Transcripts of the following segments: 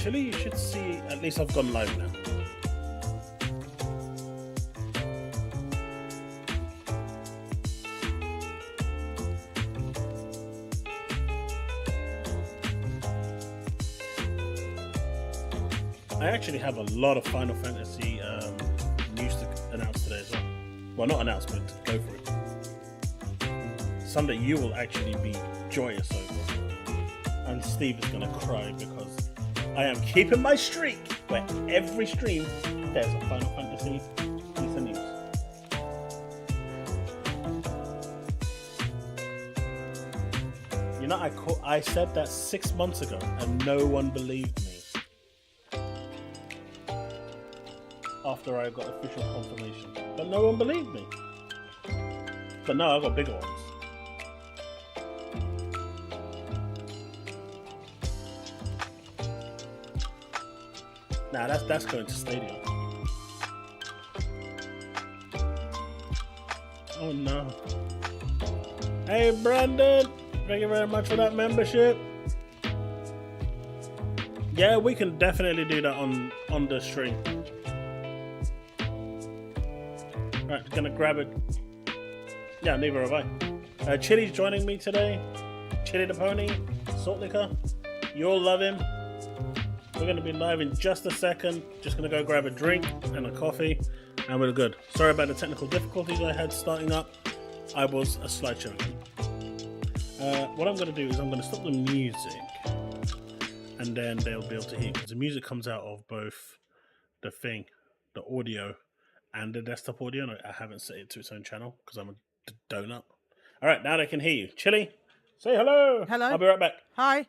Chille, you should see, at least I've gone live now. I actually have a lot of Final Fantasy news to announce today as well. Well, not announce, but to go for it. Something you will actually be joyous over. And Steve is going to cry because I am keeping my streak where every stream there's a Final Fantasy piece of news. You know, I said that 6 months ago and no one believed me. After I got official confirmation, but no one believed me. But no, I've got bigger ones. Nah, that's going to Stadium. Oh no! Hey Brandon, thank you very much for that membership. Yeah, we can definitely do that on the stream. Right, gonna grab it. Yeah, neither have I. Chille's joining me today. Chille the Pony, Salt Liquor. You'll love him. We're gonna be live in just a second. Just gonna go grab a drink and a coffee, and we're good. Sorry about the technical difficulties I had starting up. I was a slideshow again. What I'm gonna do is I'm gonna stop the music, and then they'll be able to hear, because the music comes out of both the audio, and the desktop audio, and I haven't set it to its own channel because I'm a donut. All right, now they can hear you. Chille, say hello. Hello. I'll be right back. Hi.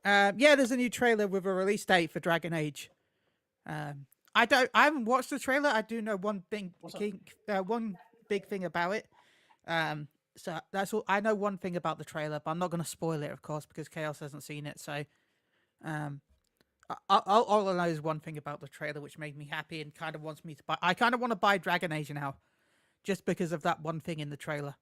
Yeah, there's a new trailer with a release date for Dragon Age. I haven't watched the trailer. I do know one big thing about it. So that's all. I know one thing about the trailer, but I'm not going to spoil it, of course, because Chaos hasn't seen it. So, all I know is one thing about the trailer, which made me happy and kind of wants me to buy. I kind of want to buy Dragon Age now, just because of that one thing in the trailer.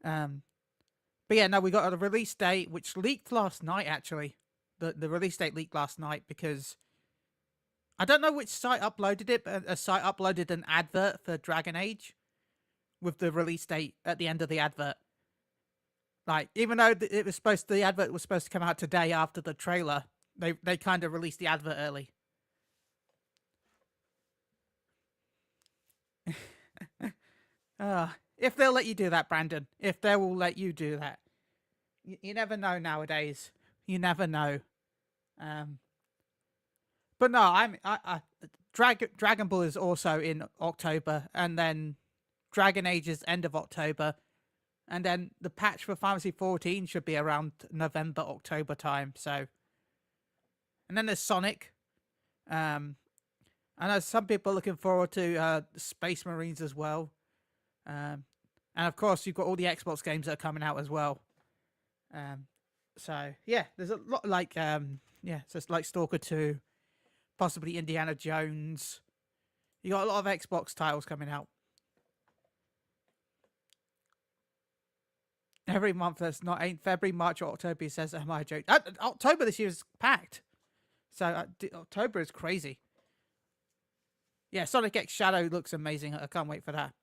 But yeah, no, we got a release date which leaked last night. Actually, the release date leaked last night because I don't know which site uploaded it, but a site uploaded an advert for Dragon Age with the release date at the end of the advert. Like, even though the advert was supposed to come out today after the trailer, they kind of released the advert early. If they'll let you do that, Brandon. If they will let you do that. You never know nowadays. You never know. But no, Dragon Ball is also in October, and then Dragon Age is end of October, and then the patch for Final Fantasy 14 should be around November, October time. So, and then there's Sonic. I know some people are looking forward to Space Marines as well. And of course, you've got all the Xbox games that are coming out as well. So yeah, there's a lot like so it's like Stalker 2, possibly Indiana Jones. You got a lot of Xbox titles coming out. Every month that's not ain't February, March, or October. He says, "Am I joking?" October this year is packed, so October is crazy. Yeah, Sonic X Shadow looks amazing. I can't wait for that.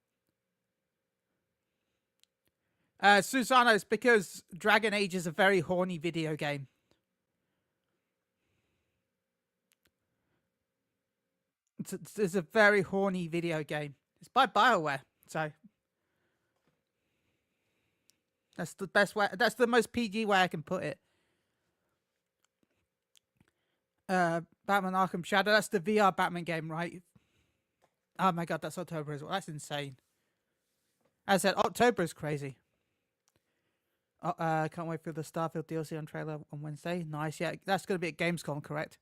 Susano, it's because Dragon Age is a very horny video game. It's a very horny video game. It's by BioWare, so that's the best way. That's the most PG way I can put it. Batman Arkham Shadow. That's the VR Batman game, right? Oh my god, that's October as well. That's insane. As I said, October is crazy. Can't wait for the Starfield DLC on trailer on Wednesday. Nice, yeah, that's going to be at Gamescom, correct?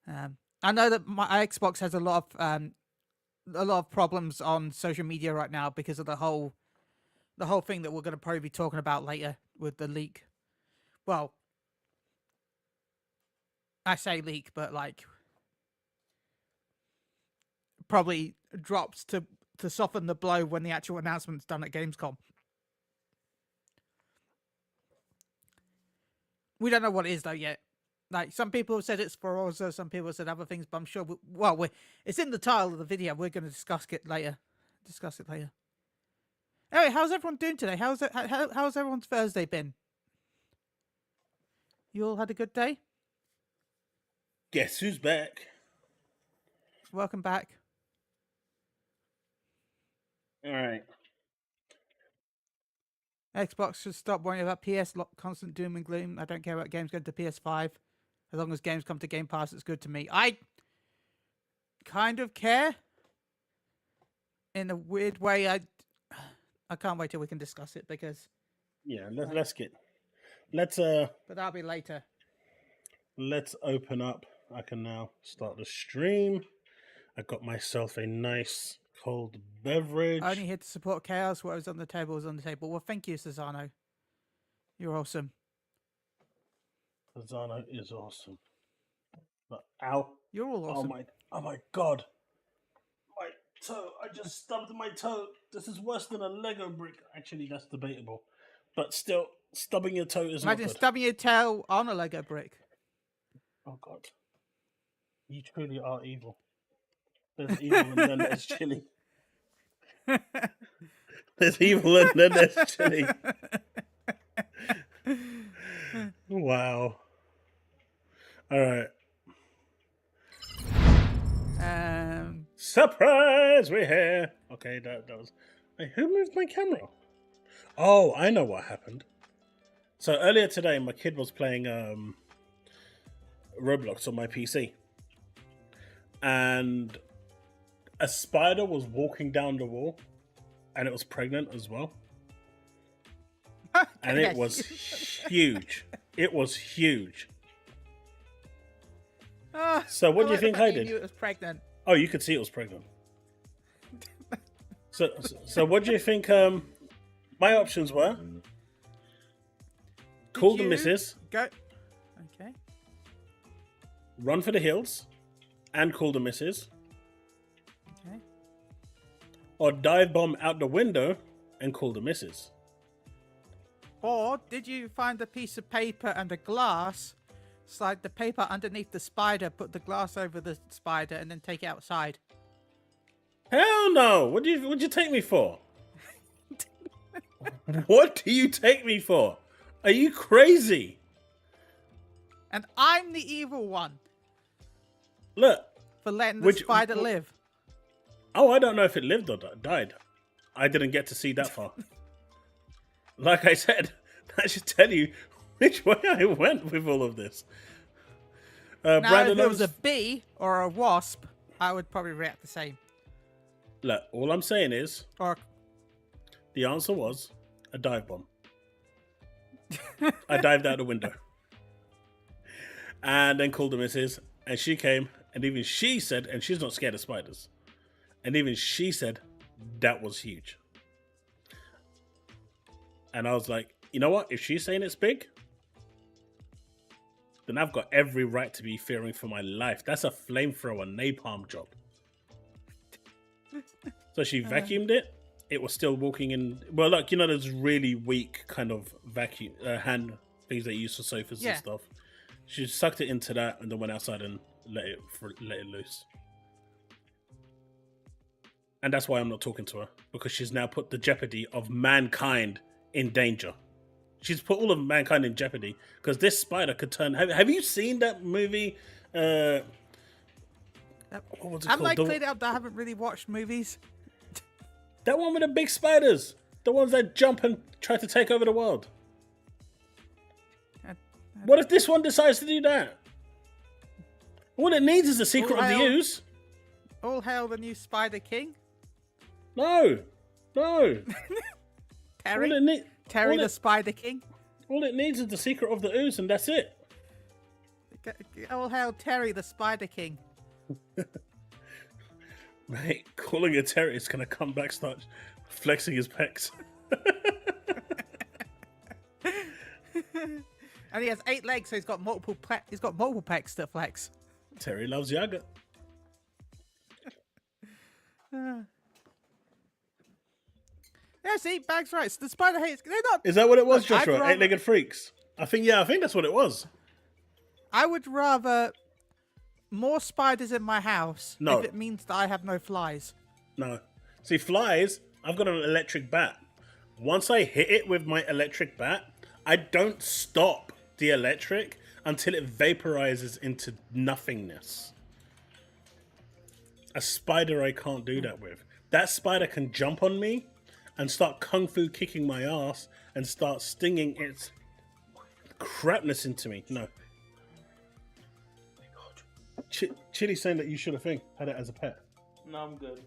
I know that my Xbox has a lot of problems on social media right now because of the whole thing that we're going to probably be talking about later with the leak. Well, I say leak, but like probably drops to soften the blow when the actual announcement's done at Gamescom. We don't know what it is though yet. Like some people have said it's Forza, some people have said other things, but I'm sure. It's in the title of the video. We're going to discuss it later. Anyway, how's everyone doing today? How's everyone's Thursday been? You all had a good day? Guess who's back? Welcome back. All right. Xbox should stop worrying about constant doom and gloom. I don't care about games going to PS5. As long as games come to Game Pass, it's good to me. I kind of care. In a weird way, I can't wait till we can discuss it because... Yeah, let's but that'll be later. Let's open up. I can now start the stream. I got myself a nice cold beverage. I only here to support chaos. What was on the table was on the table. Well, thank you, Cesano. You're awesome. Cesano is awesome. But ow. You're all awesome. Oh my god. My toe. I just stubbed my toe. This is worse than a Lego brick. Actually, that's debatable. But still, stubbing your toe is not good. Imagine stubbing your toe on a Lego brick. Oh god. You truly are evil. There's evil and then there's Chille. There's evil and then there's Chille. Wow. All right. Surprise! We're here. Okay, that was. Hey, who moved my camera? Oh, I know what happened. So earlier today, my kid was playing Roblox on my PC, and a spider was walking down the wall, and it was pregnant as well. And it was huge. It was huge. So what do you think I did? You knew it was pregnant. Oh, you could see it was pregnant. So what do you think my options were? Call the missus. Go. Okay. Run for the hills and call the missus. Okay. Or dive bomb out the window and call the missus. Or did you find a piece of paper and a glass, slide the paper underneath the spider, put the glass over the spider, and then take it outside? Hell no! What do you take me for? What do you take me for? Are you crazy? And I'm the evil one. Look. For letting the spider live. Oh, I don't know if it lived or died. I didn't get to see that far. Like I said, that should tell you which way I went with all of this. Now, Brandon, if it was a bee or a wasp, I would probably react the same. Look, all I'm saying is, or the answer was a dive bomb. I dived out the window. And then called the missus, and she came, and even she said, and she's not scared of spiders, and even she said that was huge. And I was like, you know what? If she's saying it's big, then I've got every right to be fearing for my life. That's a flamethrower napalm job. So she vacuumed it. It was still walking in. Well, look, you know, there's really weak kind of vacuum hand things they use for sofas and stuff. She sucked it into that and then went outside and let it loose. And that's why I'm not talking to her, because she's now put the jeopardy of mankind in danger. She's put all of mankind in jeopardy because this spider could turn. Have you seen that movie? What was it I'm called? like cleared up that I haven't really watched movies. That one with the big spiders, the ones that jump and try to take over the world. What if this one decides to do that? All it needs is the secret of the ooze. All hail the new Spider King. No. Terry the Spider King. All it needs is the secret of the ooze, and that's it. All hail Terry the Spider King. Mate, calling a Terry is gonna come back, start flexing his pecs. And he has 8 legs, so he's got multiple pecs to flex. Terry loves yoga. Yeah, see, Bag's right. So the spider hates. They're not. Is that what it was, Joshua? 8-legged freaks. I think that's what it was. I would rather more spiders in my house No. if it means that I have no flies. No. See, flies, I've got an electric bat. Once I hit it with my electric bat, I don't stop the electric until it vaporizes into nothingness. A spider I can't do that with. That spider can jump on me and start kung fu kicking my ass and start stinging its crapness into me. No. Chille's saying that you should have had it as a pet. No, I'm good.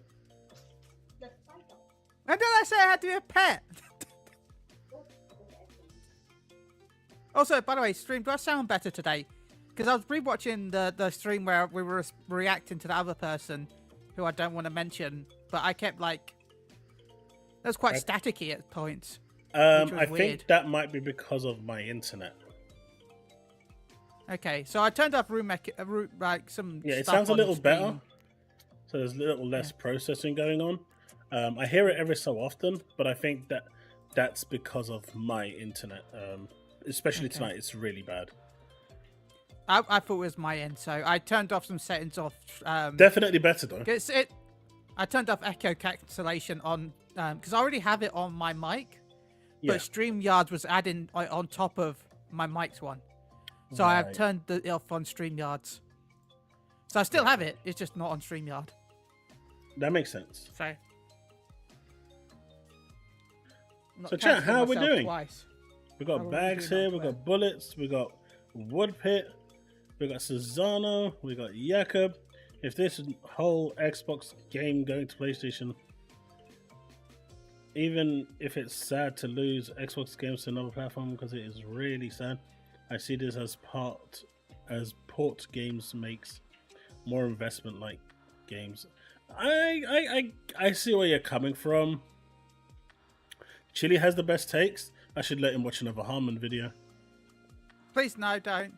When did I say I had to be a pet? Also, by the way, stream, do I sound better today? Because I was rewatching the stream where we were reacting to the other person, who I don't want to mention, but I kept like... That was quite staticky at points. I think that might be because of my internet. Okay, so I turned off like some. Yeah, it stuff sounds a on little the better. stream. So there's a little less processing going on. I hear it every so often, but I think that's because of my internet. Especially tonight, it's really bad. I thought it was my end, so I turned off some settings off. Definitely better though. I turned off echo cancellation on because I already have it on my mic, but StreamYard was adding on top of my mic's one. So I have turned it off on StreamYards. So I still have it. It's just not on StreamYard. That makes sense. So chat, how are we doing? Twice. We got bags here. We got bullets. We got wood pit. We got Susano. We got Jakob. If this whole Xbox game going to PlayStation, even if it's sad to lose Xbox games to another platform, because it is really sad, I see this as port games makes more investment like games. I see where you're coming from. Chille has the best takes. I should let him watch another Harmon video. Please no, don't.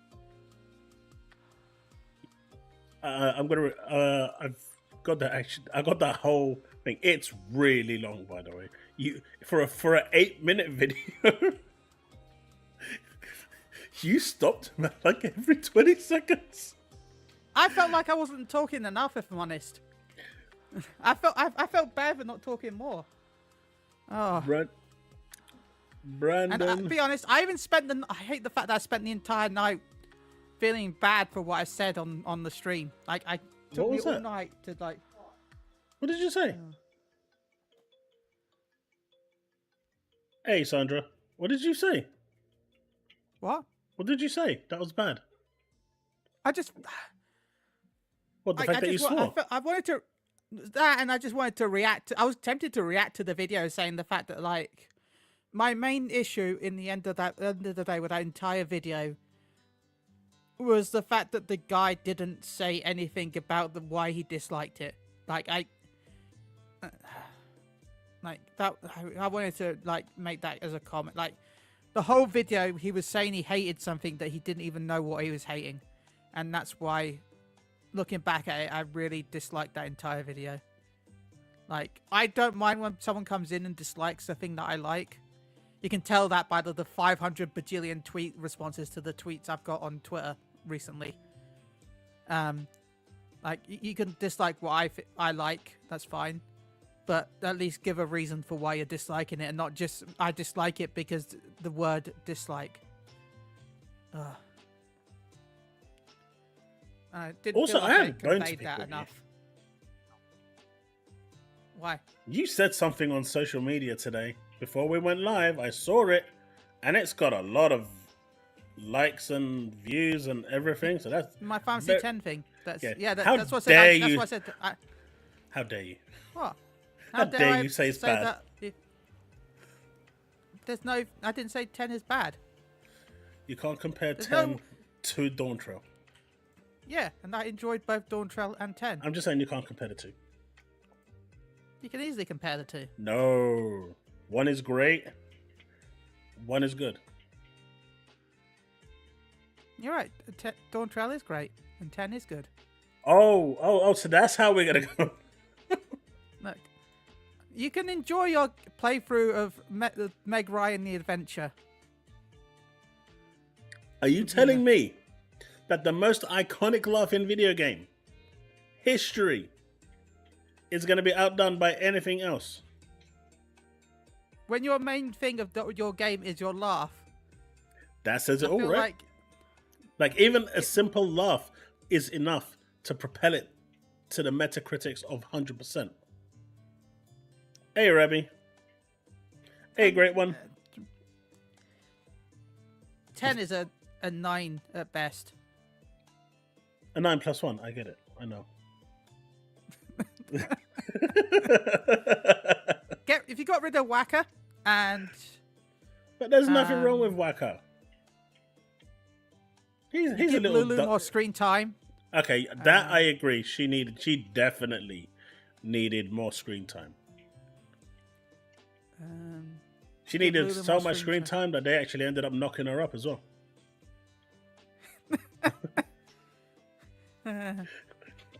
I'm gonna. I've got that action. I got that whole thing. It's really long, by the way. You for an 8-minute video. You stopped like every 20 seconds. I felt like I wasn't talking enough, if I'm honest. I felt bad for not talking more. Oh. Brandon. And to be honest, I hate the fact that I spent the entire night feeling bad for what I said on the stream. Like, I took me all night to like... What did you say? Hey, Sandra. What did you say? What? What did you say? That was bad. I just... What, the fact that you swore? I wanted to... That, and I just wanted to react. I was tempted to react to the video saying the fact that, like... My main issue in the end of the day with that entire video was the fact that the guy didn't say anything about why he disliked it. Like, I wanted to, like, make that as a comment. Like, the whole video, he was saying he hated something that he didn't even know what he was hating. And that's why, looking back at it, I really disliked that entire video. Like, I don't mind when someone comes in and dislikes the thing that I like. You can tell that by the 500 bajillion tweet responses to the tweets I've got on Twitter recently. Like, you can dislike what I like, that's fine. But at least give a reason for why you're disliking it, and not just, I dislike it because the word dislike. Also, I have a bone to pick that with enough. Why? You said something on social media today. Before we went live, I saw it, and it's got a lot of likes and views and everything. So that's my Fantasy 10 thing. That's that's what I said. That's what I said. How dare you? What? How dare you say it's bad? There's no. I didn't say 10 is bad. You can't compare 10 to Dawn Trail. Yeah, and I enjoyed both Dawn Trail and 10. I'm just saying you can't compare the two. You can easily compare the two. No. One is great. One is good. You're right. Dawn Trail is great, and 10 is good. Oh, so that's how we're going to go. Look, you can enjoy your playthrough of Meg Ryan The Adventure. Are you telling me that the most iconic laugh in video game history is going to be outdone by anything else. When your main thing of your game is your laugh, that says it I all, feel right? Like even a simple laugh is enough to propel it to the Metacritics of 100%. Hey, Rebby. Hey, great one. 10 is a 9 at best. A 9 plus 1. I get it. I know. If you got rid of Whacker and... But there's nothing wrong with Whacker. He's a little... Lulu more screen time. Okay, that I agree. She definitely needed more screen time. She needed so much screen time that they actually ended up knocking her up as well.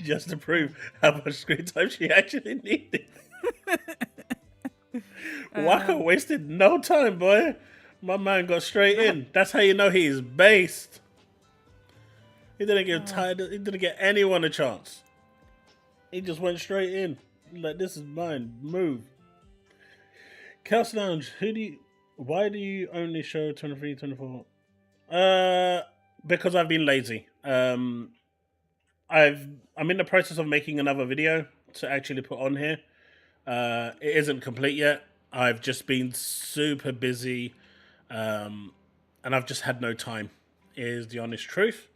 Just to prove how much screen time she actually needed. Waka wasted no time, boy. My man got straight in. That's how you know he's based. He didn't get anyone a chance. He just went straight in. Like, this is mine. Move. Chaos Lounge, why do you only show 23, 24? Because I've been lazy. I'm in the process of making another video to actually put on here. It isn't complete yet. I've just been super busy, and I've just had no time, is the honest truth.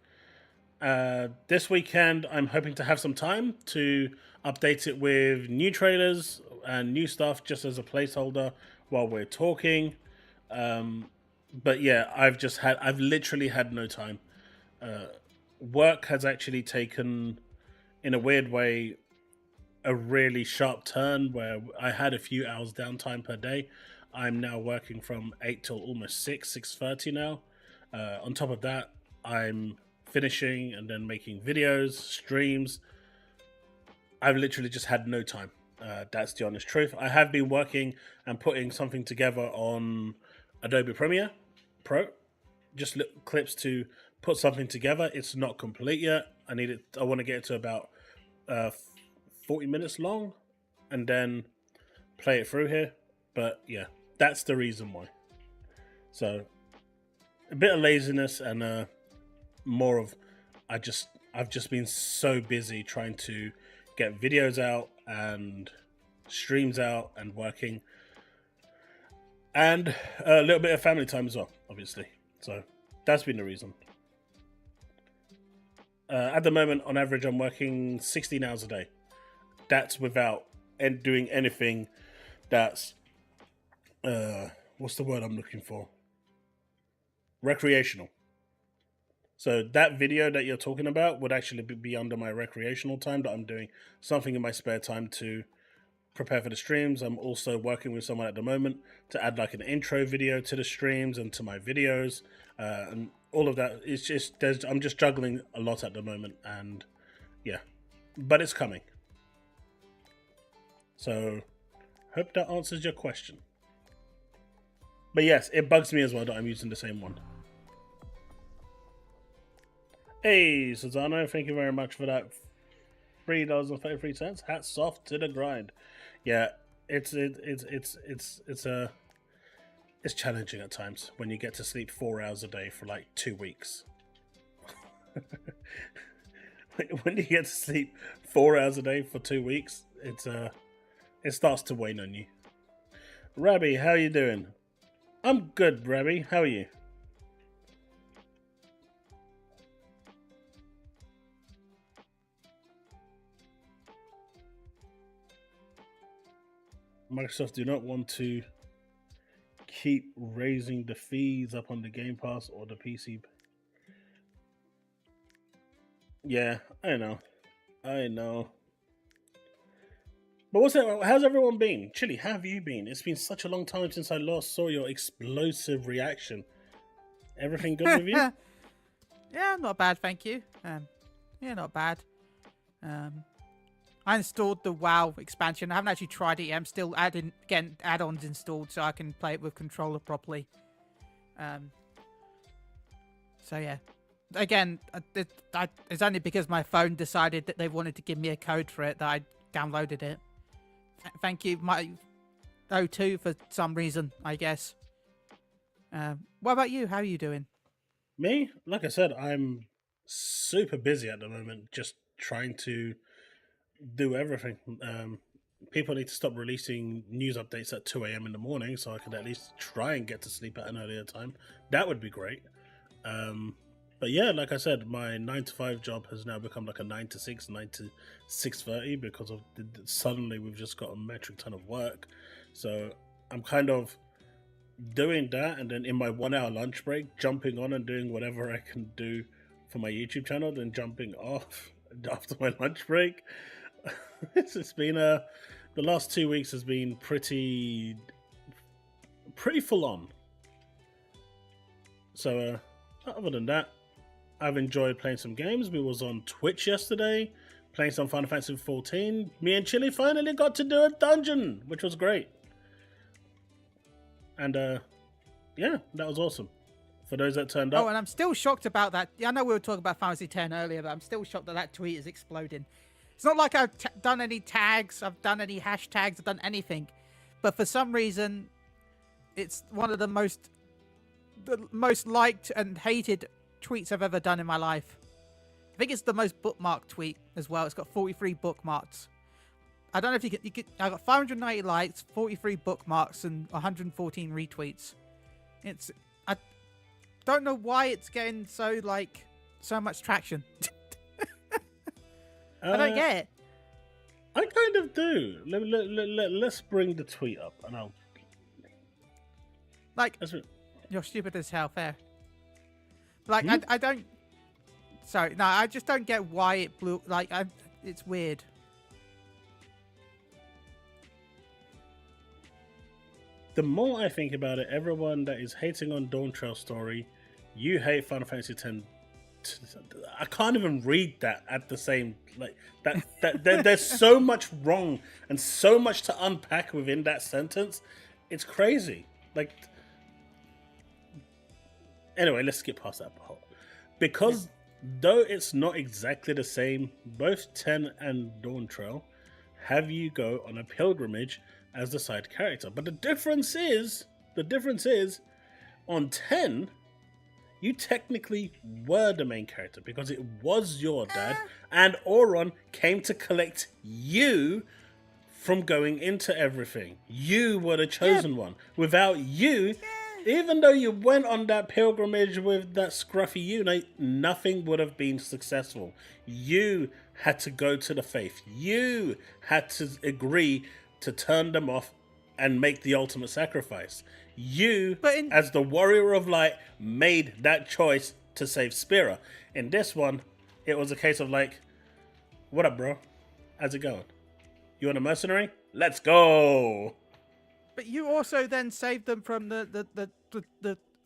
This weekend, I'm hoping to have some time to update it with new trailers and new stuff just as a placeholder while we're talking. But yeah, I've literally had no time. Work has actually taken, in a weird way, a really sharp turn where I had a few hours downtime per day. I'm now working from 8 till almost 6:30 now. On top of that, I'm finishing and then making videos, streams. I've literally just had no time. That's the honest truth. I have been working and putting something together on Adobe Premiere Pro. Just little clips to put something together. It's not complete yet. I want to get it to about 40 minutes long and then play it through here. But yeah, that's the reason why. So a bit of laziness and more of I've just been so busy trying to get videos out and streams out and working, and a little bit of family time as well, obviously. So that's been the reason. At the moment, on average, I'm working 16 hours a day. That's without doing anything that's what's the word I'm looking for? Recreational. So that video that you're talking about would actually be under my recreational time, that I'm doing something in my spare time to prepare for the streams. I'm also working with someone at the moment to add like an intro video to the streams and to my videos, and all of that. It's just I'm just juggling a lot at the moment, and yeah, but it's coming. So hope that answers your question. But yes, it bugs me as well that I'm using the same one. Hey, Susano, thank you very much for that $3.33. Hats off to the grind. Yeah, it's challenging at times when you get to sleep 4 hours a day for like 2 weeks. When you get to sleep 4 hours a day for 2 weeks, it starts to wane on you. Rabbi, how you doing? I'm good, Rabbi. How are you? Microsoft do not want to keep raising the fees up on the Game Pass or the PC. Yeah, I know. But how's everyone been? Chille, how have you been? It's been such a long time since I last saw your explosive reaction. Everything good with you? Yeah, not bad, thank you. Yeah, not bad. I installed the WoW expansion. I haven't actually tried it yet. I'm still getting add-ons installed so I can play it with controller properly. So yeah, again, it's only because my phone decided that they wanted to give me a code for it that I downloaded it. Thank you, my O2, for some reason, I guess. What about you? How are you doing? Me, like I said, I'm super busy at the moment, just trying to do everything. People need to stop releasing news updates at 2 a.m. in the morning so I can at least try and get to sleep at an earlier time. That would be great. But yeah, like I said, my 9 to 5 job has now become like a 9 to 6, 9 to 6:30 because of suddenly we've just got a metric ton of work. So I'm kind of doing that, and then in my 1 hour lunch break, jumping on and doing whatever I can do for my YouTube channel, then jumping off after my lunch break. It's been the last 2 weeks has been pretty full on. So other than that, I've enjoyed playing some games. We was on Twitch yesterday playing some Final Fantasy 14. Me and Chille finally got to do a dungeon, which was great. And yeah, that was awesome. For those that turned up. Oh, and I'm still shocked about that. I know we were talking about Fantasy 10 earlier, but I'm still shocked that tweet is exploding. It's not like I've done any tags, I've done any hashtags, I've done anything. But for some reason, it's one of the most liked and hated tweets I've ever done in my life. I think it's the most bookmarked tweet as well. It's got 43 bookmarks. I don't know if you could. I got 590 likes, 43 bookmarks, and 114 retweets. I don't know why it's getting so much traction. I don't get it. I kind of do. Let's bring the tweet up, and I'll. You're stupid as hell. Fair. I don't. Sorry, no, I just don't get why it blew. It's weird. The more I think about it, everyone that is hating on Dawn Trail's story, you hate Final Fantasy X. I can't even read that at the same there's so much wrong and so much to unpack within that sentence. It's crazy. Anyway, let's skip past that part. Because though it's not exactly the same, both 10 and Dawn Trail have you go on a pilgrimage as the side character. But the difference is on 10, you technically were the main character because it was your dad, and Auron came to collect you from going into everything. You were the chosen one. Without you, even though you went on that pilgrimage with that scruffy unit, nothing would have been successful. You had to go to the faith. You had to agree to turn them off and make the ultimate sacrifice. You, as the warrior of light, made that choice to save Spira. In this one, it was a case of what up, bro? How's it going? You want a mercenary? Let's go! But you also then saved them from the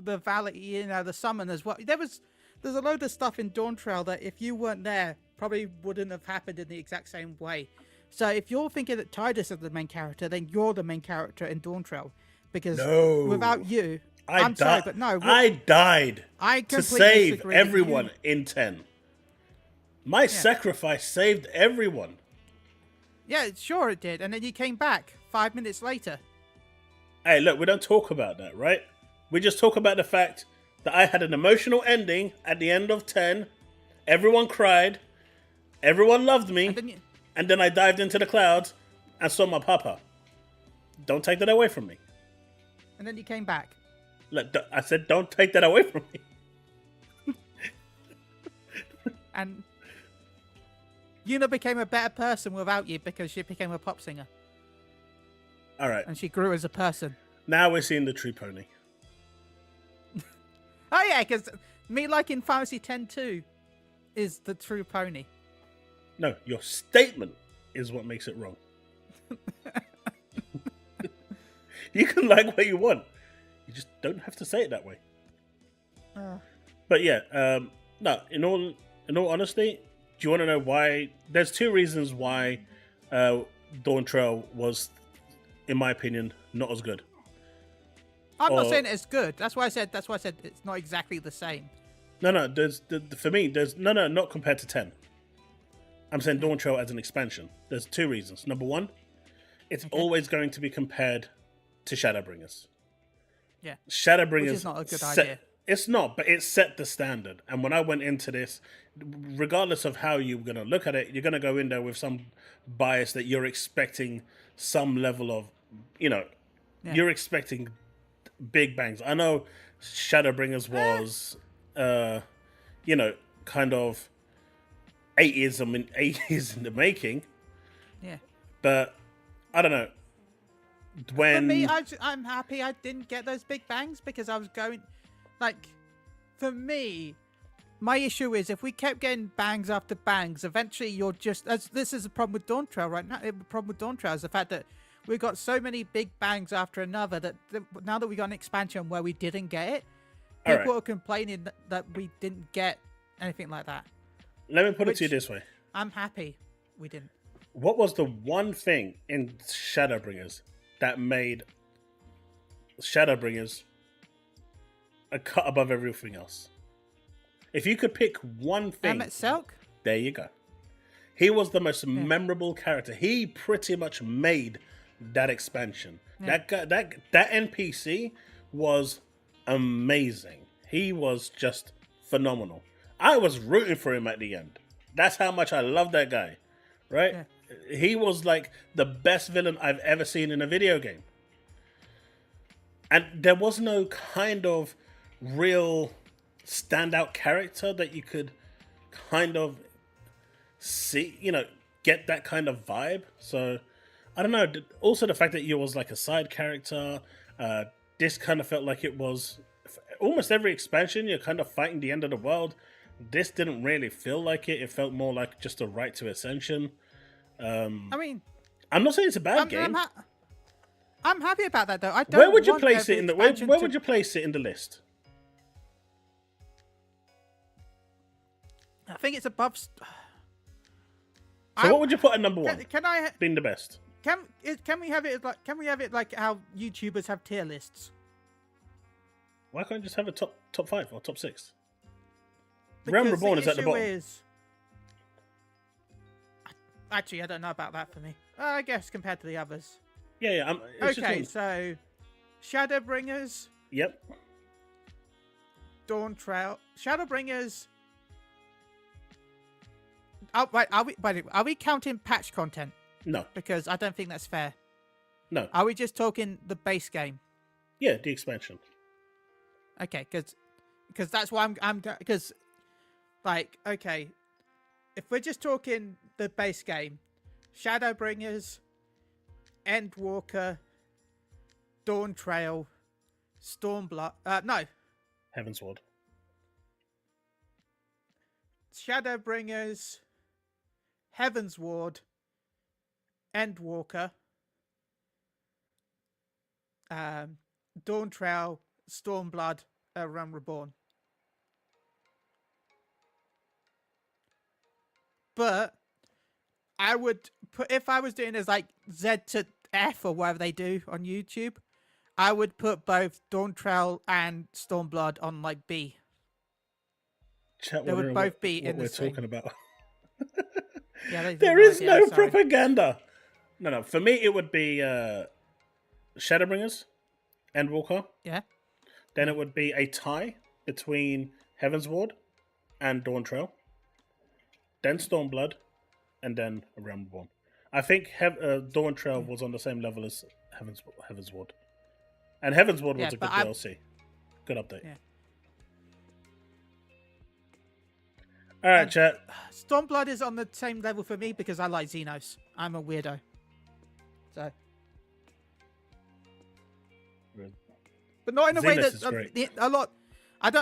valley, the summon as well. There's a load of stuff in Dawn Trail that if you weren't there, probably wouldn't have happened in the exact same way. So if you're thinking that Tidus is the main character, then you're the main character in Dawn Trail. Because without you, I'm sorry, but no. I died to save everyone in 10. My sacrifice saved everyone. Yeah, sure it did. And then you came back 5 minutes later. Hey, look, we don't talk about that, right? We just talk about the fact that I had an emotional ending at the end of 10. Everyone cried. Everyone loved me. And then I dived into the clouds and saw my papa. Don't take that away from me. And then you came back. Look, I said don't take that away from me. And Yuna became a better person without you because she became a pop singer. All right. And she grew as a person. Now we're seeing the true pony. Oh yeah, because me liking Fantasy 10 too is the true pony. No, your statement is what makes it wrong. You can like what you want. You just don't have to say it that way. But yeah, no. In all honesty, do you want to know why? There's two reasons why Dawn Trail was, in my opinion, not as good. I'm not saying it's good. That's why I said it's not exactly the same. No. For me, there's no, not compared to 10. I'm saying Dawn Trail as an expansion. There's two reasons. Number one, it's always going to be compared to Shadowbringers. Yeah. Shadowbringers, which is not a good idea. It's not, but it set the standard. And when I went into this, regardless of how you're going to look at it, you're going to go in there with some bias that you're expecting some level of, you're expecting big bangs. I know Shadowbringers was, kind of 8 years in the making. Yeah. But I don't know. For me, I'm happy I didn't get those big bangs because I was going, for me, my issue is if we kept getting bangs after bangs, eventually you're just, this is a problem with Dawn Trail right now. The problem with Dawn Trail is the fact that we got so many big bangs after another that now that we got an expansion where we didn't get it, people are complaining that we didn't get anything like that. Let me put it to you this way. I'm happy we didn't. What was the one thing in Shadowbringers that made Shadowbringers a cut above everything else? If you could pick one thing... Emmett Selk? There you go. He was the most memorable character. He pretty much made that expansion. Yeah. That NPC was amazing. He was just phenomenal. I was rooting for him at the end. That's how much I love that guy. Right? Yeah. He was like the best villain I've ever seen in a video game. And there was no kind of real standout character that you could kind of see, get that kind of vibe. So, I don't know. Also, the fact that you was like a side character, this kind of felt like it was almost every expansion, you're kind of fighting the end of the world. This didn't really feel like it. It felt more like just a right to ascension. I'm not saying it's a bad game. I'm happy about that, though. Where would you place it in the where would you place it in the list? I think it's above. So what would you put at number one? Can I being the best? Can we have it like? Can we have it like how YouTubers have tier lists? Why can't you just have a top 5 or top 6? Because Realm Reborn is at the bottom. Actually, I don't know about that for me. I guess compared to the others. Yeah. Okay, so Shadowbringers. Yep. Dawn Trail. Shadowbringers. Oh, wait, are we counting patch content? No. Because I don't think that's fair. No. Are we just talking the base game? Yeah, the expansion. Okay, because that's why I'm because, okay, if we're just talking the base game, Shadowbringers, Endwalker, Dawn Trail, Stormblood, no. Heavensward. Shadowbringers, Heavensward, Endwalker, Dawn Trail, Stormblood, Realm Reborn. But I would put, if I was doing this like Z to F or whatever they do on YouTube, I would put both Dawn Trail and Stormblood on like B. Chat, they would both be in the same. What we're talking about. Yeah, there is no propaganda. No. For me, it would be Shadowbringers, Endwalker. Yeah. Then it would be a tie between Heavensward and Dawn Trail. Then Stormblood, and then Realm Reborn. I think Dawn Trail was on the same level as Heavensward. And Heavensward was a good DLC. Good update. Yeah. Alright, chat. Stormblood is on the same level for me because I like Xenos. I'm a weirdo. So. But not in the way that a lot.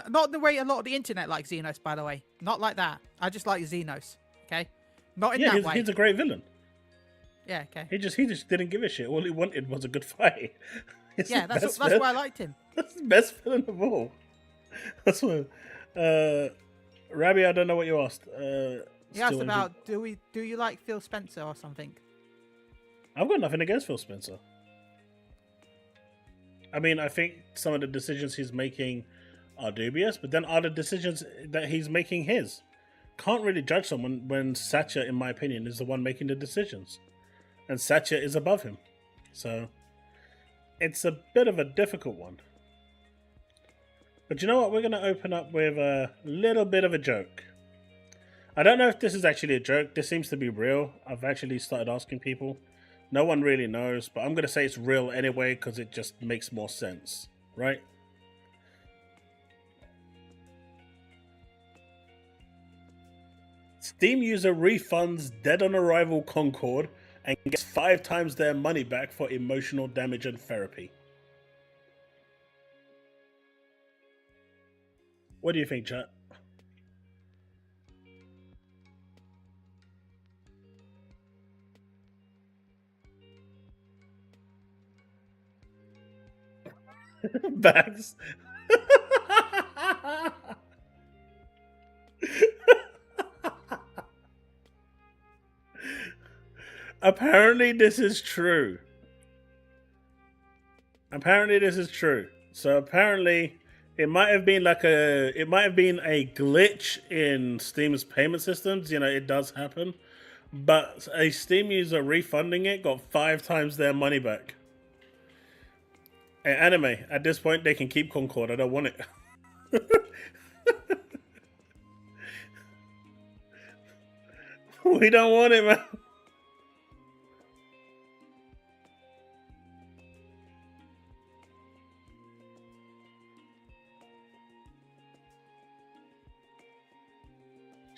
Not in the way a lot of the internet likes Xenos, by the way. Not like that. I just like Xenos. Okay, not in that way. He's a great villain. Yeah. Okay. He just didn't give a shit. All he wanted was a good fight. That's why I liked him. That's the best villain of all. That's what. Rabbi, I don't know what you asked. He asked about do you like Phil Spencer or something? I've got nothing against Phil Spencer. I mean, I think some of the decisions he's making are dubious, but then are the decisions that he's making his? Can't really judge someone when Satya, in my opinion, is the one making the decisions. And Satya is above him. So, it's a bit of a difficult one. But you know what? We're going to open up with a little bit of a joke. I don't know if this is actually a joke. This seems to be real. I've actually started asking people. No one really knows, but I'm going to say it's real anyway because it just makes more sense, right? Steam user refunds dead on arrival Concord and gets 5 times their money back for emotional damage and therapy. What do you think, chat? Bags. Apparently this is true. So apparently it might have been a glitch in Steam's payment systems. You know, it does happen. But a Steam user refunding it got 5 times their money back. Hey, anime, at this point they can keep Concord. I don't want it. We don't want it, man.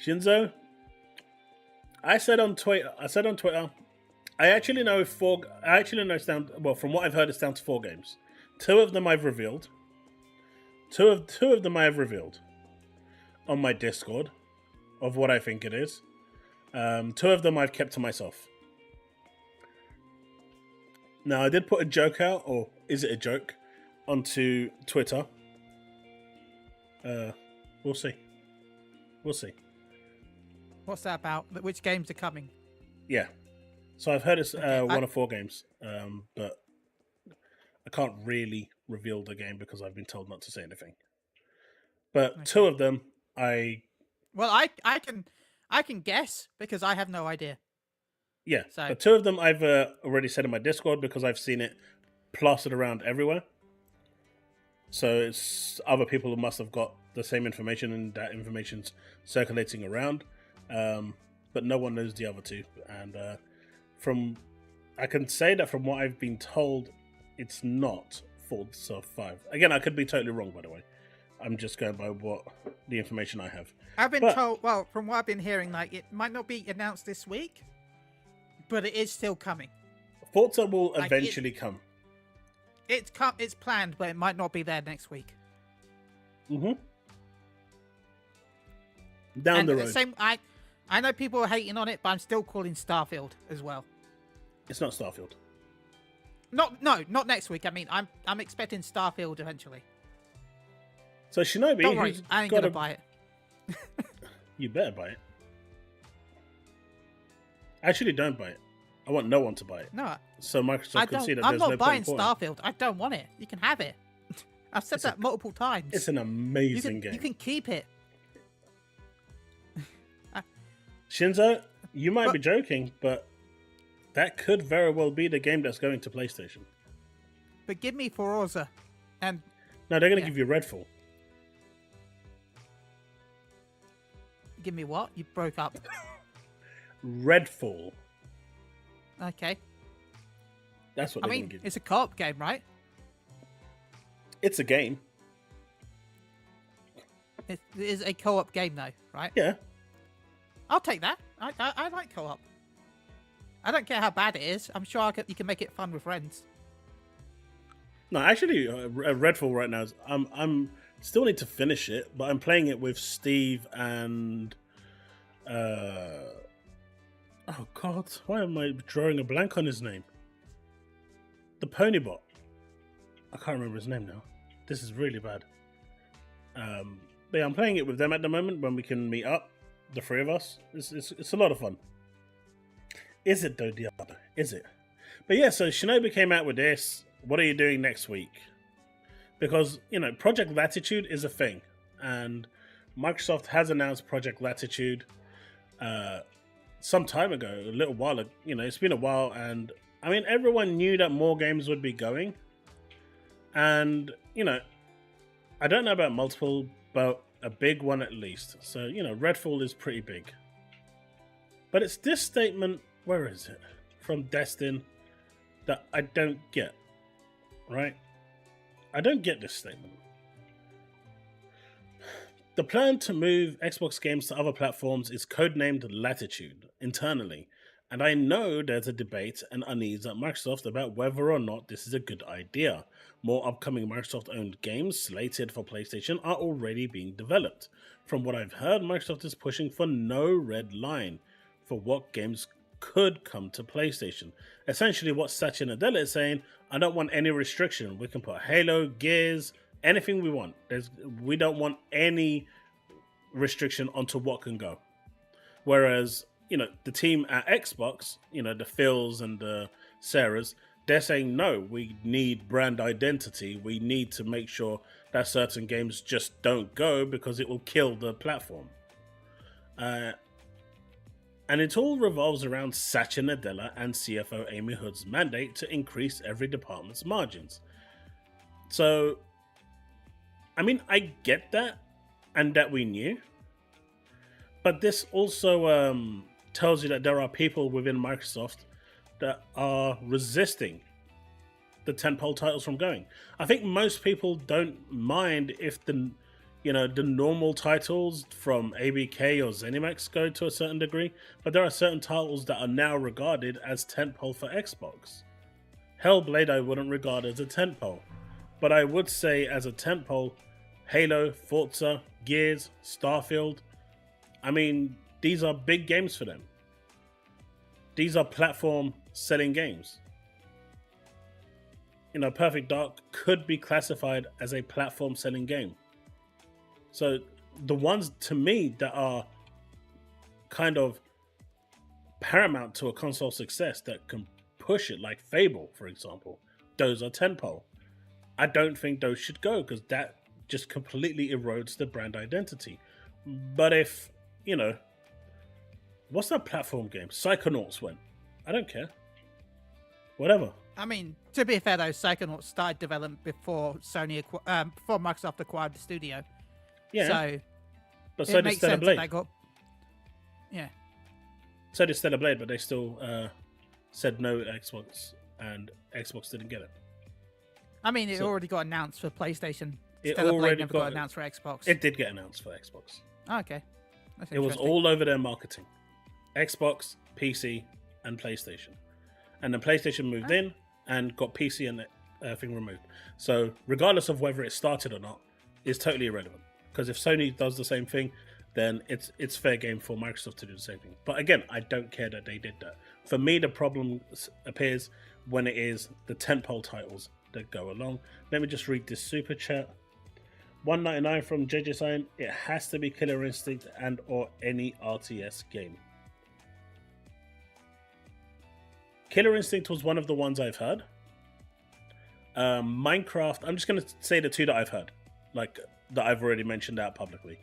Shinzo, I said on Twitter, I actually know it's down, well, from what I've heard, it's down to 4 games. 2 of them I've revealed. Two of them I have revealed on my Discord of what I think it is. 2 of them I've kept to myself. Now, I did put a joke out, or is it a joke, onto Twitter. We'll see. What's that about? Which games are coming? Yeah. So I've heard it's 1 of 4 games, but I can't really reveal the game because I've been told not to say anything. But okay. 2 of them, Well, I can guess because I have no idea. Yeah, so. But 2 of them I've already said in my Discord because I've seen it plastered around everywhere. So it's other people who must have got the same information and that information's circulating around. But no one knows the other 2. And I can say that from what I've been told, it's not Forza 5. Again, I could be totally wrong, by the way. I'm just going by the information I have. I've been told, well, from what I've been hearing, like it might not be announced this week, but it is still coming. Forza will eventually come. It's planned, but it might not be there next week. Mm-hmm. Down the road. I know people are hating on it, but I'm still calling Starfield as well. It's not Starfield. Not next week. I mean, I'm expecting Starfield eventually. So Shinobi, don't worry, I ain't gonna buy it. You better buy it. Actually, don't buy it. I want no one to buy it. No. So Microsoft can see that I'm there's no not buying point. Starfield. I don't want it. You can have it. I've said that multiple times. It's an amazing game. You can keep it. Shinzo, you might be joking, but that could very well be the game that's going to PlayStation. But give me Forza. No, they're going to give you Redfall. Give me what? You broke up. Redfall. Okay. That's what they're going to give you. It's a co-op game, right? It's a game. It is a co-op game, though, right? Yeah. I'll take that. I like co-op. I don't care how bad it is. I'm sure you can make it fun with friends. No, actually, Redfall right now, I'm still need to finish it, but I'm playing it with Steve and... oh, God. Why am I drawing a blank on his name? The Ponybot. I can't remember his name now. This is really bad. But yeah, I'm playing it with them at the moment when we can meet up, the 3 of us. It's a lot of fun. Is it, though, Diablo? Is it? But yeah, so Shinobi came out with this. What are you doing next week? because Project Latitude is a thing, and Microsoft has announced Project Latitude some time ago, a little while ago. It's been a while, and I mean, everyone knew that more games would be going, and I don't know about multiple, but a big one at least. So Redfall is pretty big, but it's this statement. Where is it? From Destin, that I don't get. Right? I don't get this statement. The plan to move Xbox games to other platforms is codenamed Latitude internally, and I know there's a debate and unease at Microsoft about whether or not this is a good idea. More upcoming Microsoft-owned games slated for PlayStation are already being developed. From what I've heard, Microsoft is pushing for no red line for what games could come to PlayStation. Essentially what Satya Nadella is saying, I don't want any restriction. We can put Halo, Gears, anything we want. We don't want any restriction onto what can go. Whereas, the team at Xbox, the Phils and the Sarahs, they're saying, no, we need brand identity. We need to make sure that certain games just don't go because it will kill the platform. And it all revolves around Satya Nadella and CFO Amy Hood's mandate to increase every department's margins. So, I mean, I get that, and that we knew. But this also tells you that there are people within Microsoft that are resisting the tentpole titles from going. I think most people don't mind if the normal titles from ABK or ZeniMax go to a certain degree, but there are certain titles that are now regarded as tentpole for Xbox. Hellblade I wouldn't regard as a tentpole, but I would say as a tentpole, Halo, Forza, Gears, Starfield, I mean, these are big games for them. These are platform selling games. Perfect Dark could be classified as a platform selling game. So the ones to me that are kind of paramount to a console success that can push it, like Fable, for example, those are tentpole. I don't think those should go because that just completely erodes the brand identity. But if, what's that platform game? Psychonauts went. I don't care. Whatever. I mean, to be fair though, Psychonauts started development before before Microsoft acquired the studio. Yeah, so but so did Stellar Blade. Yeah. So did Stellar Blade, but they still said no to Xbox, and Xbox didn't get it. I mean, it already got announced for PlayStation. It Stellar Blade already never got announced for Xbox. It did get announced for Xbox. Oh, okay. It was all over their marketing. Xbox, PC, and PlayStation. And then PlayStation moved in and got PC and thing removed. So regardless of whether it started or not, it's totally irrelevant. Because if Sony does the same thing, then it's fair game for Microsoft to do the same thing. But again, I don't care that they did that. For me, the problem appears when it is the tentpole titles that go along. Let me just read this super chat. 199 from JJ saying, it has to be Killer Instinct and or any RTS game. Killer Instinct was one of the ones I've heard. Minecraft, I'm just going to say the two that I've heard, like that I've already mentioned out publicly.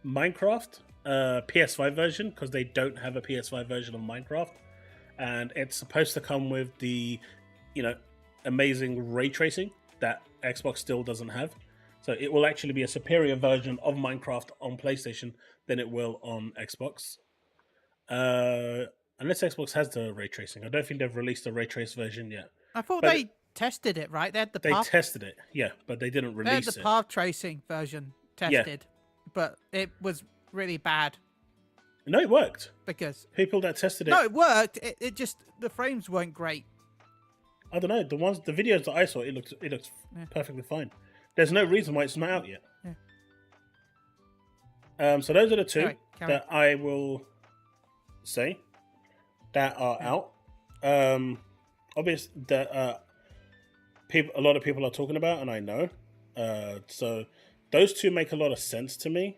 Minecraft, PS5 version, because they don't have a PS5 version of Minecraft, and it's supposed to come with the, amazing ray tracing that Xbox still doesn't have. So it will actually be a superior version of Minecraft on PlayStation than it will on Xbox. Unless Xbox has the ray tracing. I don't think they've released a ray trace version yet. I thought they tested it, right? They tested it, yeah, but they didn't release it. They had the path tracing version tested, but it was really bad. No, it worked. Because people that tested it... No, it worked. It just... The frames weren't great. I don't know. The videos that I saw, it looks perfectly fine. There's no reason why it's not out yet. Yeah. So those are the two that I will say that are out. Obviously, that a lot of people are talking about, and I know. So those two make a lot of sense to me.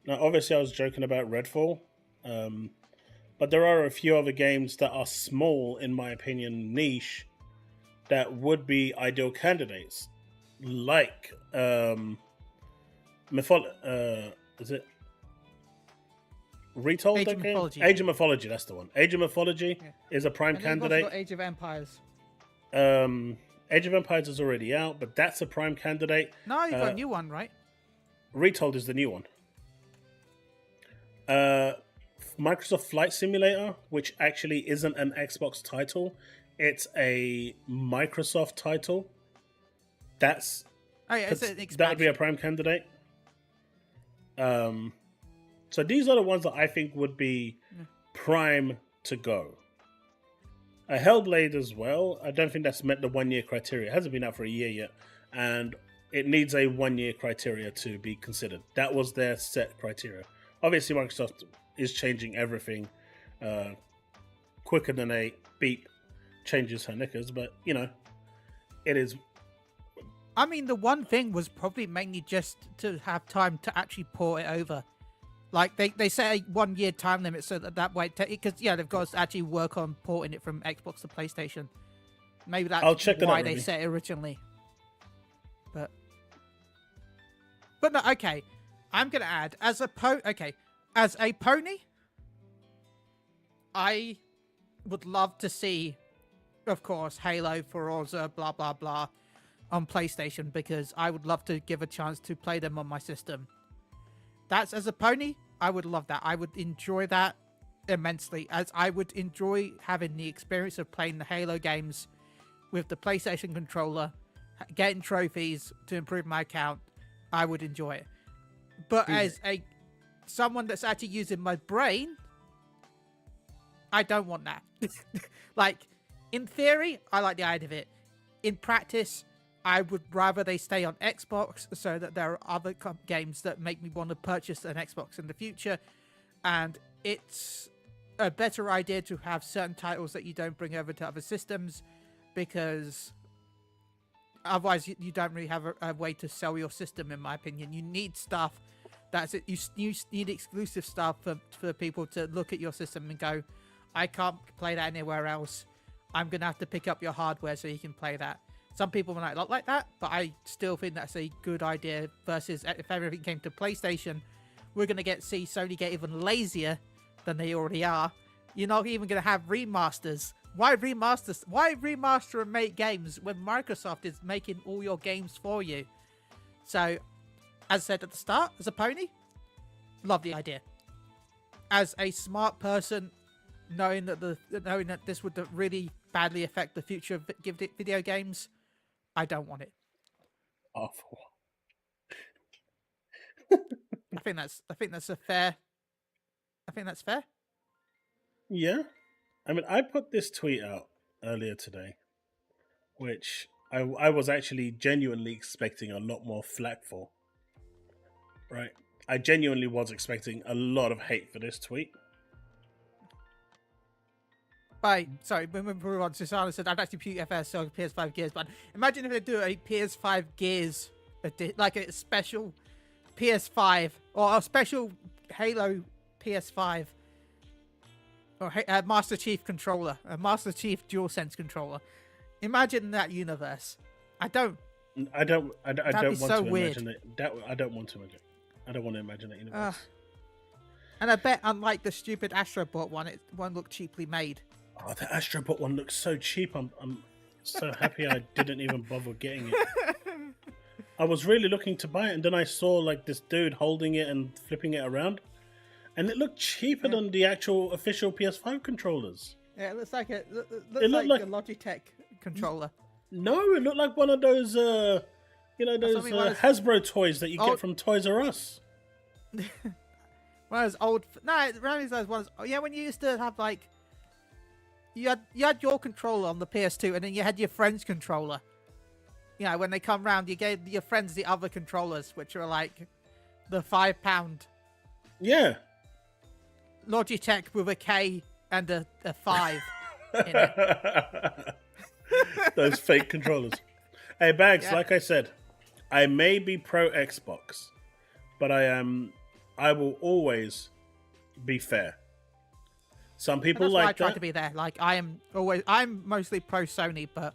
Now, obviously, I was joking about Redfall, but there are a few other games that are small, in my opinion, niche, that would be ideal candidates. like is it Retold? Age of Mythology. Age of Mythology, that's the one. Age of Mythology is a prime And then you've candidate. also got Age of Empires. Age of Empires is already out, but that's a prime candidate. No, you've got a new one, right? Retold is the new one. Microsoft Flight Simulator, which actually isn't an Xbox title, it's a Microsoft title. It's an expansion. That would be a prime candidate. So these are the ones that I think would be prime to go. A Hellblade as well. I don't think that's met the 1 year criteria. It hasn't been out for a year yet, and it needs a 1 year criteria to be considered. That was their set criteria. Obviously, Microsoft is changing everything quicker than a beep changes her knickers, but it is. I mean, the one thing was probably mainly just to have time to actually port it over. Like, they set a 1 year time limit so that way, because, they've got to actually work on porting it from Xbox to PlayStation. Maybe that's why they set it originally. But no, okay. I'm going to add, as a pony, I would love to see, of course, Halo, Forza, blah, blah, blah, on PlayStation, because I would love to give a chance to play them on my system. That's as a pony, I would love that. I would enjoy that immensely, as I would enjoy having the experience of playing the Halo games with the PlayStation controller, getting trophies to improve my account. I would enjoy it. But as someone that's actually using my brain, I don't want that. Like, in theory, I like the idea of it. In practice, I would rather they stay on Xbox so that there are other games that make me want to purchase an Xbox in the future. And it's a better idea to have certain titles that you don't bring over to other systems, because otherwise you don't really have a way to sell your system, in my opinion. You need stuff that's it. You need exclusive stuff for people to look at your system and go, I can't play that anywhere else. I'm going to have to pick up your hardware so you can play that. Some people might not like that, but I still think that's a good idea, versus if everything came to PlayStation, we're going to see Sony get even lazier than they already are. You're not even going to have remasters. Why remasters? Why remaster and make games when Microsoft is making all your games for you? So, as I said at the start, as a pony, love the idea. As a smart person, knowing that this would really badly affect the future of video games, I don't want it. Awful. I think that's fair. Yeah. I mean, I put this tweet out earlier today, which I was actually genuinely expecting a lot more flack for. Right? I genuinely was expecting a lot of hate for this tweet. Sorry, when we were on, Susanna said, I'd actually PFS, so PS5 Gears, but imagine if they do a PS5 Gears, like a special PS5, or a special Halo PS5, or Master Chief controller, a Master Chief DualSense controller. Imagine that universe. I don't want to imagine it. I don't want to imagine that universe. And I bet, unlike the stupid Astrobot one, it won't look cheaply made. Oh, the Astrobot one looks so cheap. I'm so happy I didn't even bother getting it. I was really looking to buy it, and then I saw like this dude holding it and flipping it around, and it looked cheaper than the actual official PS5 controllers. Yeah, it looks like a Logitech controller. No, it looked like one of those, Hasbro toys that you get from Toys R Us. One of those old. No, around those ones. Yeah, when you used to have like. You had your controller on the PS2, and then you had your friend's controller. You know, when they come round, you gave your friends the other controllers, which are like the £5. Yeah. Logitech with a K and a 5 in it. Those fake controllers. Hey, Bags, like I said, I may be pro Xbox, but I will always be fair. Some people like that. I try to be there. Like I'm mostly pro Sony, but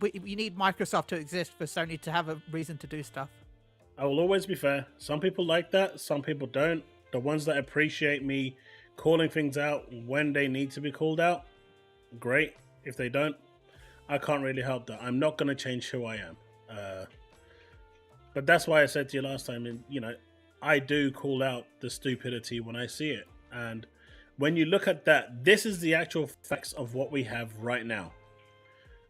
we need Microsoft to exist for Sony to have a reason to do stuff. I will always be fair. Some people like that. Some people don't. The ones that appreciate me calling things out when they need to be called out, great. If they don't, I can't really help that. I'm not going to change who I am. But that's why I said to you last time, and you know, I do call out the stupidity when I see it. And when you look at that, this is the actual facts of what we have right now.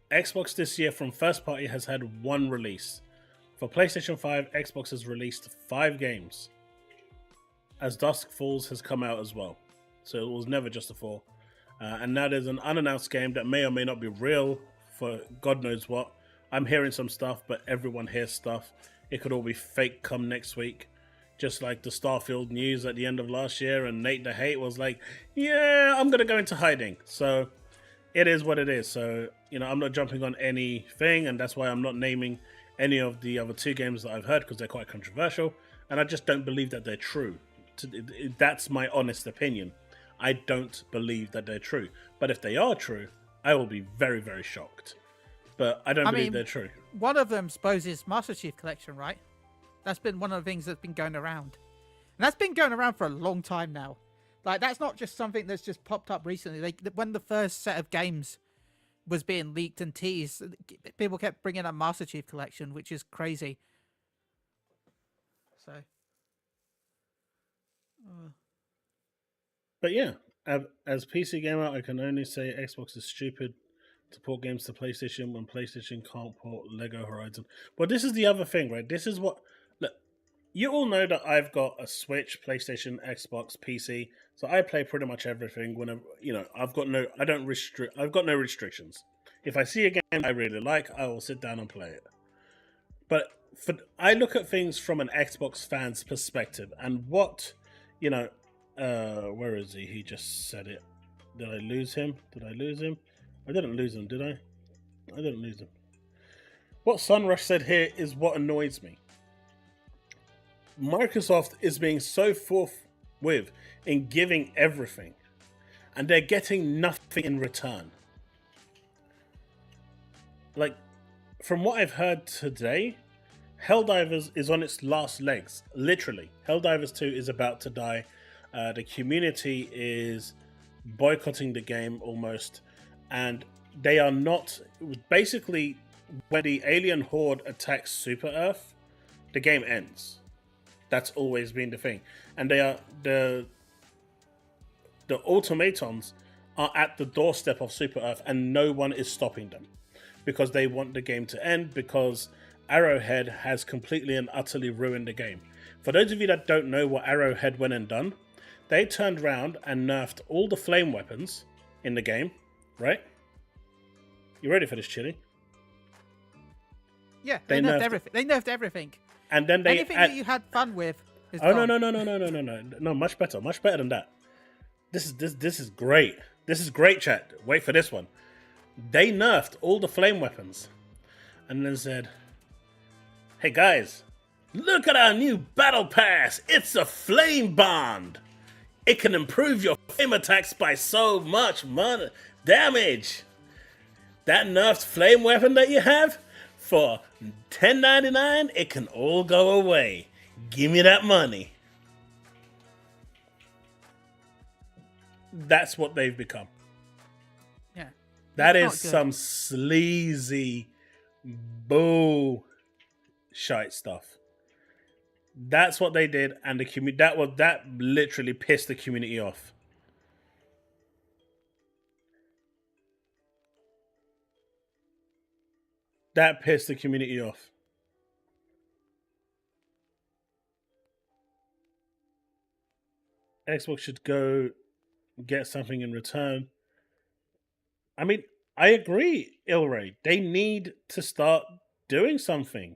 Xbox this year from first party has had one release. For PlayStation 5, Xbox has released 5 games. As Dusk Falls has come out as well. So it was never just a 4. And now there's an unannounced game that may or may not be real for God knows what. I'm hearing some stuff, but everyone hears stuff. It could all be fake come next week. Just like the Starfield news at the end of last year, and Nate the Hate was like, yeah, I'm going to go into hiding. So it is what it is. So, you know, I'm not jumping on anything, and that's why I'm not naming any of the other 2 games that I've heard, because they're quite controversial, and I just don't believe that they're true. That's my honest opinion. I don't believe that they're true. But if they are true, I will be very, very shocked. But I don't believe they're true. One of them, suppose, is Master Chief Collection, right? That's been one of the things that's been going around. And that's been going around for a long time now. Like, that's not just something that's just popped up recently. When the first set of games was being leaked and teased, people kept bringing up Master Chief Collection, which is crazy. So... But yeah, as PC gamer, I can only say Xbox is stupid to port games to PlayStation when PlayStation can't port Lego Horizon. But this is the other thing, right? This is what... Look, you all know that I've got a Switch, PlayStation, Xbox, PC, so I play pretty much everything whenever, you know, I've got no restrictions. If I see a game I really like, I will sit down and play it. But I look at things from an Xbox fan's perspective, and what, you know, where is he? He just said it. Did I lose him? I didn't lose him, did I? I didn't lose him. What Sunrush said here is what annoys me. Microsoft is being so forthwith in giving everything, and they're getting nothing in return. Like, from what I've heard today, Helldivers is on its last legs. Literally. Helldivers 2 is about to die. The community is boycotting the game almost, and they are not... Basically, when the alien horde attacks Super Earth, the game ends. That's always been the thing. And they are... The automatons are at the doorstep of Super Earth, and no one is stopping them. Because they want the game to end, because Arrowhead has completely and utterly ruined the game. For those of you that don't know what Arrowhead went and done, they turned around and nerfed all the flame weapons in the game, right? You ready for this, Chille? Yeah, they nerfed everything. They nerfed everything. And then they anything that you had fun with is Oh, gone. no, much better than that. This is great. This is great, chat. Wait for this one. They nerfed all the flame weapons and then said, hey guys, look at our new battle pass. It's a flame bond. It can improve your flame attacks by so much damage. That nerfed flame weapon that you have, for $10.99, it can all go away. Give me that money. That's what they've become. Yeah. That is some sleazy bull shite stuff. That's what they did, and that literally pissed the community off. That pissed the community off. Xbox should go get something in return. I mean, I agree, Ilray. They need to start doing something.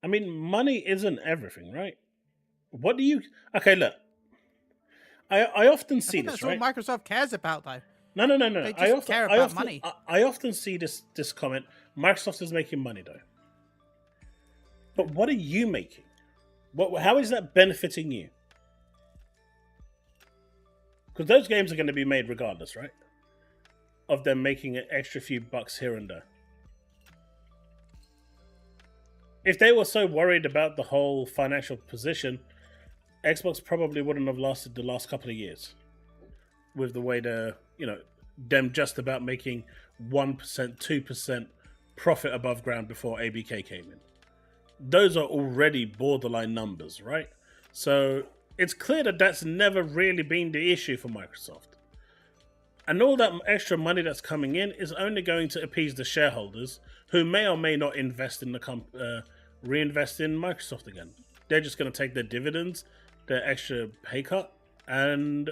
I mean, money isn't everything, right? What do you... Okay, look. I often see this, right? That's all Microsoft cares about, though. No. They just care about money. I often see this comment. Microsoft is making money, though. But what are you making? How is that benefiting you? Because those games are going to be made regardless, right? of them making an extra few bucks here and there. If they were so worried about the whole financial position, Xbox probably wouldn't have lasted the last couple of years with the way them just about making 1%, 2% profit above ground before ABK came in. Those are already borderline numbers, right? So it's clear that that's never really been the issue for Microsoft. And all that extra money that's coming in is only going to appease the shareholders who may or may not invest in reinvest in Microsoft again. They're just going to take their dividends, their extra pay cut, and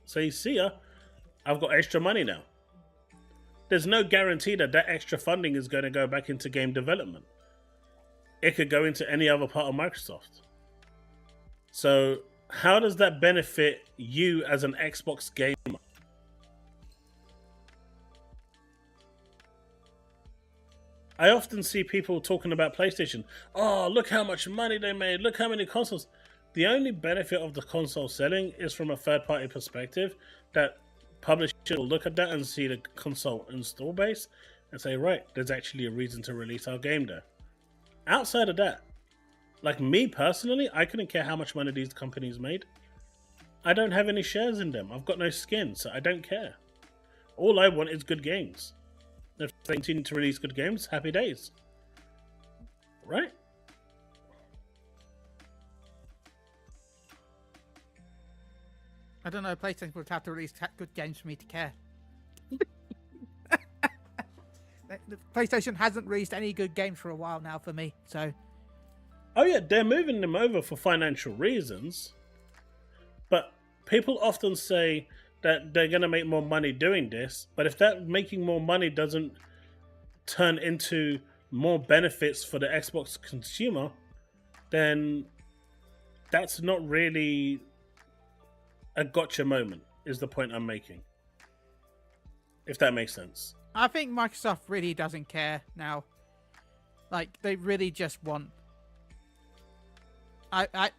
say, see ya, I've got extra money now. There's no guarantee that that extra funding is going to go back into game development. It could go into any other part of Microsoft. So how does that benefit you as an Xbox gamer? I often see people talking about PlayStation. Oh, look how much money they made. Look how many consoles. The only benefit of the console selling is from a third-party perspective, that publishers will look at that and see the console install base and say, right, there's actually a reason to release our game there. Outside of that, like me personally, I couldn't care how much money these companies made. I don't have any shares in them. I've got no skin, so I don't care. All I want is good games. If they continue to release good games, happy days. Right? I don't know, PlayStation would have to release good games for me to care. The PlayStation hasn't released any good games for a while now for me, so... Oh yeah, they're moving them over for financial reasons. But people often say that they're going to make more money doing this, but if that making more money doesn't turn into more benefits for the Xbox consumer, then that's not really a gotcha moment, is the point I'm making. If that makes sense. I think Microsoft really doesn't care now. Like, they really just want... I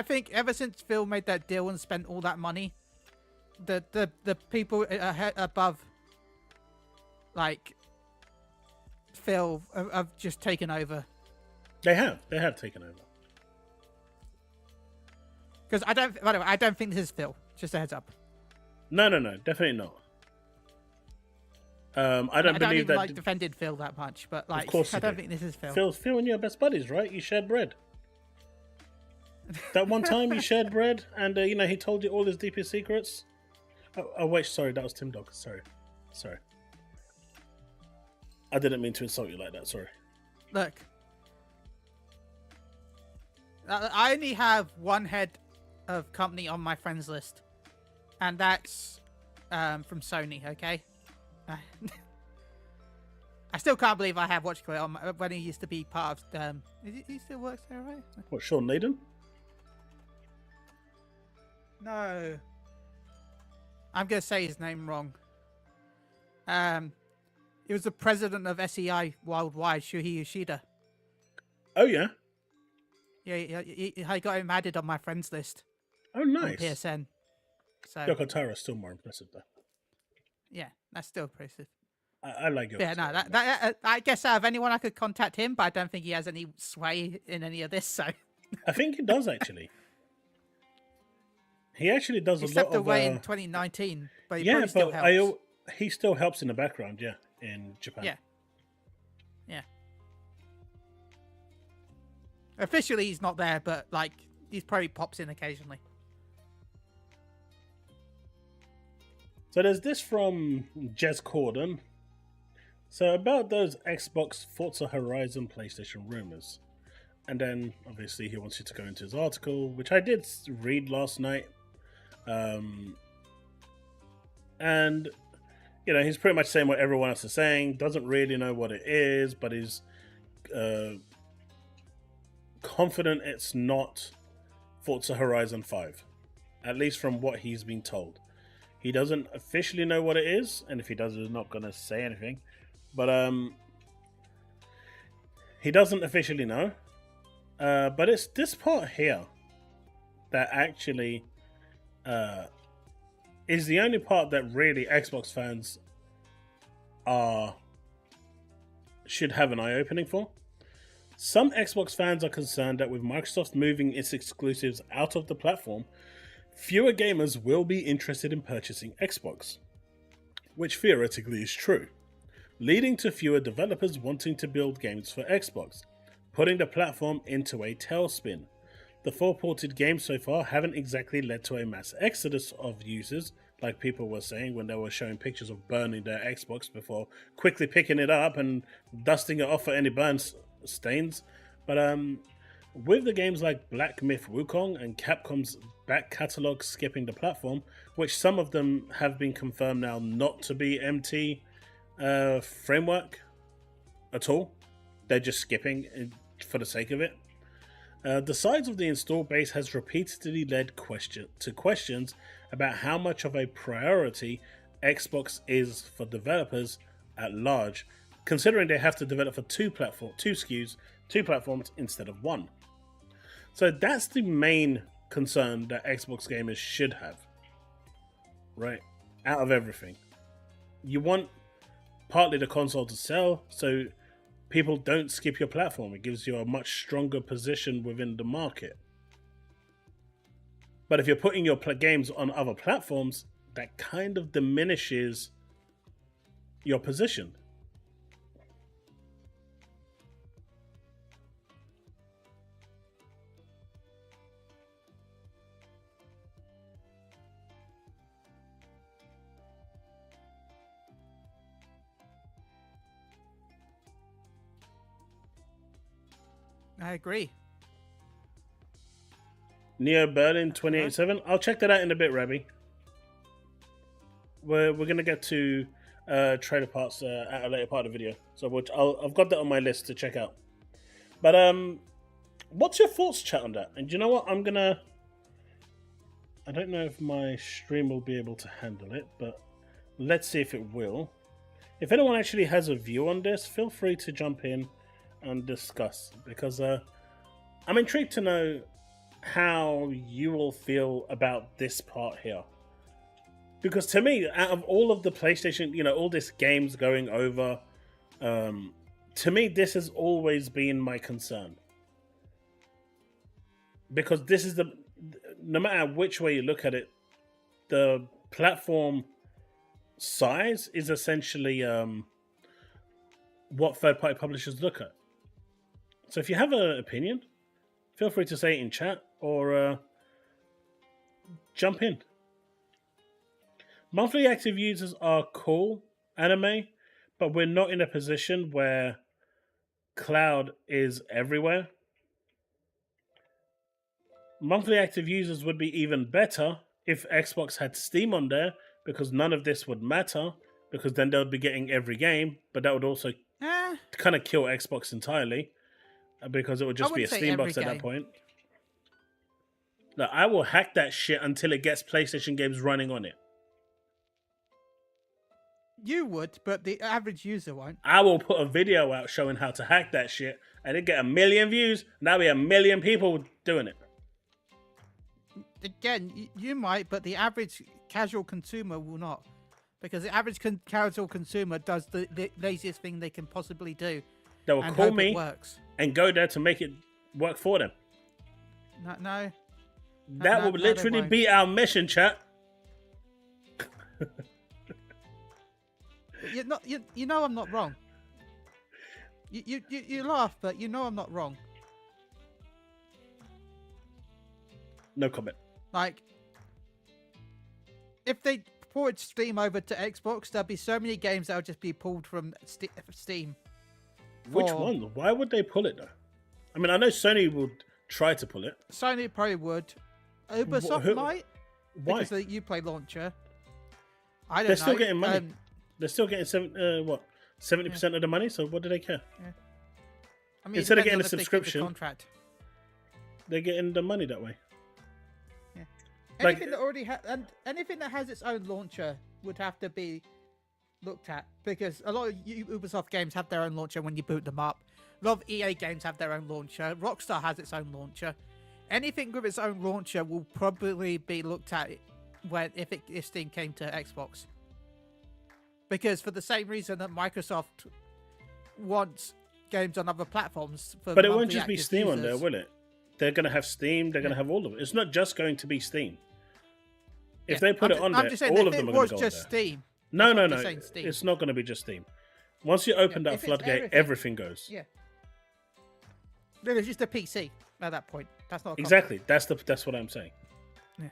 think ever since Phil made that deal and spent all that money, the people above, like, Phil have just taken over. They have taken over. Because by the way, I don't think this is Phil. Just a heads up. No, definitely not. I don't believe that. Like defended Phil that much, but like, of course I don't think this is Phil. Phil and you are best buddies, right? You shared bread. That one time you shared bread, and he told you all his deepest secrets. Oh wait, sorry, that was Tim Dog. Sorry. I didn't mean to insult you like that. Sorry. Look, I only have one head of company on my friends list, and that's from Sony. Okay. I still can't believe I have on when he used to be part of. He still works there, right? What, Sean Naden? No, I'm gonna say his name wrong. He was the president of SEI Worldwide, Shuhei Yoshida. Oh yeah. Yeah, I got him added on my friends list. Oh nice. On PSN. So Yoko Taro is still more impressive though. Yeah, that's still impressive. I like Yoko. Yeah, no, that I guess out of anyone I could contact him, but I don't think he has any sway in any of this. So I think he does actually. He actually does except a lot of. Except away in 2019, but he yeah, probably still but helps. He still helps in the background, yeah, in Japan. Yeah. Officially, he's not there, but like he probably pops in occasionally. So there's this from Jez Corden. So about those Xbox Forza Horizon PlayStation rumors. And then obviously he wants you to go into his article, which I did read last night. And he's pretty much saying what everyone else is saying, doesn't really know what it is, but is confident it's not Forza Horizon 5, at least from what he's been told. He doesn't officially know what it is, and if he does, he's not going to say anything. But he doesn't officially know. But it's this part here that actually is the only part that really Xbox fans should have an eye-opening for. Some Xbox fans are concerned that with Microsoft moving its exclusives out of the platform, fewer gamers will be interested in purchasing Xbox, which theoretically is true, leading to fewer developers wanting to build games for Xbox, putting the platform into a tailspin. The 4 ported games so far haven't exactly led to a mass exodus of users, like people were saying when they were showing pictures of burning their Xbox before quickly picking it up and dusting it off for any burn stains. But with the games like Black Myth Wukong and Capcom's back catalogue skipping the platform, which some of them have been confirmed now not to be MT framework at all, they're just skipping for the sake of it. The size of the install base has repeatedly led to questions about how much of a priority Xbox is for developers at large, considering they have to develop for two platforms instead of one. So that's the main concern that Xbox gamers should have, right? Out of everything, you want partly the console to sell, so people don't skip your platform. It gives you a much stronger position within the market. But if you're putting your games on other platforms, that kind of diminishes your position. I agree. Neo Berlin 287. I'll check that out in a bit, Rabbi. We're gonna get to trailer parts at a later part of the video, so I've got that on my list to check out. But what's your thoughts, chat, on that? And you know what? I don't know if my stream will be able to handle it, but let's see if it will. If anyone actually has a view on this, feel free to jump in and discuss, because I'm intrigued to know how you will feel about this part here. Because to me, out of all of the PlayStation, all this games going over, to me, this has always been my concern. Because this is no matter which way you look at it, the platform size is essentially what third-party publishers look at. So if you have an opinion, feel free to say it in chat or jump in. Monthly active users are cool, anime, but we're not in a position where cloud is everywhere. Monthly active users would be even better if Xbox had Steam on there, because none of this would matter, because then they'll be getting every game, but that would also kind of kill Xbox entirely, because it would just be a Steam box at that point. Look, I will hack that shit until it gets PlayStation games running on it. You would, but the average user won't. I will put a video out showing how to hack that shit, and it get 1 million views, and that'll be 1 million people doing it. Again, you might, but the average casual consumer will not. Because the average casual consumer does the laziest thing they can possibly do. They will call me works. And go there to make it work for them. No. That will literally be our mission, chat. You know I'm not wrong. You laugh, but you know I'm not wrong. No comment. Like, if they ported Steam over to Xbox, there'll be so many games that'll just be pulled from Steam. Which one? Why would they pull it though? I mean, I know Sony would try to pull it. Sony probably would. Ubisoft might. Why? Because the Uplay launcher. I don't know. They're still getting money. They're still getting 70% of the money. So what do they care? Yeah. I mean, instead of getting a subscription, contract, they're getting the money that way. Yeah. Anything that already anything that has its own launcher would have to be looked at, because a lot of Ubisoft games have their own launcher when you boot them up. A lot of EA games have their own launcher. Rockstar has its own launcher. Anything with its own launcher will probably be looked at if Steam came to Xbox. Because for the same reason that Microsoft wants games on other platforms. But it won't just be Steam on there, will it? They're going to have Steam. They're going to have all of it. It's not just going to be Steam. If they put it on there, all of them are going to go on there. just Steam. No. It's not going to be just Steam. Once you open that floodgate, everything goes. Yeah. Then it's just a PC at that point. That's not a exactly. That's what I'm saying. Yeah.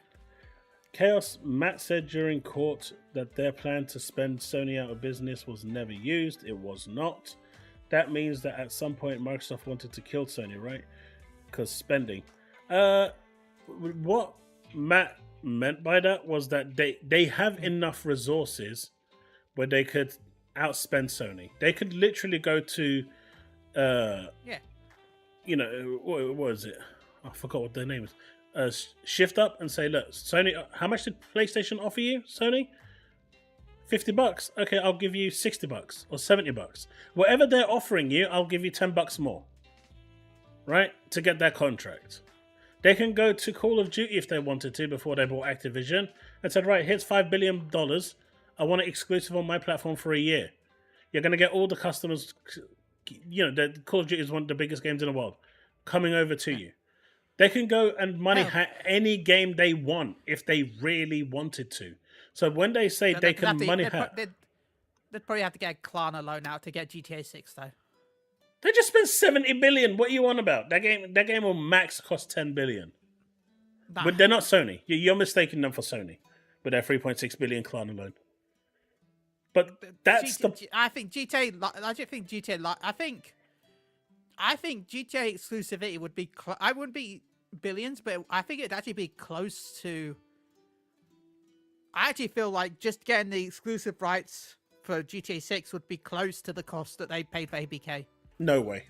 Chaos Matt said during court that their plan to spend Sony out of business was never used. It was not. That means that at some point Microsoft wanted to kill Sony, right? Because spending. What Matt meant by that was that they have enough resources where they could outspend Sony. They could literally go to you know, what was it? I forgot what their name is. Shift Up and say, look, Sony, how much did PlayStation offer you, Sony? $50. Okay, I'll give you $60 or $70. Whatever they're offering you, I'll give you $10 more. Right? To get that contract. They can go to Call of Duty if they wanted to before they bought Activision and said, right, here's $5 billion. I want it exclusive on my platform for a year. You're going to get all the customers, you know, the Call of Duty is one of the biggest games in the world, coming over to you. They can go and money any game they want if they really wanted to. So when they say they can money hack... They'd probably have to get a Klarna loan out to get GTA 6, though. They just spent $70 billion. What are you on about? That game will max cost $10 billion. Nah. But they're not Sony. You're mistaking them for Sony with their $3.6 billion Klarna loan. But that's I think GTA. I don't think GTA. I think GTA exclusivity would be. I wouldn't be billions, but I think it'd actually be close to. I actually feel like just getting the exclusive rights for GTA 6 would be close to the cost that they paid for ABK. No way.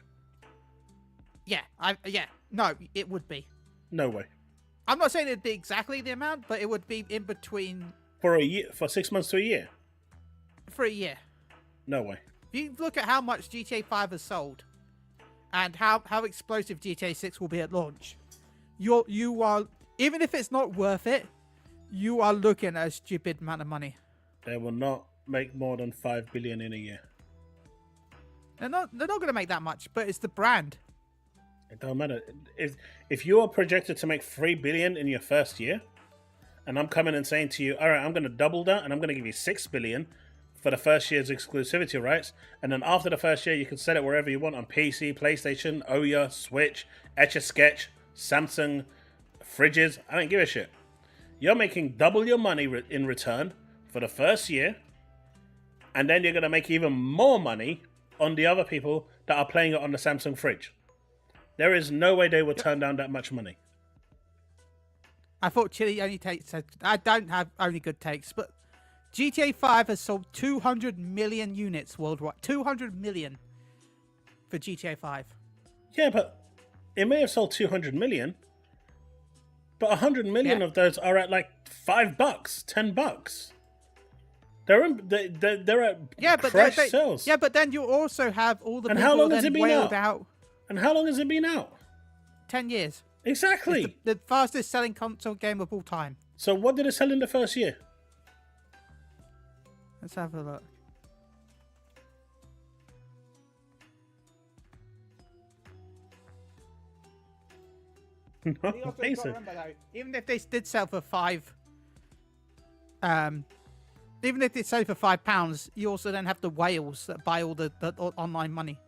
Yeah, no, it would be. No way. I'm not saying it'd be exactly the amount, but it would be in between. For a year, for 6 months to a year. For a year. No way. If you look at how much GTA 5 has sold, and how explosive GTA 6 will be at launch, you are, even if it's not worth it, you are looking at a stupid amount of money. They will not make more than $5 billion in a year. They're not going to make that much, but it's the brand. It don't matter. If you are projected to make $3 billion in your first year, and I'm coming and saying to you, all right, I'm going to double that, and I'm going to give you $6 billion for the first year's exclusivity rights, and then after the first year, you can sell it wherever you want on PC, PlayStation, Ouya, Switch, Etch-a-Sketch, Samsung, fridges. I don't give a shit. You're making double your money in return for the first year, and then you're going to make even more money on the other people that are playing it on the Samsung fridge. There is no way they would turn down that much money. I thought Chille only takes... I don't have only good takes, but GTA 5 has sold 200 million units worldwide. 200 million for GTA 5. Yeah, but it may have sold 200 million, but 100 million of those are at like $5, $10. They're at crash sales. Yeah, but then you also have all the and people how long has then it been out. And how long has it been out? 10 years. Exactly. It's the fastest selling console game of all time. So what did it sell in the first year? Let's have a look. No, even if they did sell for even if they sell for £5, you also then have the whales that buy all the online money.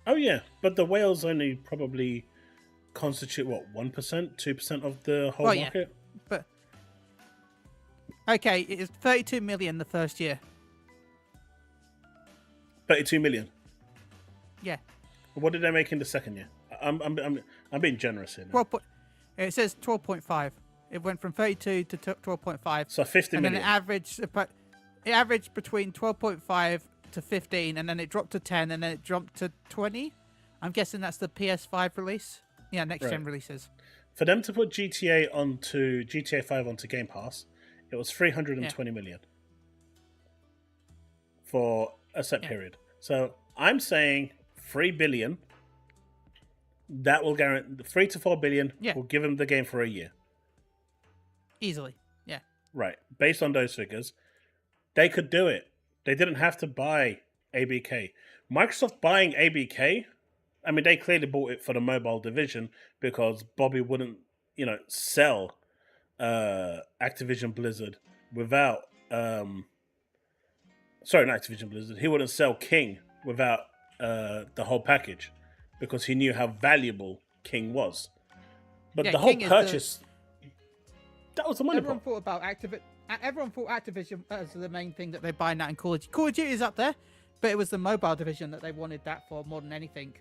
Oh yeah, but the whales only probably constitute what, 1%, 2% of the whole market. Yeah, but okay, it is 32 million the first year. 32 million. Yeah. What did they make in the second year? I'm being generous here. It says 12.5. It went from 32 to 12.5. So 50 million. And then it averaged between 12.5 to 15, and then it dropped to 10, and then it jumped to 20. I'm guessing that's the PS5 release. Yeah, next gen releases. For them to put GTA 5 onto Game Pass, it was 320 million for a set period. So I'm saying 3 billion. That will guarantee 3 to 4 billion. Will give them the game for a year. Easily, yeah. Right. Based on those figures, They could do it. They didn't have to buy ABK. Microsoft buying ABK, I mean, they clearly bought it for the mobile division because Bobby wouldn't, sell Activision Blizzard without... sorry, not Activision Blizzard. He wouldn't sell King without the whole package because he knew how valuable King was. But the whole purchase... That was the money. Everyone thought Activision as the main thing that they buy now in Call of Duty. Call of Duty is up there, but it was the mobile division that they wanted that for more than anything.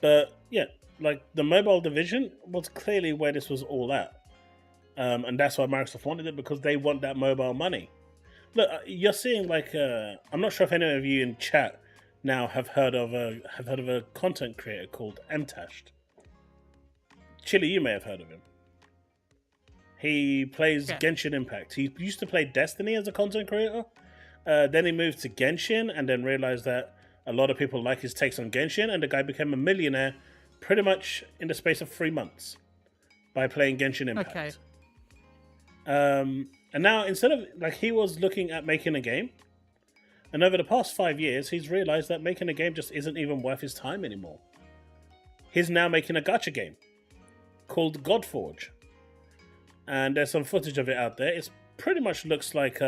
But yeah, like the mobile division was clearly where this was all at, and that's why Microsoft wanted it because they want that mobile money. Look, you're seeing like I'm not sure if any of you in chat now have heard of a content creator called Mtashed. Chille, you may have heard of him. He plays Genshin Impact. He used to play Destiny as a content creator. Then he moved to Genshin and then realized that a lot of people like his takes on Genshin, and the guy became a millionaire pretty much in the space of 3 months by playing Genshin Impact. Okay. And now, instead of, like, he was looking at making a game, and over the past 5 years, he's realized that making a game just isn't even worth his time anymore. He's now making a gacha game called Godforge. And there's some footage of it out there. It pretty much looks like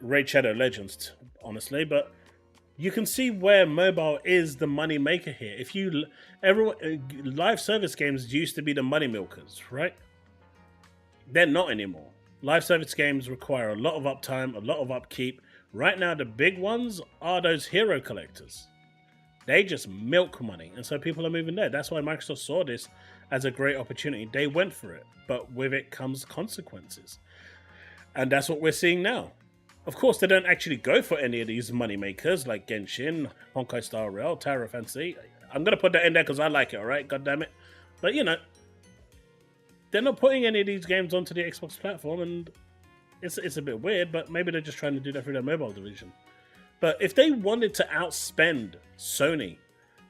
Raid Shadow Legends, honestly, but you can see where mobile is the money maker here. Live service games used to be the money milkers, right? They're not anymore. Live service games require a lot of uptime, a lot of upkeep. Right now, the big ones are those hero collectors. They just milk money, and so people are moving there. That's why Microsoft saw this as a great opportunity. They went for it, but with it comes consequences. And that's what we're seeing now. Of course, they don't actually go for any of these money makers like Genshin, Honkai Star Rail, Tower Fantasy. I'm going to put that in there because I like it, all right? God damn it. But, they're not putting any of these games onto the Xbox platform, and it's a bit weird, but maybe they're just trying to do that through their mobile division. But if they wanted to outspend Sony,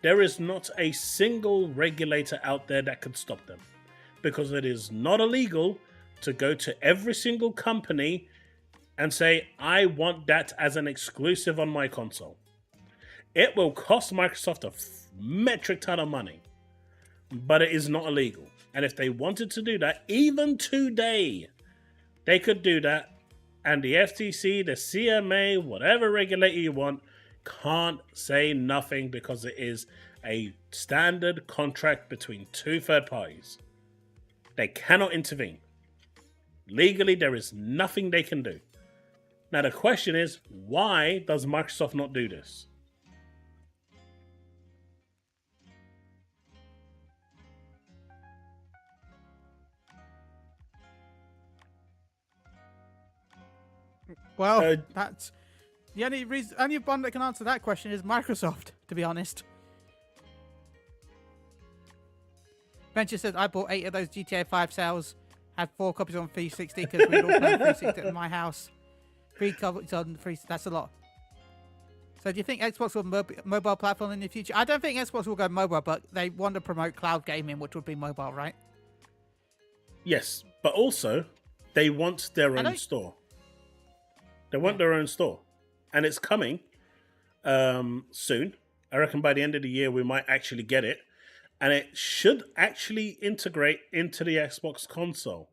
there is not a single regulator out there that could stop them. Because it is not illegal to go to every single company and say, I want that as an exclusive on my console. It will cost Microsoft a metric ton of money, but it is not illegal. And if they wanted to do that, even today, they could do that. And the FTC, the CMA, whatever regulator you want, can't say nothing because it is a standard contract between two third parties. They cannot intervene. Legally, there is nothing they can do. Now, the question is, why does Microsoft not do this? Well, that's the only one that can answer that question is Microsoft, to be honest. Venture says, I bought 8 of those GTA 5 sales, had 4 copies on 360 because we'd all play 360 at my house. 3 copies on 360, that's a lot. So do you think Xbox will mobile platform in the future? I don't think Xbox will go mobile, but they want to promote cloud gaming, which would be mobile, right? Yes, but also, they want their own store. They want their own store. And it's coming soon. I reckon by the end of the year, we might actually get it. And it should actually integrate into the Xbox console.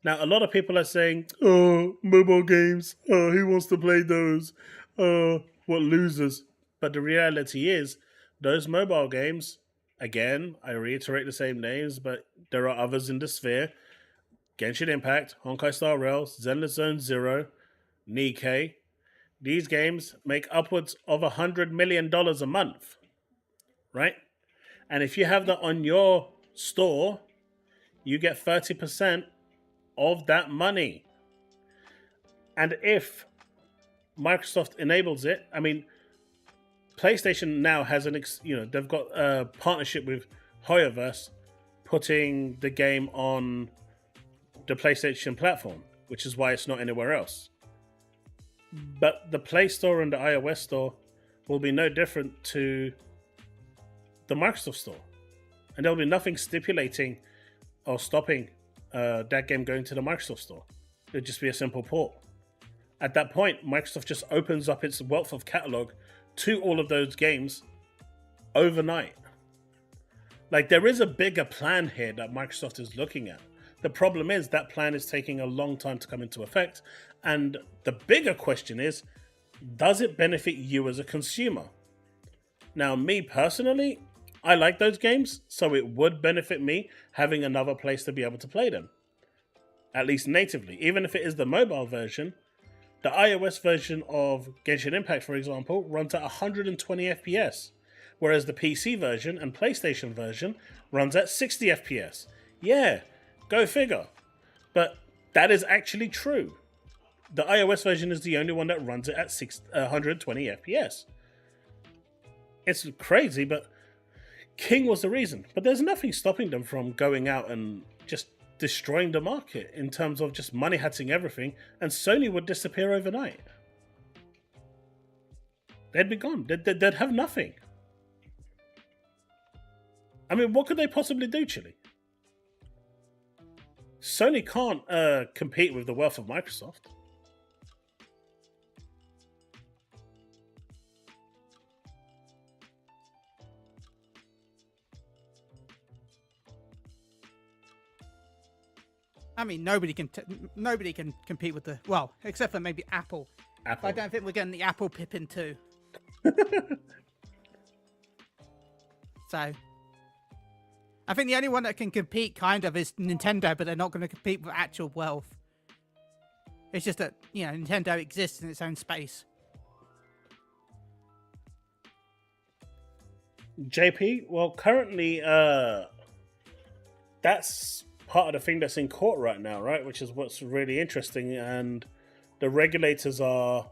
Now, a lot of people are saying, oh, mobile games. Oh, who wants to play those? What losers. But the reality is, those mobile games, again, I reiterate the same names, but there are others in the sphere. Genshin Impact, Honkai Star Rail, Zenless Zone Zero, Nikkei. These games make upwards of $100 million a month, right? And if you have that on your store, you get 30% of that money. And if Microsoft enables it, I mean, PlayStation now has they've got a partnership with Hoyoverse, putting the game on the PlayStation platform, which is why it's not anywhere else. But the Play Store and the iOS Store will be no different to the Microsoft Store. And there'll be nothing stipulating or stopping that game going to the Microsoft Store. It'd just be a simple port. At that point, Microsoft just opens up its wealth of catalog to all of those games overnight. Like, there is a bigger plan here that Microsoft is looking at. The problem is that plan is taking a long time to come into effect. And the bigger question is, does it benefit you as a consumer? Now, me personally, I like those games, so it would benefit me having another place to be able to play them. At least natively. Even if it is the mobile version, the iOS version of Genshin Impact, for example, runs at 120 FPS, whereas the PC version and PlayStation version runs at 60 FPS. Yeah, go figure. But that is actually true. The iOS version is the only one that runs it at 120 FPS. It's crazy, but King was the reason. But there's nothing stopping them from going out and just destroying the market in terms of just money hatching everything, and Sony would disappear overnight. They'd be gone. They'd have nothing. I mean, what could they possibly do, Chille? Sony can't compete with the wealth of Microsoft. I mean, nobody can compete with the, well, except for maybe Apple. I don't think we're getting the Apple Pippin 2. So, I think the only one that can compete kind of is Nintendo, but they're not going to compete with actual wealth. It's just that, you know, Nintendo exists in its own space. JP, well, currently, that's part of the thing that's in court right now, right? Which is what's really interesting, and the regulators are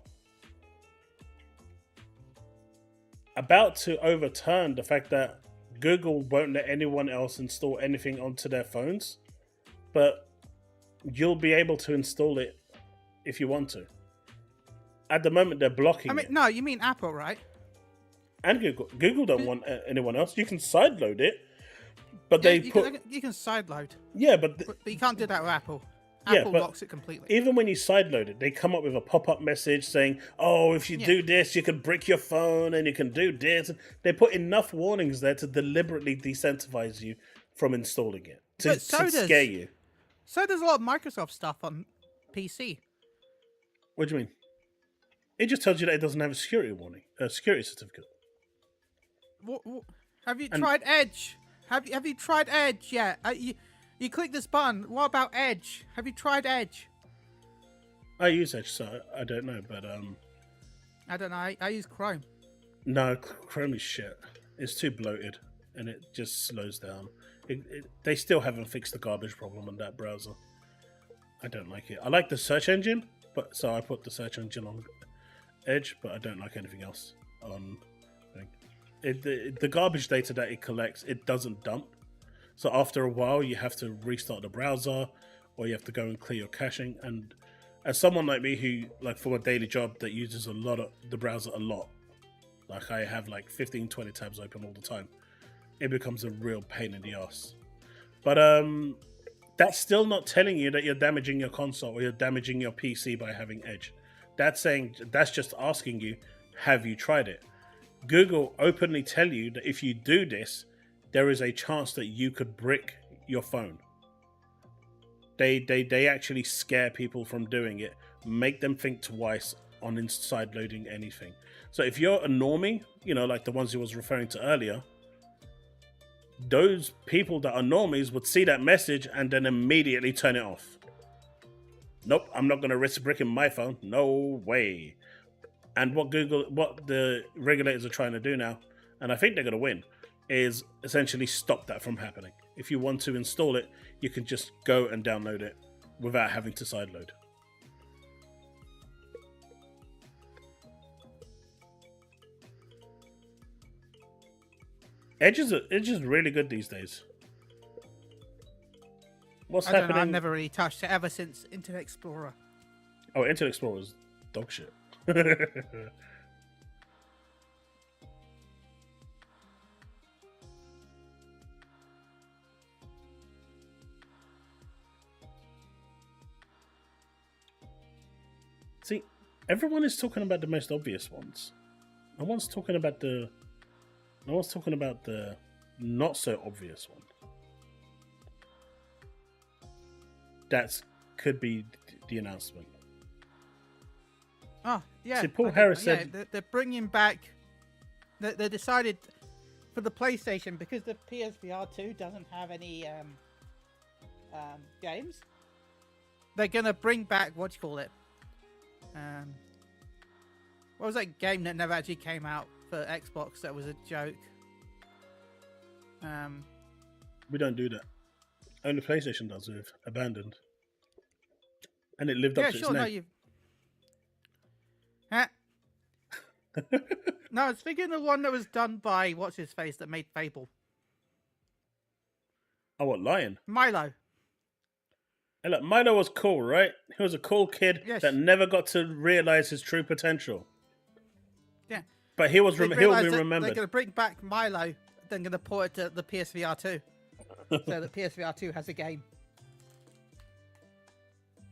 about to overturn the fact that Google won't let anyone else install anything onto their phones, but you'll be able to install it if you want to. At the moment, they're blocking it. No, you mean Apple, right? And Google. Google don't want anyone else. You can sideload it, but you can sideload. Yeah, but you can't do that with Apple. Apple blocks it completely. Even when you sideload it, they come up with a pop-up message saying, "Oh, if you do this, you can brick your phone, and you can do this." They put enough warnings there to deliberately desincentivize you from installing it to scare you. So does a lot of Microsoft stuff on PC. What do you mean? It just tells you that it doesn't have a security warning, a security certificate. What, have you tried Edge? Have you tried Edge yet? You click this button. What about Edge? Have you tried Edge? I use Edge, so I don't know, but I don't know. I use Chrome. No, Chrome is shit. It's too bloated, and it just slows down. They still haven't fixed the garbage problem on that browser. I don't like it. I like the search engine, but so I put the search engine on Edge, but I don't like anything else on. The garbage data that it collects, it doesn't dump. So after a while, you have to restart the browser, or you have to go and clear your caching. And as someone like me who, like, for a daily job that uses the browser a lot, like I have like 15, 20 tabs open all the time, it becomes a real pain in the ass. But that's still not telling you that you're damaging your console or you're damaging your PC by having Edge. That's just asking you, have you tried it? Google openly tell you that if you do this, there is a chance that you could brick your phone. They actually scare people from doing it, make them think twice on inside loading anything. So if you're a normie, you know, like the ones you was referring to earlier, those people that are normies would see that message and then immediately turn it off. Nope, I'm not going to risk bricking my phone. No way. And what the regulators are trying to do now, and I think they're going to win, is essentially stop that from happening. If you want to install it, you can just go and download it without having to sideload. Edge is really good these days. What's happening? Don't know, I've never really touched it ever since Internet Explorer. Oh, Internet Explorer is dog shit. Everyone is talking about the most obvious ones. No one's talking about the not so obvious one. That could be the announcement. Oh, yeah. See, Paul Harris said... Yeah, they're bringing back... They decided for the PlayStation, because the PSVR 2 doesn't have any games, they're going to bring back... What do you call it? What was that game that never actually came out for Xbox that was a joke? We don't do that. Only PlayStation does with Abandoned. And it lived up to its name. No, I was thinking the one that was done by what's his face that made Fable. Oh, what, Lion? Milo. Hey, look, Milo was cool, right? He was a cool kid that never got to realize his true potential. Yeah. But he'll be remembered. They're going to bring back Milo, then going to port it to the PSVR 2. So the PSVR 2 has a game.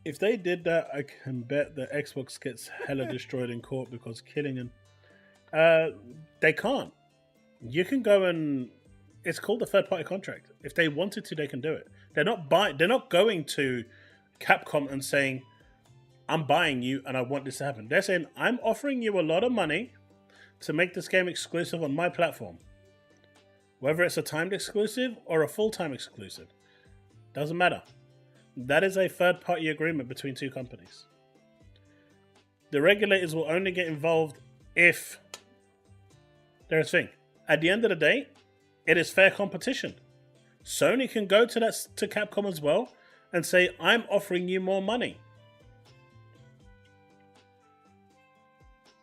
If they did that, I can bet the Xbox gets hella destroyed in court because killing him. They can't. You can go and... It's called a third-party contract. If they wanted to, they can do it. They're not going to Capcom and saying, I'm buying you and I want this to happen. They're saying, I'm offering you a lot of money to make this game exclusive on my platform. Whether it's a timed exclusive or a full-time exclusive. Doesn't matter. That is a third-party agreement between two companies. The regulators will only get involved if there's a thing. At the end of the day, it is fair competition. Sony can go to Capcom as well and say, I'm offering you more money.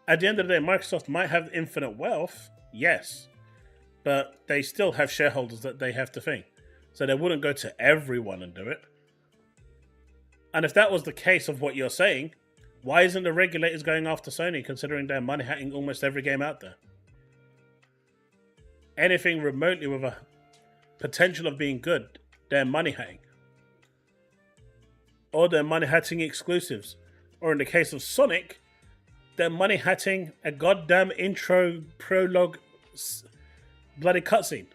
At the end of the day, Microsoft might have infinite wealth, yes, but they still have shareholders that they have to think. So they wouldn't go to everyone and do it. And if that was the case of what you're saying, why isn't the regulators going after Sony considering they're money hacking almost every game out there? Anything remotely with a potential of being good, they're money hacking. Or they're money hacking exclusives. Or in the case of Sonic, they're money hacking a goddamn intro prologue bloody cutscene.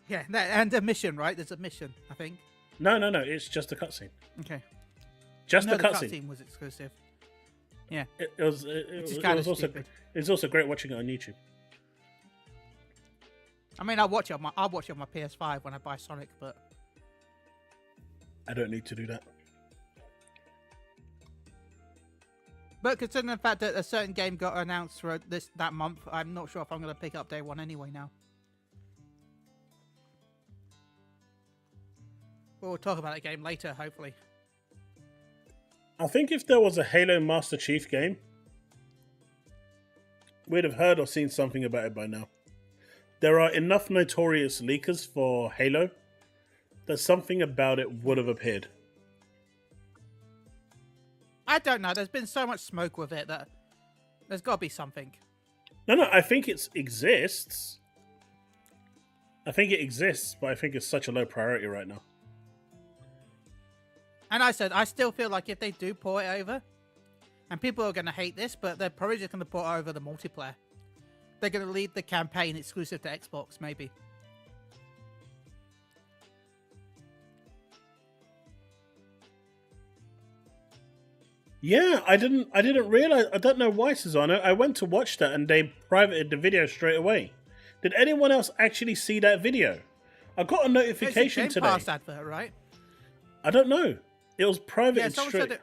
Yeah, and a mission, right? There's a mission, I think. No, it's just a cutscene. Okay. Just the cutscene. The cutscene was exclusive. Yeah. It was also great watching it on YouTube. I mean, I'll watch it on my PS5 when I buy Sonic, but I don't need to do that. But considering the fact that a certain game got announced for that month, I'm not sure if I'm going to pick up day one anyway now. But we'll talk about that game later, hopefully. I think if there was a Halo Master Chief game, we'd have heard or seen something about it by now. There are enough notorious leakers for Halo that something about it would have appeared. I don't know. There's been so much smoke with it that there's got to be something. No, I think it exists. I think it exists, but I think it's such a low priority right now. And I still feel like if they do port it over, and people are going to hate this, but they're probably just going to port over the multiplayer. They're going to leave the campaign exclusive to Xbox, maybe. Yeah, I didn't realize. I don't know why, Susanna. I went to watch that and they privated the video straight away. Did anyone else actually see that video? I got a notification it's a today. Game Pass advert, right? I don't know. It was private. Yeah,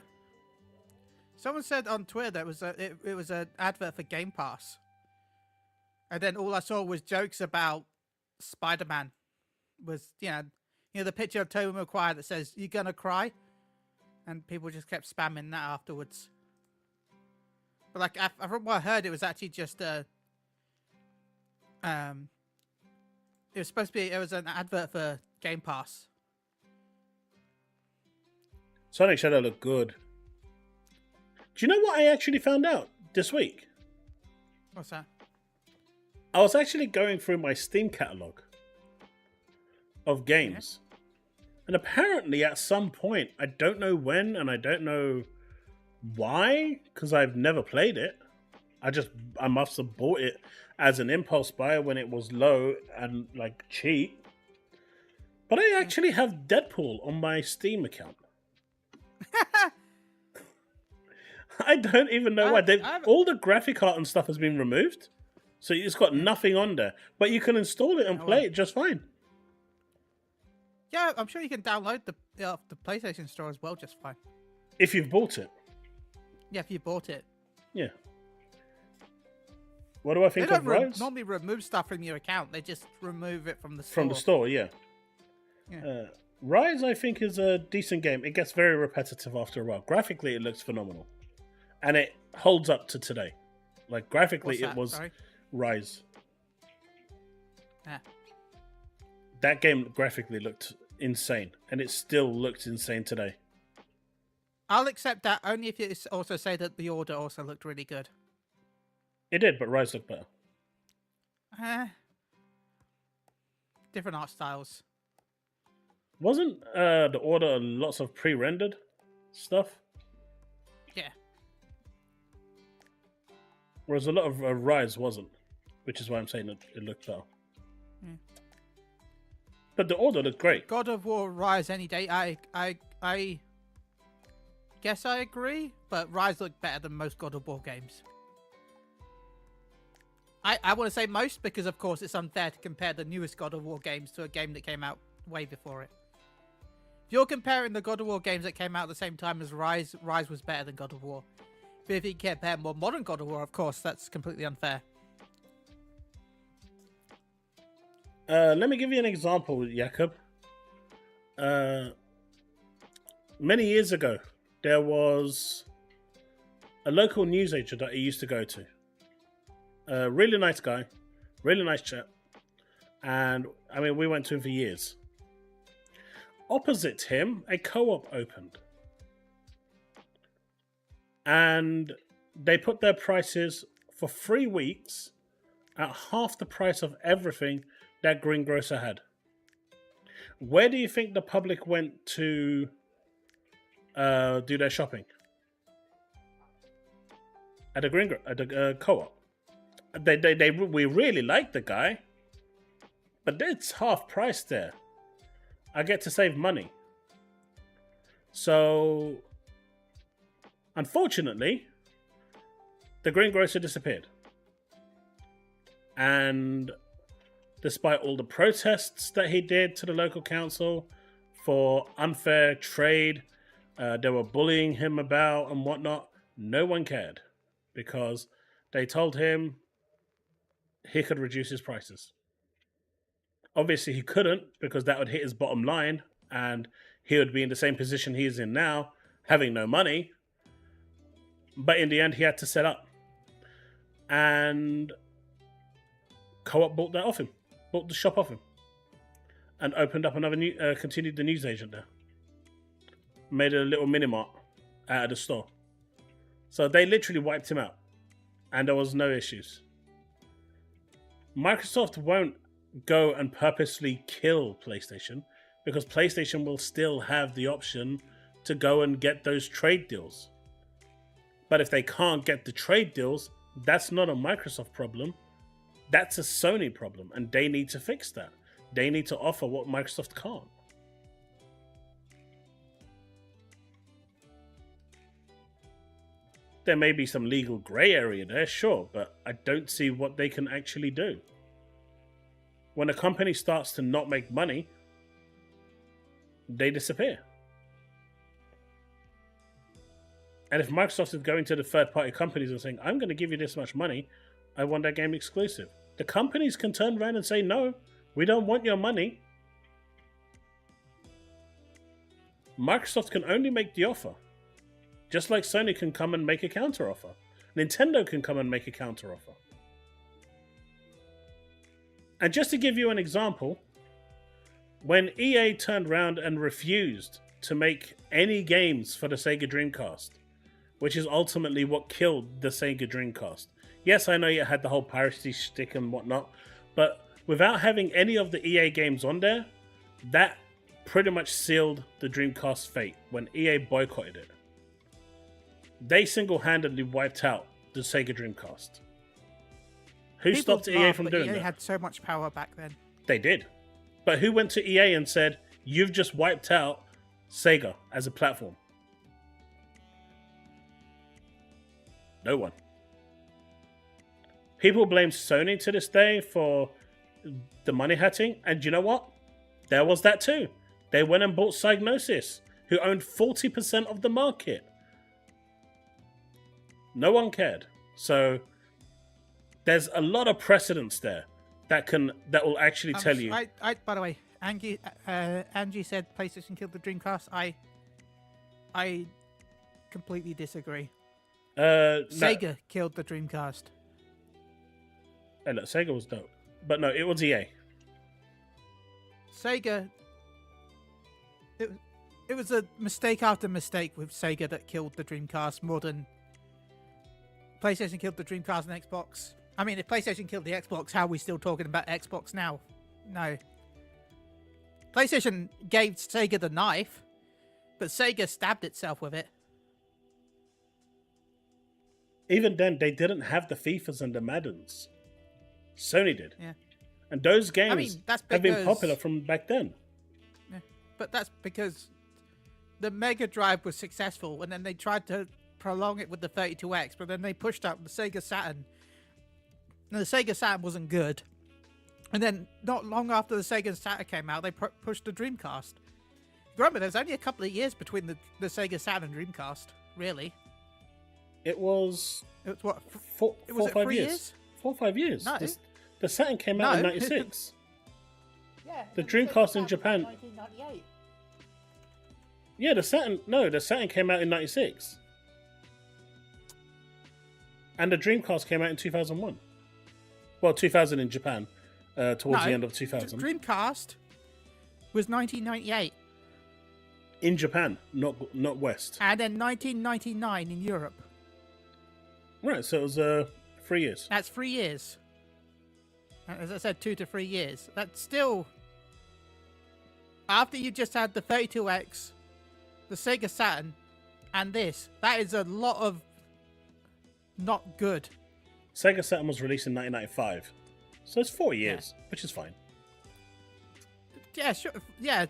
someone said on Twitter that it was an advert for Game Pass, and then all I saw was jokes about Spider-Man. Was the picture of Tobey Maguire that says "You're gonna cry," and people just kept spamming that afterwards. But like, from what I heard, it was actually just it was supposed to be. It was an advert for Game Pass. Sonic Shadow looked good. Do you know what I actually found out this week? What's that? I was actually going through my Steam catalog of games. Yeah. And apparently at some point, I don't know when and I don't know Why? Because I've never played it. I must have bought it as an impulse buy when it was low and like cheap. But I actually have Deadpool on my Steam account. I don't even know why. All the graphic art and stuff has been removed. So it's got nothing on there. But you can install it and play it just fine. Yeah, I'm sure you can download the PlayStation Store as well just fine. If you've bought it. Yeah, if you bought it. Yeah. What do I think of Rise? They normally remove stuff from your account. They just remove it from the store. From the store, yeah. Yeah. Rise, I think, is a decent game. It gets very repetitive after a while. Graphically, it looks phenomenal. And it holds up to today. Like, graphically, it was Rise. Yeah. That game graphically looked insane. And it still looks insane today. I'll accept that only if you also say that the Order also looked really good. It did, but Rise looked better. Different art styles. Wasn't the Order lots of pre-rendered stuff? Yeah. Whereas a lot of Rise wasn't, which is why I'm saying it looked better. Yeah. But the Order looked great. God of War Rise any day. I guess I agree, but Rise looked better than most God of War games. I want to say most because, of course, it's unfair to compare the newest God of War games to a game that came out way before it. If you're comparing the God of War games that came out at the same time as Rise, Rise was better than God of War. But if you compare more modern God of War, of course, that's completely unfair. Let me give you an example, Jakob. Many years ago, there was a local newsagent that I used to go to. A really nice guy, really nice chap. And, I mean, we went to him for years. Opposite him, a co-op opened. And they put their prices for 3 weeks at half the price of everything that Greengrocer had. Where do you think the public went to do their shopping? At the co-op. We really liked the guy, but it's half price there. I get to save money. So, unfortunately, the greengrocer disappeared. And despite all the protests that he did to the local council for unfair trade, they were bullying him about and whatnot, no one cared because they told him he could reduce his prices. Obviously, he couldn't because that would hit his bottom line and he would be in the same position he is in now, having no money. But in the end, he had to set up. And Co-op bought that off him, bought the shop off him, and opened up another continued the newsagent there. Made a little mini-mart out of the store. So they literally wiped him out. And there was no issues. Microsoft won't go and purposely kill PlayStation because PlayStation will still have the option to go and get those trade deals. But if they can't get the trade deals, that's not a Microsoft problem. That's a Sony problem, and they need to fix that. They need to offer what Microsoft can't. There may be some legal grey area there, sure, but I don't see what they can actually do. When a company starts to not make money, they disappear. And if Microsoft is going to the third-party companies and saying, I'm going to give you this much money, I want that game exclusive. The companies can turn around and say, no, we don't want your money. Microsoft can only make the offer. Just like Sony can come and make a counter-offer. Nintendo can come and make a counter-offer. And just to give you an example, when EA turned around and refused to make any games for the Sega Dreamcast, which is ultimately what killed the Sega Dreamcast. Yes, I know you had the whole piracy shtick and whatnot, but without having any of the EA games on there, that pretty much sealed the Dreamcast fate when EA boycotted it. they single-handedly wiped out the Sega Dreamcast. Who People stopped EA laugh, from but doing EA that? had so much power back then. They did. But who went to EA and said, you've just wiped out Sega as a platform? No one. People blame Sony to this day for the money hatting. And you know what? There was that too. They went and bought Cygnus, who owned 40% of the market. No one cared. So there's a lot of precedents there that will actually tell you. By the way, Angie said PlayStation killed the Dreamcast. I completely disagree. Sega killed the Dreamcast. And look, Sega was dope, but no, it was EA. Sega. It was a mistake after mistake with Sega that killed the Dreamcast more than PlayStation killed the Dreamcast and Xbox. I mean, if PlayStation killed the Xbox, how are we still talking about Xbox now? No. PlayStation gave Sega the knife, but Sega stabbed itself with it. Even then, they didn't have the FIFAs and the Maddens. Sony did. Yeah. And those games have been popular from back then. Yeah. But that's because the Mega Drive was successful, and then they tried to prolong it with the 32X, but then they pushed out the Sega Saturn. And the Sega Saturn wasn't good. And then not long after the Sega Saturn came out, they pushed the Dreamcast. Remember, there's only a couple of years between the Sega Saturn and Dreamcast, really. It was what? four Was it 5 3 years. years? 4 or 5 years. No. The Saturn came out in '96. Yeah. The Dreamcast in Japan. 1998. Yeah, the Saturn came out in '96. And the Dreamcast came out in 2001. Well, 2000 in Japan, towards the end of 2000. Dreamcast was 1998. In Japan, not West. And then 1999 in Europe. Right, so it was 3 years. That's 3 years. As I said, 2 to 3 years. That's still... After you just had the 32X, the Sega Saturn, and this, that is a lot of not good. Sega Saturn was released in 1995. So it's 4 years, which is fine. Yeah, sure. Yeah.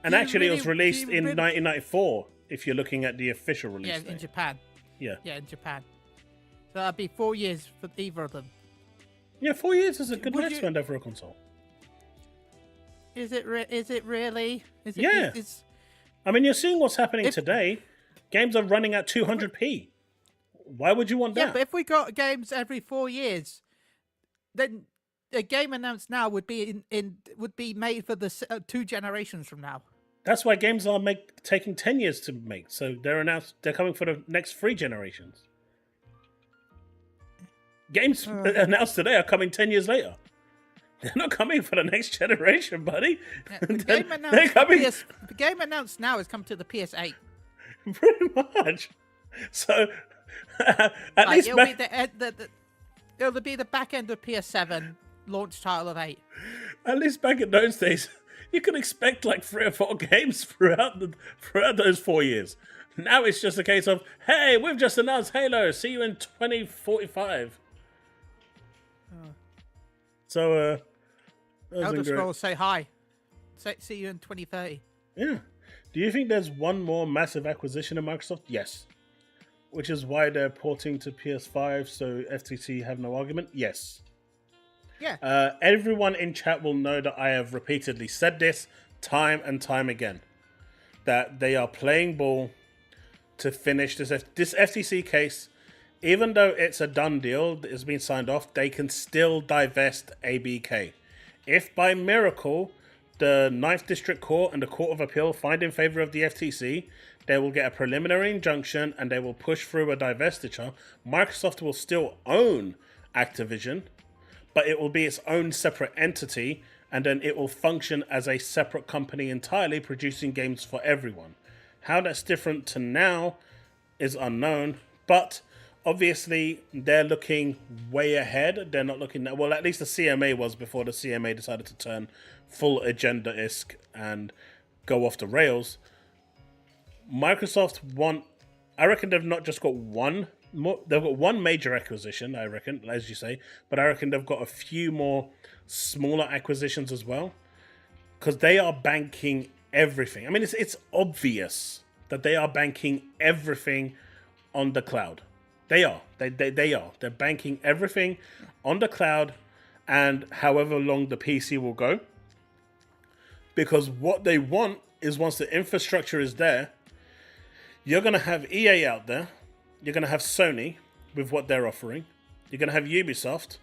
And actually, it was released in 1994, if you're looking at the official release date. In Japan. Yeah. Yeah, in Japan. So that'd be 4 years for either of them. Yeah, 4 years is a good lifespan for a console. Is it really? Yeah. I mean, you're seeing what's happening today. Games are running at 200p. Why would you want that? Yeah, but if we got games every 4 years, then a game announced now would be would be made for the 2 generations from now. That's why games are taking 10 years to make. So they're coming for the next 3 generations. Games announced today are coming 10 years later. They're not coming for the next generation, buddy. Yeah, the game announced now has come to the PS8. Pretty much. So at least it'll be the back end of PS7 launch title of 8. At least back in those days, you could expect like 3 or 4 games throughout those 4 years. Now it's just a case of, hey, we've just announced Halo. See you in 2045. So, Elder Scrolls say hi. See you in 2030. Yeah. Do you think there's one more massive acquisition in Microsoft? Yes. Which is why they're porting to PS5, so FTC have no argument? Yes. Yeah. Everyone in chat will know that I have repeatedly said this time and time again. That they are playing ball to finish this FTC case. Even though it's a done deal that has been signed off, they can still divest ABK. If by miracle the 9th District Court and the Court of Appeal find in favor of the FTC, they will get a preliminary injunction and they will push through a divestiture. Microsoft will still own Activision, but it will be its own separate entity, and then it will function as a separate company entirely, producing games for everyone. How that's different to now is unknown, but obviously they're looking way ahead. They're not looking... Well, at least the CMA was before the CMA decided to turn full agenda-esque and go off the rails. Microsoft want I reckon they've not just got one more. They've got one major acquisition, I reckon, as you say. But I reckon they've got a few more smaller acquisitions as well, because they are banking everything. I mean, it's obvious that they are banking everything on the cloud. They are. They are. They're banking everything on the cloud, and however long the PC will go. Because what they want is, once the infrastructure is there, you're going to have EA out there. You're going to have Sony with what they're offering. You're going to have Ubisoft.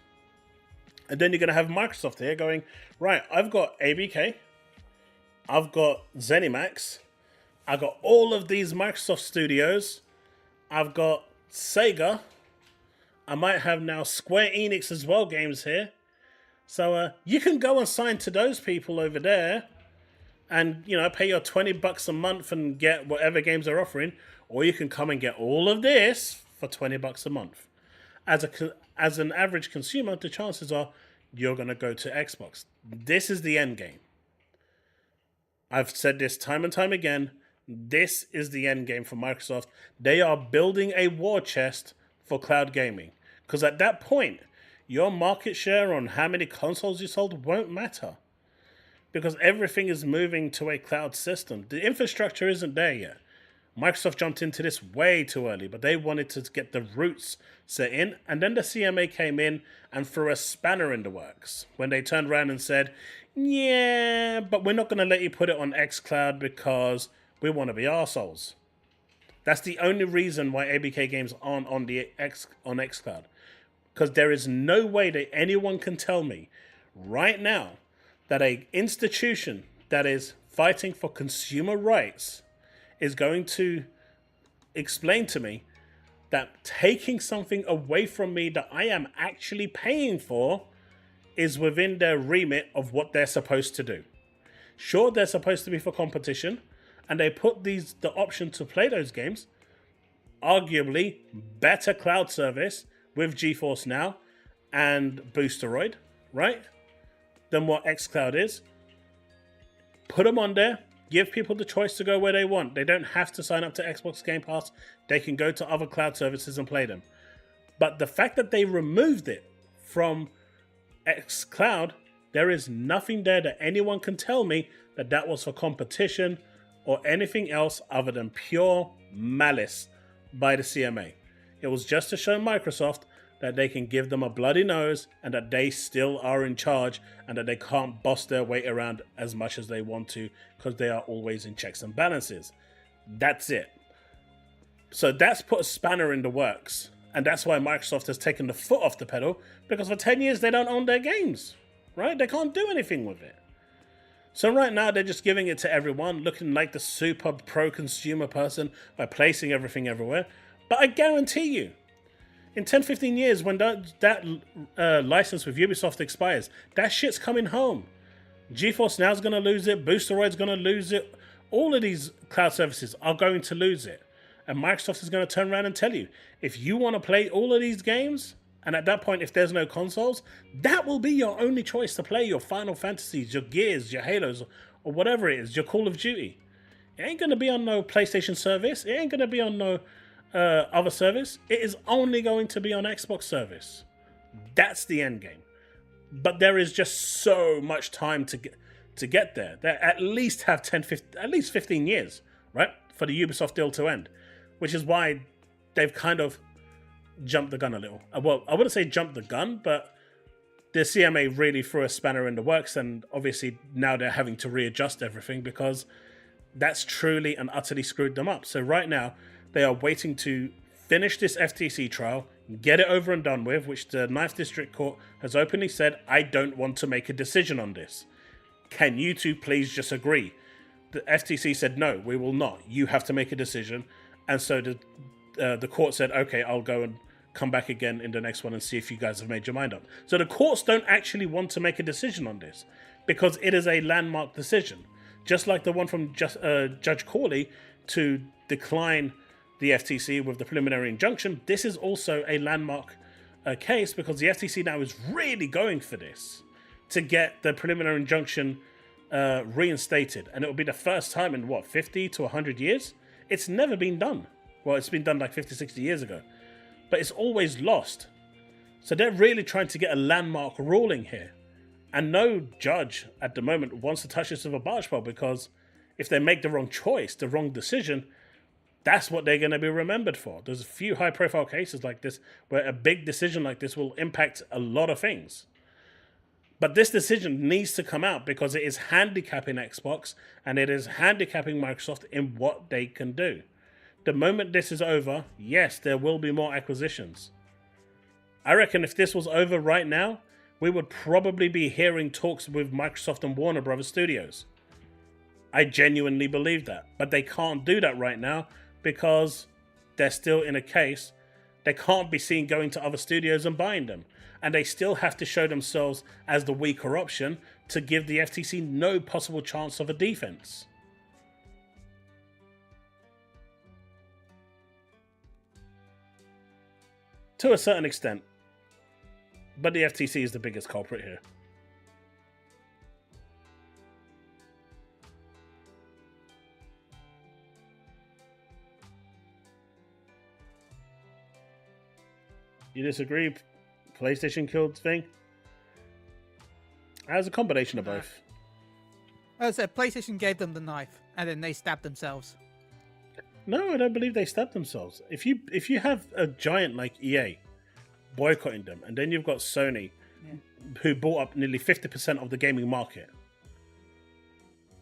And then you're going to have Microsoft here going, right, I've got ABK. I've got ZeniMax. I've got all of these Microsoft studios. I've got Sega. I might have now Square Enix as well games here. So you can go and sign to those people over there and, you know, pay your $20 a month and get whatever games they're offering. Or you can come and get all of this for $20 a month. As an average consumer, the chances are you're going to go to Xbox. This is the end game. I've said this time and time again. This is the end game for Microsoft. They are building a war chest for cloud gaming. Because at that point, your market share on how many consoles you sold won't matter. Because everything is moving to a cloud system. The infrastructure isn't there yet. Microsoft jumped into this way too early, but they wanted to get the roots set in. And then the CMA came in and threw a spanner in the works when they turned around and said, yeah, but we're not going to let you put it on xCloud because we want to be arseholes. That's the only reason why ABK games aren't on xCloud. Because there is no way that anyone can tell me right now that an institution that is fighting for consumer rights is going to explain to me that taking something away from me that I am actually paying for is within their remit of what they're supposed to do. Sure, they're supposed to be for competition, and they put the option to play those games, arguably better cloud service with GeForce Now and Boosteroid, right? Than what xCloud is. Put them on there. Give people the choice to go where they want. They don't have to sign up to Xbox Game Pass. They can go to other cloud services and play them. But the fact that they removed it from xCloud, there is nothing there that anyone can tell me that that was for competition or anything else other than pure malice by the CMA. It was just to show Microsoft that they can give them a bloody nose and that they still are in charge and that they can't boss their way around as much as they want to because they are always in checks and balances. That's it. So that's put a spanner in the works. And that's why Microsoft has taken the foot off the pedal, because for 10 years they don't own their games, right? They can't do anything with it. So right now they're just giving it to everyone, looking like the super pro-consumer person by placing everything everywhere. But I guarantee you, in 10, 15 years, when that license with Ubisoft expires, that shit's coming home. GeForce Now's going to lose it. Boosteroid's going to lose it. All of these cloud services are going to lose it. And Microsoft is going to turn around and tell you, if you want to play all of these games, and at that point, if there's no consoles, that will be your only choice to play your Final Fantasies, your Gears, your Halos, or whatever it is, your Call of Duty. It ain't going to be on no PlayStation service. It ain't going to be on no other service. It is only going to be on Xbox service. That's the end game. But there is just so much time to get there. They at least have 15 years, right, for the Ubisoft deal to end, which is why they've kind of jumped the gun a little. Well, I wouldn't say jumped the gun, but the CMA really threw a spanner in the works, and obviously now they're having to readjust everything because that's truly and utterly screwed them up. So right now, they are waiting to finish this FTC trial, get it over and done with, which the 9th District Court has openly said, I don't want to make a decision on this. Can you two please just agree? The FTC said, no, we will not. You have to make a decision. And so the court said, okay, I'll go and come back again in the next one and see if you guys have made your mind up. So the courts don't actually want to make a decision on this because it is a landmark decision. Just like the one from Judge Corley to decline the FTC with the preliminary injunction, this is also a landmark case because the FTC now is really going for this to get the preliminary injunction reinstated. And it will be the first time in, 50 to 100 years? It's never been done Well, it's been done like 50, 60 years ago. But it's always lost. So they're really trying to get a landmark ruling here. And no judge at the moment wants to touch this with a barge pole, because if they make the wrong choice, the wrong decision, that's what they're going to be remembered for. There's a few high-profile cases like this where a big decision like this will impact a lot of things. But this decision needs to come out because it is handicapping Xbox and it is handicapping Microsoft in what they can do. The moment this is over, yes, there will be more acquisitions. I reckon if this was over right now, we would probably be hearing talks with Microsoft and Warner Brothers Studios. I genuinely believe that. But they can't do that right now because they're still in a case. They can't be seen going to other studios and buying them. And they still have to show themselves as the weaker option to give the FTC no possible chance of a defense. To a certain extent. But the FTC is the biggest culprit here. You disagree? PlayStation killed thing? As a combination of both. As I said, PlayStation gave them the knife, and then they stabbed themselves. No, I don't believe they stabbed themselves. If you have a giant like EA boycotting them, and then you've got Sony, who bought up nearly 50% of the gaming market,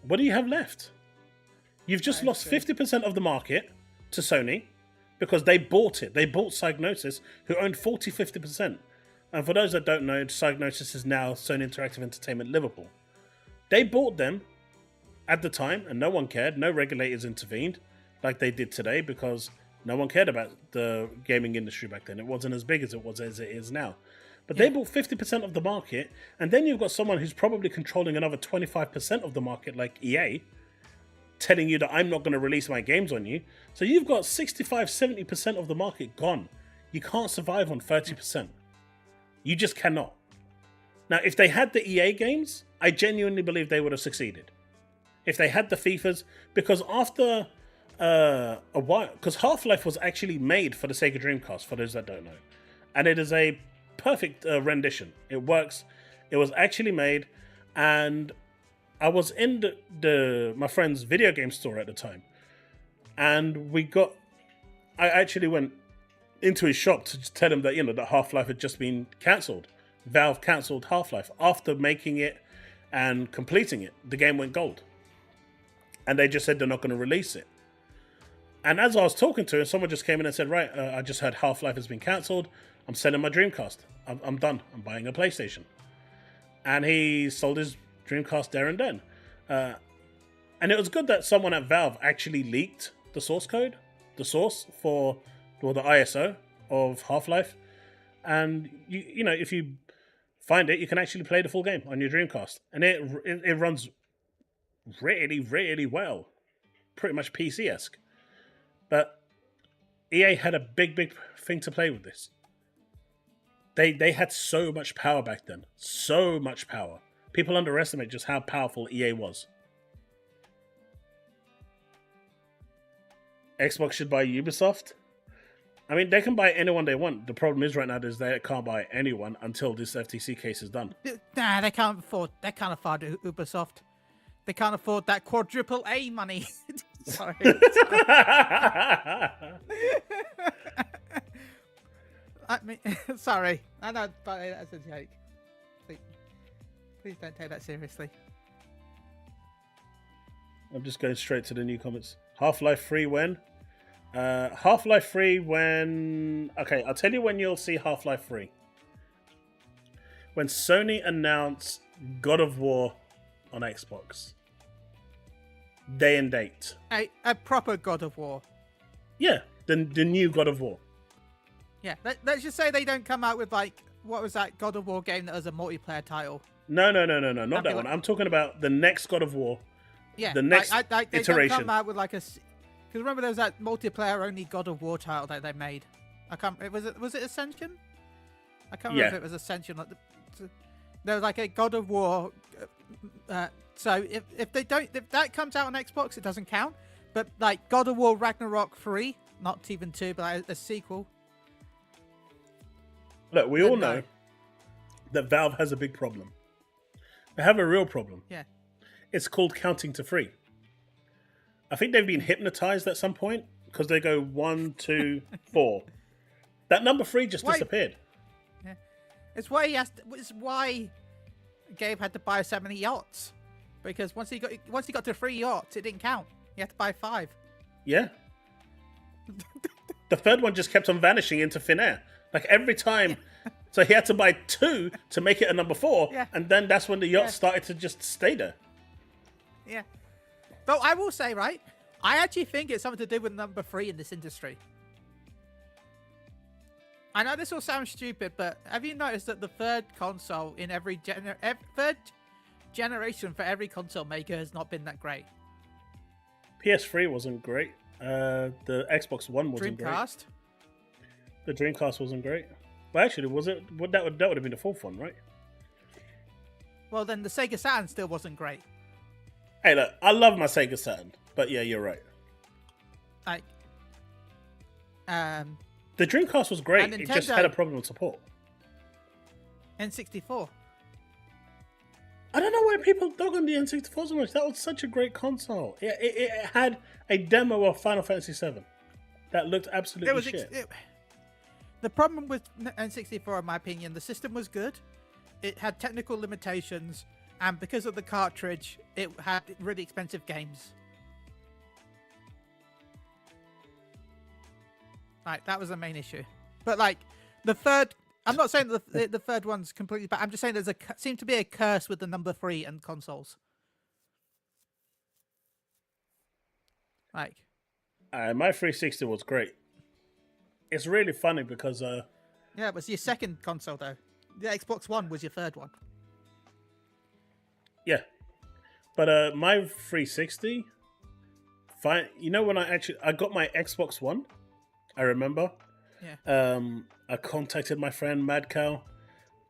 what do you have left? You've just lost 50% of the market to Sony because they bought it. They bought Cygnus, who owned 50%. And for those that don't know, Cygnus is now Sony Interactive Entertainment Liverpool. They bought them at the time, and no one cared. No regulators intervened like they did today because no one cared about the gaming industry back then. It wasn't as big as it is now. But they bought 50% of the market, and then you've got someone who's probably controlling another 25% of the market, like EA, telling you that I'm not going to release my games on you. So you've got 65-70% of the market gone. You can't survive on 30%. You just cannot. Now, if they had the EA games, I genuinely believe they would have succeeded. If they had the FIFAs, because after a while, because Half-Life was actually made for the Sega Dreamcast, for those that don't know. And it is a perfect rendition. It works. It was actually made, and I was in my friend's video game store at the time, and I actually went into his shop to tell him that, that Half-Life had just been cancelled. Valve cancelled Half-Life after making it and completing it. The game went gold, and they just said they're not going to release it. And as I was talking to him, someone just came in and said, right, I just heard Half-Life has been cancelled. I'm selling my Dreamcast. I'm done. I'm buying a PlayStation. And he sold his Dreamcast there and then. And it was good that someone at Valve actually leaked the source code, the source for the ISO of Half-Life. And, if you find it, you can actually play the full game on your Dreamcast. And it runs really, really well. Pretty much PC-esque. But EA had a big thing to play with this. They had so much power back then. So much power. People underestimate just how powerful EA was. Xbox should buy Ubisoft. I mean, they can buy anyone they want. The problem is right now is they can't buy anyone until this FTC case is done. Nah, they can't afford Ubisoft. They can't afford that quadruple A money. Sorry. I mean, sorry. I know, but that's a joke. Please don't take that seriously. I'm just going straight to the new comments. Half-Life 3 when? Half-Life 3 when... Okay, I'll tell you when you'll see Half-Life 3. When Sony announced God of War on Xbox. Day and date. A proper God of War. Yeah, the new God of War. Yeah, let's just say they don't come out with, what was that God of War game that was a multiplayer title? No, not that one. I'm talking about the next God of War. Yeah, the next they iteration. don't come out with because remember there was that multiplayer only God of War title that they made. I can't. Was it Ascension? I can't remember if it was Ascension. There was like a God of War. So if that comes out on Xbox, it doesn't count. But like God of War Ragnarok 3 not even 2, but a sequel. Look, we all know that Valve has a big problem. They have a real problem. Yeah. It's called counting to 3. I think they've been hypnotized at some point because they go 1, 2, 4. That number 3 just disappeared. Yeah. It's why Gabe had to buy so many yachts, because once he got to 3 yachts, it didn't count. He had to buy 5. Yeah. The third one just kept on vanishing into thin air. Like every time. So he had to buy 2 to make it a number 4. Yeah. And then that's when the yacht started to just stay there. Yeah. But I will say, right, I actually think it's something to do with number 3 in this industry. I know this will sound stupid, but have you noticed that the third console in every third generation for every console maker has not been that great? PS3 wasn't great. The Xbox One wasn't Dreamcast? great. The Dreamcast wasn't great. Well, actually, was it? That would have been the fourth one, right? Well, then the Sega Saturn still wasn't great. Hey, look, I love my Sega Saturn, but yeah, you're right. Like, the Dreamcast was great. Nintendo, it just had a problem with support. N64. I don't know why people dog on the N64 so much. That was such a great console. It had a demo of Final Fantasy VII that looked absolutely shit. The problem with N64, in my opinion, the system was good. It had technical limitations, and because of the cartridge, it had really expensive games. Like, that was the main issue. But like the third, I'm not saying that the third one's completely bad. I'm just saying seems to be a curse with the number 3 and consoles. Like, my 360 was great. It's really funny because yeah, it was your second console though. The Xbox One was your third one. Yeah, but my 360. Fine, you know when I got my Xbox One. I remember. Yeah. I contacted my friend Mad Cow,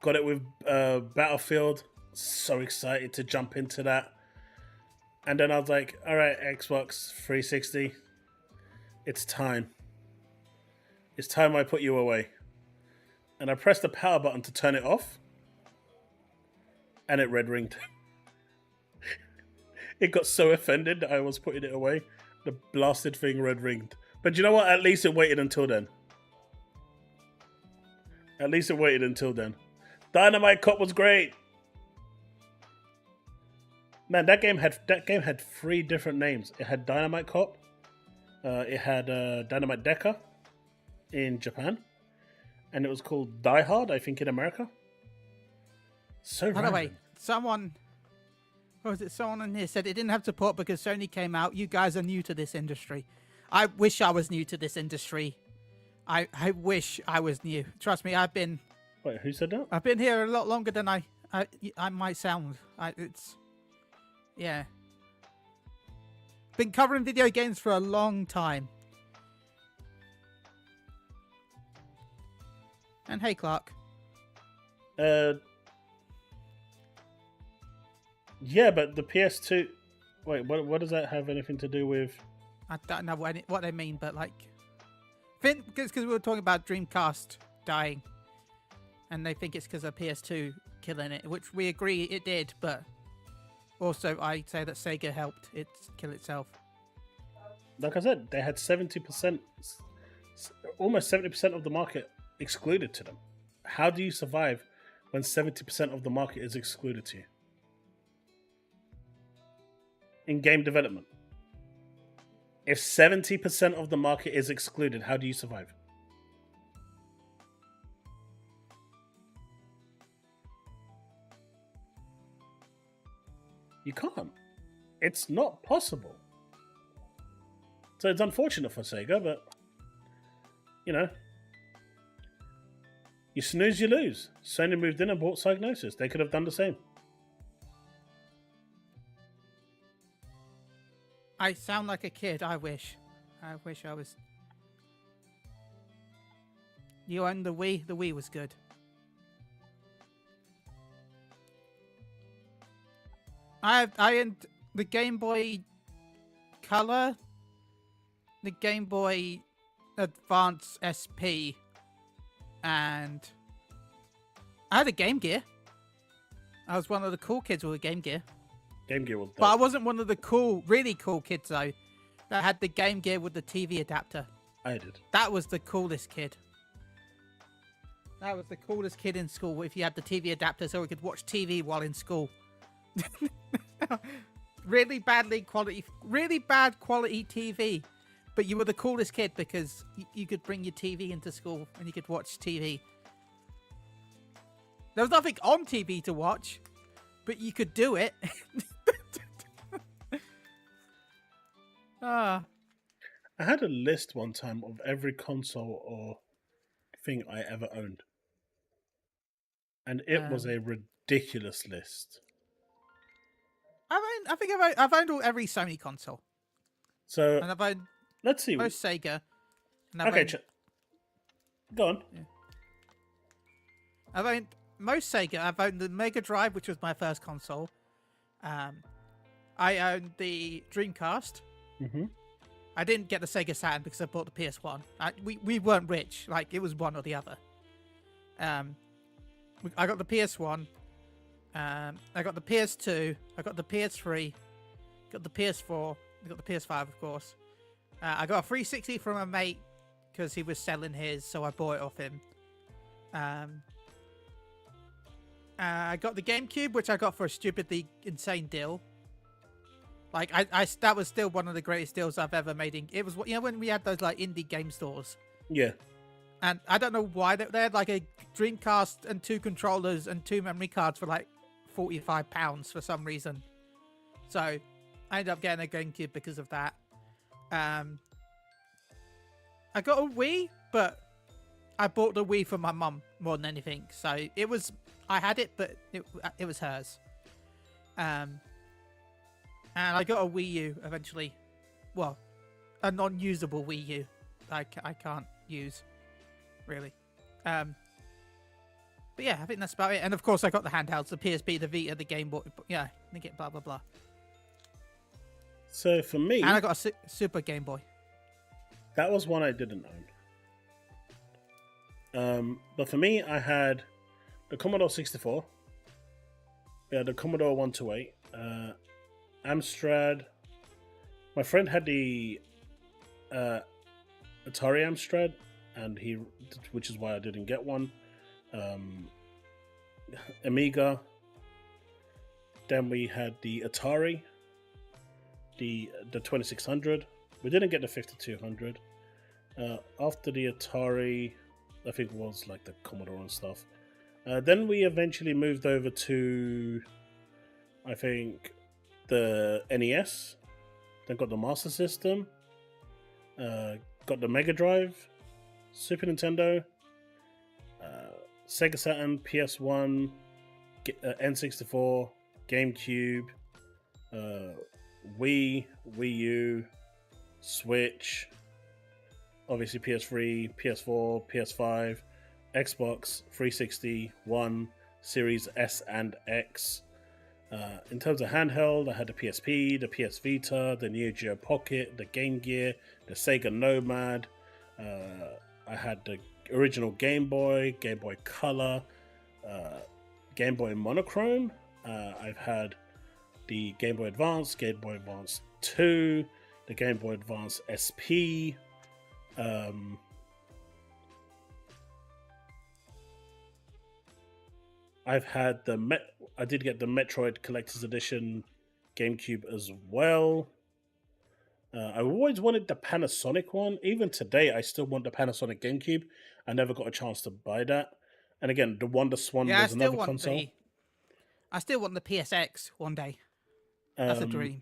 got it with Battlefield. So excited to jump into that. And then I was like, all right, Xbox 360, it's time. It's time I put you away. And I pressed the power button to turn it off. And it red ringed. It got so offended that I was putting it away. The blasted thing red ringed. But you know what? At least it waited until then. Dynamite Cop was great. Man, that game had 3 different names. It had Dynamite Cop. It had Dynamite Decker in Japan. And it was called Die Hard, I think, in America. So random. By the way, someone in here said it didn't have support because Sony came out. You guys are new to this industry. I wish I was new to this industry. I wish I was new. Trust me, I've been... Wait, who said that? I've been here a lot longer than I might sound. Yeah. Been covering video games for a long time. And hey, Clarke. Yeah, but the PS2... Wait, what does that have anything to do with... I don't know what they mean, but like... Because we were talking about Dreamcast dying. And they think it's because of PS2 killing it, which we agree it did, but... Also, I say that Sega helped it kill itself. Like I said, they had 70%... Almost 70% of the market excluded to them. How do you survive when 70% of the market is excluded to you? In game development. If 70% of the market is excluded, how do you survive? You can't. It's not possible. So it's unfortunate for Sega, but you know, you snooze, you lose. Sony moved in and bought Cygnus. They could have done the same. I sound like a kid. I wish I was. You own the Wii? The Wii was good. I owned the Game Boy Color, the Game Boy Advance SP, and I had a Game Gear. I was one of the cool kids with a Game Gear. Game Gear was dope. But I wasn't one of the really cool kids, though, that had the Game Gear with the TV adapter. I did. That was the coolest kid. That was the coolest kid in school if you had the TV adapter so we could watch TV while in school. really bad quality TV. But you were the coolest kid because you could bring your TV into school and you could watch TV. There was nothing on TV to watch, but you could do it. I had a list one time of every console or thing I ever owned. And it was a ridiculous list. I think I've owned every Sony console. So, and I've owned let's see. Most Sega. Okay, go on. Yeah. I've owned most Sega. I've owned the Mega Drive, which was my first console. I owned the Dreamcast. Mm-hmm. I didn't get the Sega Saturn because I bought the PS1. We weren't rich. Like, it was one or the other. I got the PS1. I got the PS2. I got the PS3. Got the PS4. I got the PS5, of course. I got a 360 from a mate because he was selling his, so I bought it off him. I got the GameCube, which I got for a stupidly insane deal. Like, that was still one of the greatest deals I've ever made. It was, when we had those, like, indie game stores. Yeah. And I don't know why they had, like, a Dreamcast and 2 controllers and 2 memory cards for, like, £45 for some reason. So, I ended up getting a GameCube because of that. I got a Wii, but I bought the Wii for my mum more than anything. So, I had it, but it was hers. And I got a Wii U eventually. Well, a non-usable Wii U. I can't use, really. But yeah, I think that's about it. And of course, I got the handhelds, the PSP, the Vita, the Game Boy. Yeah, blah, blah, blah. So for me... And I got a Super Game Boy. That was one I didn't own. But for me, I had the Commodore 64. Yeah, the Commodore 128. Amstrad. My friend had the Atari Amstrad, which is why I didn't get one. Amiga. Then we had the Atari, the 2600. We didn't get the 5200. After the Atari, I think it was like the Commodore and stuff. Then we eventually moved over to, I think, the NES. Then got the Master System. Got the Mega Drive, Super Nintendo, Sega Saturn, PS1, N64, GameCube, Wii, Wii U, Switch, obviously PS3, PS4, PS5, Xbox 360, One, Series S and X. In terms of handheld, I had the PSP, the PS Vita, the Neo Geo Pocket, the Game Gear, the Sega Nomad. I had the original Game Boy Color, Game Boy Monochrome. I've had the Game Boy Advance, Game Boy Advance 2, the Game Boy Advance SP. I've had I did get the Metroid Collector's Edition GameCube as well. I always wanted the Panasonic one. Even today, I still want the Panasonic GameCube. I never got a chance to buy that. And again, the Wonder Swan was another console. I still want the PSX one day. That's a dream.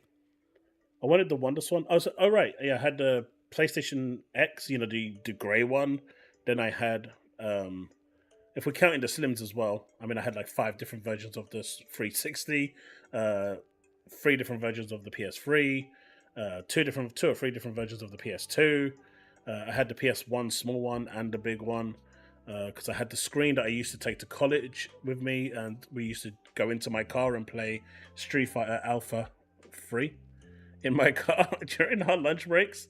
I wanted the Wonder Swan. Oh, right. Yeah, I had the PlayStation X, the grey one. Then I had, if we're counting the Slims as well, I mean, I had like 5 different versions of this 360, 3 different versions of the PS3, 2 or 3 different versions of the PS2. I had the PS1 small one and the big one because I had the screen that I used to take to college with me, and we used to go into my car and play Street Fighter Alpha 3 in my car during our lunch breaks.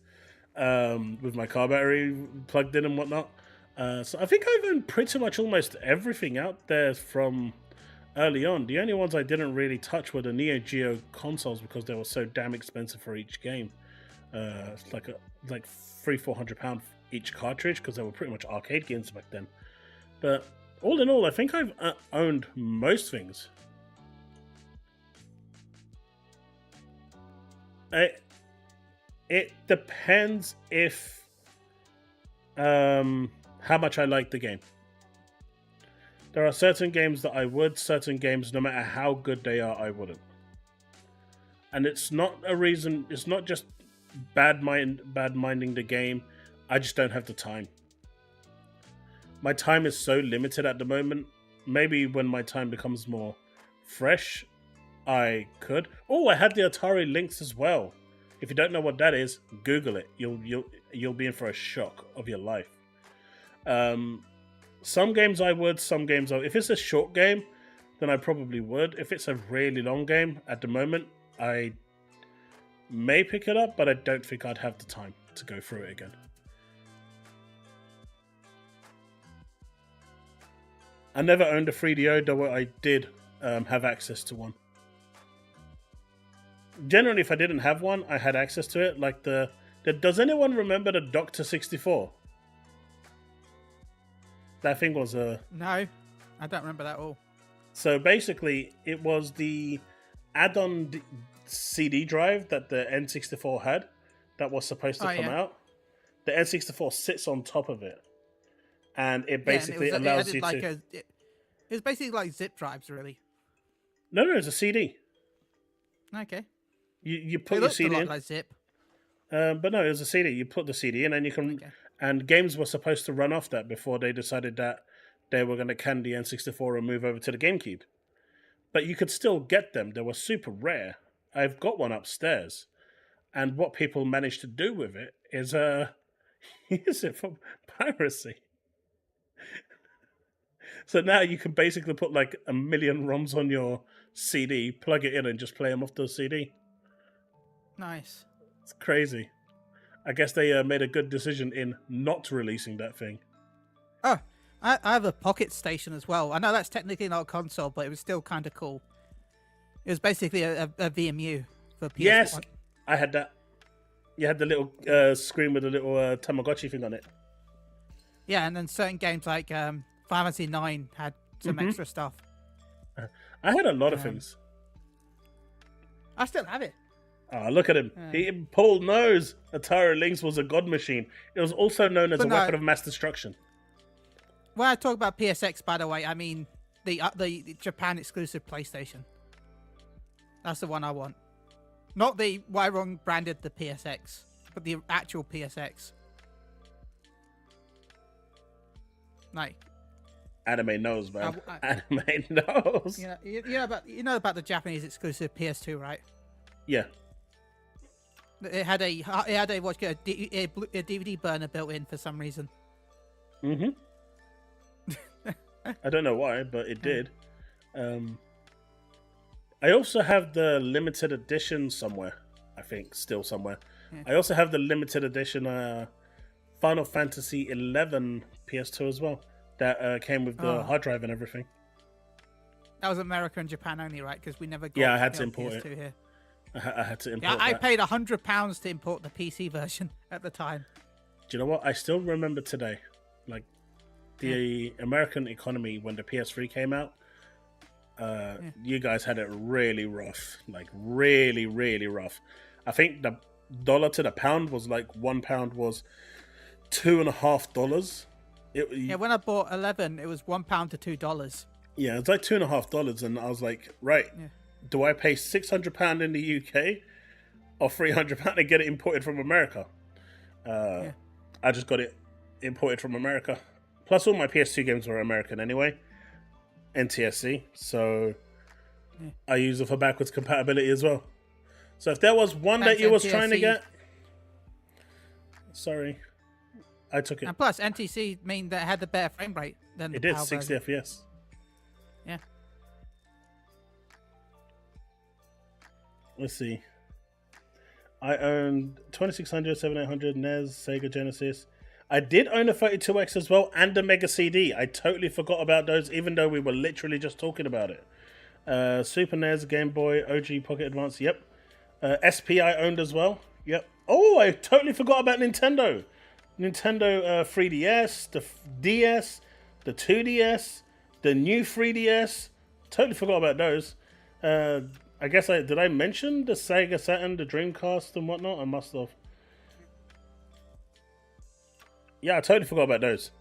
with my car battery plugged in and whatnot. So I think I've owned pretty much almost everything out there from early on. The only ones I didn't really touch were the Neo Geo consoles because they were so damn expensive for each game. It's like £300-400 each cartridge because they were pretty much arcade games back then. But all in all, I think I've owned most things. It depends if how much I like the game. There are certain games that I would, certain games, no matter how good they are, I wouldn't. And it's not a reason, it's not just bad minding the game, I just don't have the time. My time is so limited at the moment. Maybe when my time becomes more fresh, I could. Oh, I had the Atari Lynx as well. If you don't know what that is, Google it. You'll be in for a shock of your life. Some games I would, some games I... If it's a short game, then I probably would. If it's a really long game, at the moment, I may pick it up, but I don't think I'd have the time to go through it again. I never owned a 3DO, though I did have access to one. Generally, if I didn't have one, I had access to it. Like does anyone remember the Dr. 64? That thing was a... No, I don't remember that at all. So basically, it was the add-on CD drive that the N64 had that was supposed to come out. The N64 sits on top of it. And it basically allows you to... It was basically like zip drives, really. No, it's a CD. Okay. You put your CD in. Like zip. But no, it was a CD. You put the CD in and you can... Okay. And games were supposed to run off that before they decided that they were going to can the N64 and move over to the GameCube. But you could still get them. They were super rare. I've got one upstairs. And what people managed to do with it is use it for piracy. So now you can basically put like 1 million ROMs on your CD, plug it in and just play them off the CD. Nice. It's crazy. I guess they made a good decision in not releasing that thing. Oh, I have a Pocket Station as well. I know that's technically not a console, but it was still kind of cool. It was basically a VMU for PS1. Yes, I had that. You had the little screen with a little Tamagotchi thing on it. Yeah, and then certain games like Fantasy 9 had some extra stuff. I had a lot of things. I still have it. Oh, look at him. Paul knows Atari Lynx was a god machine. It was also known as a weapon of mass destruction. When I talk about PSX, by the way, I mean the Japan exclusive PlayStation. That's the one I want. Not the Wyrong branded the PSX, but the actual PSX. Like, anime knows, man. Anime knows. You know about the Japanese exclusive PS2, right? Yeah. It had a DVD burner built in for some reason. Mm-hmm. I don't know why, but it did. I also have the limited edition somewhere. I think still somewhere. Yeah. I also have the limited edition Final Fantasy 11 PS2 as well. That came with the hard drive and everything. That was America and Japan only, right? Because we never got. Yeah, I had to import PS2 it. Here. I had to import. Yeah, I paid £100 to import the PC version at the time. Do you know what? I still remember today, like the American economy when the PS3 came out. You guys had it really rough, like really, really rough. I think the dollar to the pound was like £1 was $2.50. Yeah, when I bought 11, it was £1 to $2. Yeah, it's like $2.50, and I was like, right. Yeah. Do I pay £600 in the UK or £300 to get it imported from America? I just got it imported from America. Plus, all my PS2 games were American anyway, NTSC. So I use it for backwards compatibility as well. So if there was one that you was trying to get, sorry, I took it. And plus, NTC mean that it had the better frame rate than the it did, PAL 60 version. FPS. Yeah. Let's see. I owned 2600, 7800, NES, Sega Genesis. I did own a 32X as well and a Mega CD. I totally forgot about those, even though we were literally just talking about it. Super NES, Game Boy, OG Pocket Advance. Yep. SP I owned as well. Yep. Oh, I totally forgot about Nintendo. Nintendo 3DS, the DS, the 2DS, the new 3DS. Totally forgot about those. I guess did I mention the Sega Saturn, the Dreamcast and whatnot? I must have. Yeah, I totally forgot about those.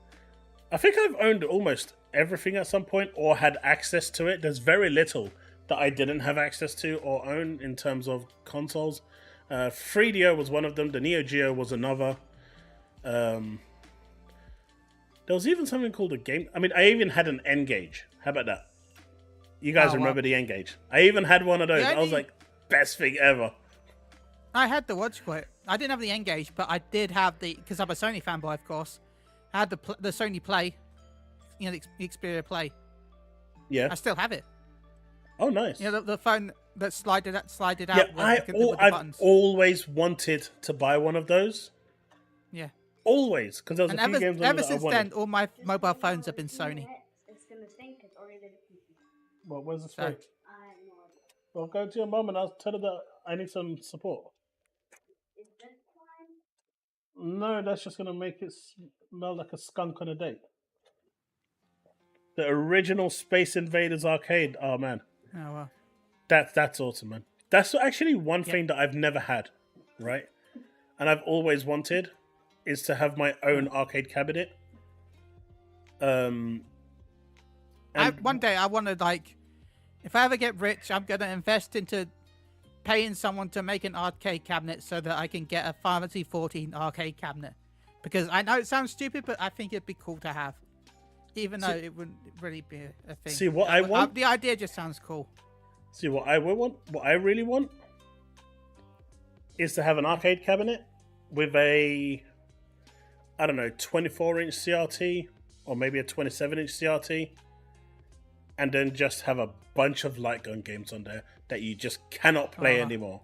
I think I've owned almost everything at some point or had access to it. There's very little that I didn't have access to or own in terms of consoles. 3DO was one of them. The Neo Geo was another. There was even something called a game. I mean, I even had an N-Gage. How about that? You guys remember the N-Gage? I even had one of those. I was like, best thing ever. I had the watch quit. I didn't have the N-Gage, but I did have the, because I'm a Sony fanboy, of course. I had the Sony Play, you know, the Xperia Play. Yeah. I still have it. Oh, nice. You know, the phone that slided out. Yeah, I've always wanted to buy one of those. Yeah. Always, because there was a few games on ever since then, all my mobile phones have been Sony. Well, where's the spray? Well, go to your mum and I'll tell her that I need some support. No, that's just going to make it smell like a skunk on a date. The original Space Invaders arcade. Oh, man. Oh, well. That's awesome, man. That's actually one thing that I've never had, right? And I've always wanted is to have my own arcade cabinet. One day I want to, like, if I ever get rich, I'm going to invest into paying someone to make an arcade cabinet so that I can get a Final Fantasy 14 arcade cabinet. Because I know it sounds stupid, but I think it'd be cool to have. Even though it wouldn't really be a thing. See, what I want... the idea just sounds cool. See, what I really want is to have an arcade cabinet with a, I don't know, 24-inch CRT or maybe a 27-inch CRT, and then just have a bunch of light gun games on there that you just cannot play anymore.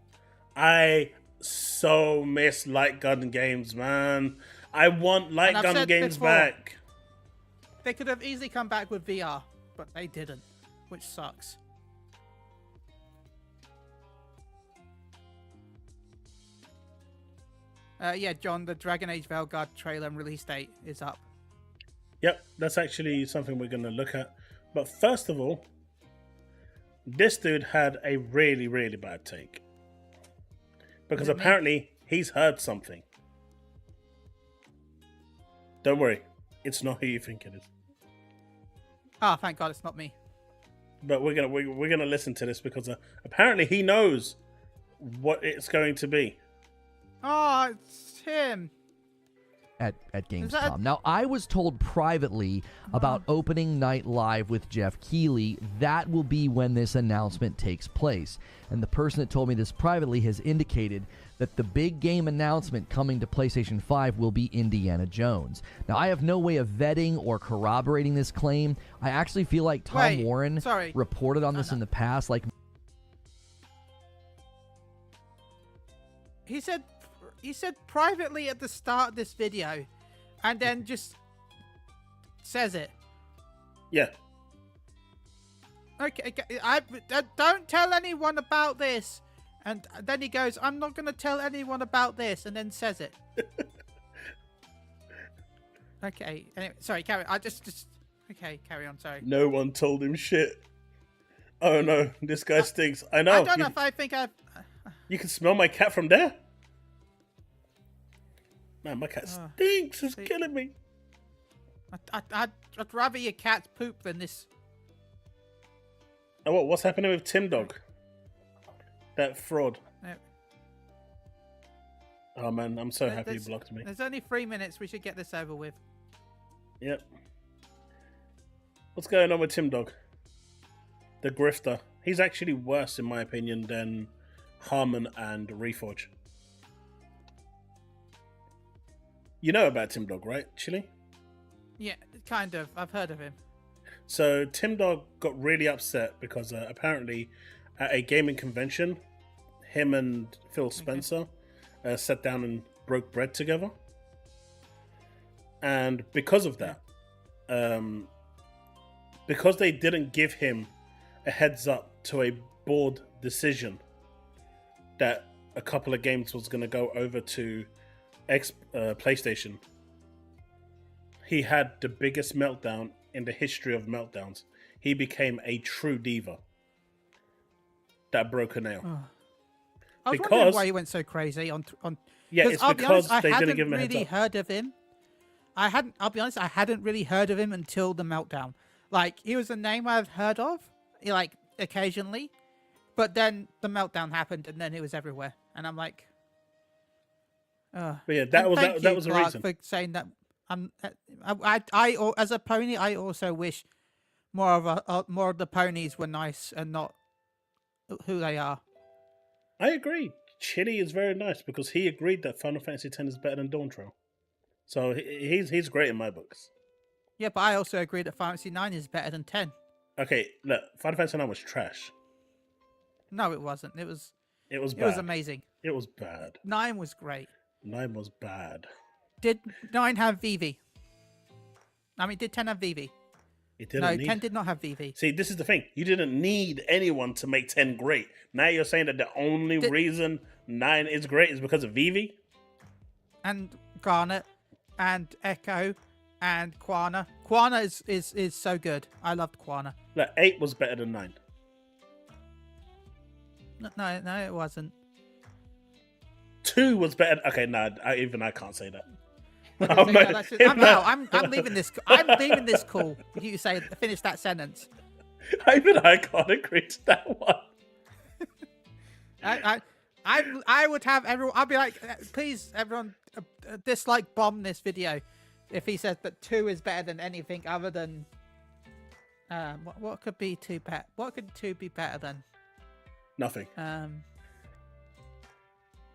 I so miss light gun games, man. I want light gun games back. They could have easily come back with VR, but they didn't, which sucks. Yeah, John, the Dragon Age Veilguard trailer and release date is up. Yep, that's actually something we're going to look at. But first of all, this dude had a really, really bad take. Because apparently he's heard something. Don't worry, it's not who you think it is. Oh, thank God it's not me. But we're gonna listen to this because apparently he knows what it's going to be. Oh, it's him. At Gamescom. Now, I was told privately about opening night live with Jeff Keighley. That will be when this announcement takes place. And the person that told me this privately has indicated that the big game announcement coming to PlayStation 5 will be Indiana Jones. Now, I have no way of vetting or corroborating this claim. I actually feel like Tom Warren reported on this in the past. Like, he said privately at the start of this video, and then just says it. Yeah. Okay, I don't tell anyone about this. And then he goes, I'm not going to tell anyone about this, and then says it. Okay, anyway, sorry, carry on. Okay, carry on, sorry. No one told him shit. Oh no, this guy stinks. I know. I don't know if I think I've... You can smell my cat from there? Man, my cat stinks. It's killing me. I'd rather your cat's poop than this. Oh, what's happening with Tim Dog? That fraud. No. Oh man, I'm so happy you blocked me. There's only 3 minutes. We should get this over with. Yep. What's going on with Tim Dog? The grifter. He's actually worse, in my opinion, than Harmon and Reforge. You know about Tim Dog, right, Chille? Yeah, kind of. I've heard of him. So Tim Dog got really upset because apparently at a gaming convention, him and Phil Spencer sat down and broke bread together. And because of that, because they didn't give him a heads up to a board decision that a couple of games was going to go over to PlayStation, he had the biggest meltdown in the history of meltdowns. He became a true diva that broke a nail. I was wondering why he went so crazy on. Yeah, it's because they didn't give him a heads up. Heard of him. I'll be honest, I hadn't really heard of him until the meltdown. Like, he was a name I've heard of, like, occasionally. But then the meltdown happened, and then he was everywhere. And I'm like... But yeah, that was the reason. For saying that. I as a pony, I also wish more of the ponies were nice and not who they are. I agree. Chille is very nice because he agreed that Final Fantasy X is better than Dawn Trail. So he's great in my books. Yeah, but I also agree that Final Fantasy 9 is better than 10. Okay, look, Final Fantasy 9 was trash. No, it wasn't. It was bad. It was amazing. It was bad. 9 was great. 9 was bad. Did 9 have Vivi? I mean, did 10 have Vivi? It didn't. 10 did not have Vivi. See, this is the thing. You didn't need anyone to make 10 great. Now you're saying that the only reason 9 is great is because of Vivi? And Garnet, and Echo, and Quana. Quana is so good. I loved Quana. Look, 8 was better than 9. No, it wasn't. 2 was better. Okay, no, I can't say that. I'm leaving this. I'm leaving this call. If you say finish that sentence. I can't agree to that one. I would have everyone. I'd be like, please, everyone, dislike bomb this video if he says that 2 is better than anything other than. What could be 2 better? What could 2 be better than? Nothing.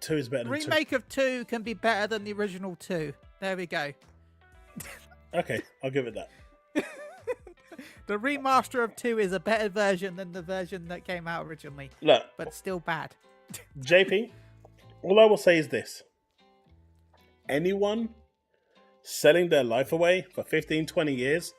2 is better than 2. Remake of 2 can be better than the original 2. There we go. Okay, I'll give it that. The remaster of 2 is a better version than the version that came out originally. Look, but still bad. JP, all I will say is this. Anyone selling their life away for 15, 20 years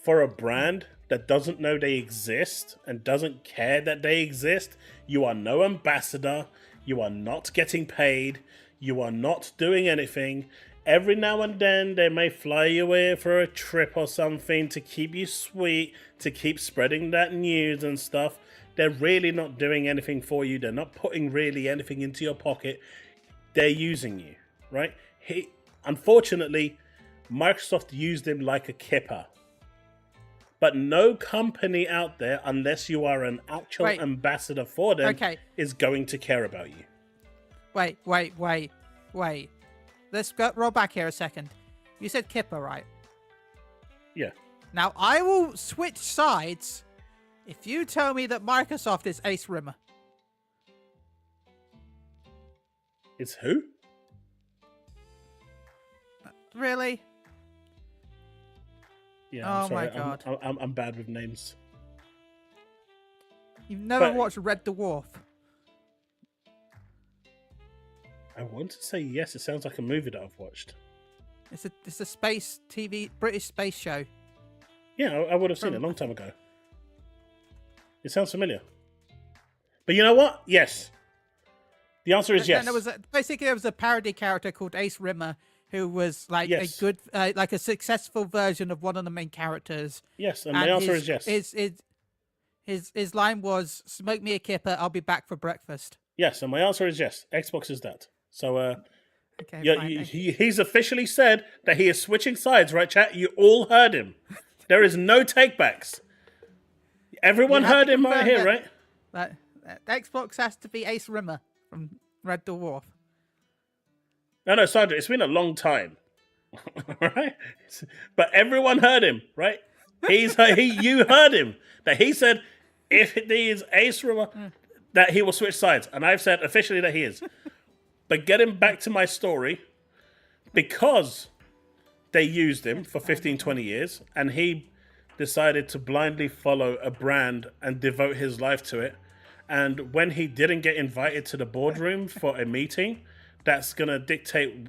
for a brand that doesn't know they exist and doesn't care that they exist, you are no ambassador, you are not getting paid, you are not doing anything. Every now and then they may fly you away for a trip or something to keep you sweet, to keep spreading that news and stuff. They're really not doing anything for you. They're not putting really anything into your pocket. They're using you, right? Unfortunately, Microsoft used him like a kipper. But no company out there, unless you are an actual ambassador for them, is going to care about you. Wait. Let's roll back here a second. You said kipper, right? Yeah. Now, I will switch sides if you tell me that Microsoft is Ace Rimmer. It's who? Really? Yeah, I'm sorry. My God. I'm bad with names. You've never watched Red Dwarf? I want to say yes. It sounds like a movie that I've watched. It's a space TV, British space show. Yeah, I would have seen it a long time ago. It sounds familiar. But you know what? Yes. The answer is yes. There was a parody character called Ace Rimmer who was like a good, like a successful version of one of the main characters. Yes, and the answer is yes. His line was, "Smoke me a kipper, I'll be back for breakfast." Yes, and my answer is yes. Xbox is that. So, okay, he's officially said that he is switching sides, right, chat? You all heard him. There is no takebacks. Everyone heard him right here, right? That Xbox has to be Ace Rimmer from Red Dwarf. No, Sandra, it's been a long time, right? But everyone heard him, right? You heard him that he said if it is Ace Rimmer, that he will switch sides, and I've said officially that he is. But getting back to my story, because they used him for 15, 20 years, and he decided to blindly follow a brand and devote his life to it, and when he didn't get invited to the boardroom for a meeting, that's going to dictate.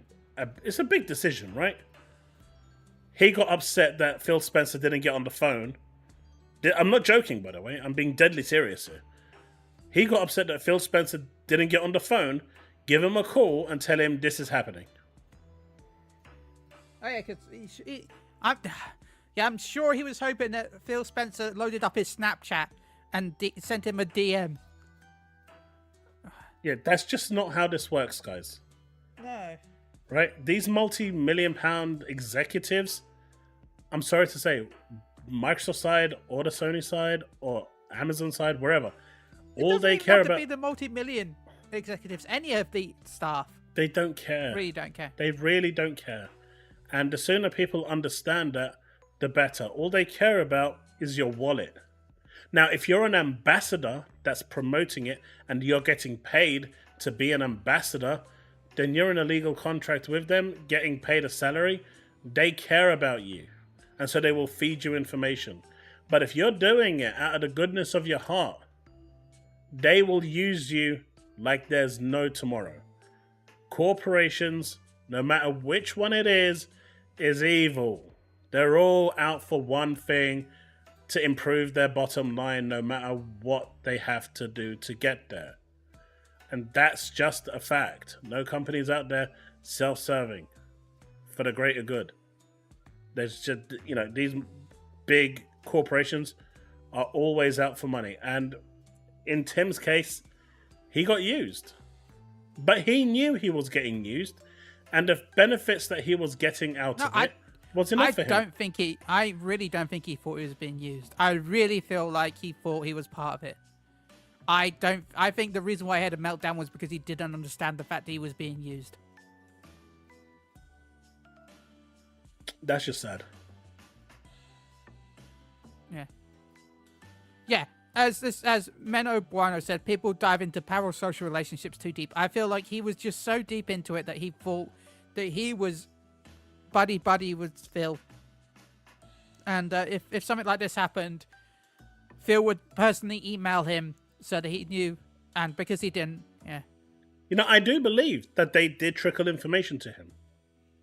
It's a big decision, right? He got upset that Phil Spencer didn't get on the phone. I'm not joking, by the way. I'm being deadly serious here. He got upset that Phil Spencer didn't get on the phone, give him a call, and tell him this is happening. Oh yeah, because I'm sure he was hoping that Phil Spencer loaded up his Snapchat and sent him a DM. Yeah, that's just not how this works, guys. No. Right? These multi-million-pound executives, I'm sorry to say, Microsoft side or the Sony side or Amazon side, wherever, all they care about... It doesn't be the multi-million executives, any of the staff. They don't care. Really don't care. They really don't care. And the sooner people understand that, the better. All they care about is your wallet. Now, if you're an ambassador that's promoting it and you're getting paid to be an ambassador, then you're in a legal contract with them, getting paid a salary. They care about you. And so they will feed you information. But if you're doing it out of the goodness of your heart, they will use you like there's no tomorrow. Corporations, no matter which one it is evil. They're all out for one thing, to improve their bottom line, no matter what they have to do to get there. And that's just a fact. No companies out there self-serving for the greater good. There's just, these big corporations are always out for money. And in Tim's case, he got used. But he knew he was getting used. And the benefits that he was getting out of it was enough for him. I really don't think he thought he was being used. I really feel like he thought he was part of it. I think the reason why he had a meltdown was because he didn't understand the fact that he was being used. That's just sad. Yeah. Yeah. As Menno Bueno said, people dive into parasocial relationships too deep. I feel like he was just so deep into it that he thought that he was buddy with Phil. And if something like this happened, Phil would personally email him so that he knew. And because he didn't, yeah. I do believe that they did trickle information to him.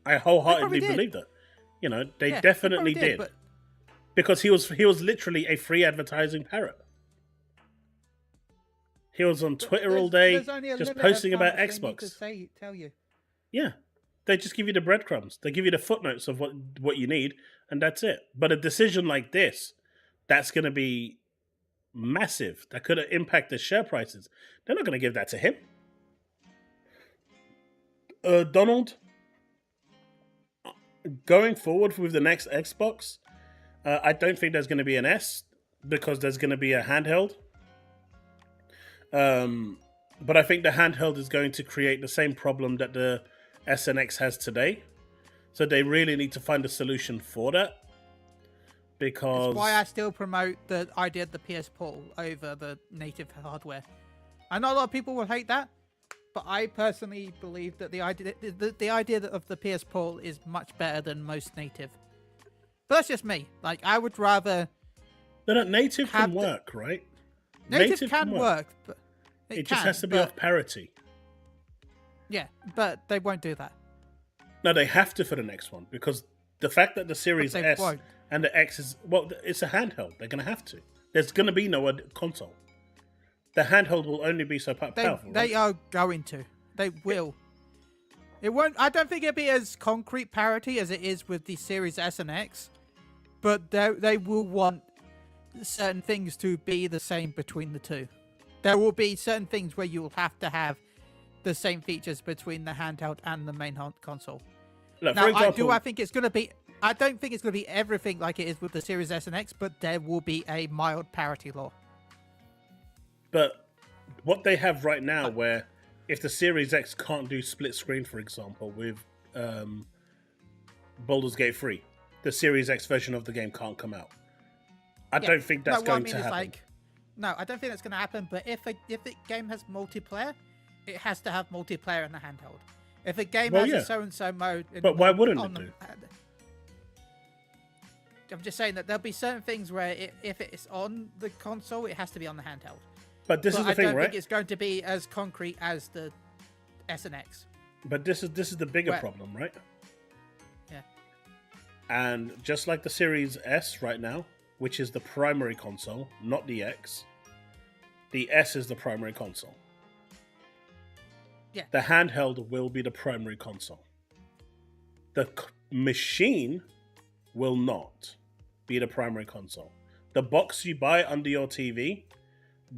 I wholeheartedly believe that. They definitely did. But... Because he was literally a free advertising parrot. He was on Twitter all day, just posting about Xbox. Tell you. Yeah. They just give you the breadcrumbs. They give you the footnotes of what you need, and that's it. But a decision like this, that's going to be massive. That could impact the share prices. They're not going to give that to him. Donald, going forward with the next Xbox, I don't think there's going to be an S, because there's going to be a handheld. But I think the handheld is going to create the same problem that the S and X has today. So they really need to find a solution for that. Because that's why I still promote the idea of the PS Portal over the native hardware. I know a lot of people will hate that, but I personally believe that the idea of the PS Portal is much better than most native. But that's just me. Like, I would rather... No, native can work, right? Native can work, but it just has to be off parity. Yeah, but they won't do that. No, they have to for the next one, because the fact that the Series S and the X is... Well, it's a handheld. They're going to have to. There's going to be no console. The handheld will only be so powerful. They are going to. They will. It won't... I don't think it'll be as concrete parity as it is with the Series S and X, but they will want certain things to be the same between the two. There will be certain things where you will have to have the same features between the handheld and the main console. Look, now, example, I think it's going to be... I don't think it's going to be everything like it is with the Series S and X, but there will be a mild parity law. But what they have right now, where if the Series X can't do split screen, for example, with Baldur's Gate 3, the Series X version of the game can't come out. I don't think that's going to happen. No, I don't think that's going to happen, but if the game has multiplayer, it has to have multiplayer in the handheld. If a game has a so-and-so mode... But why wouldn't it do? I'm just saying that there'll be certain things where if it's on the console, it has to be on the handheld. But this is the thing, right? I don't think it's going to be as concrete as the S and X. But this is the bigger Where- problem, right? Yeah. And just like the Series S right now, which is the primary console, not the X, the S is the primary console. Yeah. The handheld will be the primary console. The machine will not be the primary console. The box you buy under your TV,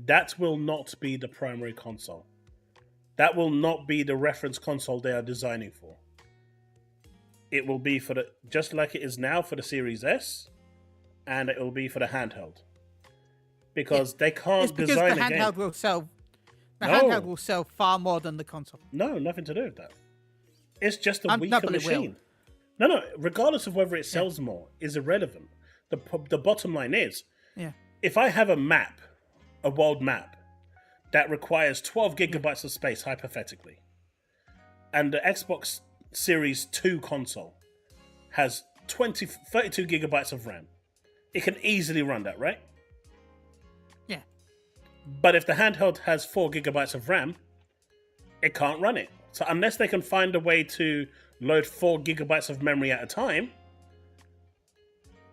that will not be the primary console. That will not be the reference console they are designing for. It will be for the, just like it is now for the Series S, and it will be for the handheld. Because they can't It's because design the a game. handheld will sell. The No. handheld will sell far more than the console. No, nothing to do with that. It's just a No, weaker but it will. machine. No, regardless of whether it sells more, is irrelevant. The bottom line is, Yeah. if I have a map, a world map, that requires 12 gigabytes of space, hypothetically, and the Xbox Series 2 console has 32 gigabytes of RAM, it can easily run that, right? Yeah. But if the handheld has 4 gigabytes of RAM, it can't run it. So unless they can find a way to load 4 gigabytes of memory at a time,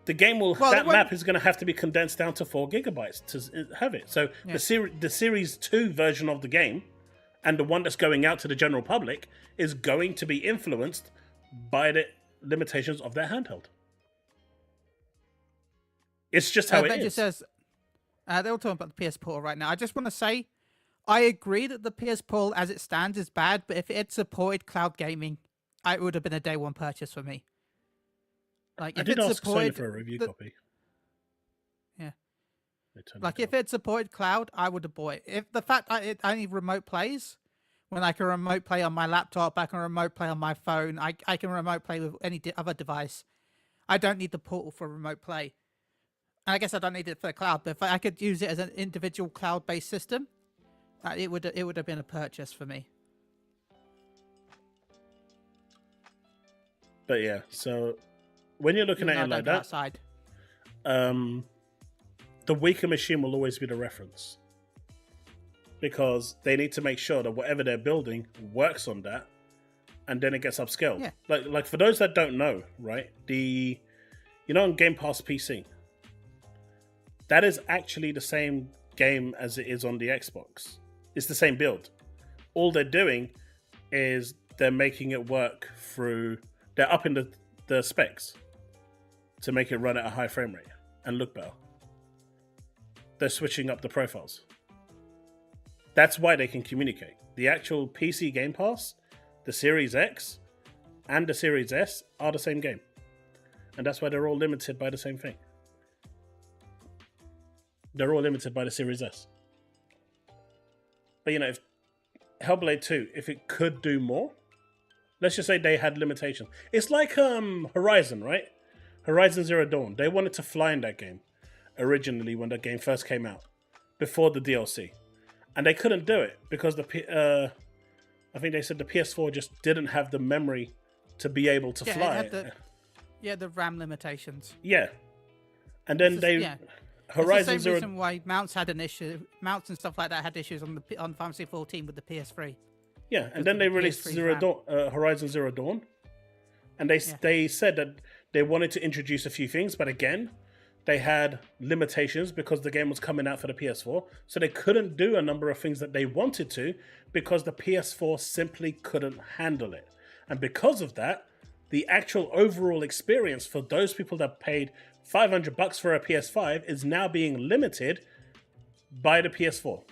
the game will, that map is going to have to be condensed down to 4 gigabytes to have it. So the Series 2 version of the game, and the one that's going out to the general public, is going to be influenced by the limitations of their handheld. It's just how it Benji is. says, they're all talking about the PS Portal right now. I just want to say, I agree that the PS Portal as it stands is bad, but if it had supported cloud gaming, it would have been a day one purchase for me. Like, I if did it ask Sony supported for a review copy. Yeah. They turned Like, it if down. it supported cloud, I would have bought it. If the fact that it only remote plays, when I can remote play on my laptop, I can remote play on my phone, I can remote play with any other device. I don't need the Portal for remote play. And I guess I don't need it for the cloud, but if I could use it as an individual cloud-based system, it would have been a purchase for me. But yeah, so when you're looking Even at though it I like don't go that, outside. the weaker machine will always be the reference, because they need to make sure that whatever they're building works on that, and then it gets upscaled. Yeah. Like for those that don't know, right? On Game Pass PC, that is actually the same game as it is on the Xbox. It's the same build. All they're doing is they're making it work through. They're upping the specs to make it run at a high frame rate and look better. They're switching up the profiles. That's why they can communicate. The actual PC Game Pass, the Series X, and the Series S are the same game. And that's why they're all limited by the same thing. They're all limited by the Series S. But if Hellblade 2, if it could do more, let's just say they had limitations. It's like Horizon, right? Horizon Zero Dawn. They wanted to fly in that game originally when the game first came out, before the DLC. And they couldn't do it because I think they said the PS4 just didn't have the memory to be able to fly. It had the RAM limitations. Yeah. And then Horizon it's the same Zero. reason why mounts had an issue. Mounts and stuff like that had issues on Final Fantasy 14 with the PS3. Yeah, and then they released Horizon Zero Dawn, and they said that they wanted to introduce a few things, but again, they had limitations because the game was coming out for the PS4, so they couldn't do a number of things that they wanted to because the PS4 simply couldn't handle it. And because of that, the actual overall experience for those people that paid $500 for a PS5 is now being limited by the PS4.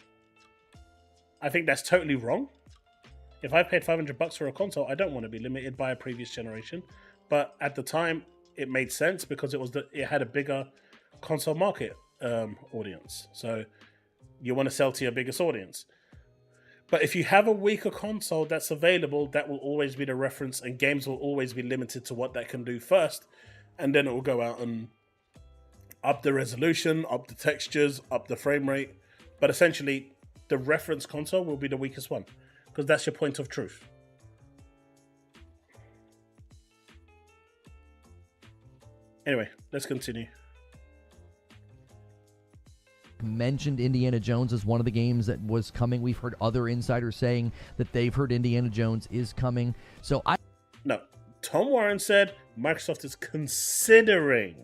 I think that's totally wrong. If I paid $500 for a console, I don't want to be limited by a previous generation. But at the time, it made sense because it had a bigger console market audience. So you want to sell to your biggest audience. But if you have a weaker console that's available, that will always be the reference, and games will always be limited to what that can do first. And then it will go out and up the resolution, up the textures, up the frame rate. But essentially, the reference console will be the weakest one, because that's your point of truth. Anyway, let's continue. mentioned Indiana Jones as one of the games that was coming. We've heard other insiders saying that they've heard Indiana Jones is coming. So No, Tom Warren said Microsoft is considering.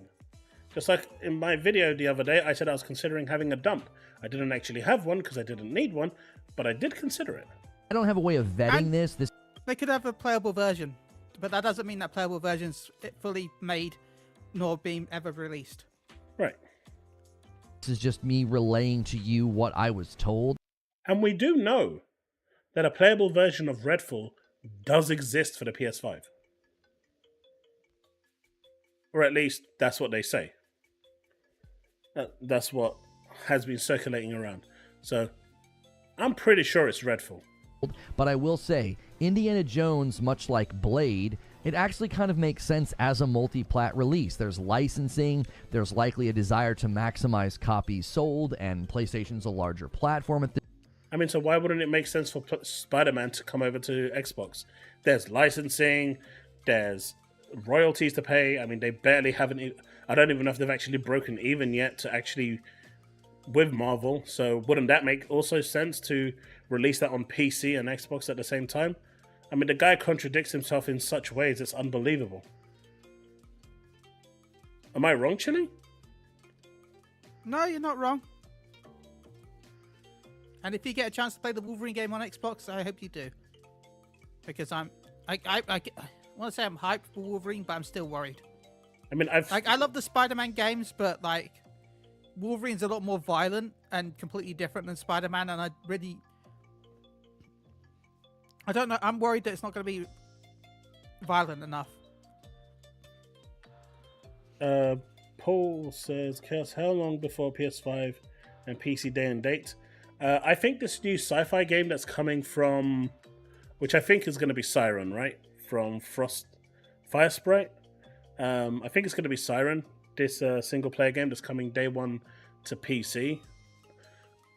Just like in my video the other day, I said I was considering having a dump. I didn't actually have one because I didn't need one, but I did consider it. I don't have a way of vetting this. They could have a playable version, but that doesn't mean that playable version's fully made nor being ever released. Right. This is just me relaying to you what I was told. And we do know that a playable version of Redfall does exist for the PS5. Or at least that's what they say. That's what has been circulating around. So I'm pretty sure it's Redfall. But I will say, Indiana Jones, much like Blade, it actually kind of makes sense as a multi-plat release. There's licensing, there's likely a desire to maximize copies sold, and PlayStation's a larger platform at this. I mean, so why wouldn't it make sense for Spider-Man to come over to Xbox? There's licensing, there's royalties to pay. I mean, they barely haven't... I don't even know if they've actually broken even yet to actually... with Marvel, so wouldn't that make also sense to release that on PC and Xbox at the same time? I mean, the guy contradicts himself in such ways, it's unbelievable. Am I wrong, Chille? No, you're not wrong. And if you get a chance to play the Wolverine game on Xbox, I hope you do. Because I want to say I'm hyped for Wolverine, but I'm still worried. I mean, I love the Spider-Man games, but like... Wolverine's a lot more violent and completely different than Spider-Man, and I don't know. I'm worried that it's not going to be violent enough. Paul says, Chaos, how long before PS5 and PC day and date? I think this new sci-fi game that's coming from, which I think is going to be Siren, right? From Frost Fire Sprite. I think it's going to be Siren. This single-player game that's coming day one to PC.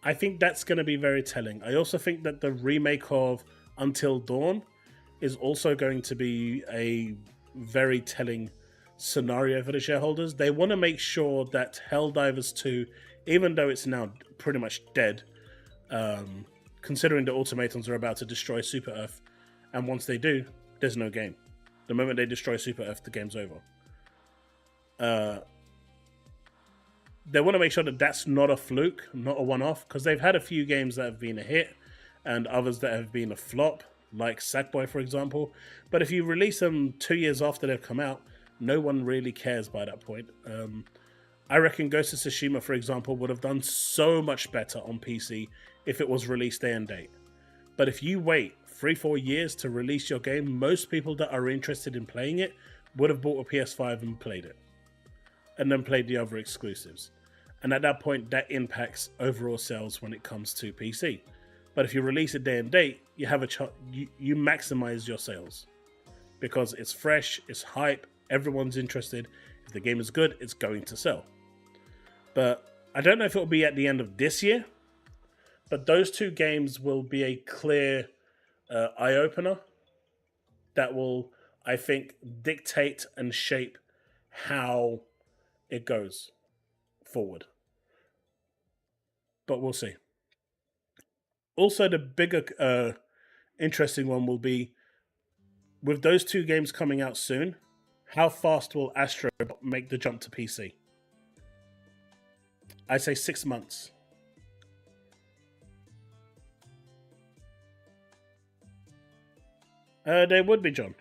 I think that's going to be very telling. I also think that the remake of Until Dawn is also going to be a very telling scenario for the shareholders. They want to make sure that Helldivers 2, even though it's now pretty much dead, considering the automatons are about to destroy Super Earth, and once they do, there's no game. The moment they destroy Super Earth, the game's over. They want to make sure that that's not a fluke, not a one-off, because they've had a few games that have been a hit and others that have been a flop, like Sackboy, for example. But if you release them 2 years after they've come out, no one really cares by that point. I reckon Ghost of Tsushima, for example, would have done so much better on PC if it was released day and date. But if you wait 3-4 years to release your game, most people that are interested in playing it would have bought a PS5 and played it, and then played the other exclusives. And at that point, that impacts overall sales when it comes to PC. But if you release it day and date, you have you maximize your sales because it's fresh, it's hype, everyone's interested. If the game is good, it's going to sell. But I don't know if it will be at the end of this year, but those two games will be a clear eye-opener that will, I think, dictate and shape how it goes forward. But we'll see. Also, the bigger interesting one will be, with those two games coming out soon, how fast will Astro make the jump to PC? I say 6 months. They would be, John.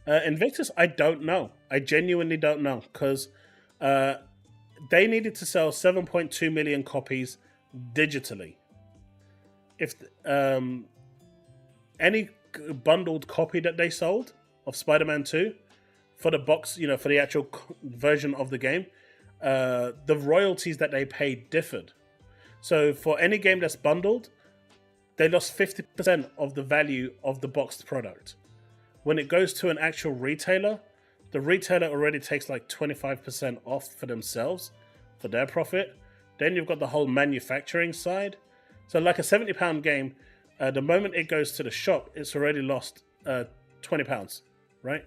Invictus, I don't know. I genuinely don't know, because they needed to sell 7.2 million copies digitally. If any bundled copy that they sold of Spider-Man 2 for the box, for the actual version of the game, the royalties that they paid differed. So for any game that's bundled, they lost 50% of the value of the boxed product. When it goes to an actual retailer, the retailer already takes like 25% off for themselves, for their profit. Then you've got the whole manufacturing side. So like a £70 game, the moment it goes to the shop, it's already lost £20 right?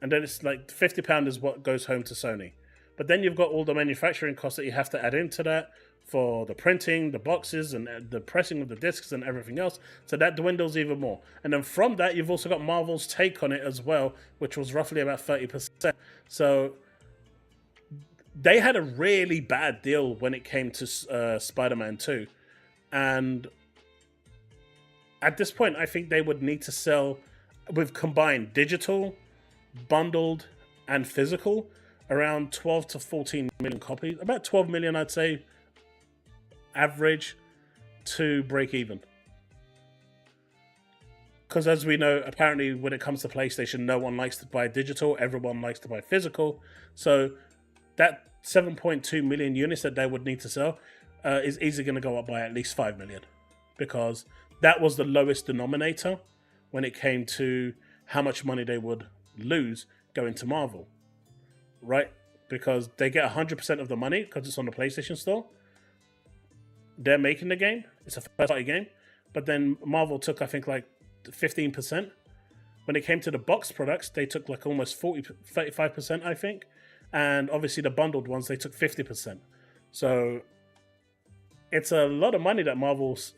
And then it's like £50 is what goes home to Sony. But then you've got all the manufacturing costs that you have to add into that for the printing, the boxes, and the pressing of the discs and everything else. So that dwindles even more. And then from that, you've also got Marvel's take on it as well, which was roughly about 30%. So they had a really bad deal when it came to Spider-Man 2. And at this point, I think they would need to sell, with combined digital, bundled, and physical, around 12 to 14 million copies. About 12 million, I'd say, average to break even. Because as we know, apparently when it comes to PlayStation, no one likes to buy digital, everyone likes to buy physical. So that 7.2 million units that they would need to sell is easily going to go up by at least 5 million. Because that was the lowest denominator when it came to how much money they would lose going to Marvel. Right? Because they get 100% of the money because it's on the PlayStation Store. They're making the game. It's a first-party game. But then Marvel took, I think, like 15%. When it came to the box products, they took like almost 35%, I think. And obviously the bundled ones, they took 50%. So it's a lot of money that Marvel's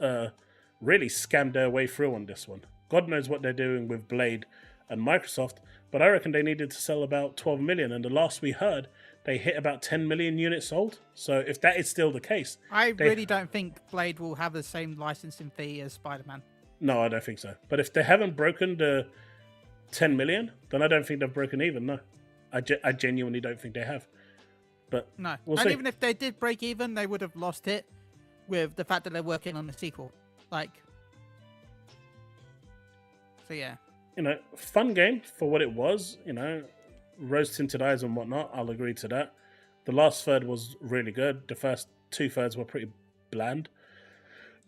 really scammed their way through on this one. God knows what they're doing with Blade and Microsoft. But I reckon they needed to sell about 12 million. And the last we heard, they hit about 10 million units sold. So if that is still the case... I really don't think Blade will have the same licensing fee as Spider-Man. No, I don't think so. But if they haven't broken the 10 million, then I don't think they've broken even, no. I genuinely don't think they have. But no. We'll and see. even if they did break even, they would have lost it with the fact that they're working on the sequel. Like... So, yeah. You know, fun game for what it was, you know, rose-tinted eyes and whatnot. I'll agree to that. The last third was really good. The first 2/3 were pretty bland.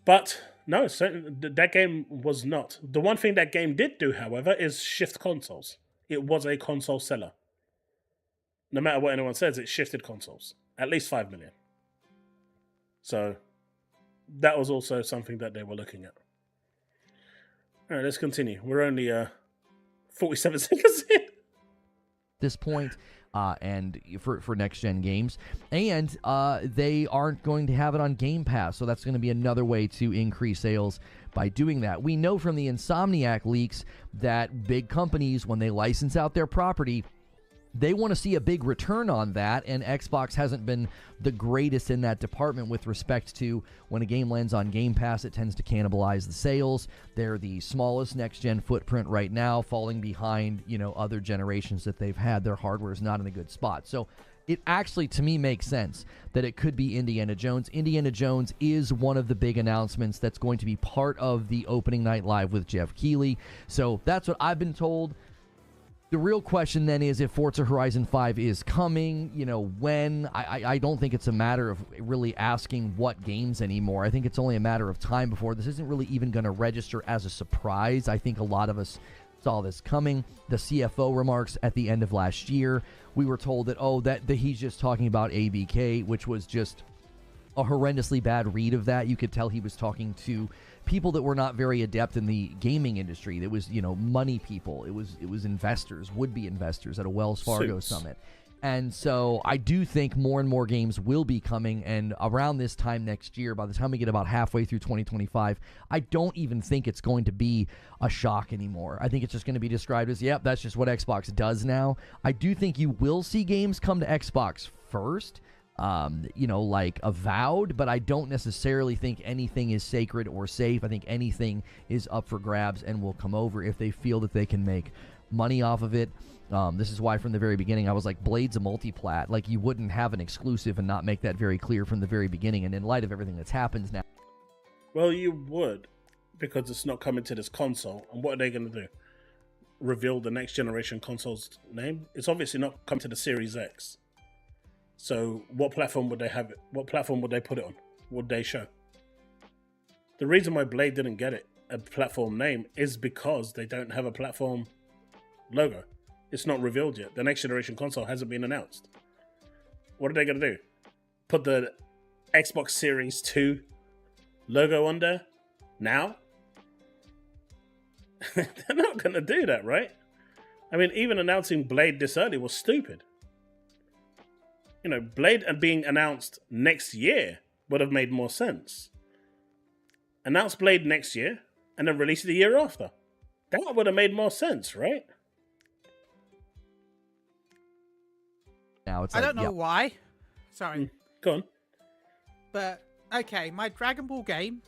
But no, that game was not. The one thing that game did do, however, is shift consoles. It was a console seller. No matter what anyone says, it shifted consoles. At least 5 million. So that was also something that they were looking at. All right, let's continue. We're only 47 seconds in. This point, and for next-gen games. And they aren't going to have it on Game Pass, so that's going to be another way to increase sales by doing that. We know from the Insomniac leaks that big companies, when they license out their property, they want to see a big return on that, and Xbox hasn't been the greatest in that department with respect to when a game lands on Game Pass, it tends to cannibalize the sales. They're the smallest next-gen footprint right now, falling behind, other generations that they've had. Their hardware is not in a good spot. So it actually, to me, makes sense that it could be Indiana Jones. Indiana Jones is one of the big announcements that's going to be part of the opening night live with Jeff Keighley. So that's what I've been told. The real question then is if Forza Horizon 5 is coming, when. I don't think it's a matter of really asking what games anymore. I think it's only a matter of time before this isn't really even going to register as a surprise. I think a lot of us saw this coming. The CFO remarks at the end of last year, we were told that, that he's just talking about ABK, which was just a horrendously bad read of that. You could tell he was talking to people that were not very adept in the gaming industry. It was, money people. It was investors, would-be investors at a Wells Fargo summit. And so I do think more and more games will be coming, and around this time next year, by the time we get about halfway through 2025, I don't even think it's going to be a shock anymore. I think it's just going to be described as, yep, that's just what Xbox does now. I do think you will see games come to Xbox first, like Avowed, but I don't necessarily think anything is sacred or safe. I think anything is up for grabs and will come over if they feel that they can make money off of it. This is why from the very beginning I was like, Blade's a multi-plat. Like, you wouldn't have an exclusive and not make that very clear from the very beginning. And in light of everything that's happened now. Well, you would, because it's not coming to this console. And what are they going to do? Reveal the next generation console's name? It's obviously not coming to the Series X. So what platform would they have it? What platform would they put it on? What would they show? The reason why Blade didn't get a platform name is because they don't have a platform logo. It's not revealed yet. The next generation console hasn't been announced. What are they going to do? Put the Xbox Series 2 logo on there? Now? They're not going to do that, right? I mean, even announcing Blade this early was stupid. You know, Blade being announced next year would have made more sense. Announce Blade next year and then release it the year after. That would have made more sense, right? Now it's I don't know why. Sorry. Go on. But, okay, my Dragon Ball game,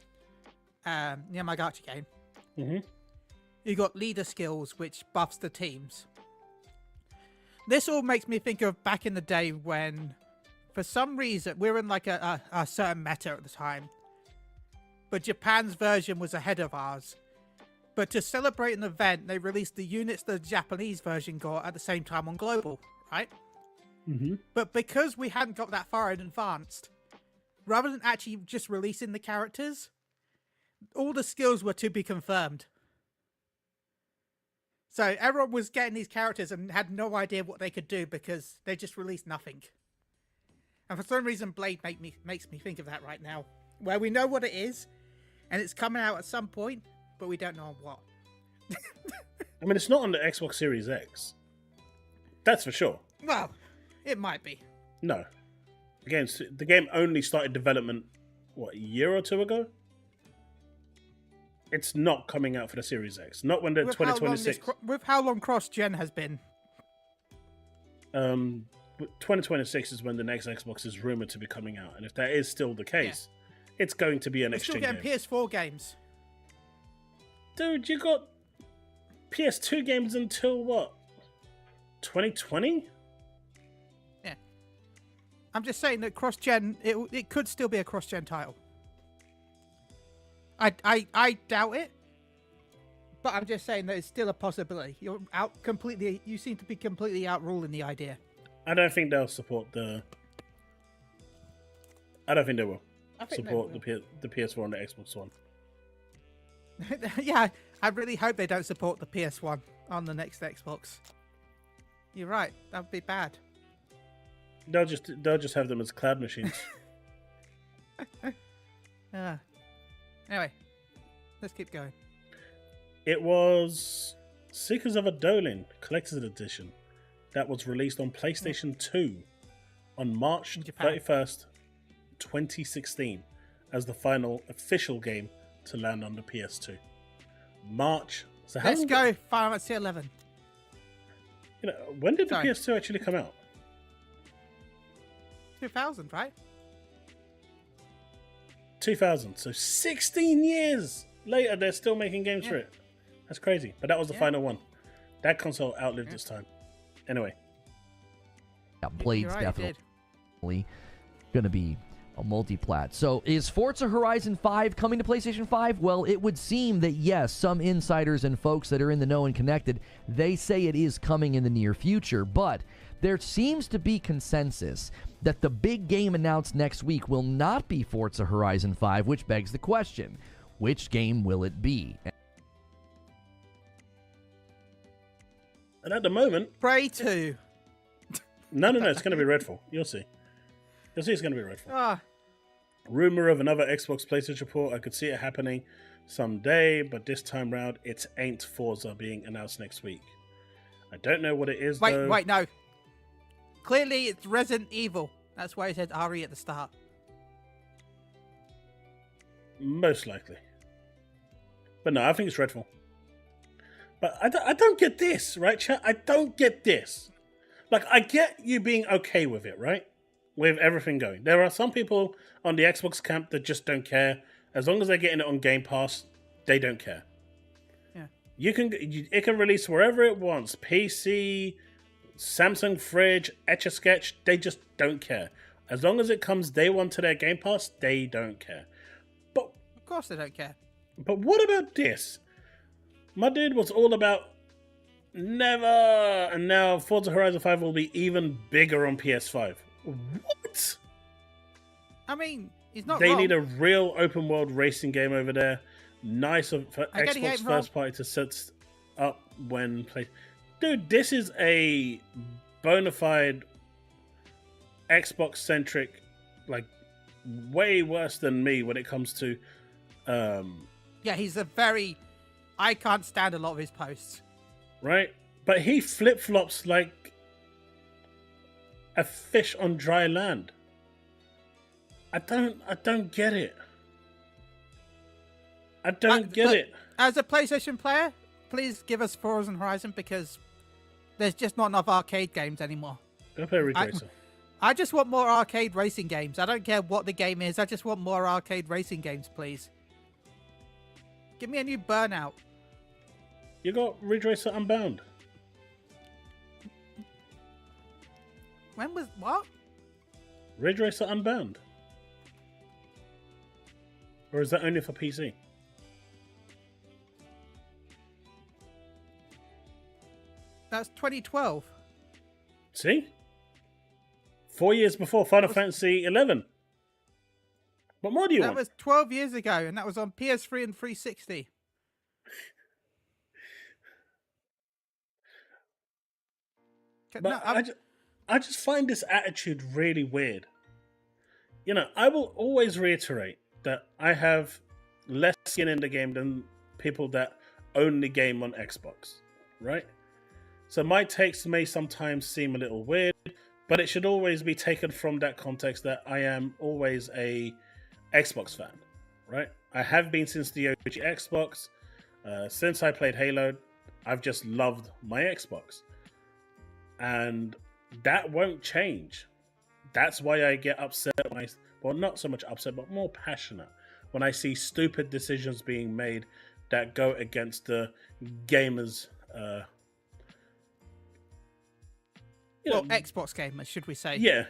my gacha game, you got leader skills, which buffs the teams. This all makes me think of back in the day when, for some reason, we were in like a certain meta at the time, but Japan's version was ahead of ours. But to celebrate an event, they released the units the Japanese version got at the same time on global, right? But because we hadn't got that far in advanced, rather than actually just releasing the characters, all the skills were to be confirmed. So everyone was getting these characters and had no idea what they could do because they just released nothing. And for some reason, Blade makes me think of that right now, where we know what it is, and it's coming out at some point, but we don't know on what. I mean, it's not on the Xbox Series X. That's for sure. Well, it might be. No. The game only started development, what, a year or two ago? It's not coming out for the Series X. Not when the 2026... With how long cross-gen has been. 2026 is when the next Xbox is rumored to be coming out. And if that is still the case, it's going to be an next-gen game. We're still getting PS4 games. Dude, you got PS2 games until what? 2020? Yeah. I'm just saying that cross-gen, it could still be a cross-gen title. I doubt it, but I'm just saying that it's still a possibility. You seem to be completely outruling the idea. I don't think they'll support I don't think they will support the PS4 and the Xbox One. Yeah, I really hope they don't support the PS1 on the next Xbox. You're right, that would be bad. They'll just have them as cloud machines. Anyway, let's keep going. It was Seekers of Adolin Collector's Edition that was released on PlayStation 2 on March 31st, 2016 as the final official game to land on the PS2. March. So let's go Final Fantasy 11. You know, when did the PS2 actually come out? 2000, right? 2000. So 16 years later, they're still making games for it. That's crazy. But that was the final one. That console outlived its time. Anyway. Yeah, Blade's definitely going to be a multi-plat. So is Forza Horizon 5 coming to PlayStation 5? Well, it would seem that yes, some insiders and folks that are in the know and connected, they say it is coming in the near future, but there seems to be consensus that the big game announced next week will not be Forza Horizon 5, which begs the question, which game will it be? And at the moment... Prey 2. No, it's going to be Redfall. You'll see. You'll see it's going to be Redfall. Rumor of another Xbox PlayStation port. I could see it happening someday, but this time round, it ain't Forza being announced next week. I don't know what it is, though. Wait, no. Clearly, it's Resident Evil. That's why it said RE at the start. Most likely. But no, I think it's Redfall. But I don't get this, right, chat? I don't get this. Like, I get you being okay with it, right? With everything going. There are some people on the Xbox camp that just don't care. As long as they're getting it on Game Pass, they don't care. Yeah. It can release wherever it wants. PC, Samsung Fridge, Etch-a-Sketch, they just don't care. As long as it comes day one to their Game Pass, they don't care. But of course they don't care. But what about this? My dude was all about never, and now Forza Horizon 5 will be even bigger on PS5. What? I mean, he's not They wrong. need a real open world racing game over there. Nice for Xbox first party to set up when play. Dude, this is a bona fide Xbox centric, like way worse than me when it comes to. Yeah, he's a very. I can't stand a lot of his posts. Right? But he flip-flops like a fish on dry land. I don't get it. I don't get it. As a PlayStation player, please give us Forza Horizon because there's just not enough arcade games anymore. Go play Ridge Racer. I just want more arcade racing games. I don't care what the game is. I just want more arcade racing games, please. Give me a new Burnout. You got Ridge Racer Unbound. When was what? Ridge Racer Unbound. Or is that only for PC? That's 2012. See? 4 years before Final Fantasy 11. What more do you want? That was 12 years ago, and that was on PS3 and 360. But no, I just find this attitude really weird. You know, I will always reiterate that I have less skin in the game than people that own the game on Xbox, right? So my takes may sometimes seem a little weird, but it should always be taken from that context that I am always a Xbox fan, right? I have been since the OG Xbox. Since I played Halo, I've just loved my Xbox. And that won't change. That's why I get upset when well, not so much upset, but more passionate when I see stupid decisions being made that go against the gamers. Well, Xbox gamers, should we say? Yeah,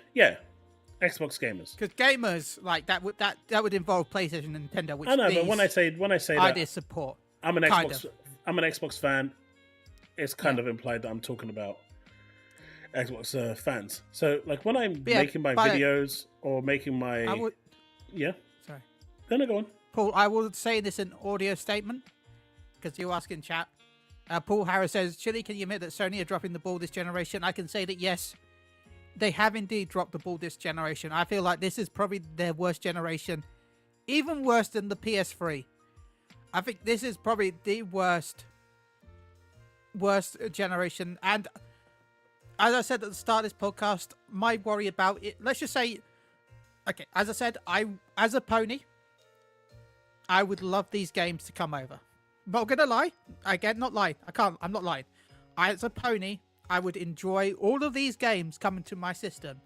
Xbox gamers. Because gamers like that would involve PlayStation and Nintendo, which I know, but when I say I that, support. I'm an Xbox fan. It's kind of implied that I'm talking about Xbox fans. So, like, when I'm making my videos or making my... Sorry. Go on. Paul, I will say this in audio statement, because you ask in chat. Paul Harris says, Chille, can you admit that Sony are dropping the ball this generation? I can say that, yes, they have indeed dropped the ball this generation. I feel like this is probably their worst generation, even worse than the PS3. I think this is probably the worst generation. And as I said at the start of this podcast, my worry about it, let's just say, okay, as I said, as a pony, I would love these games to come over. Not gonna lie. Again, not lying. I'm not lying. As a pony, I would enjoy all of these games coming to my system.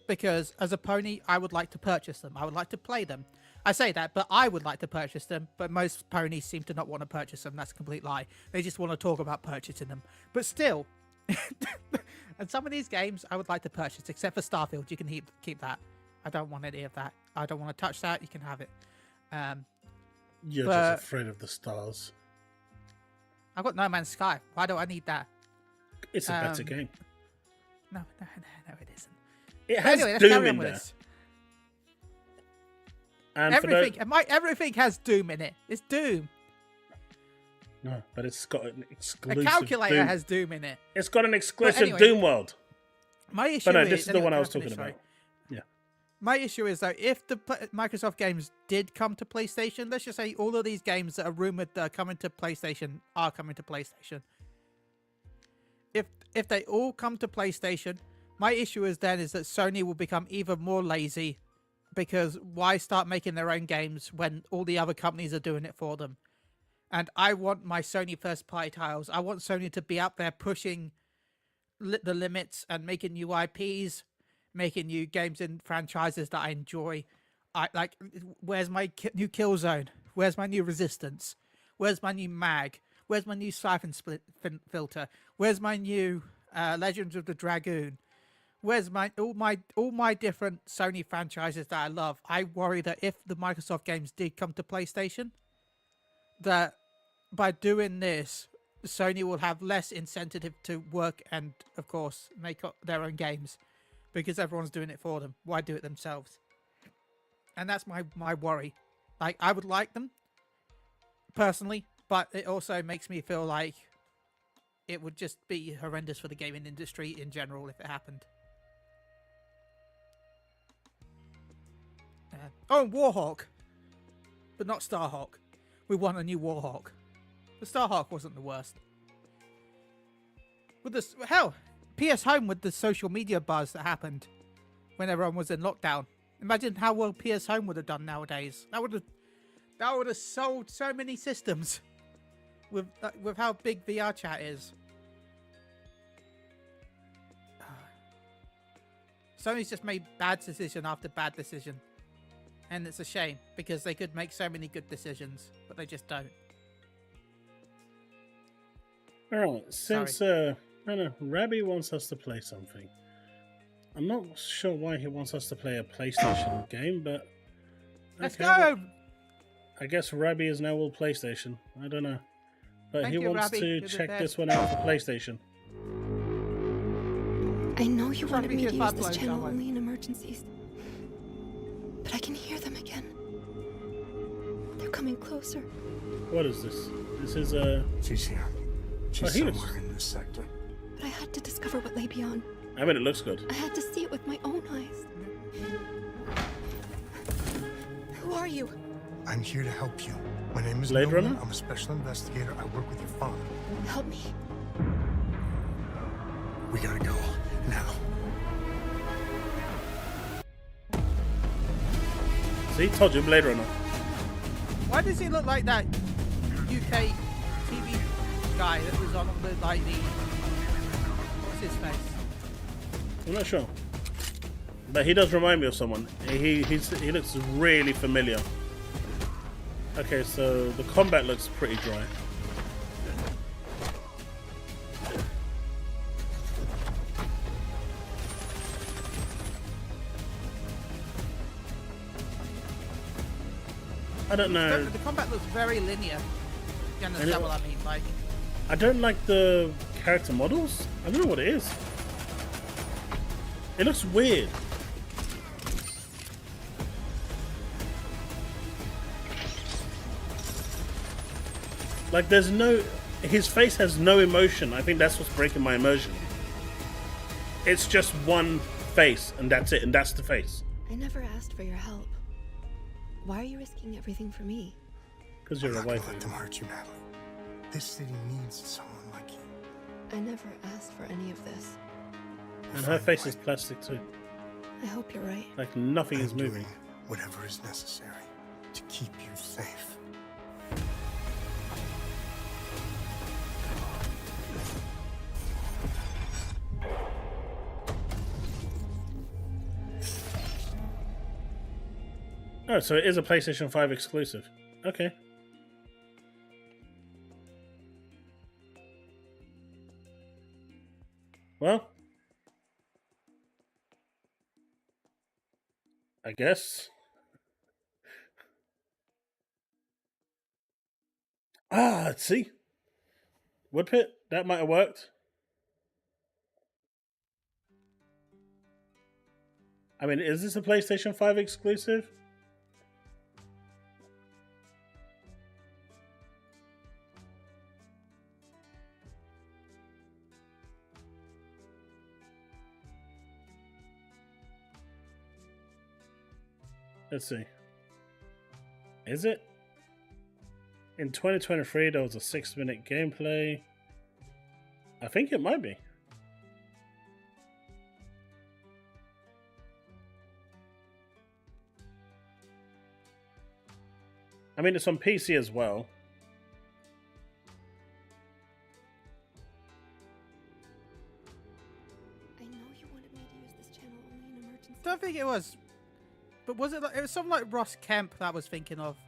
Because as a pony, I would like to purchase them. I would like to play them. I say that, but I would like to purchase them. But most ponies seem to not want to purchase them. That's a complete lie. They just want to talk about purchasing them. But still, and some of these games I would like to purchase, except for Starfield. You can keep that. I don't want any of that. I don't want to touch that. You can have it. You're just afraid of the stars. I've got No Man's Sky. Why do I need that? It's a better game. No, it isn't. It has anyway, Doom in there. This. And everything has Doom in it. It's Doom. No, but it's got an exclusive. A calculator Doom. has Doom in it. It's got an exclusive Doom world. My issue is this is the one I was talking about. Yeah. My issue is, though, if the Microsoft games did come to PlayStation, let's just say all of these games that are rumored that are coming to PlayStation are coming to PlayStation. If they all come to PlayStation, my issue is that Sony will become even more lazy, because why start making their own games when all the other companies are doing it for them? And I want my Sony first-party titles. I want Sony to be up there pushing the limits and making new IPs, making new games and franchises that I enjoy. Where's my new Killzone? Where's my new Resistance? Where's my new Mag? Where's my new Siphon Filter? Where's my new Legends of the Dragoon? Where's all my different Sony franchises that I love? I worry that if the Microsoft games did come to PlayStation, that by doing this, Sony will have less incentive to work and, of course, make up their own games, because everyone's doing it for them. Why do it themselves? And that's my worry. Like, I would like them, personally, but it also makes me feel like it would just be horrendous for the gaming industry in general if it happened. Oh, Warhawk. But not Starhawk. We want a new Warhawk. The Starhawk wasn't the worst. With this, hell, PS Home with the social media buzz that happened when everyone was in lockdown. Imagine how well PS Home would have done nowadays. That would have sold so many systems with how big VR chat is. Sony's just made bad decision after bad decision. And it's a shame, because they could make so many good decisions, but they just don't. Alright, since Rabbi wants us to play something. I'm not sure why he wants us to play a PlayStation game, but... Let's go! I guess Rabbi is now all PlayStation. I don't know. But Thank he you, wants Rabbi. to You're check the this one out for PlayStation. I know you Trying to wanted be me to his use bad this bloke, channel don't I? only in emergencies. But I can hear them again. They're coming closer. What is this? This is She's here. She's he looks- somewhere in this sector. But I had to discover what lay beyond. I mean, it looks good. I had to see it with my own eyes. Who are you? I'm here to help you. My name is Blade Nolan. Runner? I'm a special investigator. I work with your father. Help me. We gotta go. Now. See, told you, Blade Runner. Why does he look like that UK TV guy that was on the what's his face? I'm not sure. But he does remind me of someone. He looks really familiar. Okay, so the combat looks pretty dry. I don't know. The combat looks very linear. You understand what I mean? Like, I don't like the character models. I don't know what it is. It looks weird. Like there's no... His face has no emotion. I think that's what's breaking my immersion. It's just one face, and that's it, and that's the face. I never asked for your help. Why are you risking everything for me? Because you're a I'm not gonna wife. let them hurt you, Natalie. This city needs someone like you. I never asked for any of this. And her face is plastic too. I hope you're right. Like nothing is I'm moving. doing whatever is necessary to keep you safe. Oh, so it is a PlayStation 5 exclusive. Okay. Well, I guess. Let's see. Woodpit, that might have worked. I mean, is this a PlayStation 5 exclusive? Let's see. Is it? In 2023, there was a 6-minute gameplay. I think it might be. I mean, it's on PC as well. I know you wanted me to use this channel only in emergencies. don't think it was. But was it? It was something like Ross Kemp that I was thinking of.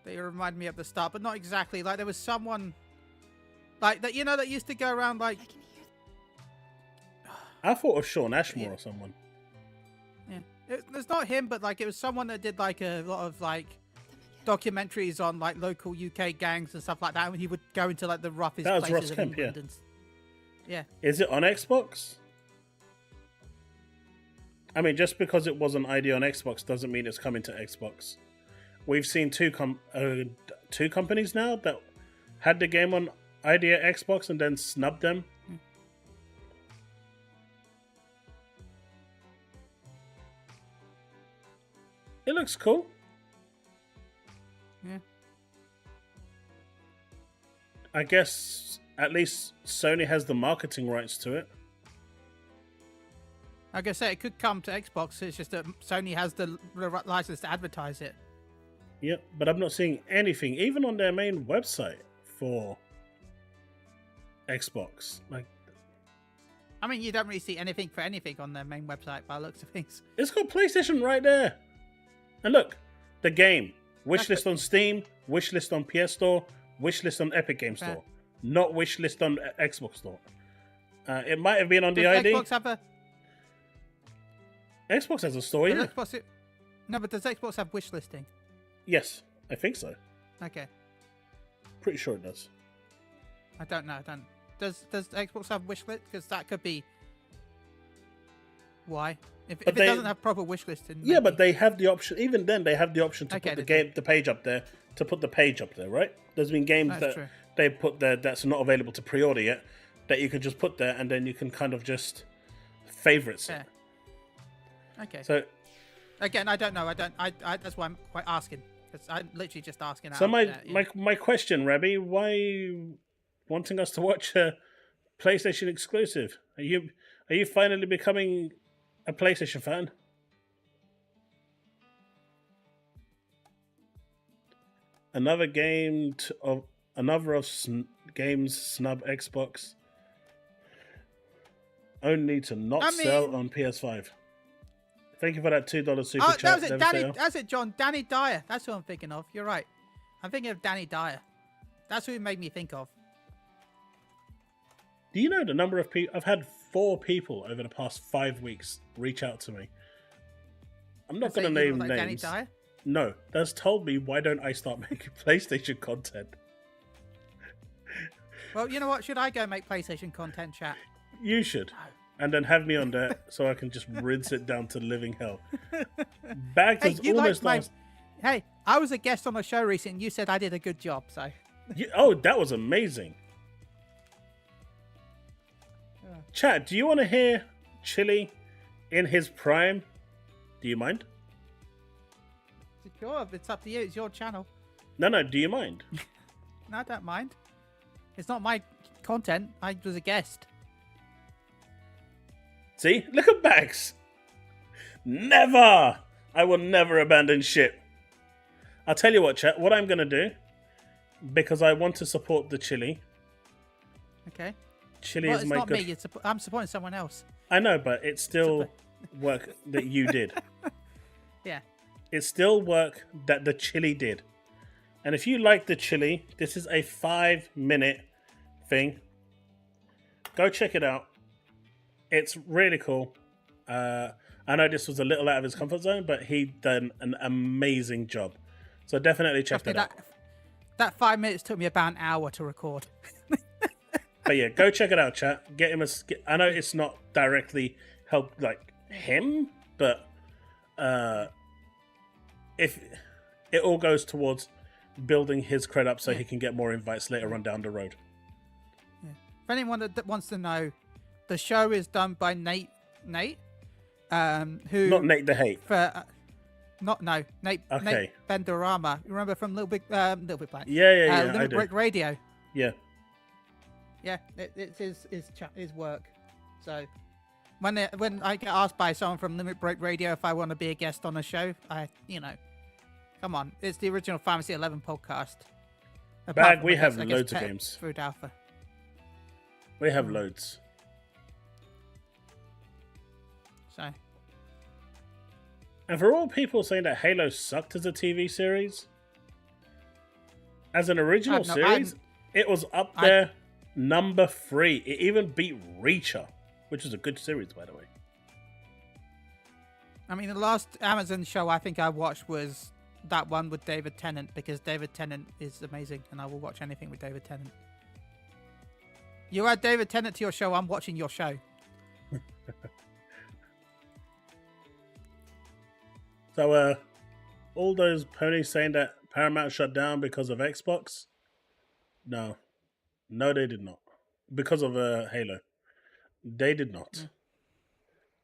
That you reminded me at the start, but not exactly. Like there was someone, like that, you know, that used to go around like. I can hear I thought of Sean Ashmore or someone. Yeah, it's not him, but like it was someone that did like a lot of like documentaries on like local UK gangs and stuff like that. And he would go into like the roughest That was places Ross of Kemp, England yeah. and yeah. Is it on Xbox? I mean, just because it was an ID on Xbox doesn't mean it's coming to Xbox. We've seen two companies now that had the game on ID at Xbox and then snubbed them. It looks cool. Yeah. I guess at least Sony has the marketing rights to it. Like I say, it could come to Xbox. It's just that Sony has the license to advertise it. Yeah, but I'm not seeing anything, even on their main website, for Xbox. Like, I mean, you don't really see anything for anything on their main website by the looks of things. it's got PlayStation right there. And look, the game. Wishlist on Steam, wishlist on PS Store, wishlist on Epic Game Store. Not wishlist on Xbox Store. It might have been on the ID. Xbox have a... Xbox has a store, yeah. No, but does Xbox have wish listing? Yes, I think so. Okay. Pretty sure it does. I don't know. Does Xbox have wish list? Because that could be why. If it doesn't have proper wish listing. Yeah, maybe. But they have the option. Even then, they have the option to put the page up there. To put the page up there, right? There's been games they put there that's not available to pre-order yet, that you can just put there, and then you can kind of just favorites it. Okay. So again, I don't know. I that's why I'm quite asking. Because I'm literally just asking. So my question, Rabbi, why are you wanting us to watch a PlayStation exclusive? Are you finally becoming a PlayStation fan? Another game games snub Xbox, only to not sell on PS5. Thank you for that $2 super chat. That's it, John. Danny Dyer. That's who I'm thinking of. You're right. I'm thinking of Danny Dyer. That's who it made me think of. Do you know the number of people? I've had 4 people over the past 5 weeks reach out to me. I'm not going to name names. Danny Dyer? No, that's told me, why don't I start making PlayStation content? Well, you know what? Should I go make PlayStation content, chat? You should. And then have me on there so I can just rinse it down to living hell. Bagged has almost lost. Hey, I was a guest on a show recently and you said I did a good job, so. Oh, that was amazing. Chat, do you want to hear Chille in his prime? Do you mind? Sure, it's up to you. It's your channel. No, do you mind? No, I don't mind. It's not my content. I was a guest. See? Look at Bags. Never! I will never abandon ship. I'll tell you what, chat. What I'm going to do, because I want to support the Chille. Okay. Chille is my good... It's not me. I'm supporting someone else. I know, but it's still work that you did. Yeah. It's still work that the Chille did. And if you like the Chille, this is a 5-minute thing. Go check it out. It's really cool. I know this was a little out of his comfort zone, but he done an amazing job. So definitely check that out. That 5 minutes took me about an hour to record. But yeah, go check it out, chat. Get him I know it's not directly help like him, but if it all goes towards building his cred up so he can get more invites later on down the road. Yeah. If anyone that wants to know, the show is done by Nate, who not Nate the Hate. Nate Benderama. You remember from Little Big Planet? Yeah. Limit Break Radio. Yeah. Yeah, it's his work. So when I get asked by someone from Limit Break Radio if I want to be a guest on a show, come on, it's the original Fantasy 11 podcast. Bag, we have loads of games. Food Alpha. We have loads. So. And for all people saying that Halo sucked as a TV series, as an original series, it was up there, number 3. It even beat Reacher, which is a good series, by the way. I mean, the last Amazon show I think I watched was that one with David Tennant, because David Tennant is amazing, and I will watch anything with David Tennant. You add David Tennant to your show, I'm watching your show. So, all those ponies saying that Paramount shut down because of Xbox? No, they did not. Because of Halo, they did not. Yeah.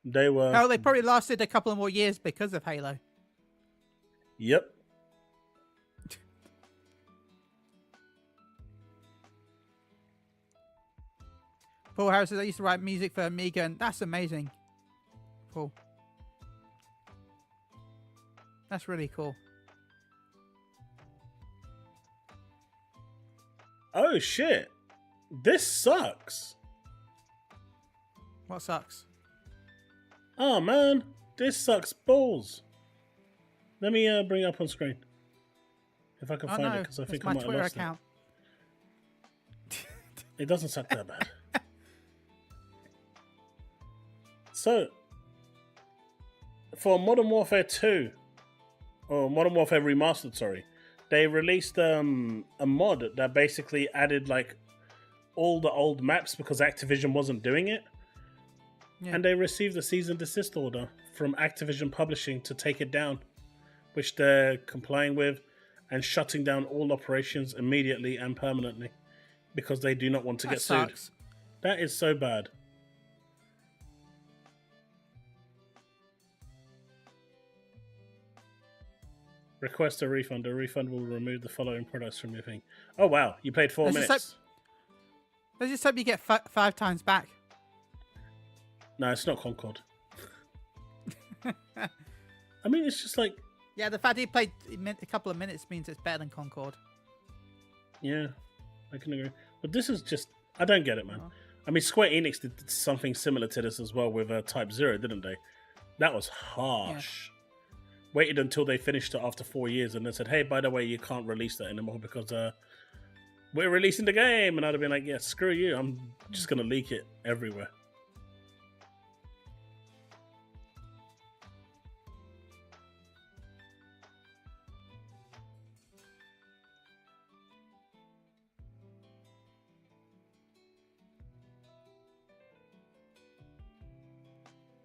They were. No, they probably lasted a couple of more years because of Halo. Yep. Paul Harris says, I used to write music for Amiga, and that's amazing. Cool. That's really cool. Oh shit! This sucks. What sucks? Oh man, this sucks balls. Let me bring it up on screen if I can find it, because I think I might have Twitter lost account. It doesn't suck that bad. So, for Modern Warfare 2, or Modern Warfare Remastered, sorry, they released a mod that basically added like all the old maps because Activision wasn't doing it. Yeah. And they received a cease and desist order from Activision Publishing to take it down, which they're complying with and shutting down all operations immediately and permanently because they do not want to get sued. That is so bad. Request a refund. A refund will remove the following products from your thing. Oh wow, you played 4 minutes. Let's just hope you get 5 times back. No, it's not Concord. I mean, it's just like... Yeah, the fact he played a couple of minutes means it's better than Concord. Yeah, I can agree. But this is just... I don't get it, man. Oh. I mean, Square Enix did something similar to this as well with Type 0, didn't they? That was harsh. Yeah. Waited until they finished it after 4 years and then said, hey, by the way, you can't release that anymore because we're releasing the game. And I'd have been like, yeah, screw you. I'm just going to leak it everywhere.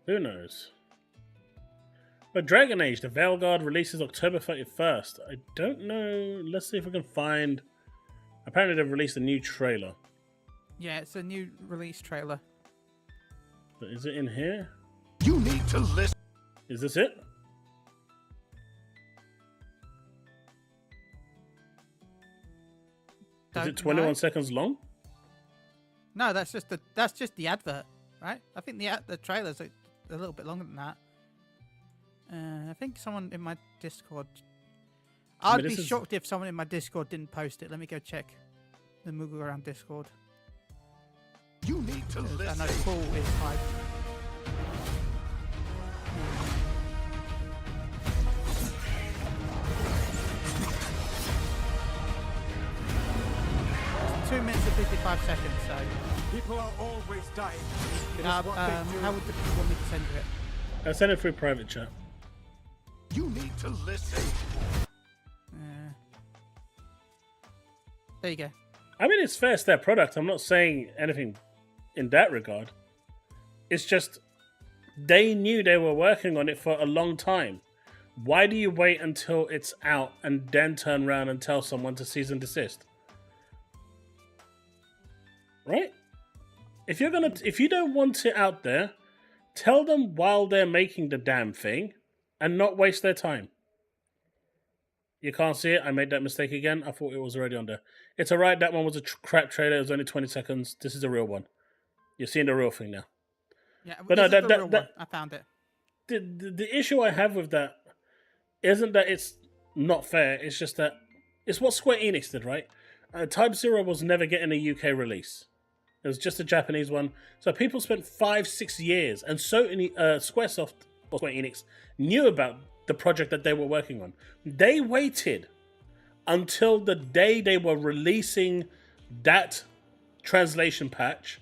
Who knows? But Dragon Age, the Veilguard releases October 31st. I don't know. Let's see if we can find... Apparently they've released a new trailer. Yeah, it's a new release trailer. But is it in here? You need to listen. Is this it? Is it 21 seconds long? No, that's just the advert, right? I think the trailer's a little bit longer than that. I think someone in my Discord... I'd be shocked if someone in my Discord didn't post it. Let me go check the Moogle around Discord. You need to listen. I know Paul is hyped. It's 2 minutes and 55 seconds, so... People are always dying. How would you want me to send you it? I'll send it through private chat. You need to listen. There you go. I mean, it's fair, it's their product. I'm not saying anything in that regard. It's just they knew they were working on it for a long time. Why do you wait until it's out and then turn around and tell someone to cease and desist? Right? If you don't want it out there, tell them while they're making the damn thing and not waste their time. You can't see it. I made that mistake again. I thought it was already on there. It's alright. That one was a crap trailer. It was only 20 seconds. This is a real one. You're seeing the real thing now. Yeah, but no, the real one. I found it. The issue I have with that isn't that it's not fair. It's just that it's what Square Enix did, right? Type 0 was never getting a UK release. It was just a Japanese one. So people spent 5-6 years, and Squaresoft or Square Enix knew about the project that they were working on. They waited until the day they were releasing that translation patch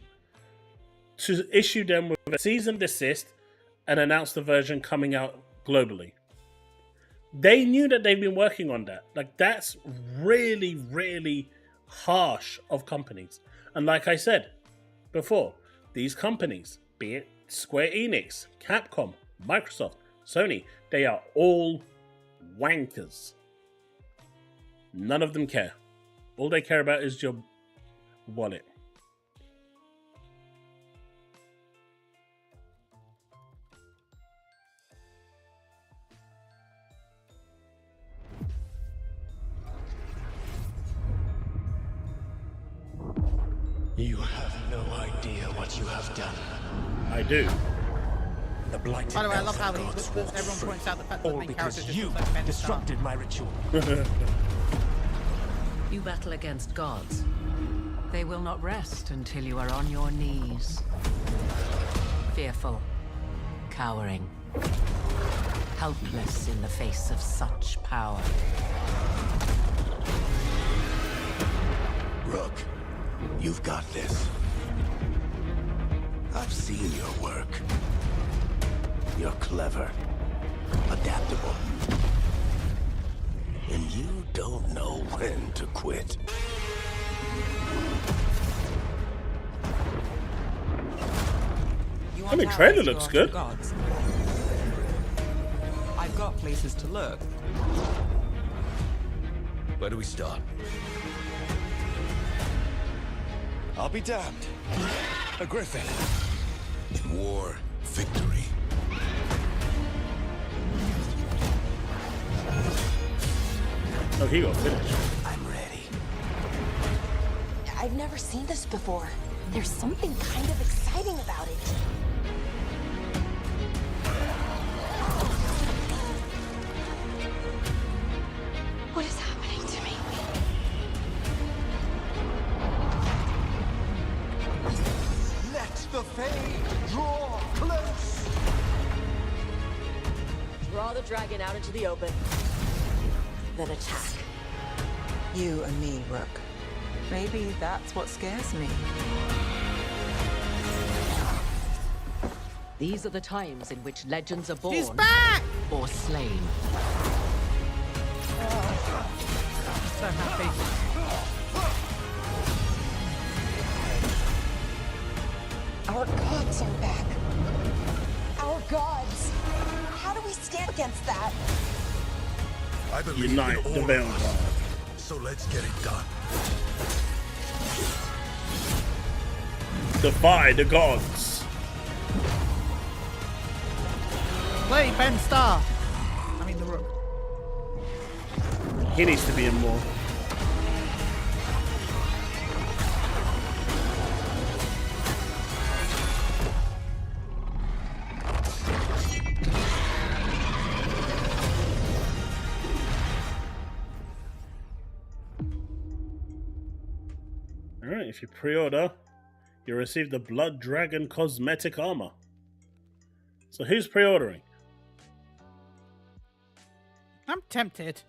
to issue them with a cease and desist and announce the version coming out globally. They knew that they've been working on that. Like, that's really, really harsh of companies. And like I said before, these companies, be it Square Enix, Capcom, Microsoft, Sony, they are all wankers. None of them care. All they care about is your wallet. You have no idea what you have done. I do. The blighted By the way, I elves love how of gods walk everyone free, points out the fact that the all main character because just you looks like Ben disrupted my ritual. You battle against gods. They will not rest until you are on your knees. Fearful, cowering, helpless in the face of such power. Rook, you've got this. I've seen your work. You're clever, adaptable. And you don't know when to quit. You I mean, want trailer allies to looks go good. after gods? I've got places to look. Where do we start? I'll be damned. A griffin. In war, victory. Oh, he got finished. I'm ready. I've never seen this before. There's something kind of exciting about it. What is happening to me? Let the Fae draw close. Draw the dragon out into the open. Then attack. You and me, Rook. Maybe that's what scares me. These are the times in which legends are born He's back! or slain. So happy. Our gods are back. Our gods. How do we stand against that? I believe Unite in the order, Vanguard. so let's get it done. Defy the gods. Play Ben Starr. I mean the Rook. He needs to be in more. Alright, if you pre-order, you receive the Blood Dragon cosmetic armor. So who's pre-ordering? I'm tempted.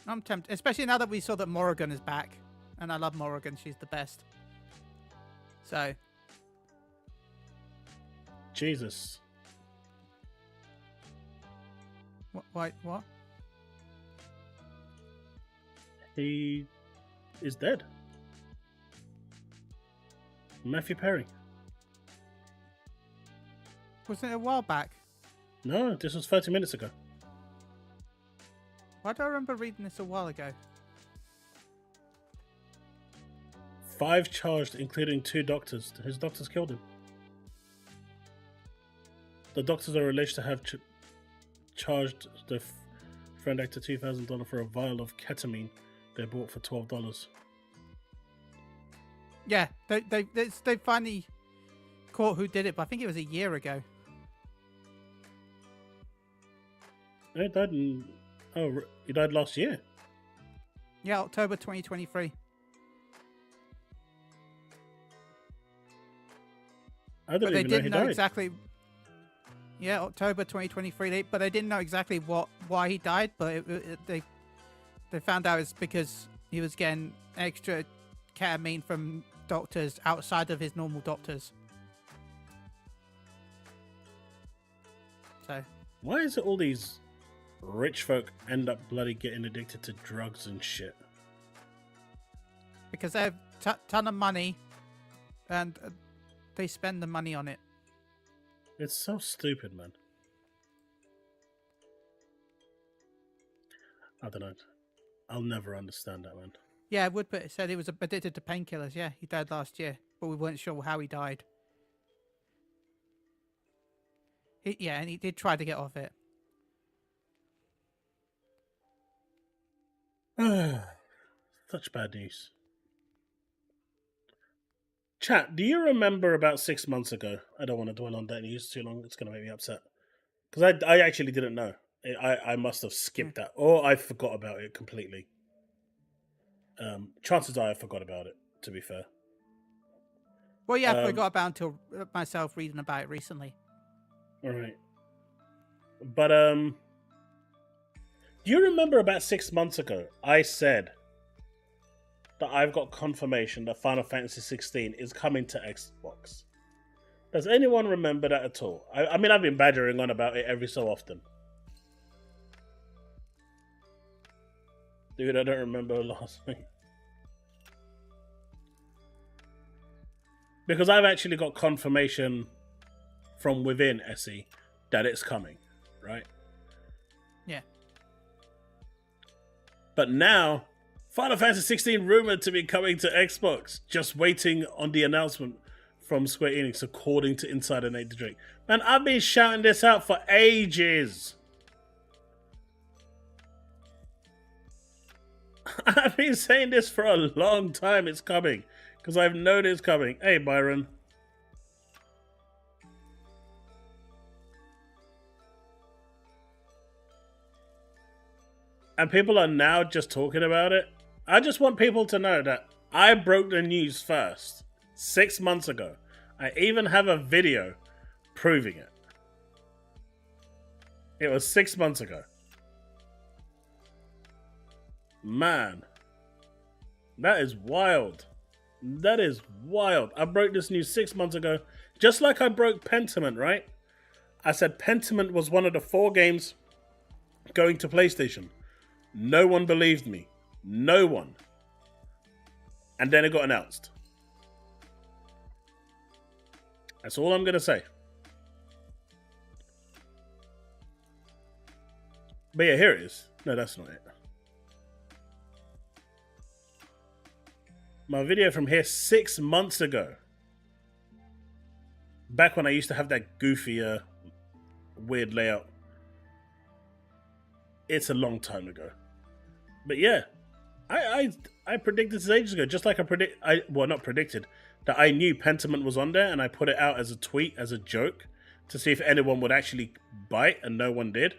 I'm tempted, especially now that we saw that Morrigan is back, and I love Morrigan. She's the best. So Jesus. what? He is dead. Matthew Perry. Wasn't it a while back? No, this was 30 minutes ago. Why do I remember reading this a while ago? 5 charged, including 2 doctors. His doctors killed him. The doctors are alleged to have charged the friend actor $2,000 for a vial of ketamine they bought for $12. Yeah, they finally caught who did it, but I think it was a year ago. He died in... Oh, he died last year. Yeah, October 2023. I But didn't they even know he didn't know died. exactly. Yeah, October 2023. But they didn't know exactly why he died. But they found out it's because he was getting extra ketamine from doctors outside of his normal doctors. So Why is it all these rich folk end up bloody getting addicted to drugs and shit? because they have ton of money, and they spend the money on it. It's so stupid, man. I don't know. I'll never understand that, man. Yeah, Woodput said he was addicted to painkillers. Yeah, he died last year, but we weren't sure how he died. Yeah, and he did try to get off it. Such bad news. Chat, do you remember about 6 months ago? I don't want to dwell on that news too long. It's going to make me upset. Because I actually didn't know. I must have skipped that. Or I forgot about it completely. Chances are I forgot about it, to be fair. Well, yeah, I forgot about it until myself reading about it recently. All right. But, do you remember about 6 months ago, I said that I've got confirmation that Final Fantasy 16 is coming to Xbox? Does anyone remember that at all? I mean, I've been badgering on about it every so often. Dude, I don't remember last week. Because I've actually got confirmation from within SE that it's coming, right? Yeah. But now, Final Fantasy 16 rumored to be coming to Xbox. Just waiting on the announcement from Square Enix, according to Insider Nate the Drake. Man, I've been shouting this out for ages. I've been saying this for a long time. It's coming. Because I've known it's coming. Hey, Byron. And people are now just talking about it. I just want people to know that I broke the news first. 6 months ago. I even have a video proving it. It was 6 months ago. Man. That is wild. That is wild. I broke this news 6 months ago. Just like I broke Pentiment, right? I said Pentiment was one of the 4 games going to PlayStation. No one believed me. No one. And then it got announced. That's all I'm going to say. But yeah, here it is. No, that's not it. My video from here 6 months ago. Back when I used to have that goofy, weird layout. It's a long time ago. But yeah, I predicted this ages ago. Just like not predicted, that I knew Pentiment was on there, and I put it out as a tweet, as a joke, to see if anyone would actually bite, and no one did.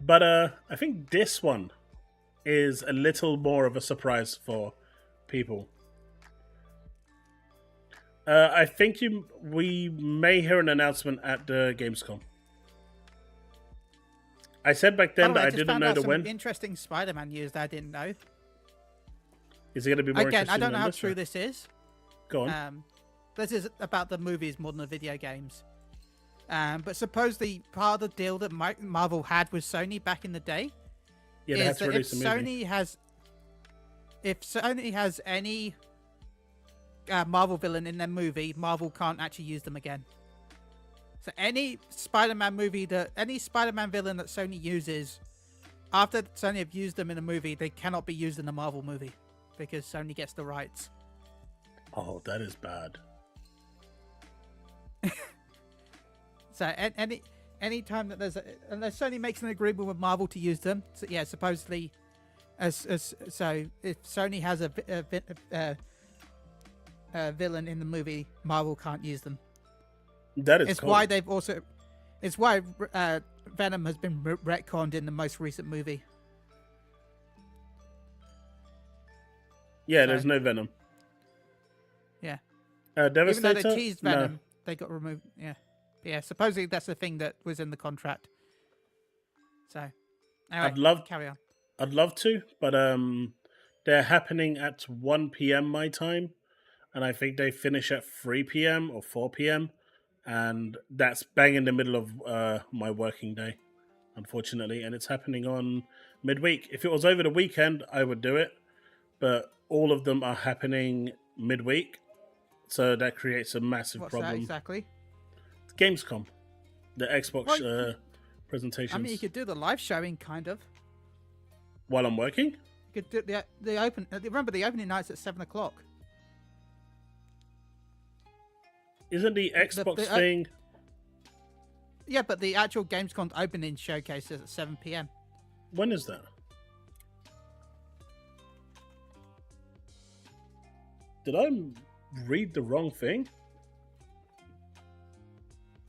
But I think this one is a little more of a surprise for people. I think we may hear an announcement at the Gamescom. I said back then that I didn't know the when. Interesting Spider-Man news that I didn't know. Is it going to be more Again, interesting? I don't know how this, true or? this is. Go on. This is about the movies more than the video games. But supposedly part of the deal that Marvel had with Sony back in the day is that if Sony has any Marvel villain in their movie, Marvel can't actually use them again. So any Spider-Man villain that Sony uses, after Sony have used them in a movie, they cannot be used in a Marvel movie because Sony gets the rights. Oh, that is bad. So any time that unless Sony makes an agreement with Marvel to use them, so yeah, supposedly, so if Sony has a villain in the movie, Marvel can't use them. That is. It's why Venom has been retconned in the most recent movie. Yeah, there's no Venom. Yeah. Devastator? Even though they teased Venom, no. They got removed. Yeah. Yeah, supposedly that's the thing that was in the contract. So, anyway, carry on. I'd love to, but they're happening at 1 p.m. my time, and I think they finish at 3 p.m. or 4 p.m., and that's bang in the middle of my working day, unfortunately, and it's happening on midweek. If it was over the weekend, I would do it, but all of them are happening midweek, so that creates a massive problem. What's that exactly? Gamescom, the Xbox presentations. I mean, you could do the live showing, kind of. While I'm working? You could do the open. Remember, the opening night's at 7 o'clock. Isn't the Xbox thing? Yeah, but the actual Gamescom opening showcase is at 7 p.m. When is that? Did I read the wrong thing?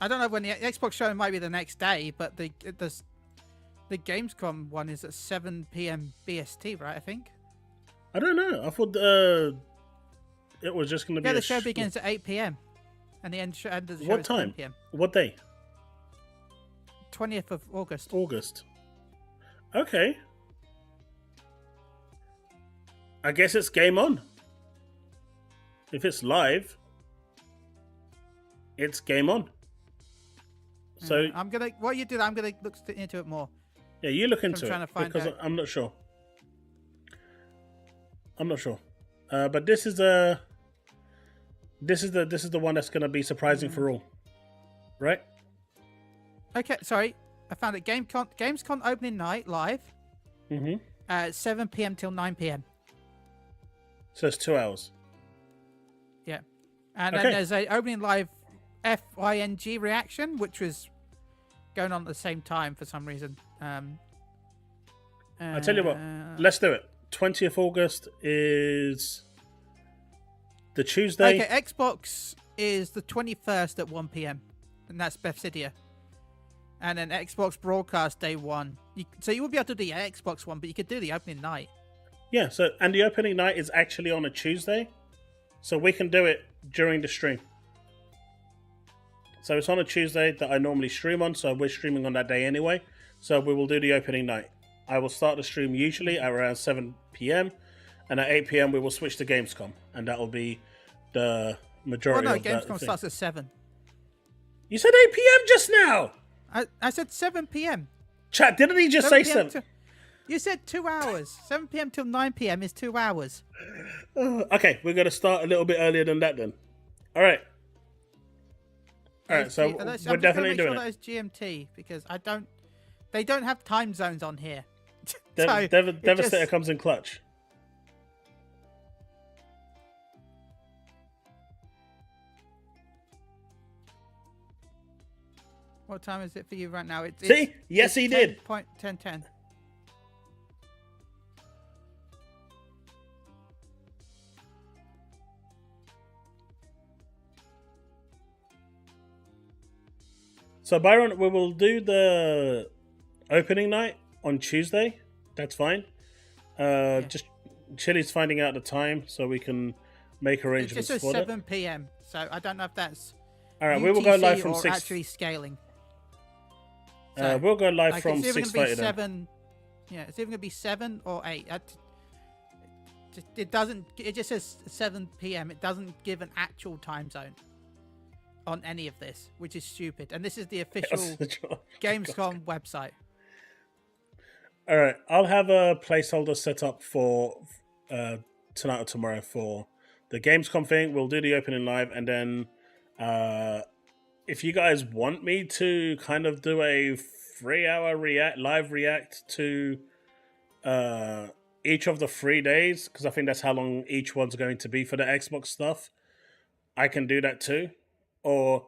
I don't know when the Xbox show might be the next day, but the Gamescom one is at 7 p.m. BST, right? I think. I don't know. I thought it was just going to be. Yeah, the show begins at 8 p.m. and the end of the show What is time? 10 p.m. What day? 20th of August. August. Okay. I guess it's game on. If it's live, it's game on. So I'm gonna. What you do? I'm gonna look into it more. Yeah, you look into trying it to find because out. I'm not sure. I'm not sure, but this is the one that's going to be surprising for all, right? Okay, sorry, I found it. Gamescom opening night live. Mm-hmm. 7 p.m. till 9 p.m. So it's 2 hours. Yeah, and Okay. then there's a opening live FYNG reaction, which was going on at the same time for some reason. I tell you what, let's do it. 20th August is the Tuesday. Okay, Xbox is the 21st at 1 p.m. and that's Bethesda. And then Xbox broadcast day 1. So you won't be able to do the Xbox one, but you could do the opening night. Yeah, so and the opening night is actually on a Tuesday, so we can do it during the stream. So it's on a Tuesday that I normally stream on, so we're streaming on that day anyway. So we will do the opening night. I will start the stream usually at around 7 p.m. and at 8 p.m. we will switch to Gamescom, and that will be the majority of that Gamescom thing. starts at 7. You said 8 p.m. just now! I said 7 p.m. Chat, didn't he just say 7? You said 2 hours. 7 p.m. till 9 p.m. is 2 hours. Okay, we're going to start a little bit earlier than that then. All right. All right, so we're definitely doing it. That is GMT because they don't have time zones on here. Devastator comes in clutch. What time is it for you right now? See? Yes, he did. 10:10. So Byron, we will do the opening night on Tuesday. That's fine. Just Chille's finding out the time so we can make arrangements It just for says it. 7 p.m. So I don't know if that's All right, we will go live from or 6. actually scaling. We'll go live from it's either 6:30 gonna be then. 7. Yeah, it's either gonna be 7 or 8. It doesn't. It just says 7 p.m. It doesn't give an actual time zone on any of this, which is stupid. And this is the official Gamescom website. All right, I'll have a placeholder set up for tonight or tomorrow for the Gamescom thing. We'll do the opening live, and then if you guys want me to kind of do a 3-hour live react to each of the 3 days, because I think that's how long each one's going to be for the Xbox stuff, I can do that too. Or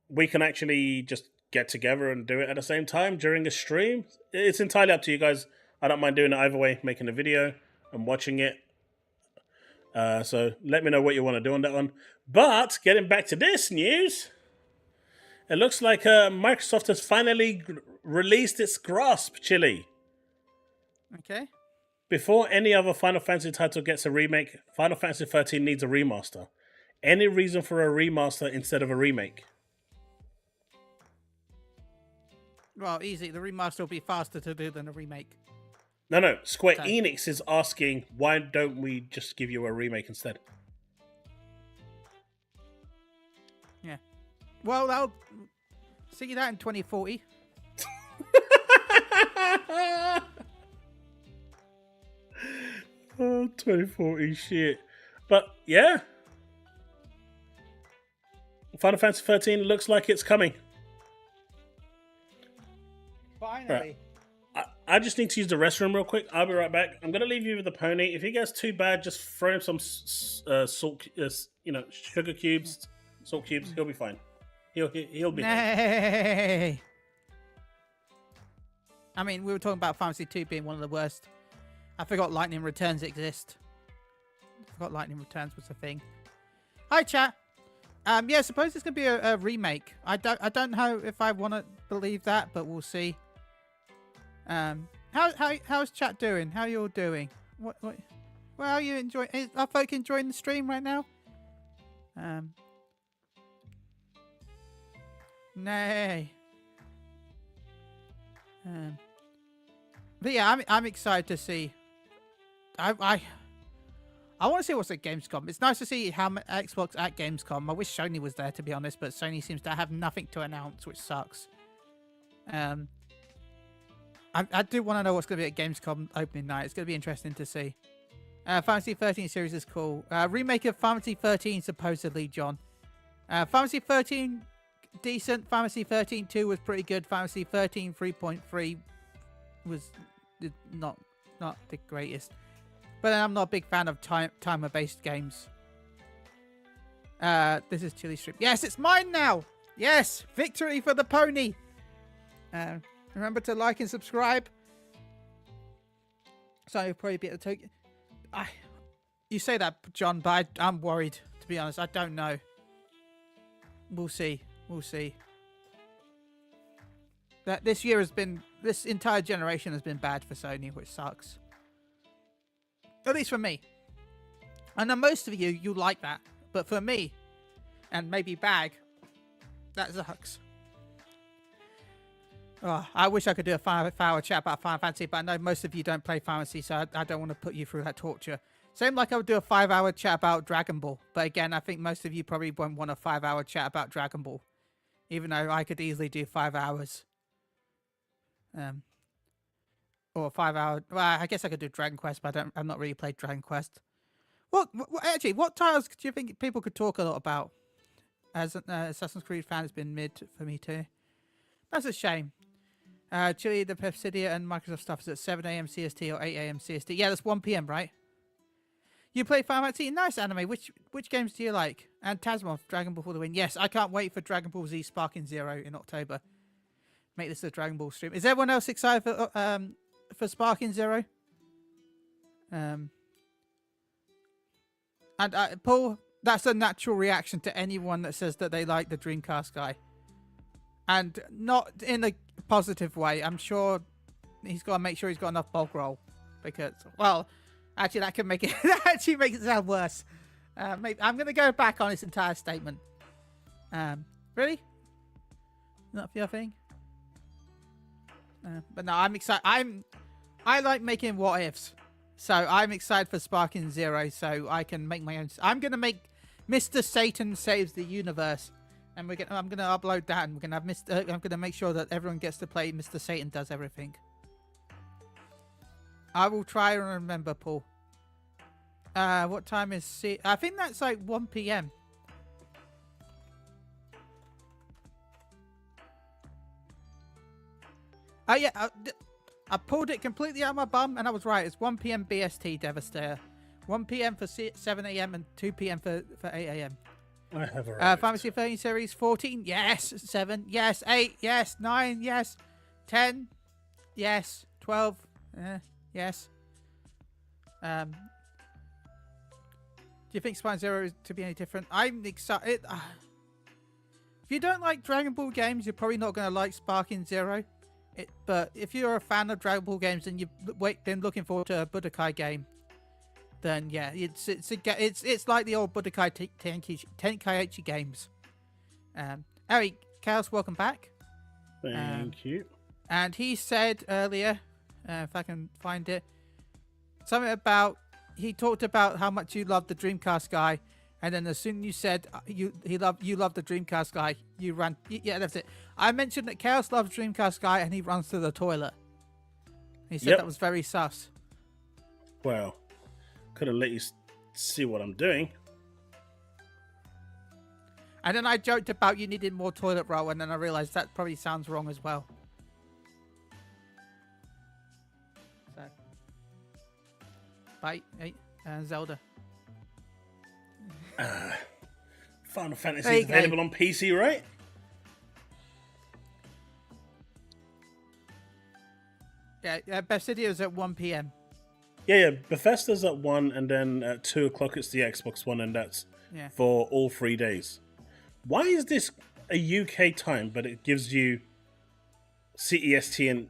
we can actually just get together and do it at the same time during a stream. It's entirely up to you guys. I don't mind doing it either way, making a video and watching it. So let me know what you want to do on that one. But getting back to this news, it looks like Microsoft has finally released its grasp, Chille. Okay. Before any other Final Fantasy title gets a remake, Final Fantasy 13 needs a remaster. Any reason for a remaster instead of a remake? Well, easy. The remaster will be faster to do than a remake. No. Square So- Enix is asking, why don't we just give you a remake instead? Yeah. Well, I'll see that in 2040. Oh, 2040 shit. But yeah. Final Fantasy 13 looks like it's coming. Finally. Right. I just need to use the restroom real quick. I'll be right back. I'm going to leave you with the pony. If he gets too bad, just throw him some salt, sugar cubes, salt cubes. He'll be fine. He'll be fine. Nay. I mean, we were talking about Fantasy 2 being one of the worst. I forgot Lightning Returns exist. forgot Lightning Returns was a thing. Hi, chat. Yeah, suppose it's gonna be a remake. I don't know if I want to believe that, but we'll see. How's chat doing? How you all doing? What well, are you enjoying? Are folk enjoying the stream right now? Nay. But yeah, I'm excited to see. I want to see what's at Gamescom. It's nice to see how Xbox at Gamescom. I wish Sony was there, to be honest, but Sony seems to have nothing to announce, which sucks. I do want to know what's going to be at Gamescom opening night. It's going to be interesting to see. Fantasy 13 series is cool. Remake of Fantasy 13, supposedly, John. Fantasy 13, decent. Fantasy 13 2 was pretty good. Fantasy 13 3.3 was not the greatest. But I'm not a big fan of timer-based games. This is Chille Stream. Yes, it's mine now! Yes! Victory for the pony! Remember to like and subscribe. So you'll probably be at the token. You say that, John, but I'm worried, to be honest. I don't know. We'll see. We'll see. That this year has been... This entire generation has been bad for Sony, which sucks. At least for me. I know most of you like that. But for me, and maybe Bag, that sucks. Oh, I wish I could do a 5-hour chat about Final Fantasy, but I know most of you don't play Fantasy, so I don't want to put you through that torture. Same like I would do a 5-hour chat about Dragon Ball. But again, I think most of you probably won't want a 5-hour chat about Dragon Ball. Even though I could easily do 5 hours. Or 5 hour. Well, I guess I could do Dragon Quest, but I've not really played Dragon Quest. Actually, what titles do you think people could talk a lot about? As an Assassin's Creed fan, has been mid for me too. That's a shame. Chille, the Pepsidia, and Microsoft stuff is at 7 a.m. CST or 8 a.m. CST. Yeah, that's 1 p.m. right? You play Final Fantasy? Nice anime. Which games do you like? And Tasmov, Dragon Ball for the win. Yes, I can't wait for Dragon Ball Z Sparking Zero in October. Make this a Dragon Ball stream. Is everyone else excited for Sparking Zero? And Paul, that's a natural reaction to anyone that says that they like the Dreamcast guy. And not in a positive way. I'm sure he's got to make sure he's got enough bulk roll. Because, well, actually that can make it, that actually makes it sound worse. Maybe, I'm going to go back on his entire statement. Really? Not for your thing? But no, I'm excited. I like making what ifs. So I'm excited for Sparking Zero so I can make my own. I'm going to make Mr. Satan Saves the Universe. And I'm going to upload that and we're going to have I'm going to make sure that everyone gets to play Mr. Satan Does Everything. I will try and remember, Paul. What time is I think that's like 1 p.m. Yeah, I pulled it completely out of my bum and I was right. It's 1 p.m. BST, Devastator. 1 p.m. for 7 a.m. and 2 p.m. for 8 a.m. I have arrived. Fantasy 13 Series 14, yes. 7, yes. 8, yes. 9, yes. 10, yes. 12, yes. Do you think Spine Zero is to be any different? I'm excited. If you don't like Dragon Ball games, you're probably not going to like Sparking Zero. But if you're a fan of Dragon Ball games and you've been looking forward to a Budokai game, then yeah, it's like the old Budokai Tenkaichi games. Eric Chaos, welcome back. Thank you. And he said earlier, if I can find it, something about he talked about how much you love the Dreamcast guy, and then as soon as you said you love the Dreamcast guy, you ran. Yeah, that's it. I mentioned that Chaos loves Dreamcast guy, and he runs to the toilet. He said that was very sus. Well, could have let you see what I'm doing. And then I joked about you needed more toilet roll, and then I realized that probably sounds wrong as well. So, bye, Zelda. Final Fantasy is available on PC, right? Yeah, Bestidia is at 1 p.m. Yeah. Bethesda's at 1, and then at 2 o'clock it's the Xbox One, and that's for all 3 days. Why is this a UK time, but it gives you CEST and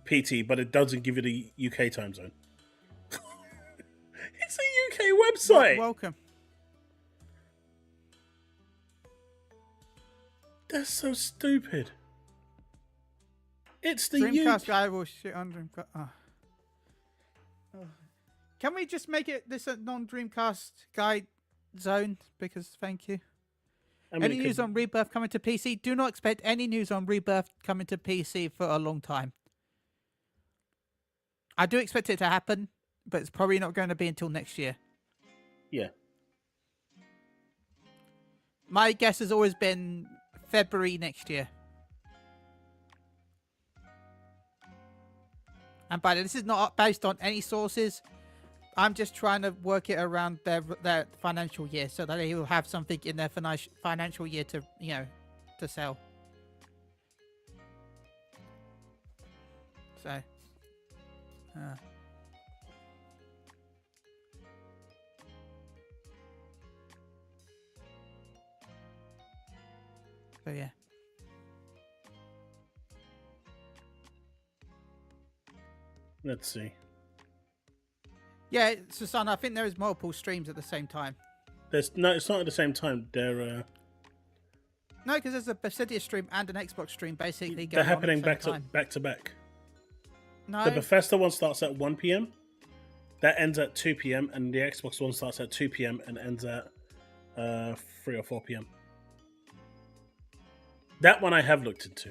PT, but it doesn't give you the UK time zone? It's a UK website. Welcome. That's so stupid. It's the Dreamcast guy will shit on Dreamcast. Oh. Can we just make it this a non-Dreamcast guy zone? Because thank you. Any news on Rebirth coming to PC? Do not expect any news on Rebirth coming to PC for a long time. I do expect it to happen, but it's probably not going to be until next year. Yeah. My guess has always been February next year. And by the way, this is not based on any sources. I'm just trying to work it around their financial year so that they will have something in their financial year to, to sell. So. So yeah. Let's see. Yeah, Susanna, I think there is multiple streams at the same time. It's not at the same time. No, because there's a Bethesda stream and an Xbox stream basically going they're happening on at the same back to back. No. The Bethesda one starts at 1 p.m. That ends at 2 p.m. and the Xbox one starts at 2 p.m. and ends at 3 or 4 p.m. That one I have looked into.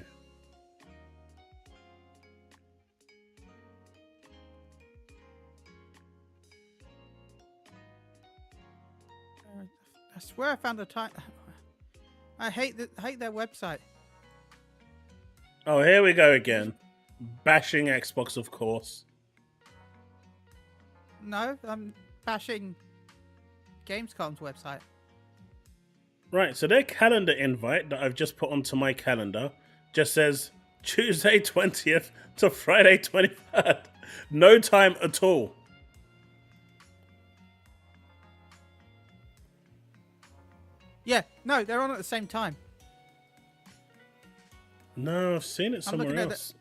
I swear I found a time. I hate their website. Oh, here we go again. Bashing Xbox, of course. No, I'm bashing Gamescom's website. Right, so their calendar invite that I've just put onto my calendar just says Tuesday 20th to Friday 23rd. No time at all. Yeah, no, they're on at the same time. No, I've seen it somewhere else.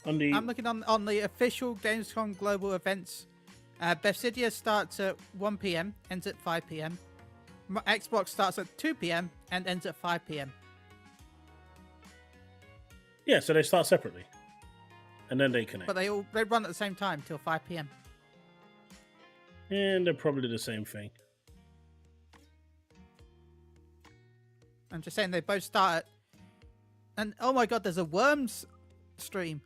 I'm looking on the official Gamescom Global Events. Bethesda starts at 1 p.m, ends at 5 p.m. Xbox starts at 2 p.m. and ends at 5 p.m. Yeah, so they start separately. And then they connect. But they run at the same time till 5 p.m. And they're probably the same thing. I'm just saying they both start at... And oh my god, there's a Worms stream.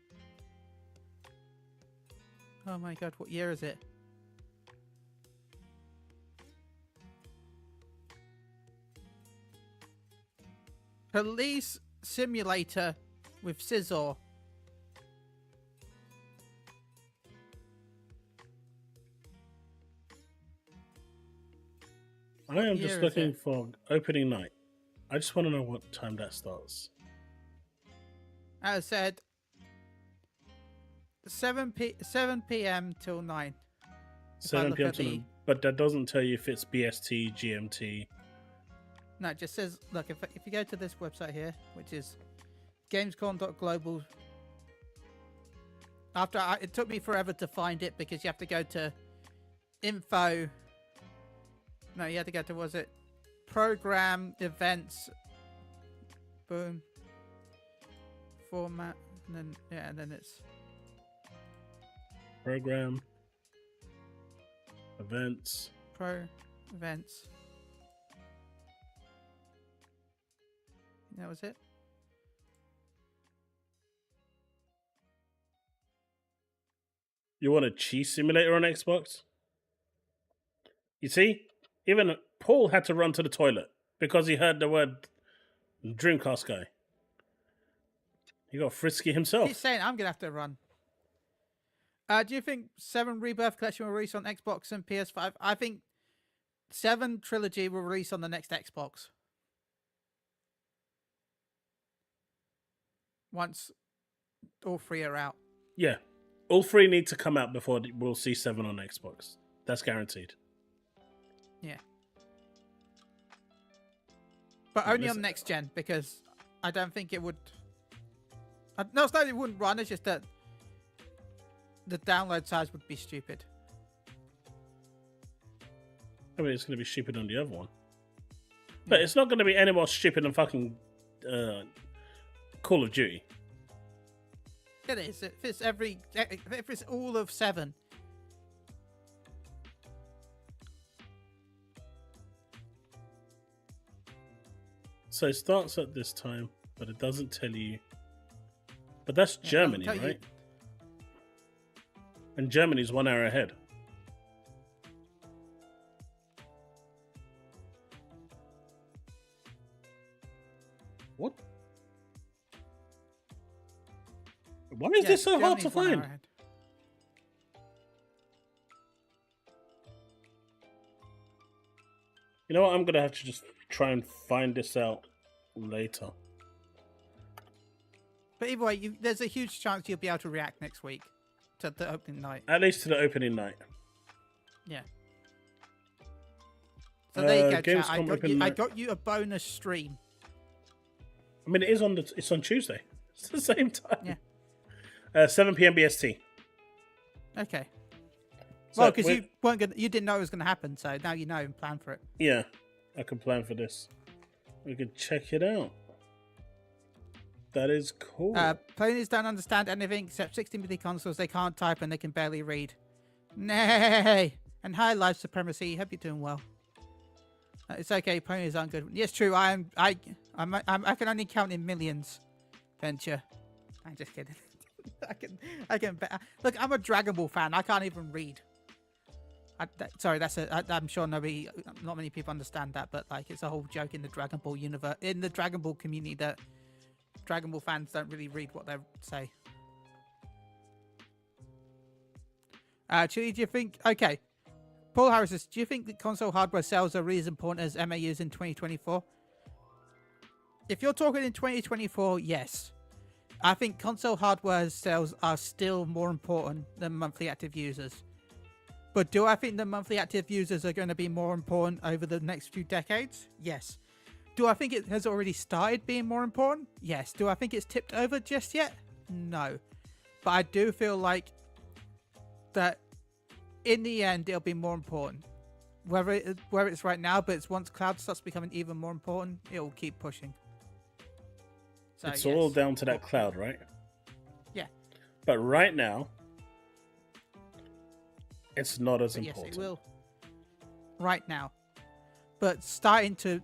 Oh my god, what year is it? Police Simulator with Scizor. I am just looking for opening night. I just want to know what time that starts. As I said, 7 p.m. till 9. 7 p.m. till 9. But that doesn't tell you if it's BST, GMT. No, it just says, look, if you go to this website here, which is gamescom.global. It took me forever to find it because you have to go to info. No, you have to go to, was it program, events, boom, format, and then, yeah, and then it's program, events, events. That was it. You want a cheese simulator on Xbox? You see, even Paul had to run to the toilet because he heard the word Dreamcast guy. He got frisky himself. He's saying I'm gonna have to run. Do you think 7 Rebirth Collection will release on Xbox and PS5? I think 7 Trilogy will release on the next Xbox. Once all 3 are out. Yeah. All three need to come out before we'll see 7 on Xbox. That's guaranteed. Yeah. But only on next gen, because I don't think it would... No, it's not that it wouldn't run, it's just that the download size would be stupid. I mean, it's going to be stupid on the other one. But it's not going to be any more stupid than fucking Call of Duty. It is. If it's all of 7. So it starts at this time, but it doesn't tell you. But that's Germany, right? And Germany's 1 hour ahead. What? Why is this so hard to find? You know what? I'm going to have to just try and find this out later. But either way, there's a huge chance you'll be able to react next week to the opening night. At least to the opening night. Yeah. So there you go, chat. I got got you a bonus stream. I mean, it's on Tuesday. It's the same time. Yeah. 7 p.m. BST. Okay. So well, because you didn't know it was going to happen, so now you know and plan for it. Yeah, I can plan for this. We can check it out. That is cool. Ponies don't understand anything except 16-bit consoles. They can't type and they can barely read. Nay! And hi, Life Supremacy. Hope you're doing well. It's okay. Ponies aren't good. Yes, true. I can only count in millions. Venture. I'm just kidding. I can bet. Look, I'm a Dragon Ball fan. I can't even read. Sorry, I'm sure not many people understand that, but like it's a whole joke in the Dragon Ball universe, in the Dragon Ball community, that Dragon Ball fans don't really read what they say. Chille, do you think? Okay, Paul Harris says, do you think that console hardware sales are really as important as MAUs in 2024? If you're talking in 2024, yes. I think console hardware sales are still more important than monthly active users. But do I think the monthly active users are going to be more important over the next few decades? Yes. Do I think it has already started being more important? Yes. Do I think it's tipped over just yet? No. But I do feel like that in the end it'll be more important. Where it's right now, but it's once cloud starts becoming even more important, it will keep pushing. So, it's all down to that cloud, right? Yeah. But right now, it's not as important. Yes, it will. Right now. But starting to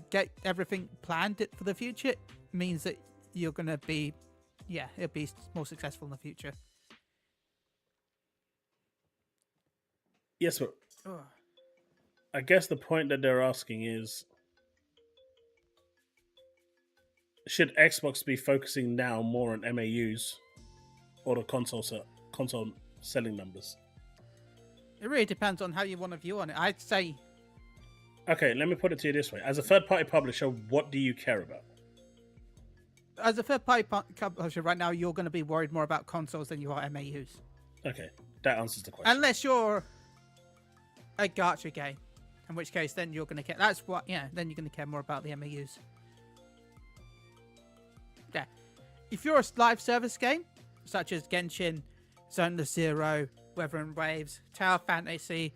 get everything planned for the future means that you're going to be, it'll be more successful in the future. Yes, but I guess the point that they're asking is, should Xbox be focusing now more on MAUs or the console selling numbers? It really depends on how you want to view on it. I'd say... Okay, let me put it to you this way. As a third-party publisher, what do you care about? As a third-party publisher right now, you're going to be worried more about consoles than you are MAUs. Okay, that answers the question. Unless you're a gacha game, in which case then you're going to care. That's what, then you're going to care more about the MAUs. Yeah. If you're a live service game, such as Genshin, Zone of Zero, Weather and Waves, Tower Fantasy,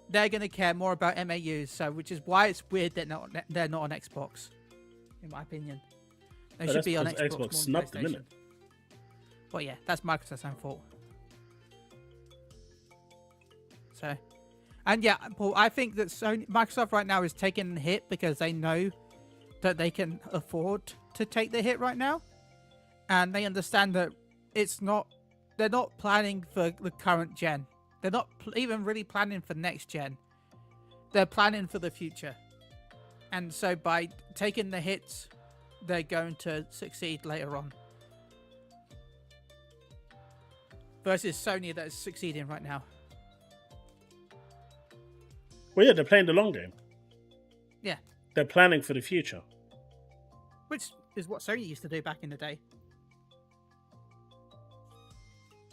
they're going to care more about MAUs, so which is why it's weird that they're not on Xbox, in my opinion. They should be on Xbox. Xbox snubbed them, innit? Well, yeah, that's Microsoft's own fault. So, and yeah, Paul, I think that Microsoft right now is taking the hit because they know that they can afford to take the hit right now, and they understand that they're not planning for the current gen. They're not even really planning for next gen. They're planning for the future. And so by taking the hits, they're going to succeed later on. Versus Sony that is succeeding right now. Well, yeah, they're playing the long game. Yeah. They're planning for the future. Which is what Sony used to do back in the day.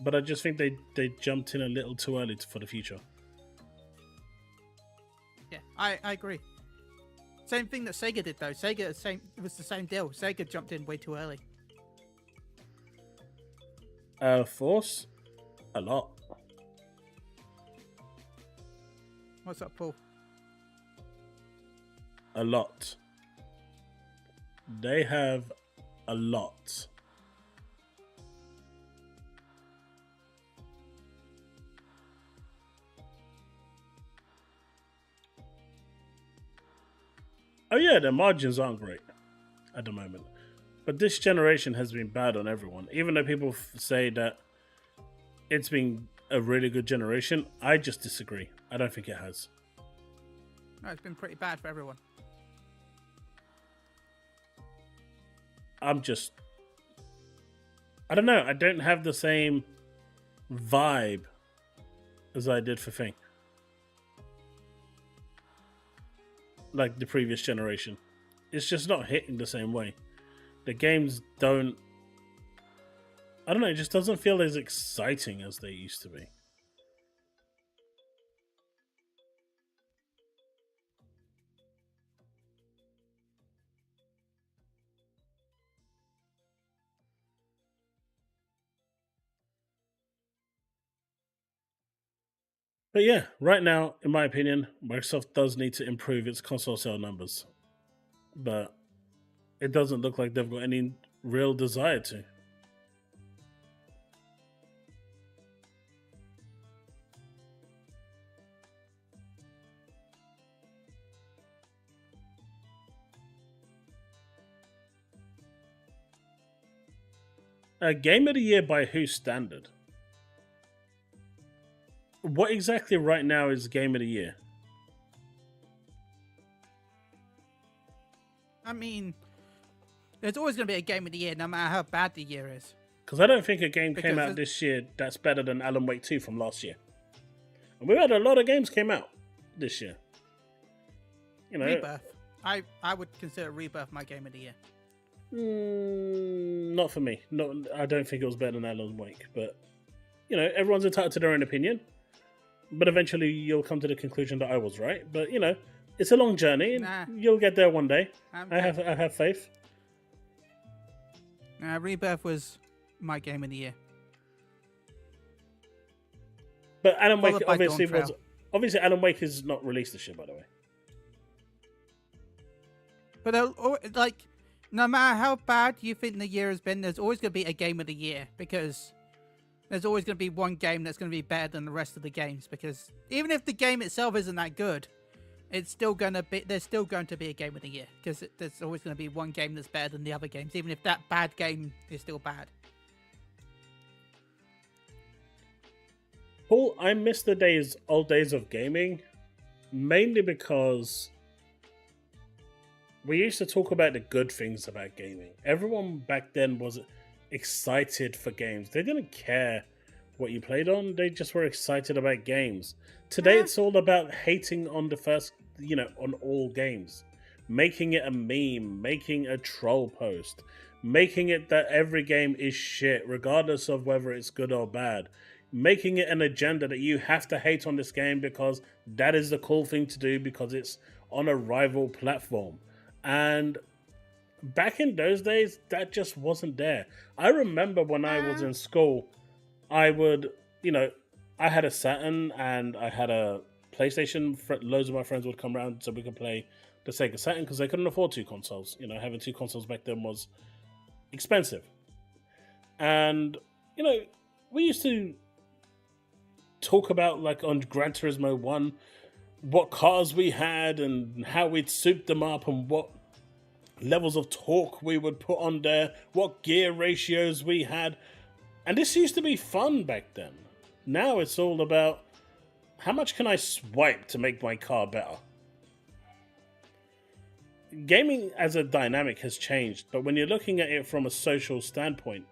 but I just think they jumped in a little too early for the future. Yeah, I agree. Same thing that Sega did though. It was the same deal. Sega jumped in way too early. Force, a lot. What's up, Paul? A lot. They have a lot. Oh yeah, their margins aren't great at the moment. But this generation has been bad on everyone. Even though people say that it's been a really good generation, I just disagree. I don't think it has. No, it's been pretty bad for everyone. I don't know. I don't have the same vibe as I did for Thing. Like the previous generation. It's just not hitting the same way. The games don't... I don't know, it just doesn't feel as exciting as they used to be. But yeah, right now, in my opinion, Microsoft does need to improve its console sale numbers. But it doesn't look like they've got any real desire to. Game of the Year by whose standard? What exactly right now is Game of the Year? I mean, there's always going to be a Game of the Year, no matter how bad the year is. Because I don't think a game came out this year that's better than Alan Wake 2 from last year. And we've had a lot of games came out this year. You know, Rebirth. I would consider Rebirth my Game of the Year. Not for me. No, I don't think it was better than Alan Wake. But, you know, everyone's entitled to their own opinion. But eventually you'll come to the conclusion that I was right. But, you know, it's a long journey. And you'll get there one day. I have faith. Rebirth was my Game of the Year. But Alan Wake obviously Alan Wake is not released this year, by the way. But like, no matter how bad you think the year has been, there's always going to be a Game of the Year, because there's always going to be one game that's going to be better than the rest of the games. Because even if the game itself isn't that good, it's still going to be, there's still going to be a Game of the Year, because there's always going to be one game that's better than the other games, even if that bad game is still bad. Paul, I miss the old days of gaming, mainly because we used to talk about the good things about gaming. Everyone back then was excited for games. They didn't care what you played on. They just were excited about games. Today, it's all about hating on the first, you know, on all games. Making it a meme, making a troll post, making it that every game is shit, regardless of whether it's good or bad. Making it an agenda that you have to hate on this game because that is the cool thing to do because it's on a rival platform. And back in those days, that just wasn't there. I remember when I was in school, I would, you know, I had a Saturn and I had a PlayStation. Loads of my friends would come around so we could play the Sega Saturn because they couldn't afford two consoles. You know, having two consoles back then was expensive. And, you know, we used to talk about, like, on Gran Turismo 1, what cars we had and how we'd soup them up and what levels of torque we would put on there, what gear ratios we had. And this used to be fun back then. Now it's all about how much can I swipe to make my car better. Gaming as a dynamic has changed, but when you're looking at it from a social standpoint,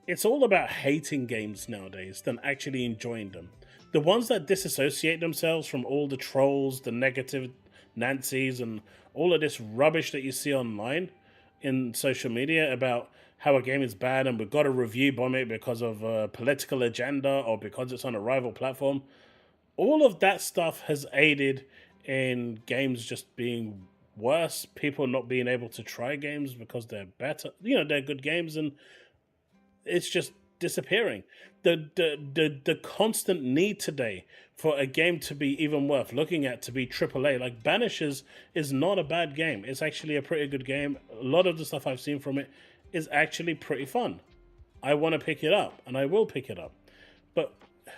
it's all about hating games nowadays than actually enjoying them. The ones that disassociate themselves from all the trolls, the negative Nancy's, and all of this rubbish that you see online in social media about how a game is bad and we've got to review bomb it because of a political agenda or because it's on a rival platform. All of that stuff has aided in games just being worse, people not being able to try games because they're better, they're good games, and it's just disappearing. The constant need today for a game to be even worth looking at, to be AAA, like Banishers is not a bad game. It's actually a pretty good game. A lot of the stuff I've seen from it is actually pretty fun. I want to pick it up, and I will pick it up. But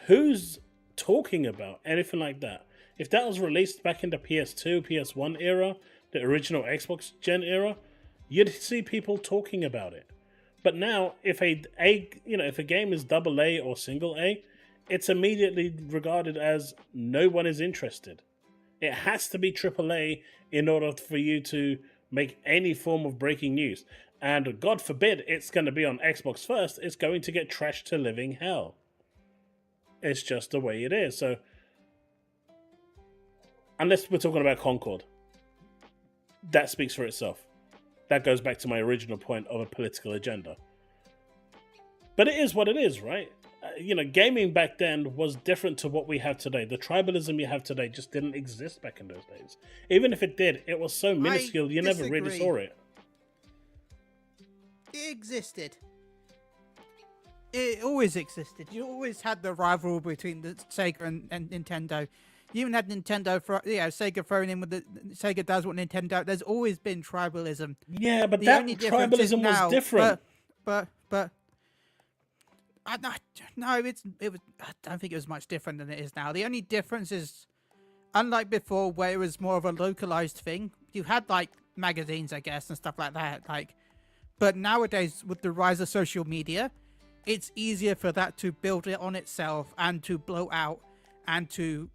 who's talking about anything like that? If that was released back in the PS2, PS1 era, the original Xbox Gen era, you'd see people talking about it. But now, if if a game is AA or single A, it's immediately regarded as no one is interested. It has to be AAA in order for you to make any form of breaking news. And God forbid it's going to be on Xbox first, it's going to get trashed to living hell. It's just the way it is. So, unless we're talking about Concord, that speaks for itself. That goes back to my original point of a political agenda. But it is what it is, right? Gaming back then was different to what we have today. The tribalism you have today just didn't exist back in those days. Even if it did, it was so minuscule, you never really saw it. It existed. It always existed. You always had the rivalry between the Sega and Nintendo. You even had Nintendo, Sega thrown in with the Sega does what Nintendo. There's always been tribalism. Yeah, but that tribalism was different. But I don't think it was much different than it is now. The only difference is, unlike before, where it was more of a localized thing. You had like magazines, I guess, and stuff like that. But nowadays, with the rise of social media, it's easier for that to build it on itself and to blow out and to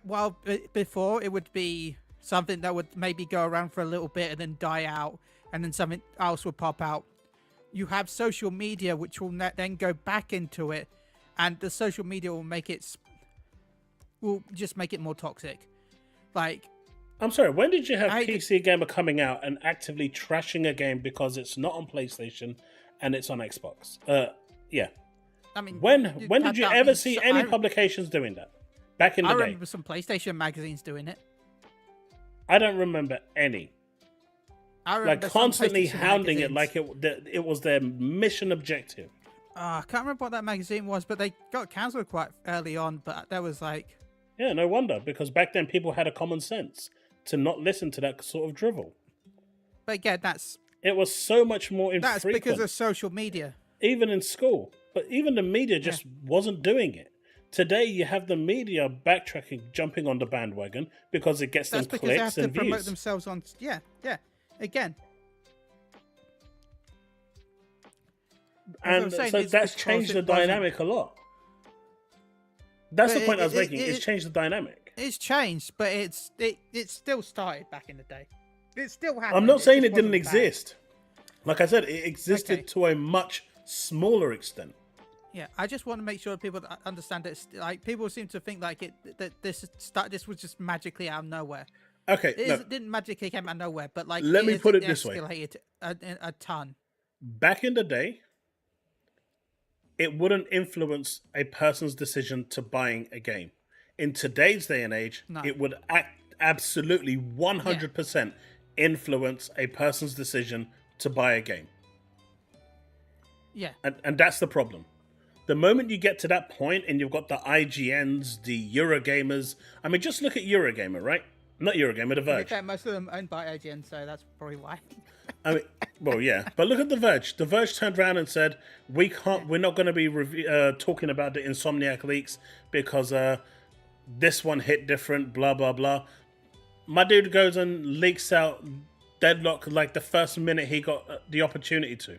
while before it would be something that would maybe go around for a little bit and then die out, and then something else would pop out. You have social media, which will then go back into it, and the social media will just make it more toxic. I'm sorry, when did you have PC Gamer coming out and actively trashing a game because it's not on PlayStation and it's on Xbox? Yeah. I mean, when did you ever see any publications doing that? Back in the day. I remember some PlayStation magazines doing it. I don't remember any. I remember constantly hounding it like it was their mission objective. I can't remember what that magazine was, but they got cancelled quite early on. But there was yeah, no wonder, because back then people had a common sense to not listen to that sort of drivel. But again, it was so much more infrequent. That's because of social media. Even in school, but even the media just wasn't doing it. Today, you have the media backtracking, jumping on the bandwagon because it gets them clicks and views. That's because they have to promote themselves on. Yeah. Again. And so that's changed the dynamic a lot. That's the point I was making. It's changed the dynamic. It's changed, but it still started back in the day. It still happened. I'm not saying it didn't exist. Like I said, it existed to a much smaller extent. Yeah, I just want to make sure people understand that. People seem to think that this was just magically out of nowhere. Okay, it didn't magically come out of nowhere, but let me put it this way: escalated a ton. Back in the day, it wouldn't influence a person's decision to buying a game. In today's day and age, it would absolutely 100% influence a person's decision to buy a game. Yeah, and that's the problem. The moment you get to that point and you've got the IGNs, the Eurogamers... I mean, just look at Eurogamer, right? Not Eurogamer, The Verge. Okay, most of them owned by IGN, so that's probably why. I mean, well, yeah. But look at The Verge. The Verge turned around and said, we're not going to be talking about the Insomniac leaks because this one hit different, blah, blah, blah. My dude goes and leaks out Deadlock like the first minute he got the opportunity to.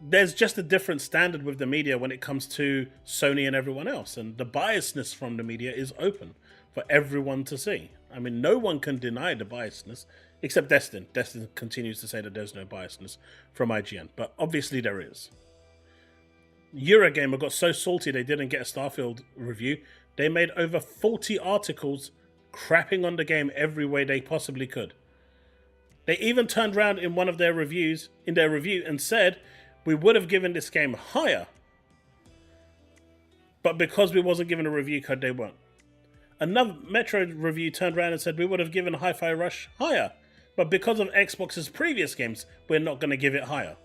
There's just a different standard with the media when it comes to Sony and everyone else. And the biasness from the media is open for everyone to see. I mean, no one can deny the biasness, except Destin. Destin continues to say that there's no biasness from IGN. But obviously there is. Eurogamer got so salty they didn't get a Starfield review. They made over 40 articles crapping on the game every way they possibly could. They even turned around in one of their reviews, and said, we would have given this game higher. But because we wasn't given a review code, they weren't. Another Metro review turned around and said, we would have given Hi-Fi Rush higher. But because of Xbox's previous games, we're not going to give it higher.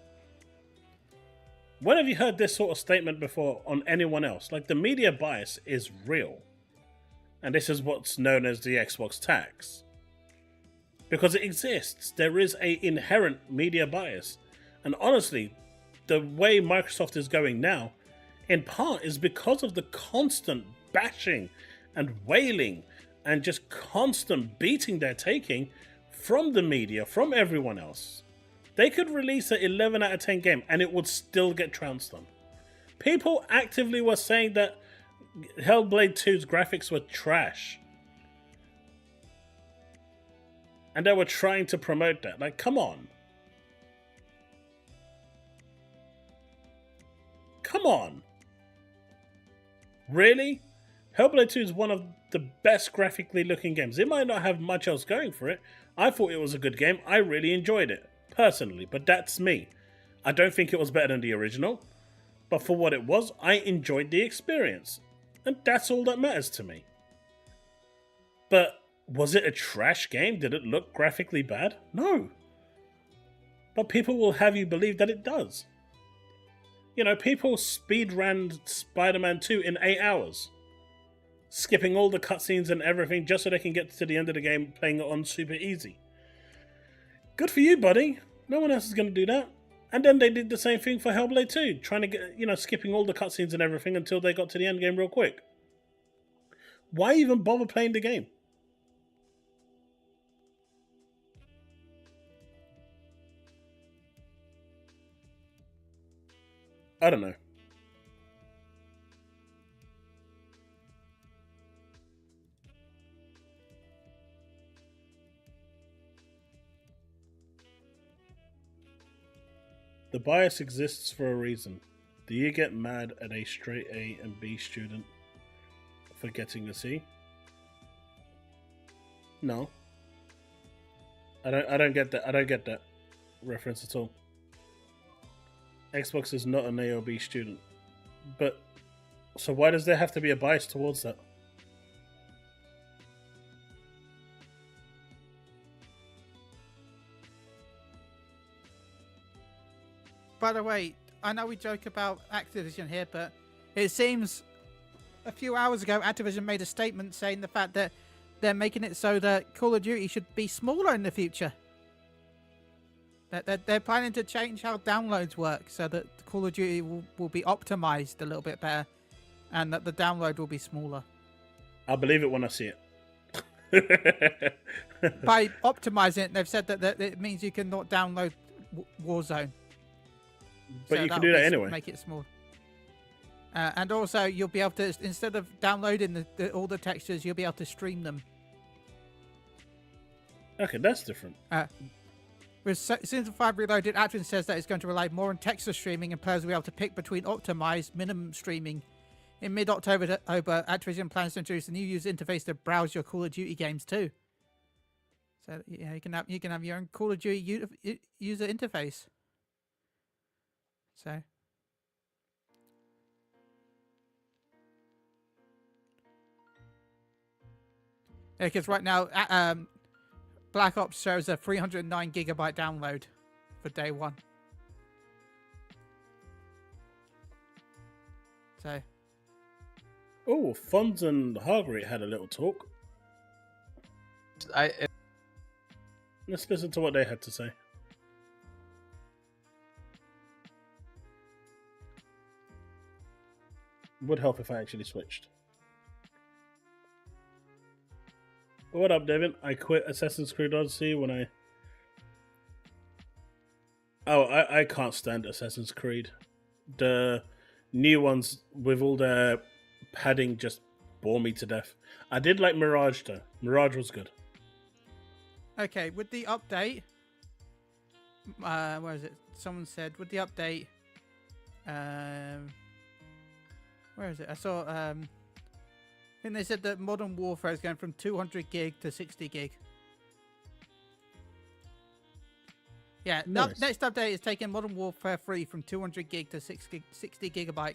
When have you heard this sort of statement before on anyone else? Like, the media bias is real. And this is what's known as the Xbox tax. Because it exists. There is an inherent media bias. And honestly, the way Microsoft is going now, in part, is because of the constant bashing and wailing and just constant beating they're taking from the media, from everyone else. They could release an 11 out of 10 game and it would still get trounced on. People actively were saying that Hellblade 2's graphics were trash. And they were trying to promote that. Like, come on. Come on. Really? Hellblade 2 is one of the best graphically looking games. It might not have much else going for it. I thought it was a good game. I really enjoyed it, personally, but that's me. I don't think it was better than the original, but for what it was, I enjoyed the experience. And that's all that matters to me. But was it a trash game? Did it look graphically bad? No. But people will have you believe that it does. You know, people speedran Spider-Man 2 in 8 hours. Skipping all the cutscenes and everything just so they can get to the end of the game playing it on super easy. Good for you, buddy. No one else is going to do that. And then they did the same thing for Hellblade 2. Trying to get, you know, skipping all the cutscenes and everything until they got to the end game real quick. Why even bother playing the game? I don't know. The bias exists for a reason. Do you get mad at a straight A and B student for getting a C? No. I don't get that. I don't get that reference at all. Xbox is not an A or B student. But, so why does there have to be a bias towards that? By the way, I know we joke about Activision here, but it seems a few hours ago Activision made a statement saying the fact that they're making it so that Call of Duty should be smaller in the future. They're planning to change how downloads work so that Call of Duty will be optimized a little bit better and that the download will be smaller. I'll believe it when I see it. By optimizing it, they've said that it means you cannot download Warzone. But so you can do that anyway. Make it small. And also, you'll be able to, instead of downloading all the textures, you'll be able to stream them. Okay, that's different. With Season 5 Reloaded, Activision says that it's going to rely more on texture streaming and players will be able to pick between optimized minimum streaming. In mid-October, Activision plans to introduce a new user interface to browse your Call of Duty games too. So yeah, you can have your own Call of Duty user interface. So. Yeah, because right now, Black Ops shows a 309 gigabyte download for day one. So. Oh, Fonz and Hargreet had a little talk. Let's listen to what they had to say. Would help if I actually switched. What up, Devin? I quit Assassin's Creed Odyssey when I... Oh, I can't stand Assassin's Creed. The new ones with all their padding just bore me to death. I did like Mirage though. Mirage was good. Okay, with the update... where is it? Someone said, with the update... where is it? I saw... I think they said that Modern Warfare is going from 200 gig to 60 gig. Yeah, Nice. next update is taking Modern Warfare 3 from 200 gig to 60 gigabyte.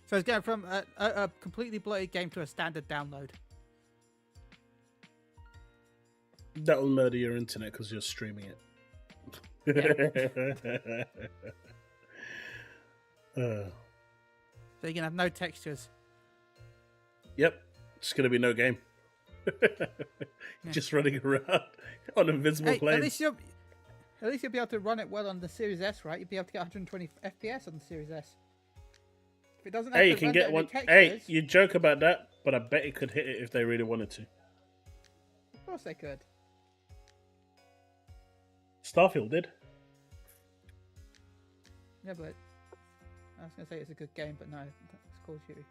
So it's going from a completely bloated game to a standard download. That will murder your internet because you're streaming it. So you're going to have no textures. Yep, it's going to be no game. Just running around on invisible planes. At least you'll be able to run it well on the Series S, right? You'll be able to get 120 FPS on the Series S. If it doesn't have Hey, to you can render get any one. textures, Hey, you joke about that, but I bet it could hit it if they really wanted to. Of course they could. Starfield did. Yeah, but I was going to say it's a good game, but no, it's Call of Duty.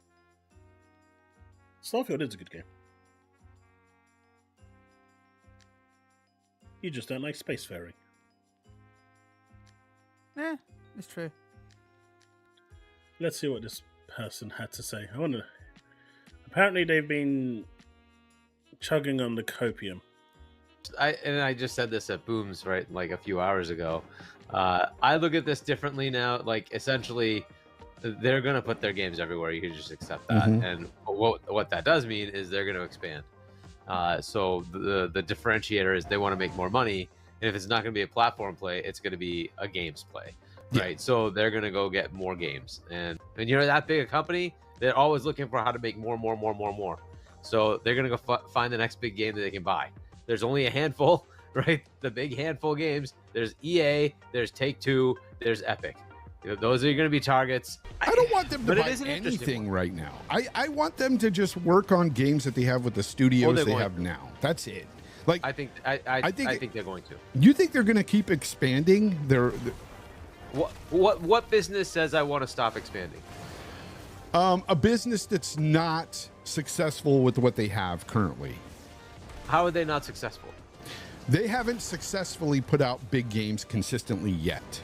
Starfield is a good game. You just don't like spacefaring. Yeah, it's true. Let's see what this person had to say. I wonder. Apparently, they've been chugging on the copium. I just said this at Booms right like a few hours ago. I look at this differently now. Like essentially, they're gonna put their games everywhere. You can just accept that. And what that does mean is they're gonna expand. So the differentiator is they want to make more money, and if it's not gonna be a platform play, it's gonna be a games play, right? Yeah. So they're gonna go get more games, and when you're that big a company, they're always looking for how to make more. So they're gonna go find the next big game that they can buy. There's only a handful, right? The big handful of games. There's EA, there's Take-Two, there's Epic. Those are going to be targets. I don't want them to buy anything right now. I want them to just work on games that they have with the studios they have now. That's it. Like I think they're going to. You think they're going to keep expanding their? What business says I want to stop expanding? A business that's not successful with what they have currently. How are they not successful? They haven't successfully put out big games consistently yet.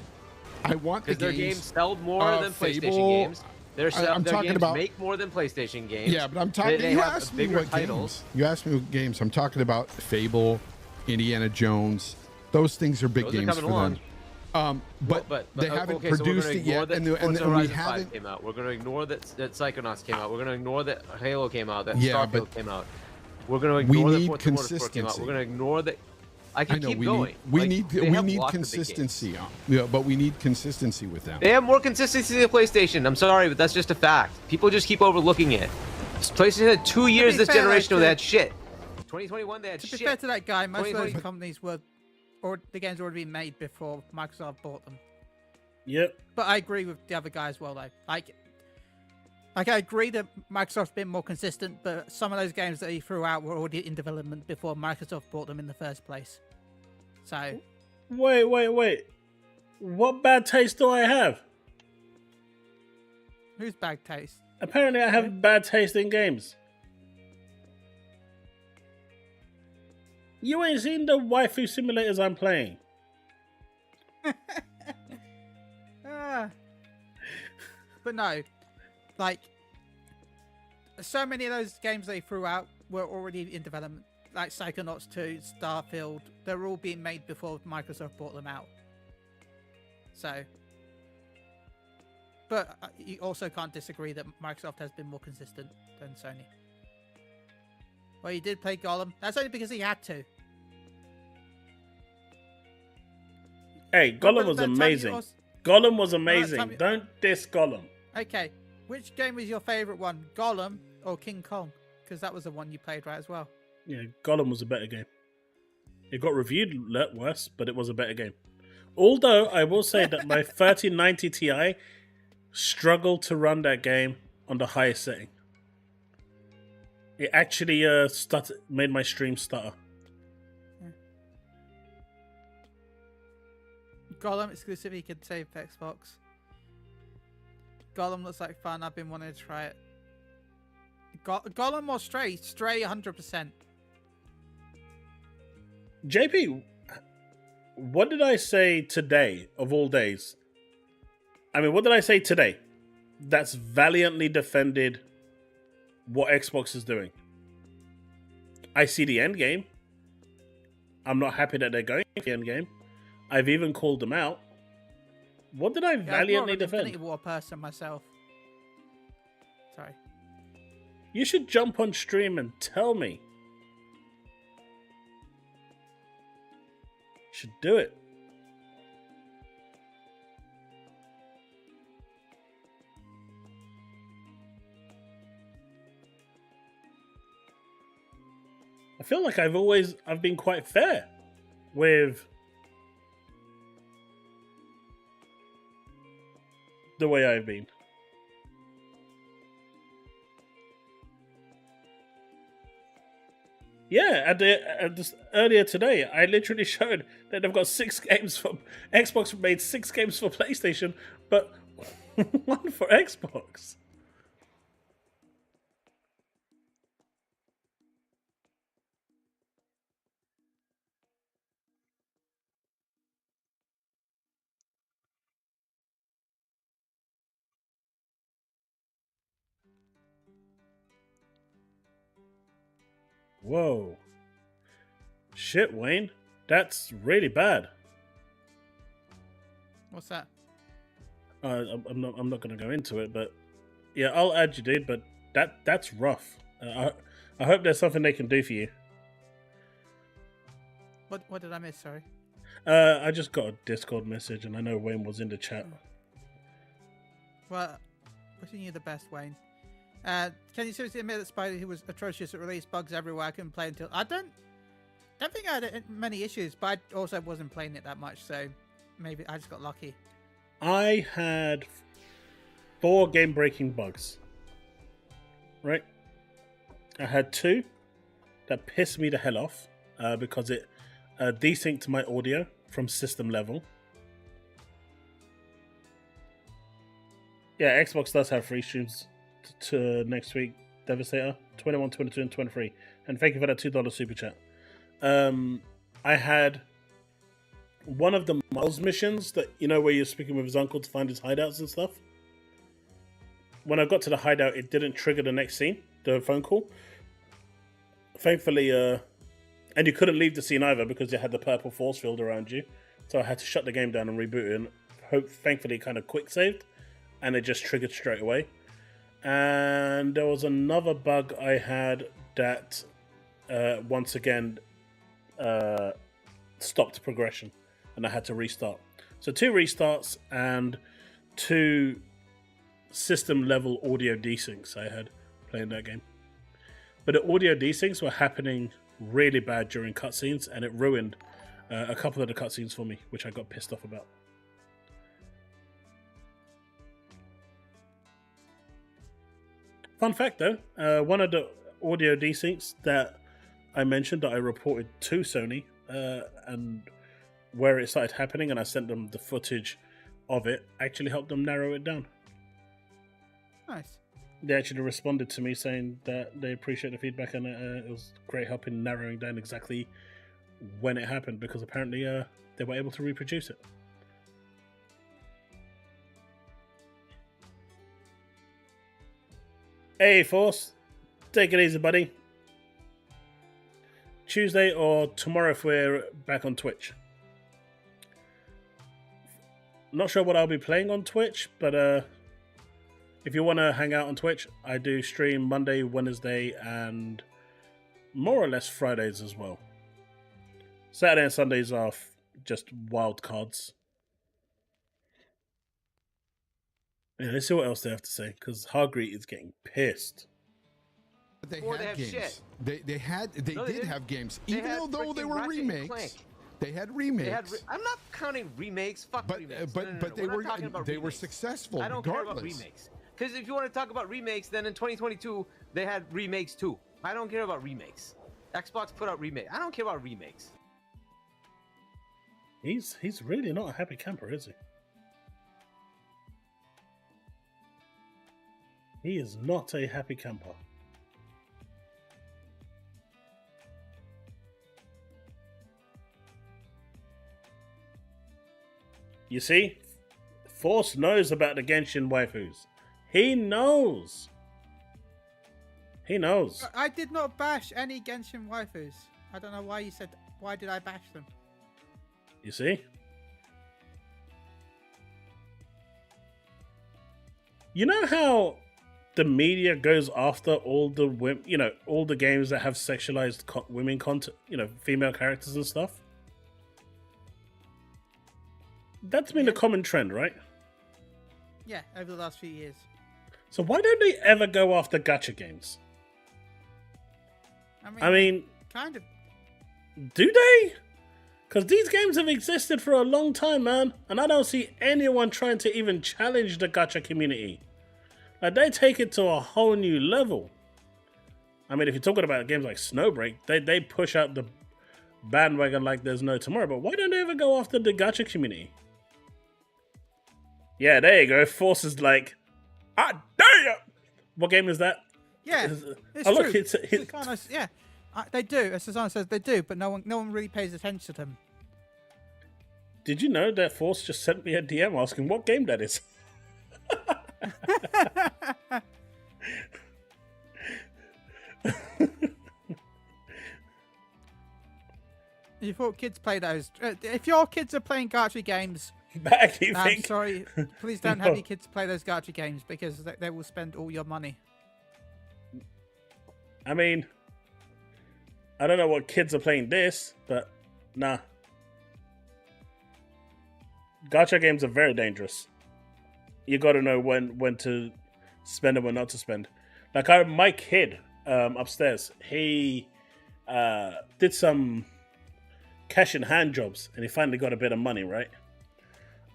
I want because their games sell more than PlayStation games. Their games make more than PlayStation games. Yeah, but I'm talking. You asked me what games. You asked me what games. I'm talking about Fable, Indiana Jones. Those things are big games for them. But they haven't produced it yet, and we haven't. Came out. We're going to ignore that Psychonauts came out. We're going to ignore that Halo came out. That Starfield came out. We're going to ignore that Forza Motorsport came out. We're going to ignore that. I can keep going. We need consistency. Yeah, but we need consistency with them. They have more consistency than PlayStation. I'm sorry, but that's just a fact. People just keep overlooking it. PlayStation had 2 years this generation where they had shit. 2021 they had shit. To be fair to that guy, most of those companies were, or the games were already been made before Microsoft bought them. Yep. But I agree with the other guy as well, though. Like I agree that Microsoft's been more consistent, but some of those games that he threw out were already in development before Microsoft bought them in the first place. So... Wait. What bad taste do I have? Who's bad taste? Apparently I have bad taste in games. You ain't seen the waifu simulators I'm playing. But no. Like, so many of those games they threw out were already in development. Like Psychonauts 2, Starfield, they're all being made before Microsoft bought them out. So, but you also can't disagree that Microsoft has been more consistent than Sony. Well, he did play Gollum. That's only because he had to. Hey, Gollum was amazing. Gollum was amazing. Don't diss Gollum. Okay. Which game was your favourite one? Gollum or King Kong? Because that was the one you played, right, as well. Yeah, Gollum was a better game. It got reviewed worse, but it was a better game. Although, I will say that my 3090 Ti struggled to run that game on the highest setting. It actually made my stream stutter. Yeah. Gollum exclusivity can save Xbox. Gollum looks like fun. I've been wanting to try it. Gollum or Stray? Stray 100%. JP, what did I say today of all days? I mean, what did I say today? That's valiantly defended what Xbox is doing. I see the end game. I'm not happy that they're going to the end game. I've even called them out. What did I valiantly defend? Infinity War person myself. Sorry. You should jump on stream and tell me. You should do it. I feel like I've been quite fair with the way I've been. Yeah, earlier today, I literally showed that they've got 6 games for Xbox. Made 6 games for PlayStation, but 1 for Xbox. Whoa. Shit, Wayne. That's really bad. What's that? I'm not going to go into it, but yeah, I'll add you, dude. But that's rough. I hope there's something they can do for you. What did I miss? Sorry. I just got a Discord message, and I know Wayne was in the chat. Well, wishing you the best, Wayne. Can you seriously admit that Spidey was atrocious at release? Bugs everywhere. I couldn't play until I don't think I had many issues, but I also wasn't playing it that much, so maybe I just got lucky. I had 4 game-breaking bugs. Right? I had 2 that pissed me the hell off because it desynced my audio from system level. Yeah, Xbox does have free streams to next week. Devastator 21, 22, and 23. And thank you for that $2 super chat. I had one of the Miles missions that, you know, where you're speaking with his uncle to find his hideouts and stuff. When I got to the hideout, it didn't trigger the next scene, the phone call. Thankfully, and you couldn't leave the scene either because it had the purple force field around you. So I had to shut the game down and reboot it. And thankfully, kind of quick saved, and it just triggered straight away. And there was another bug I had that once again stopped progression, and I had to restart. So 2 restarts and 2 system level audio desyncs I had playing that game. But the audio desyncs were happening really bad during cutscenes, and it ruined a couple of the cutscenes for me, which I got pissed off about. Fun fact though, one of the audio desyncs that I mentioned that I reported to Sony and where it started happening, and I sent them the footage of it, actually helped them narrow it down. Nice. They actually responded to me saying that they appreciate the feedback, and it was great help in narrowing down exactly when it happened, because apparently they were able to reproduce it. Hey, Force. Take it easy, buddy. Tuesday or tomorrow if we're back on Twitch. Not sure what I'll be playing on Twitch, but if you want to hang out on Twitch, I do stream Monday, Wednesday, and more or less Fridays as well. Saturday and Sundays are just wild cards. Yeah, let's see what else they have to say, because Hargreet is getting pissed. But they had games. They did have games, even though they were remakes. They had remakes. I'm not counting remakes. Fuck remakes. But they were successful. I don't care about remakes. Because if you want to talk about remakes, then in 2022 they had remakes too. I don't care about remakes. Xbox put out remakes. I don't care about remakes. He's really not a happy camper, is he? He is not a happy camper. You see, Force knows about the Genshin waifus. He knows. He knows. I did not bash any Genshin waifus. I don't know why you said, why did I bash them? You see? You know how the media goes after all the women, all the games that have sexualized women content, female characters and stuff? That's been a common trend, right? Yeah, over the last few years. So why don't they ever go after gacha games? I mean, kind of. Do they? Because these games have existed for a long time, man. And I don't see anyone trying to even challenge the gacha community. Like, they take it to a whole new level. I mean, if you're talking about games like Snowbreak, they push out the bandwagon like there's no tomorrow. But why don't they ever go after the gacha community? Yeah, there you go. Force is like, damn! What game is that? Yeah, it's true. Look, it's kind of, yeah, they do. As Susanna says, they do, but no one really pays attention to them. Did you know that Force just sent me a DM asking what game that is? You thought kids play those? If your kids are playing gacha games, I'm sorry, please don't have your kids play those gacha games because they will spend all your money. I mean, I don't know what kids are playing this, but nah. Gacha games are very dangerous. You got to know when to spend and when not to spend. Like my kid upstairs, he did some cash in hand jobs, and he finally got a bit of money, right?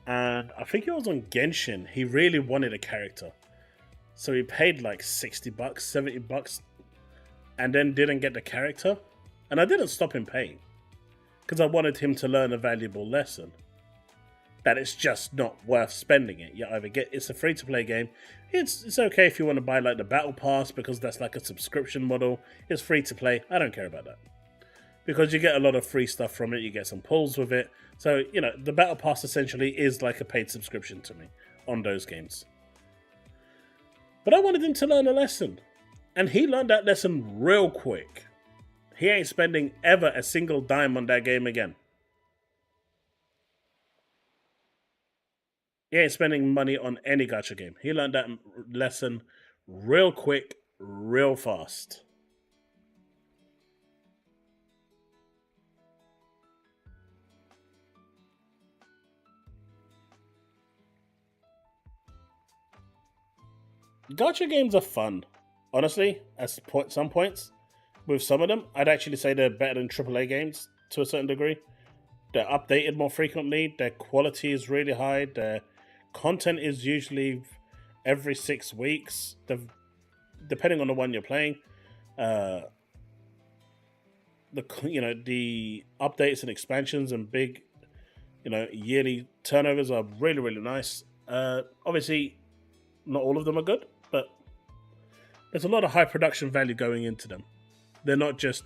And I think it was on Genshin. He really wanted a character, so he paid like $60, $70, and then didn't get the character. And I didn't stop him paying because I wanted him to learn a valuable lesson. That it's just not worth spending it. You either it's a free-to-play game. It's okay if you want to buy like the battle pass because that's like a subscription model. It's free to play. I don't care about that because you get a lot of free stuff from it. You get some pulls with it. So the battle pass essentially is like a paid subscription to me on those games. But I wanted him to learn a lesson, and he learned that lesson real quick. He ain't spending ever a single dime on that game again. He ain't spending money on any gacha game. He learned that lesson real quick, real fast. Gacha games are fun. Honestly, at some points, with some of them, I'd actually say they're better than AAA games to a certain degree. They're updated more frequently. Their quality is really high. Their content is usually every 6 weeks, depending on the one you're playing. The updates and expansions and big, yearly turnovers are really, really nice. Obviously, not all of them are good, but there's a lot of high production value going into them. They're not just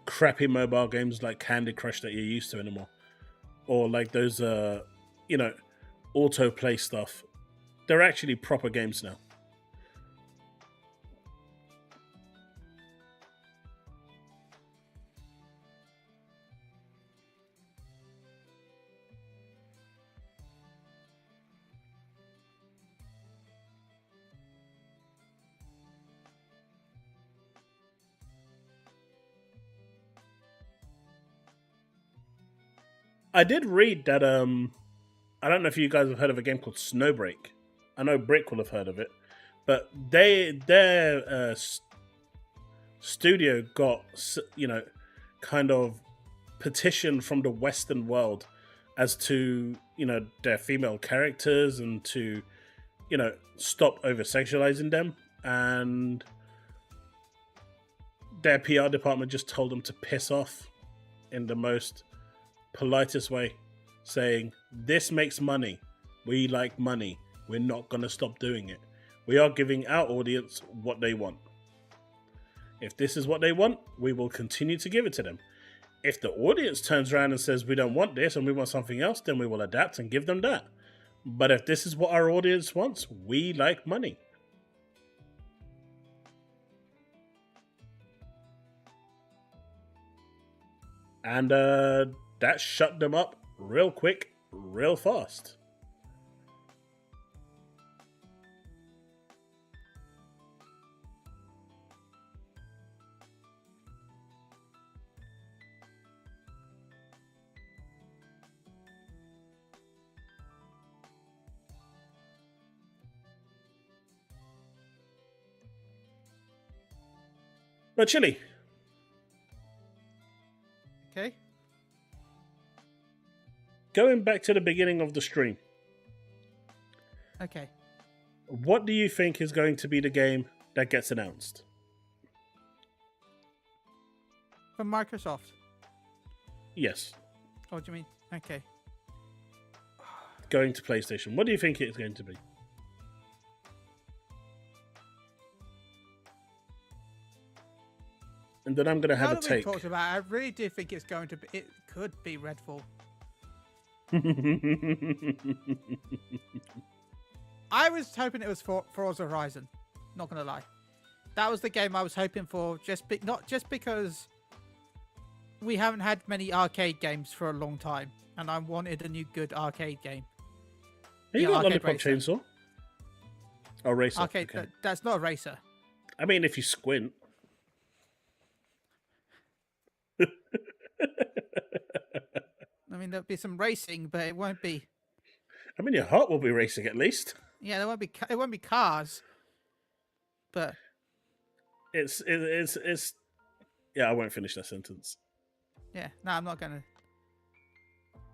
crappy mobile games like Candy Crush that you're used to anymore, or like those, autoplay stuff. They're actually proper games now. I did read that, I don't know if you guys have heard of a game called Snowbreak. I know Brick will have heard of it. But their studio got, kind of petition from the Western world as to, their female characters and to, stop over-sexualizing them. And their PR department just told them to piss off in the most politest way, saying, this makes money. We like money. We're not going to stop doing it. We are giving our audience what they want. If this is what they want, we will continue to give it to them. If the audience turns around and says we don't want this and we want something else, then we will adapt and give them that. But if this is what our audience wants, we like money. And that shut them up real quick, real fast. But Chille. Okay. Going back to the beginning of the stream. Okay. What do you think is going to be the game that gets announced? From Microsoft? Yes. What do you mean? Okay. Going to PlayStation. What do you think it's going to be? And then I'm going to have a take. Talked about, I really do think it's going to be. It could be Redfall. I was hoping it was for Forza Horizon. Not going to lie, that was the game I was hoping for. Not just because we haven't had many arcade games for a long time, and I wanted a new good arcade game. Have you got Lollipop Chainsaw? Oh, Racer. Arcade. Okay. That's not a racer. I mean, if you squint. I mean, there'll be some racing, but it won't be. I mean, your heart will be racing at least. Yeah, there won't be. It won't be cars. But it's. Yeah, I won't finish that sentence. Yeah, no, I'm not gonna.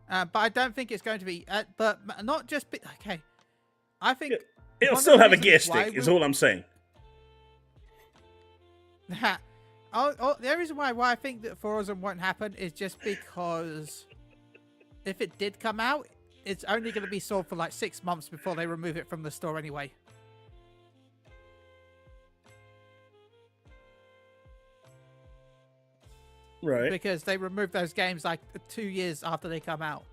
But I don't think it's going to be. But not just. Okay, I think it'll still have a gear stick. Is all I'm saying. The reason why I think that Forza won't happen is just because if it did come out, it's only going to be sold for like 6 months before they remove it from the store anyway. Right. Because they remove those games like 2 years after they come out.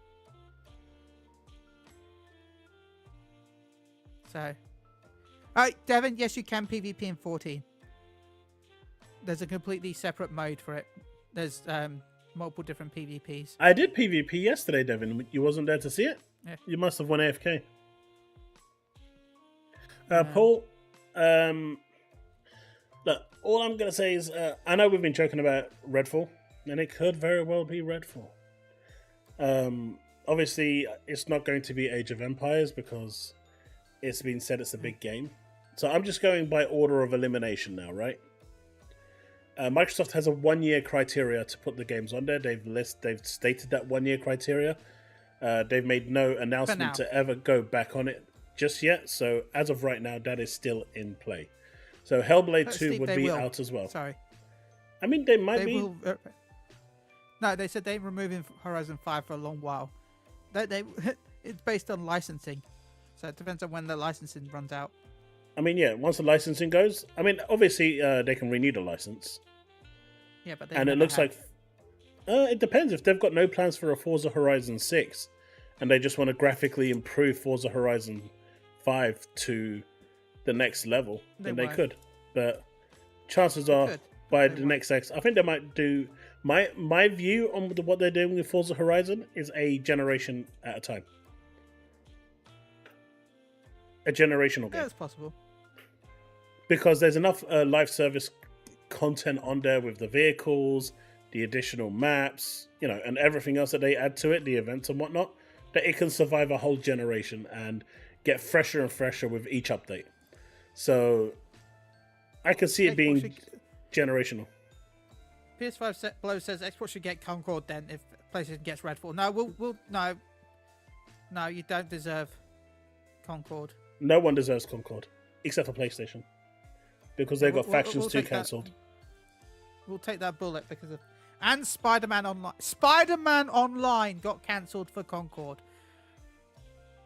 So. Alright, Devin, yes, you can PvP in 14. There's a completely separate mode for it. There's multiple different PvPs. I did PvP yesterday, Devin. You wasn't there to see it? Yeah. You must have won AFK. Paul, look, all I'm going to say is, I know we've been joking about Redfall, and it could very well be Redfall. Obviously, it's not going to be Age of Empires because it's been said it's a big game. So I'm just going by order of elimination now, right? Microsoft has a 1-year criteria to put the games on there. They've stated that 1-year criteria. They've made no announcement to ever go back on it just yet. So as of right now, that is still in play. So Hellblade 2 would be out as well. Sorry. I mean, they might be. No, they said they're removing Horizon 5 for a long while. It's based on licensing. So it depends on when the licensing runs out. I mean, yeah, once the licensing goes, I mean, obviously they can renew the license. Yeah, but and it looks like it depends if they've got no plans for a Forza Horizon 6 and they just want to graphically improve Forza Horizon 5 to the next level, then they could. But chances are by the next X, I think they might do. My view on what they're doing with Forza Horizon is a generation at a time. A generational game. Yeah, it's possible. Because there's enough live service content on there with the vehicles, the additional maps, and everything else that they add to it, the events and whatnot, that it can survive a whole generation and get fresher and fresher with each update. So I can see it being generational. PS5 Blow says Xbox should get Concord then if PlayStation gets Redfall. No, no, you don't deserve Concord. No one deserves Concord except for PlayStation. Because they've got Factions 2 cancelled. We'll take that bullet because of... And Spider-Man Online. Spider-Man Online got cancelled for Concord.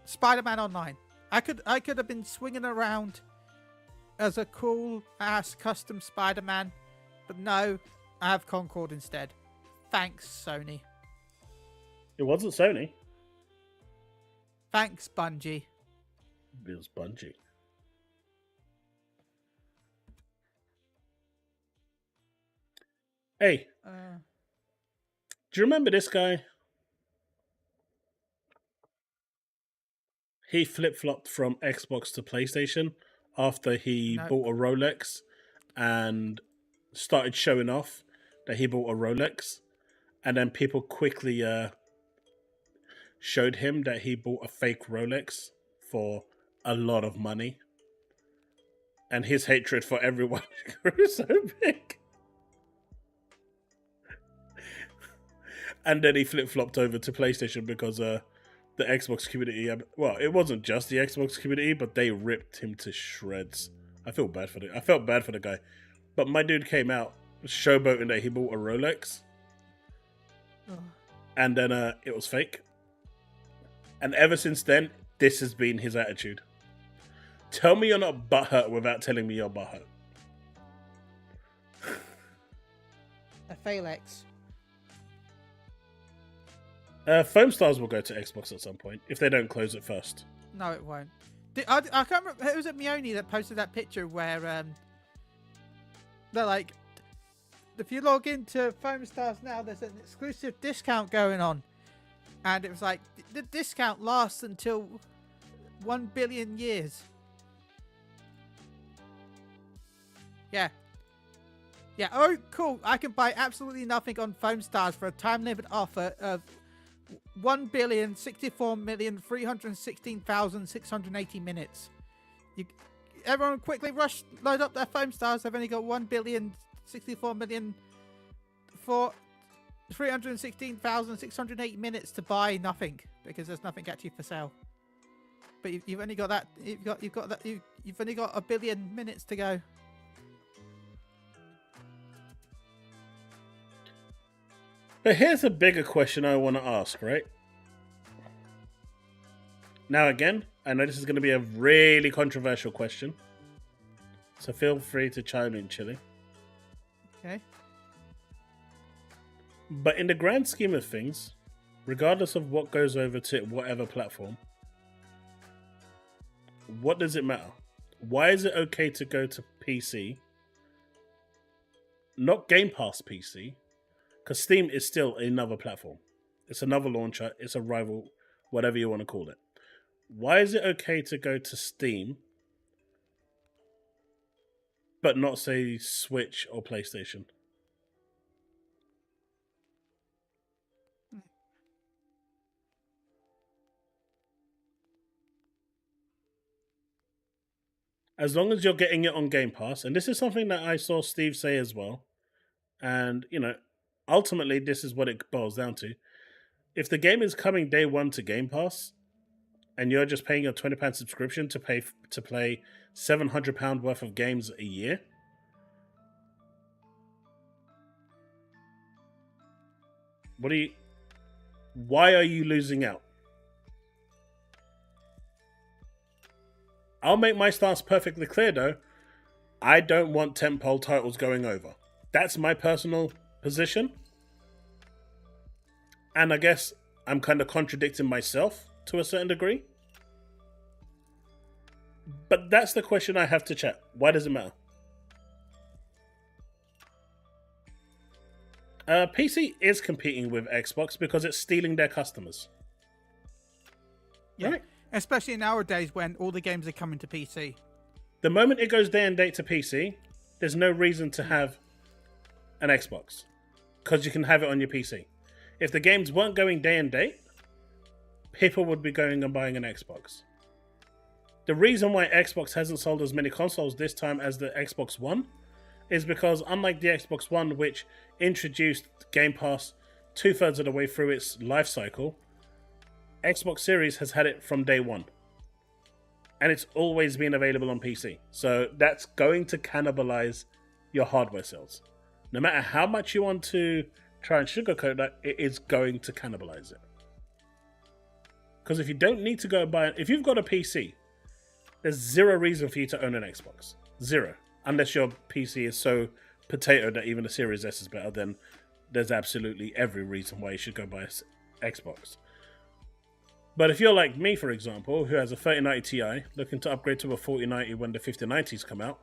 Spider-Man Online. I could have been swinging around as a cool-ass custom Spider-Man. But no, I have Concord instead. Thanks, Sony. It wasn't Sony. Thanks, Bungie. It was Bungie. Hey, do you remember this guy? He flip-flopped from Xbox to PlayStation after he bought a Rolex and started showing off that he bought a Rolex. And then people quickly showed him that he bought a fake Rolex for a lot of money. And his hatred for everyone grew so big. And then he flip-flopped over to PlayStation because the Xbox community, well, it wasn't just the Xbox community, but they ripped him to shreds. I felt bad for the guy. But my dude came out showboating that he bought a Rolex. Oh. And then it was fake. And ever since then, this has been his attitude. Tell me you're not butthurt without telling me you're butthurt. A Falex. Foam Stars will go to Xbox at some point if they don't close it first. No, it won't. I can't remember. It was at Mione that posted that picture where they're like, if you log into Foam Stars now, there's an exclusive discount going on, and it was like the discount lasts until 1 billion years. Yeah. Yeah. Oh, cool! I can buy absolutely nothing on Foam Stars for a time limit offer of 1,064,316,680 minutes. Everyone quickly rush, load up their Foam Stars. They've only got 1,064,316,680 minutes to buy nothing because there's nothing actually for sale. But you've only got that. You've only got 1 billion minutes to go. But here's a bigger question I want to ask, right? Now again, I know this is going to be a really controversial question. So feel free to chime in, Chille. Okay. But in the grand scheme of things, regardless of what goes over to whatever platform, what does it matter? Why is it okay to go to PC? Not Game Pass PC. Because Steam is still another platform. It's another launcher. It's a rival, whatever you want to call it. Why is it okay to go to Steam, but not, say, Switch or PlayStation? As long as you're getting it on Game Pass, and this is something that I saw Steve say as well, and, you know, ultimately, this is what it boils down to. If the game is coming day one to Game Pass, and you're just paying a £20 subscription to play £700 worth of games a year, why are you losing out? I'll make my stance perfectly clear, though. I don't want tentpole titles going over. That's my personal position. And I guess I'm kind of contradicting myself to a certain degree. But that's the question I have to chat. Why does it matter? PC is competing with Xbox because it's stealing their customers. Yeah. Right? Especially nowadays when all the games are coming to PC. The moment it goes day and date to PC, there's no reason to have an Xbox. Because you can have it on your PC. If the games weren't going day and date, people would be going and buying an Xbox. The reason why Xbox hasn't sold as many consoles this time as the Xbox One is because, unlike the Xbox One, which introduced Game Pass 2/3 of the way through its life cycle, Xbox Series has had it from day one. And it's always been available on PC. So that's going to cannibalize your hardware sales. No matter how much you want to try and sugarcoat that, it is going to cannibalize it. Because if you don't need to go buy it, if you've got a PC, there's zero reason for you to own an Xbox. Zero. Unless your PC is so potato that even the Series S is better, then there's absolutely every reason why you should go buy an Xbox. But if you're like me, for example, who has a 3090 Ti, looking to upgrade to a 4090 when the 5090s come out,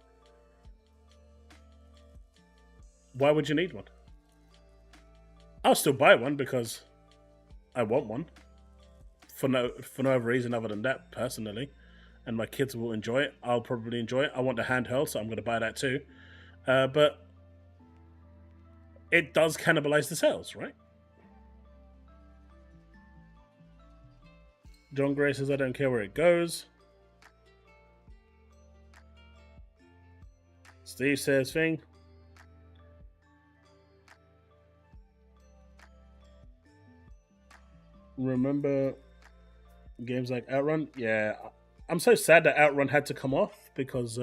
why would you need one? I'll still buy one because I want one. For no other reason other than that, personally. And my kids will enjoy it. I'll probably enjoy it. I want the handheld, so I'm going to buy that too. But it does cannibalize the sales, right? John Gray says, I don't care where it goes. Steve says, thing. remember games like Outrun. Yeah, I'm so sad that Outrun had to come off because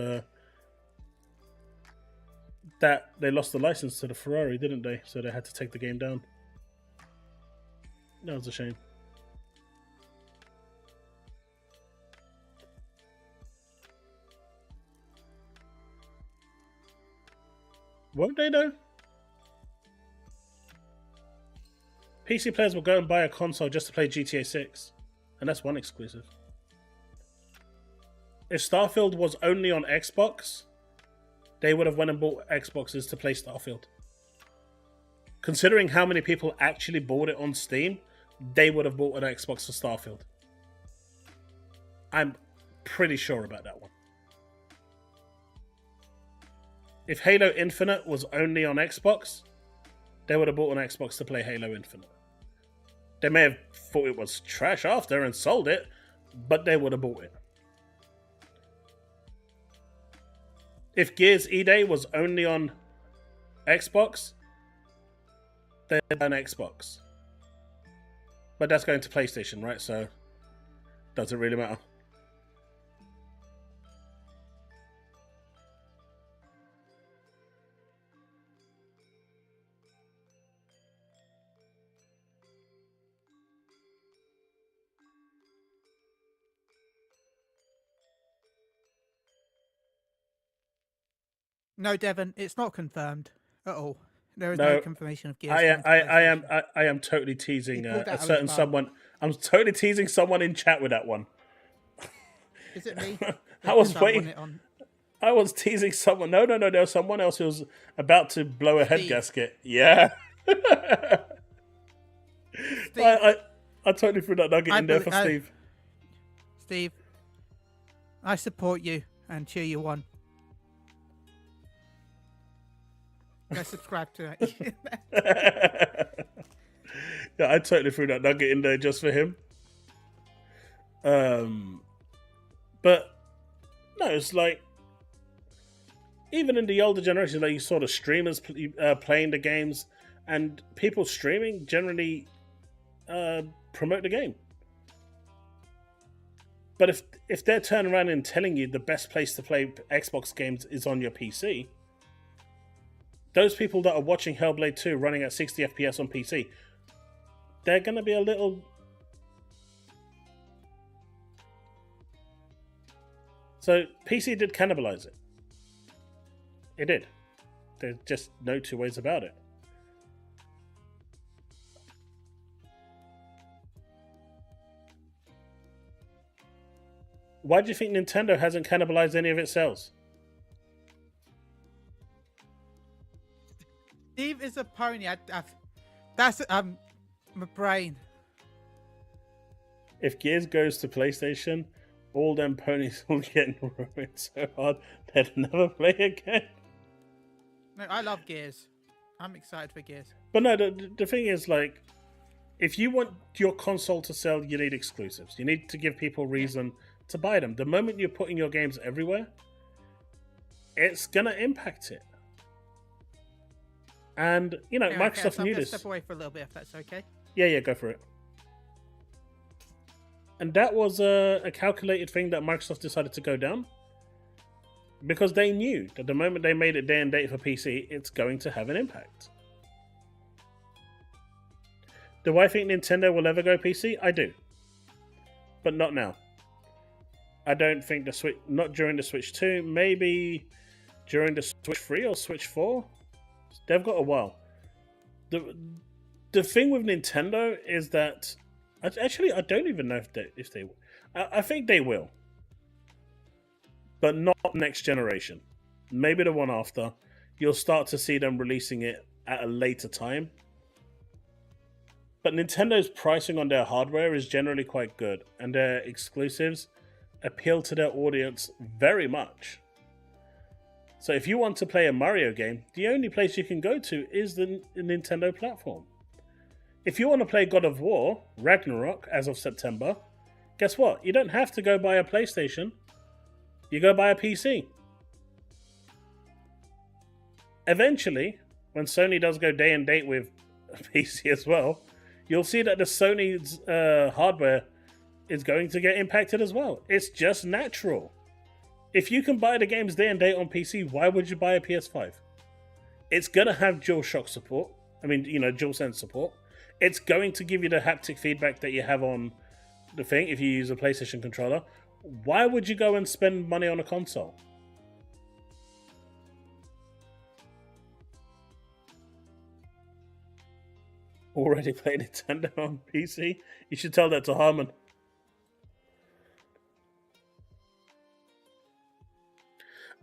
that they lost the license to the Ferrari, didn't they? So they had to take the game down. That was a shame. Won't they though? PC players will go and buy a console just to play GTA 6. And that's one exclusive. If Starfield was only on Xbox, they would have went and bought Xboxes to play Starfield. Considering how many people actually bought it on Steam, they would have bought an Xbox for Starfield. I'm pretty sure about that one. If Halo Infinite was only on Xbox, they would have bought an Xbox to play Halo Infinite. They may have thought it was trash after and sold it, but they would have bought it. If Gears E-Day was only on Xbox, they'd buy an Xbox. But that's going to PlayStation, right? So, doesn't really matter. No, Devin, it's not confirmed at all. There is no confirmation of Gears. I am totally teasing a certain someone. I'm totally teasing someone in chat with that one. Is it me? I was waiting. I was teasing someone. No. There was someone else who was about to blow a head gasket. Yeah. I totally threw that nugget in there for Steve. Steve, I support you and cheer you on. Go subscribe to that. Yeah, I totally threw that nugget in there just for him. But no, it's like even in the older generation, like you saw the streamers playing the games, and people streaming generally promote the game. But if they're turning around and telling you the best place to play Xbox games is on your PC, those people that are watching Hellblade 2 running at 60 FPS on PC, they're going to be a little... So, PC did cannibalize it. It did. There's just no two ways about it. Why do you think Nintendo hasn't cannibalized any of its sales? Steve is a pony. That's my brain. If Gears goes to PlayStation, all them ponies will get ruined so hard they'll never play again. No, I love Gears. I'm excited for Gears. But no, the thing is, like, if you want your console to sell, you need exclusives. You need to give people reason to buy them. The moment you're putting your games everywhere, it's gonna impact it. And, you know, Microsoft knew this. Step away for a little bit, if that's okay. Yeah, go for it. And that was a calculated thing that Microsoft decided to go down. Because they knew that the moment they made it day and date for PC, it's going to have an impact. Do I think Nintendo will ever go PC? I do. But not now. I don't think the Switch... Not during the Switch 2. Maybe during the Switch 3 or Switch 4. They've got a while. The thing with Nintendo is that... Actually, I don't even know if they will. I think they will. But not next generation. Maybe the one after. You'll start to see them releasing it at a later time. But Nintendo's pricing on their hardware is generally quite good. And their exclusives appeal to their audience very much. So if you want to play a Mario game, the only place you can go to is the Nintendo platform. If you want to play God of War, Ragnarok, as of September, guess what? You don't have to go buy a PlayStation. You go buy a PC. Eventually, when Sony does go day and date with a PC as well, you'll see that the Sony's hardware is going to get impacted as well. It's just natural. If you can buy the games day and date on PC, why would you buy a PS5? It's going to have DualShock support. I mean, DualSense support. It's going to give you the haptic feedback that you have on the thing if you use a PlayStation controller. Why would you go and spend money on a console? Already played Nintendo on PC? You should tell that to Harmon.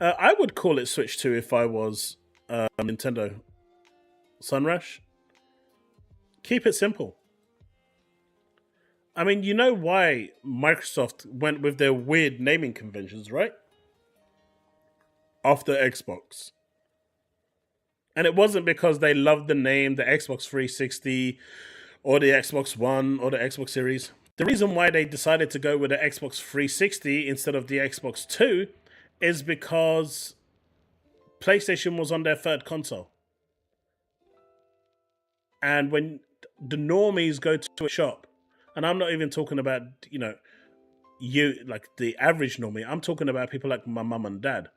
I would call it Switch 2 if I was Nintendo. Sunrush. Keep it simple. I mean, you know why Microsoft went with their weird naming conventions, right? After Xbox. And it wasn't because they loved the name, the Xbox 360, or the Xbox One, or the Xbox Series. The reason why they decided to go with the Xbox 360 instead of the Xbox 2 is because PlayStation was on their third console. And when the normies go to a shop, and I'm not even talking about, you, like the average normie, I'm talking about people like my mum and dad.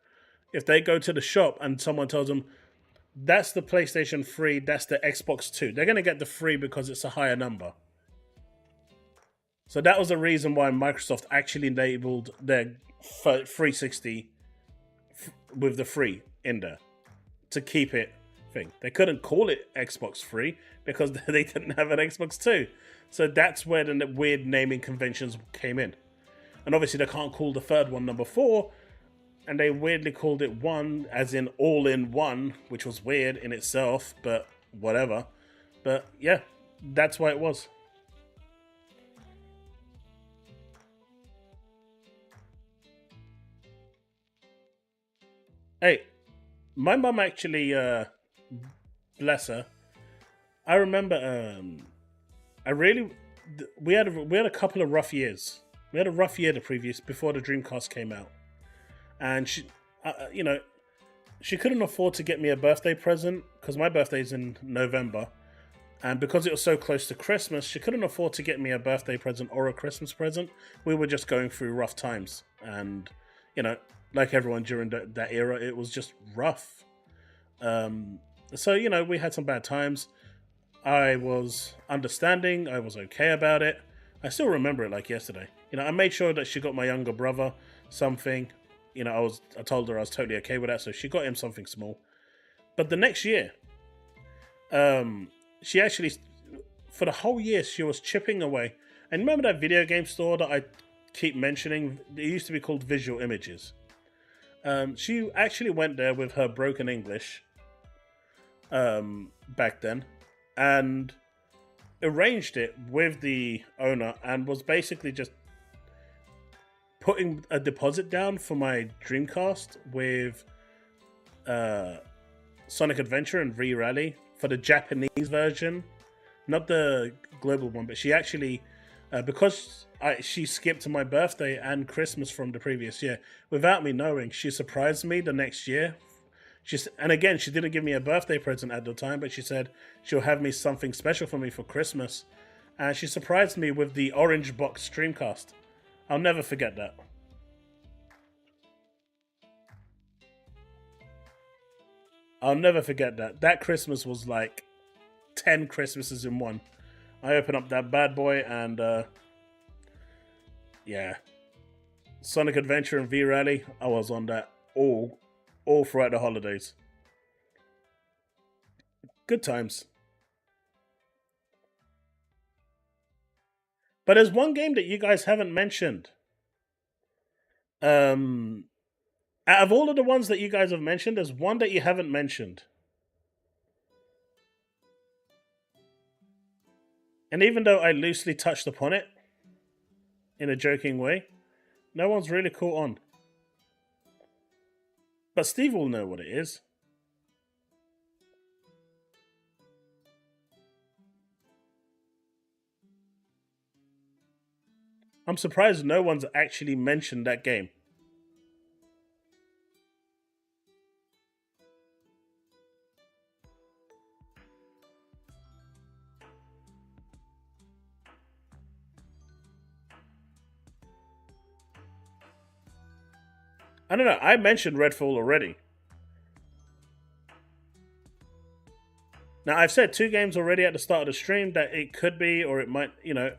If they go to the shop and someone tells them, that's the PlayStation 3, that's the Xbox 2, they're going to get the 3 because it's a higher number. So that was the reason why Microsoft actually labeled their 360 with the 3 in there, to keep it thing. They couldn't call it Xbox 3 because they didn't have an Xbox 2. So that's where the weird naming conventions came in. And obviously they can't call the third one number 4, and they weirdly called it 1, as in all in one, which was weird in itself, but whatever. But yeah, that's why it was. Hey, my mum actually, bless her. I remember, we had a couple of rough years. We had a rough year before the Dreamcast came out, and she, she couldn't afford to get me a birthday present because my birthday's in November, and because it was so close to Christmas, she couldn't afford to get me a birthday present or a Christmas present. We were just going through rough times, and like everyone during that era, it was just rough. So we had some bad times. I was understanding. I was okay about it. I still remember it like yesterday. I made sure that she got my younger brother something. I told her I was totally okay with that, so she got him something small. But the next year, she actually, for the whole year, she was chipping away. And remember that video game store that I keep mentioning? It used to be called Visual Images. She actually went there with her broken English back then, and arranged it with the owner, and was basically just putting a deposit down for my Dreamcast with Sonic Adventure and V-Rally for the Japanese version, not the global one. But she actually, because she skipped my birthday and Christmas from the previous year without me knowing, she surprised me the next year. And again, she didn't give me a birthday present at the time, but she said she'll have me something special for me for Christmas. And she surprised me with the orange box Dreamcast. I'll never forget that. I'll never forget that. That Christmas was like 10 Christmases in one. I opened up that bad boy and yeah. Sonic Adventure and V-Rally, I was on that all throughout the holidays. Good times. But there's one game that you guys haven't mentioned. Out of all of the ones that you guys have mentioned, there's one that you haven't mentioned. And even though I loosely touched upon it in a joking way, no one's really caught on. But Steve will know what it is. I'm surprised no one's actually mentioned that game. I don't know. I mentioned Redfall already. Now, I've said 2 games already at the start of the stream that it could be, or it might, you know,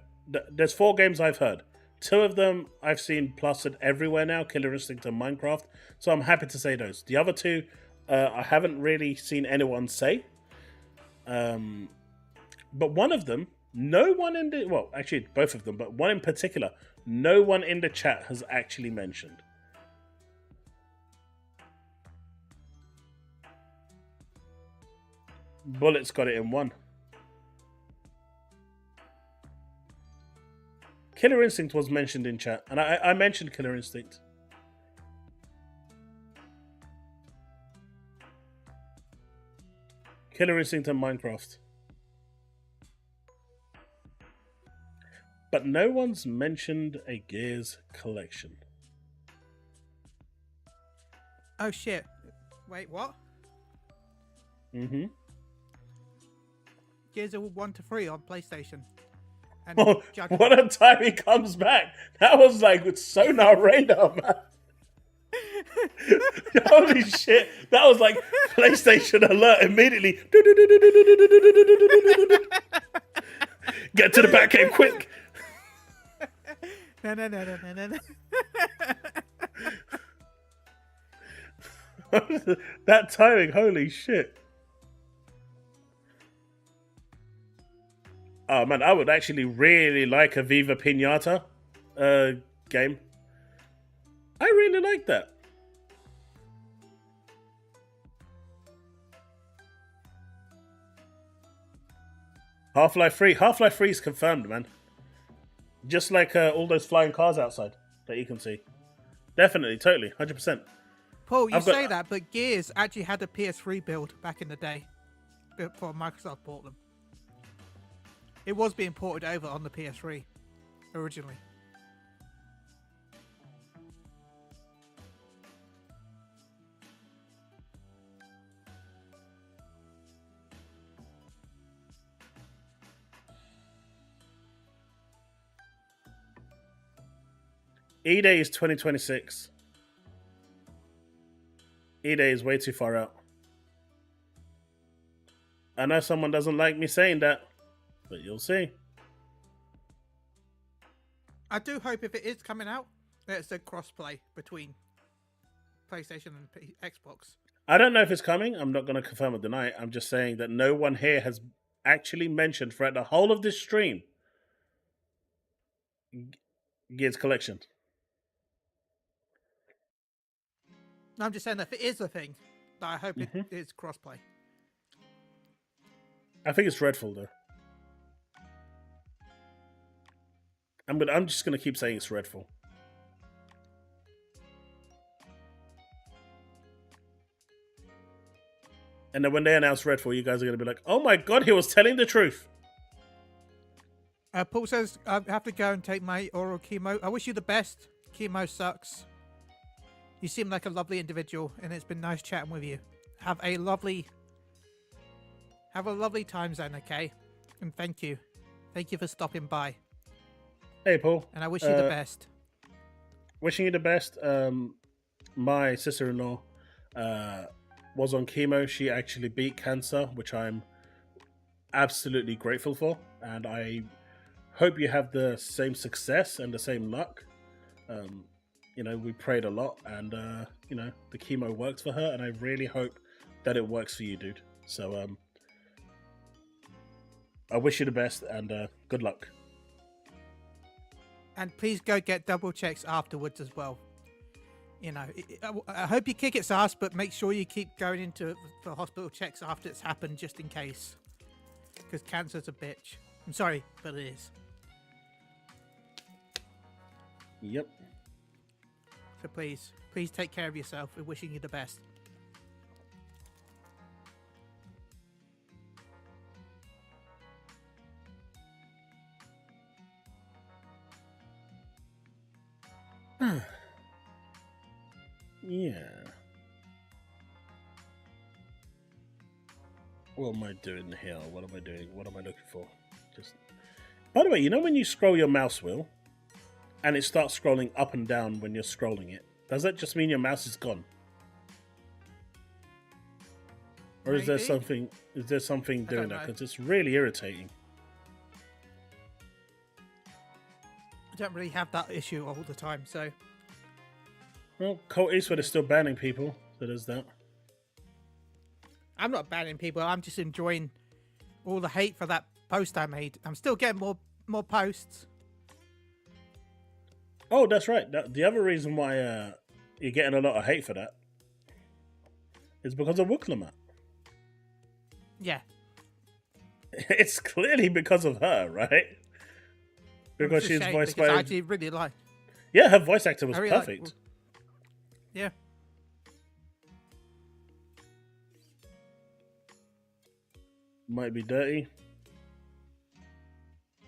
there's 4 games I've heard. 2 of them I've seen plastered everywhere now, Killer Instinct and Minecraft. So I'm happy to say those. The other 2, I haven't really seen anyone say. But one of them, no one in the... Well, actually, both of them, but one in particular, no one in the chat has actually mentioned. Bullet's got it in 1. Killer Instinct was mentioned in chat, and I mentioned Killer Instinct. Killer Instinct and Minecraft. But no one's mentioned a Gears collection. Oh shit. Wait, what? Mm-hmm. Gears of 1 to 3 on PlayStation. And Oh, what a time he comes back. That was like sonar radar, man. Holy shit. That was like PlayStation alert immediately. Get to the Batcave quick. No. That timing, holy shit. Oh man, I would actually really like a Viva Pinata game. I really like that. Half-Life 3. Half-Life 3 is confirmed, man. Just like all those flying cars outside that you can see. Definitely, totally, 100%. Paul, you say that, but Gears actually had a PS3 build back in the day before Microsoft bought them. It was being ported over on the PS3 originally. E-Day is 2026. E-Day is way too far out. I know someone doesn't like me saying that, but you'll see. I do hope if it is coming out, that it's a cross-play between PlayStation and Xbox. I don't know if it's coming. I'm not going to confirm or deny it. I'm just saying that no one here has actually mentioned throughout the whole of this stream Gears Collection. I'm just saying that if it is a thing, that I hope it is cross-play. I think it's Redfall, though. I'm just gonna keep saying it's Redfall. And then when they announce Redfall, you guys are gonna be like, "Oh my god, he was telling the truth." Paul says, I have to go and take my oral chemo. I wish you the best. Chemo sucks. You seem like a lovely individual, and it's been nice chatting with you. Have a lovely time zone, okay? And thank you. Thank you for stopping by. Hey, Paul. And I wish you the best. Wishing you the best. My sister-in-law was on chemo. She actually beat cancer, which I'm absolutely grateful for. And I hope you have the same success and the same luck. You know, we prayed a lot, and you know, the chemo works for her, and I really hope that it works for you, dude. So I wish you the best, and good luck. And please go get double checks afterwards as well. You know, I hope you kick its ass, but make sure you keep going into for hospital checks after it's happened, just in case. Because cancer's a bitch. I'm sorry, but it is. Yep. So please take care of yourself. We're wishing you the best. Yeah. What am I doing here? What am I doing? What am I looking for? Just. By the way, you know when you scroll your mouse wheel, and it starts scrolling up and down when you're scrolling it, Does that just mean your mouse is gone? Or is there something? Is there something doing that? Because it's really irritating. I don't really have that issue all the time, so. Well, Colt Eastwood is still banning people, so there's that. I'm not banning people. I'm just enjoying all the hate for that post I made. I'm still getting more posts. Oh, that's right. The other reason why you're getting a lot of hate for that is because of Wooklamat. Yeah. It's clearly because of her, right? Because she's voiced by. I actually really like. Yeah, her voice actor was perfect. Yeah. Might be dirty.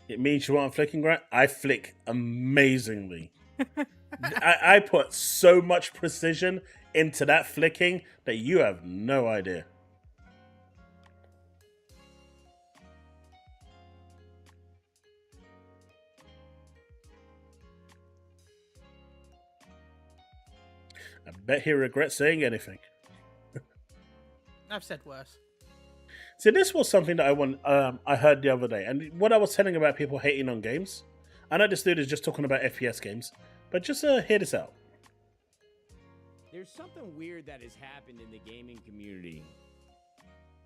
It means you aren't flicking right. I flick amazingly. I put so much precision into that flicking that you have no idea. I bet he regrets saying anything. I've said worse. See, this was something that I heard the other day, and what I was telling about people hating on games. I know this dude is just talking about FPS games, but just hear this out. There's something weird that has happened in the gaming community.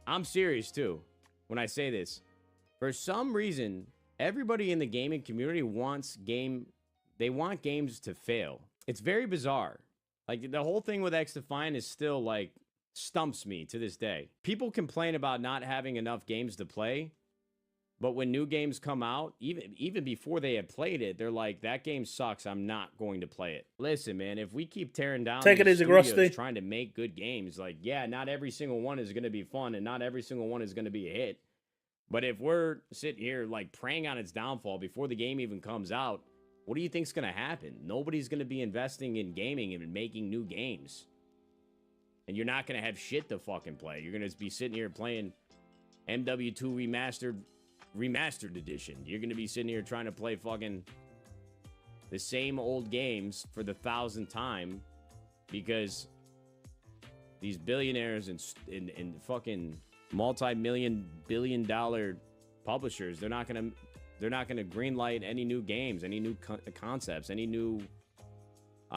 I'm serious too when I say this. For some reason, everybody in the gaming community wants games to fail. It's very bizarre. Like, the whole thing with XDefiant is still, like, stumps me to this day. People complain about not having enough games to play, but when new games come out, even before they have played it, they're like, that game sucks, I'm not going to play it. Listen, man, if we keep tearing down these studios trying to make good games, like, yeah, not every single one is going to be fun, and not every single one is going to be a hit. But if we're sitting here, like, preying on its downfall before the game even comes out, what do you think's going to happen? Nobody's going to be investing in gaming and making new games. And you're not going to have shit to fucking play. You're going to be sitting here playing MW2 Remastered Edition. You're going to be sitting here trying to play fucking the same old games for the 1,000th time because these billionaires and fucking multi-million, billion-dollar publishers, they're not going to greenlight any new games, any new concepts, any new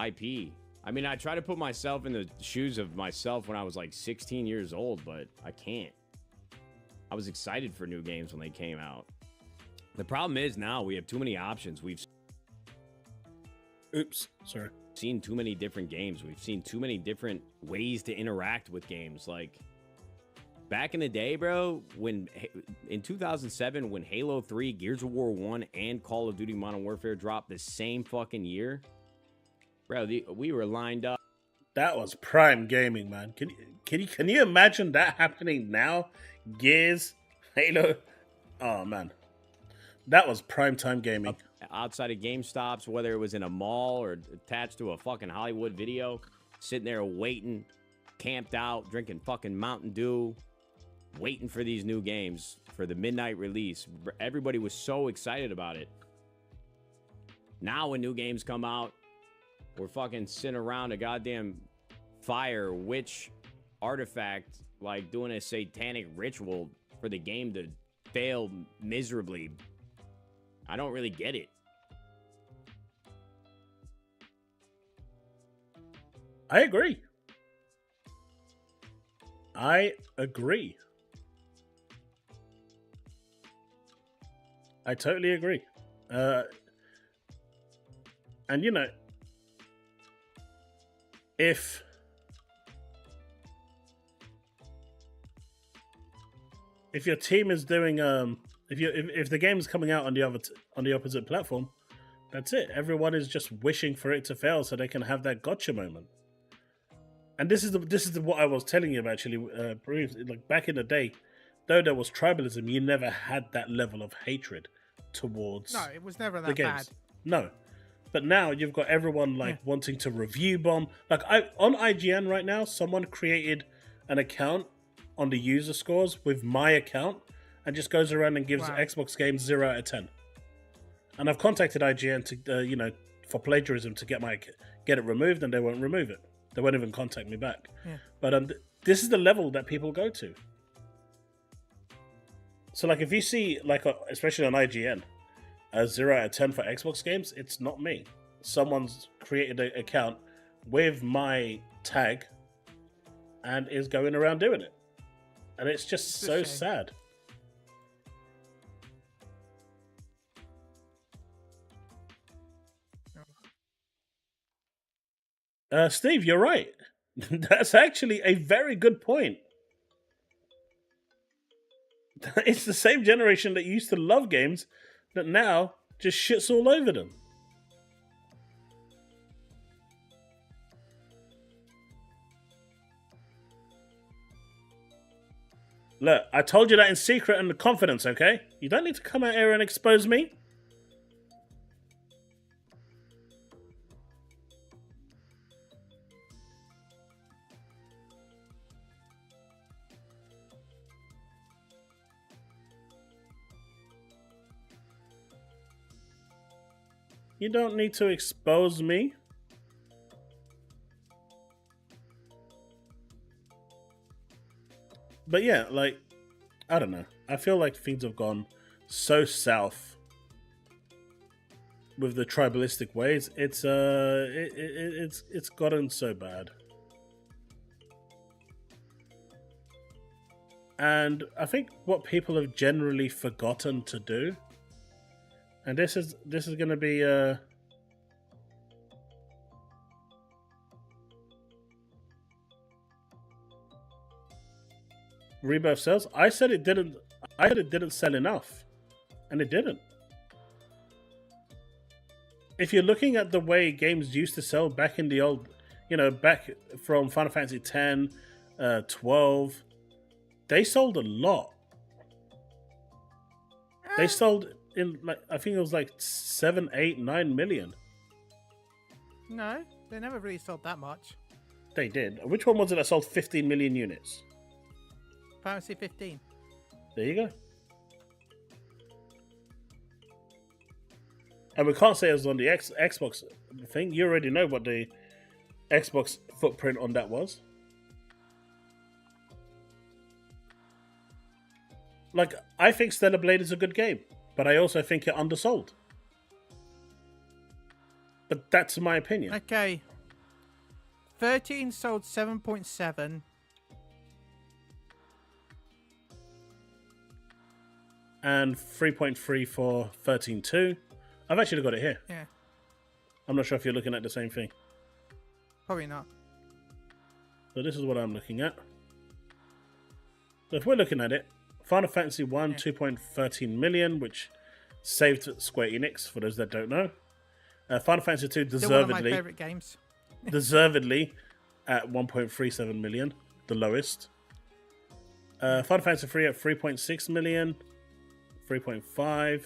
IP. I mean, I try to put myself in the shoes of myself when I was like 16 years old, but I can't. I was excited for new games when they came out. The problem is now we have too many options. We've seen too many different games. We've seen too many different ways to interact with games. Like, back in the day, bro, in 2007, when Halo 3, Gears of War 1, and Call of Duty Modern Warfare dropped the same fucking year, bro, we were lined up. That was prime gaming, man. Can you imagine that happening now? Gears, Halo. Oh, man. That was prime time gaming. Outside of GameStops, whether it was in a mall or attached to a fucking Hollywood video, sitting there waiting, camped out, drinking fucking Mountain Dew, waiting for these new games for the midnight release. Everybody was so excited about it. Now when new games come out, we're fucking sitting around a goddamn fire witch artifact, like doing a satanic ritual for the game to fail miserably. I don't really get it. I agree. I totally agree. And you know, if your team is doing if the game is coming out on the opposite platform, that's it. Everyone is just wishing for it to fail so they can have that gotcha moment. And this is what I was telling you about, actually. Like back in the day, though there was tribalism, you never had that level of hatred towards. No, it was never the that games. bad. No, but now you've got everyone wanting to review bomb. Like on IGN right now, someone created an account on the user scores with my account and just goes around and gives Xbox games 0 out of 10. And I've contacted IGN to for plagiarism to get get it removed, and they won't remove it. They won't even contact me back. Yeah. But this is the level that people go to. So, like, if you see, like, especially on IGN, a 0 out of 10 for Xbox games, it's not me. Someone's created an account with my tag and is going around doing it. And it's just so sad. Steve, you're right. That's actually a very good point. It's the same generation that used to love games that now just shits all over them. Look, I told you that in secret and confidence, okay? You don't need to come out here and expose me. You don't need to expose me. But yeah, like, I don't know. I feel like things have gone so south with the tribalistic ways. It's gotten so bad. And I think what people have generally forgotten to do, and this is going to be Rebirth sells. I said it didn't sell enough, and it didn't. If you're looking at the way games used to sell back in the old, back from Final Fantasy 10, 12, they sold a lot. They sold in, like, I think it was like 7, 8, 9 million. No, they never really sold that much. They did. Which one was it that sold 15 million units? Final Fantasy 15. There you go. And we can't say it was on the Xbox thing. You already know what the Xbox footprint on that was. Like, I think Stellar Blade is a good game, but I also think it undersold. But that's my opinion. Okay. 13 sold 7.7. And 3.3 for 13.2. I've actually got it here. Yeah. I'm not sure if you're looking at the same thing. Probably not. So this is what I'm looking at. So if we're looking at it, Final Fantasy 1, 2.13 million, which saved Square Enix, for those that don't know. Final Fantasy 2, deservedly. Still one of my favourite games. Deservedly at 1.37 million, the lowest. Final Fantasy 3 at 3.6 million, 3.5.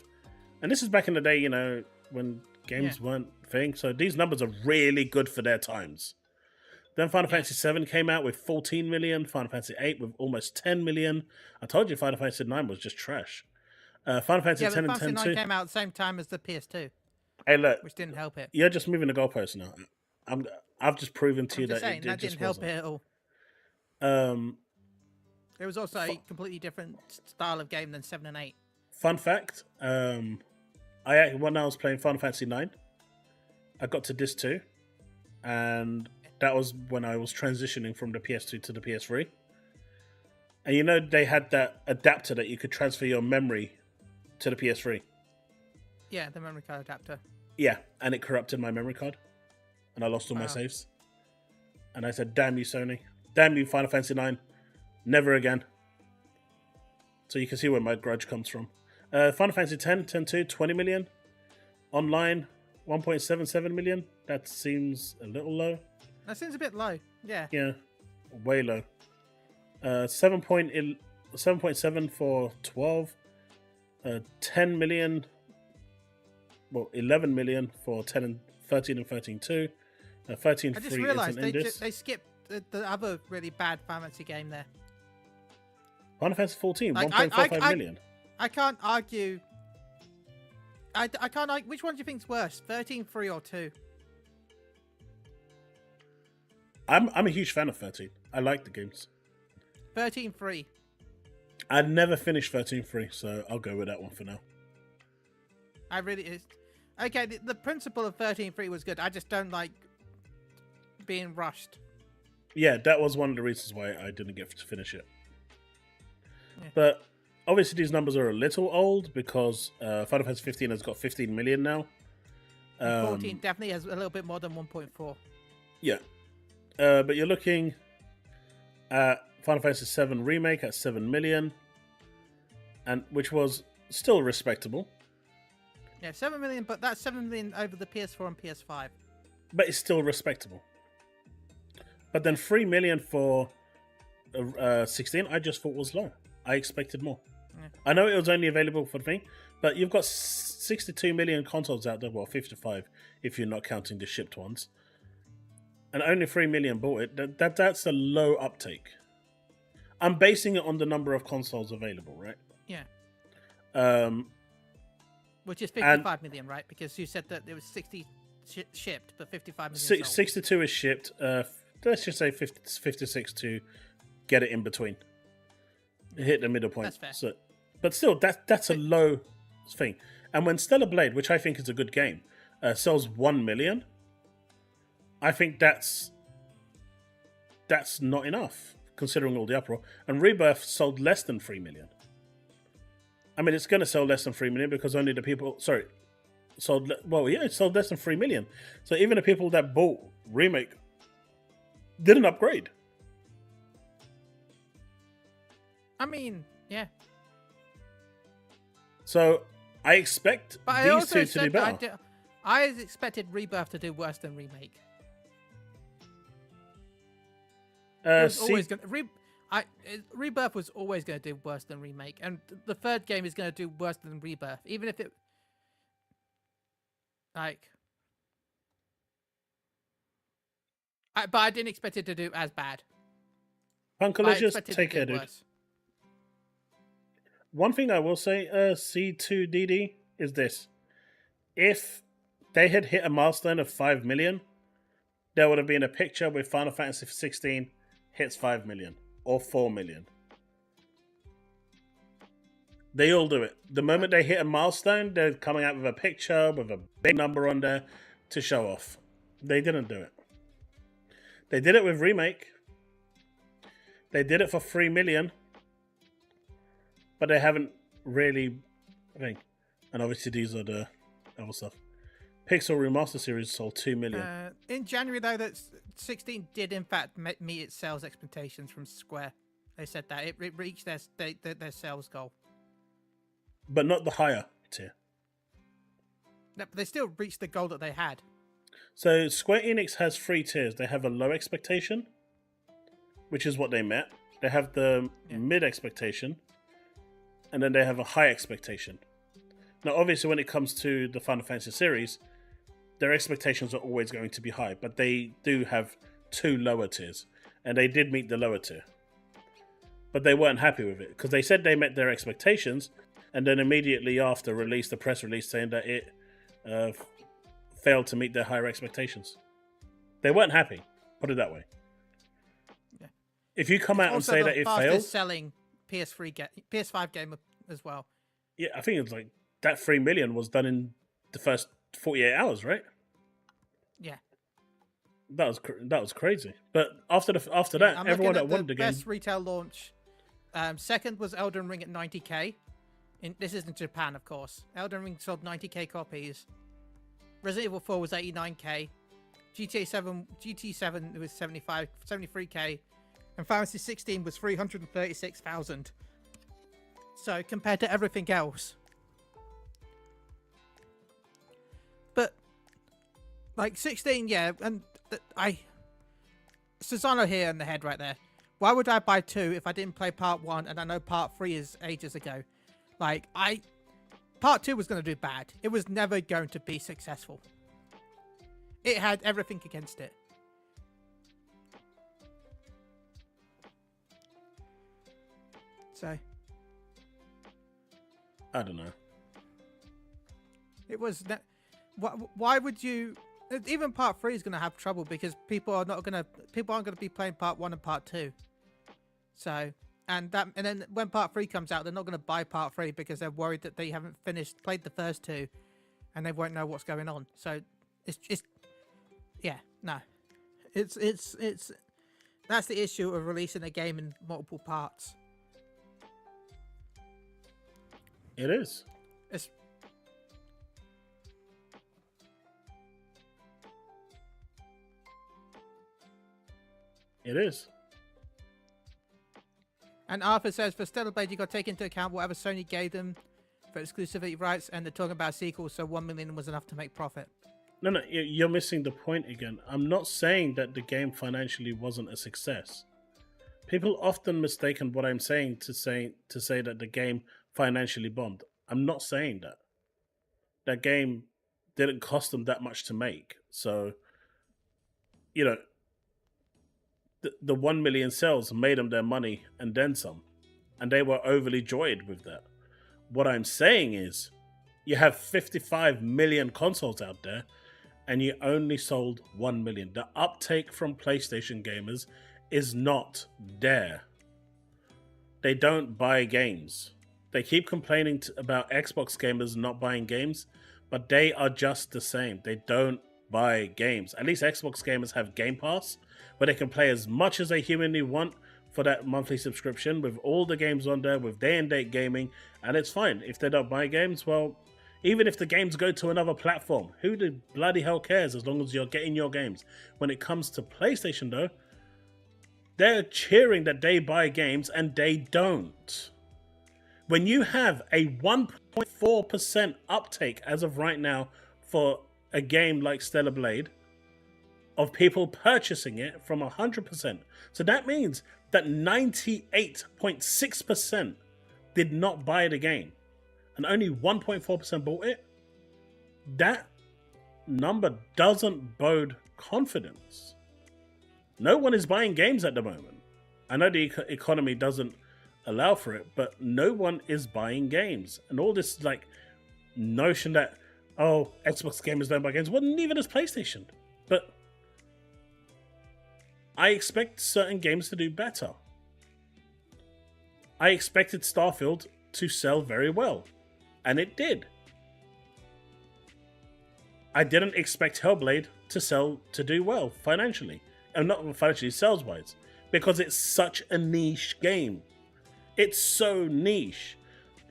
And this is back in the day, when games weren't a thing. So these numbers are really good for their times. Then Final Fantasy 7 came out with 14 million. Final Fantasy 8 with almost 10 million. I told you Final Fantasy 9 was just trash. Final Fantasy 10 and 10 Final Fantasy 9 came out at the same time as the PS2. Hey, look. Which didn't help it. You're just moving the goalposts now. I've just proven to you that it didn't help it at all. It was also a completely different style of game than 7 and 8. Fun fact, when I was playing Final Fantasy 9, I got to Disc 2, and that was when I was transitioning from the PS2 to the PS3. And they had that adapter that you could transfer your memory to the PS3. Yeah, the memory card adapter. Yeah, and it corrupted my memory card, and I lost all my saves. And I said, damn you, Sony. Damn you, Final Fantasy 9. Never again. So you can see where my grudge comes from. Final Fantasy 10, 10.2, 20 million. Online, 1.77 million. That seems a little low. That seems a bit low, yeah. Yeah, way low. 7.7 for 12. 10 million. Well, 11 million for 10 and 13 and 13.2. 13 I just free realised isn't they skipped the other really bad Final Fantasy game there. Final Fantasy 14, 1.45 million. I can't argue. I can't argue. Which one do you think's worse, 13, 3, or 2? I'm a huge fan of 13. I like the games. 13 free. I'd never finished 13 free, so I'll go with that one for now. I really is. Okay, the principle of 13 free was good. I just don't like being rushed. Yeah, that was one of the reasons why I didn't get to finish it. Yeah. But obviously these numbers are a little old because Final Fantasy 15 has got 15 million now. 14 definitely has a little bit more than 1.4. Yeah. But you're looking at Final Fantasy 7 Remake at 7 million, and which was still respectable. Yeah, 7 million, but that's 7 million over the PS4 and PS5. But it's still respectable. But then 3 million for 16, I just thought was low. I expected more. Yeah. I know it was only available for the thing, but you've got 62 million consoles out there. Well, 55 if you're not counting the shipped ones. And only 3 million bought it. That's a low uptake. I'm basing it on the number of consoles available, right? Yeah. Which is 55 million, right? Because you said that there was 60 shipped, but 55 million sold. 62 is shipped. Let's just say 56 to get it in between. Hit the middle point. That's fair. So, but still, that's a low thing. And when Stellar Blade, which I think is a good game, sells 1 million, I think that's not enough, considering all the uproar. And Rebirth sold less than 3 million. I mean, it's going to sell less than 3 million because only the people... Sorry. It sold less than 3 million. So even the people that bought Remake didn't upgrade. I mean, yeah. So I expect these two to do better. I expected Rebirth to do worse than Remake. Rebirth was always going to do worse than Remake, and the third game is going to do worse than Rebirth, even if it but I didn't expect it to do as bad. Punkalicious, take care, dude. Worse. One thing I will say, C2DD, is this. If they had hit a milestone of 5 million, there would have been a picture with Final Fantasy 16 hits 5 million or 4 million. They all do it. The moment they hit a milestone, they're coming out with a picture with a big number on there to show off. They didn't do it. They did it with Remake. They did it for 3 million. But they haven't really, I think. And obviously these are the other stuff. Pixel Remaster Series sold 2 million. In January, though, that 16 did in fact meet its sales expectations from Square. They said that it reached their sales goal. But not the higher tier. No, but they still reached the goal that they had. So Square Enix has 3 tiers. They have a low expectation, which is what they met. They have the mid expectation, and then they have a high expectation. Now, obviously, when it comes to the Final Fantasy series, their expectations are always going to be high, but they do have 2 lower tiers, and they did meet the lower tier. But they weren't happy with it, because they said they met their expectations, and then immediately after released a press release saying that it failed to meet their higher expectations. They weren't happy, put it that way. Yeah. If you come out and say that it failed... selling PS5 game as well. Yeah, I think it was like that 3 million was done in the first 48 hours, right? Yeah. That was crazy. But after that, everyone that wanted the game... best retail launch. Second was Elden Ring at 90k. This is in Japan, of course. Elden Ring sold 90k copies. Resident Evil 4 was 89k. GT 7 was 73k. And Final Fantasy 16 was 336,000. So compared to everything else. But like 16, yeah, and Susano here in the head right there. Why would I buy 2 if I didn't play part 1 and I know part 3 is ages ago? Like part 2 was going to do bad. It was never going to be successful. It had everything against it. So I don't know. It was. Why would you even part 3 is going to have trouble because people aren't going to be playing part 1 and part 2. So, and then when part 3 comes out, they're not going to buy part 3 because they're worried that they haven't played the first 2, and they won't know what's going on. So, it's that's the issue of releasing a game in multiple parts. It is. It is. And Arthur says, for Stellar Blade, you got to take into account whatever Sony gave them for exclusivity rights, and they're talking about a sequel, so 1 million was enough to make profit. No, you're missing the point again. I'm not saying that the game financially wasn't a success. People often mistaken what I'm saying to say that the game financially bombed. I'm not saying that. That game didn't cost them that much to make. So, you know, the 1 million sales made them their money and then some. And they were overly joyed with that. What I'm saying is, you have 55 million consoles out there, and you only sold 1 million. The uptake from PlayStation gamers is not there. They don't buy games. They keep complaining about Xbox gamers not buying games, but they are just the same. They don't buy games. At least Xbox gamers have Game Pass, where they can play as much as they humanly want for that monthly subscription, with all the games on there, with day-and-date gaming, and it's fine. If they don't buy games, well, even if the games go to another platform, who the bloody hell cares as long as you're getting your games? When it comes to PlayStation, though, they're cheering that they buy games, and they don't. When you have a 1.4% uptake as of right now for a game like Stellar Blade, of people purchasing it from 100%. So that means that 98.6% did not buy the game, and only 1.4% bought it. That number doesn't bode confidence. No one is buying games at the moment. I know the economy doesn't allow for it, but no one is buying games. And all this like notion that, oh, Xbox gamers don't buy games, well, neither does PlayStation. But I expect certain games to do better. I expected Starfield to sell very well, and it did. I didn't expect Hellblade to do well financially, and not financially, sales-wise, because it's such a niche game. It's so niche.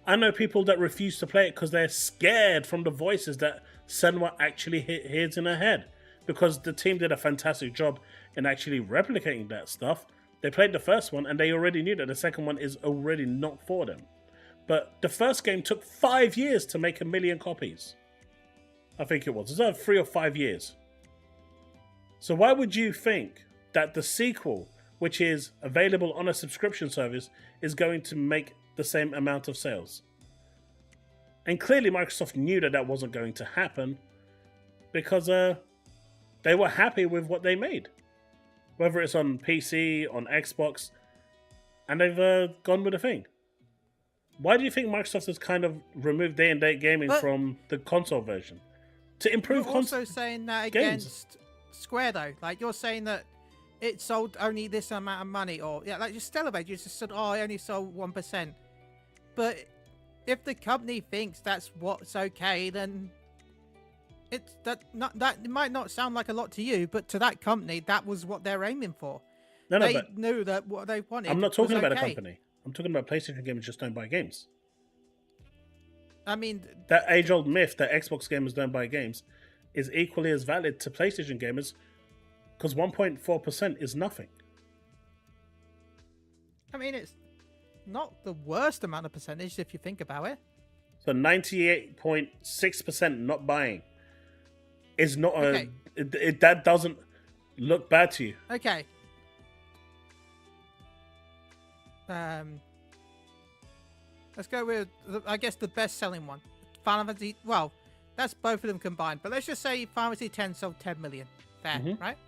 I know people that refuse to play it because they're scared from the voices that Senwa actually hears in her head, because the team did a fantastic job in actually replicating that stuff. They played the first one and they already knew that the second one is already not for them. But the first game took 5 years to make 1 million copies. I think it was. It was 3 or 5 years. So why would you think that the sequel, which is available on a subscription service, is going to make the same amount of sales? And clearly Microsoft knew that that wasn't going to happen, because they were happy with what they made. Whether it's on PC, on Xbox, and they've gone with a thing. Why do you think Microsoft has kind of removed day-and-date gaming from the console version? To improve You're also saying that against Square, though. Like, you're saying that it sold only this amount of money, or, yeah, like, just Stellar Blade, you just said, oh, I only sold 1%. But if the company thinks that's what's okay, then it might not sound like a lot to you, but to that company, that was what they're aiming for. They knew that what they wanted. I'm not talking about a company. I'm talking about PlayStation gamers just don't buy games. I mean, that age-old myth that Xbox gamers don't buy games is equally as valid to PlayStation gamers, because 1.4% is nothing. I mean, it's not the worst amount of percentage if you think about it. So 98.6% not buying is not okay. That doesn't look bad to you. Okay. Let's go with, I guess, the best-selling one. Final Fantasy. Well, that's both of them combined. But let's just say Final Fantasy X sold 10 million. Fair, right?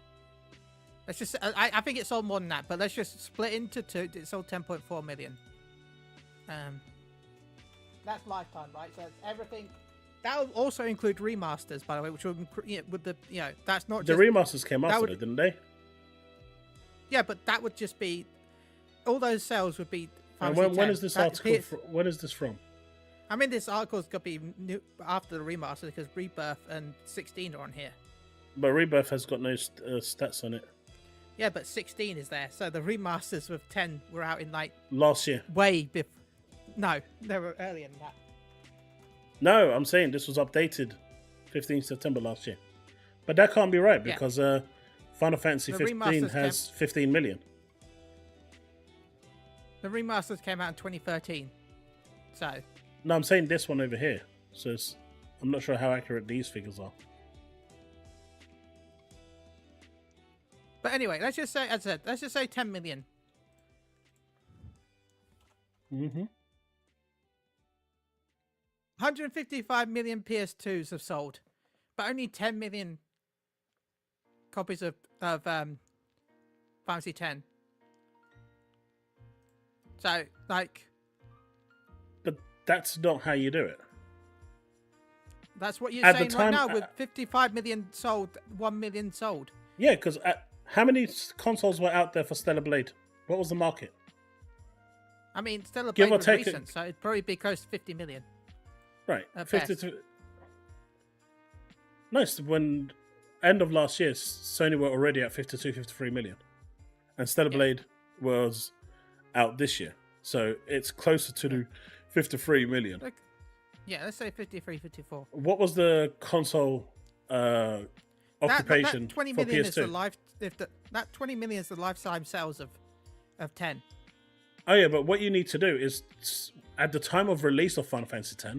Let's just. I think it sold more than that. But let's just split into two. It sold 10.4 million. That's lifetime, right? So it's everything that will also include remasters, by the way, which will with the that's not the just, remasters came after it, didn't they? Yeah, but that would just be all those sales would be. And when is this article? When is this from? I mean, this article's got to be new after the remaster because Rebirth and 16 are on here. But Rebirth has got no stats on it. Yeah, but 16 is there, so the remasters with 10 were out in like last year. Way before. No, they were earlier than that. No, I'm saying this was updated 15th September last year. But that can't be right because Final Fantasy 15 has 15 million. The remasters came out in 2013. So. No, I'm saying this one over here. So I'm not sure how accurate these figures are. But anyway, let's just say, as I said, let's just say 10 million. Mm-hmm. 155 million PS2s have sold, but only 10 million copies of Fantasy 10. So, like... But that's not how you do it. That's what you're saying right now, with 55 million sold, 1 million sold. Yeah, because how many consoles were out there for Stellar Blade? What was the market? I mean, Stellar Blade was recent, so it'd probably be close to 50 million. Right. 52. Nice. When end of last year, Sony were already at 52, 53 million. And Stellar Blade was out this year. So it's closer to 53 million. Yeah, let's say 53, 54. What was the console occupation that 20 for million PS2? is the that 20 million is the lifetime sales of 10. Oh yeah, but what you need to do is at the time of release of Final Fantasy X,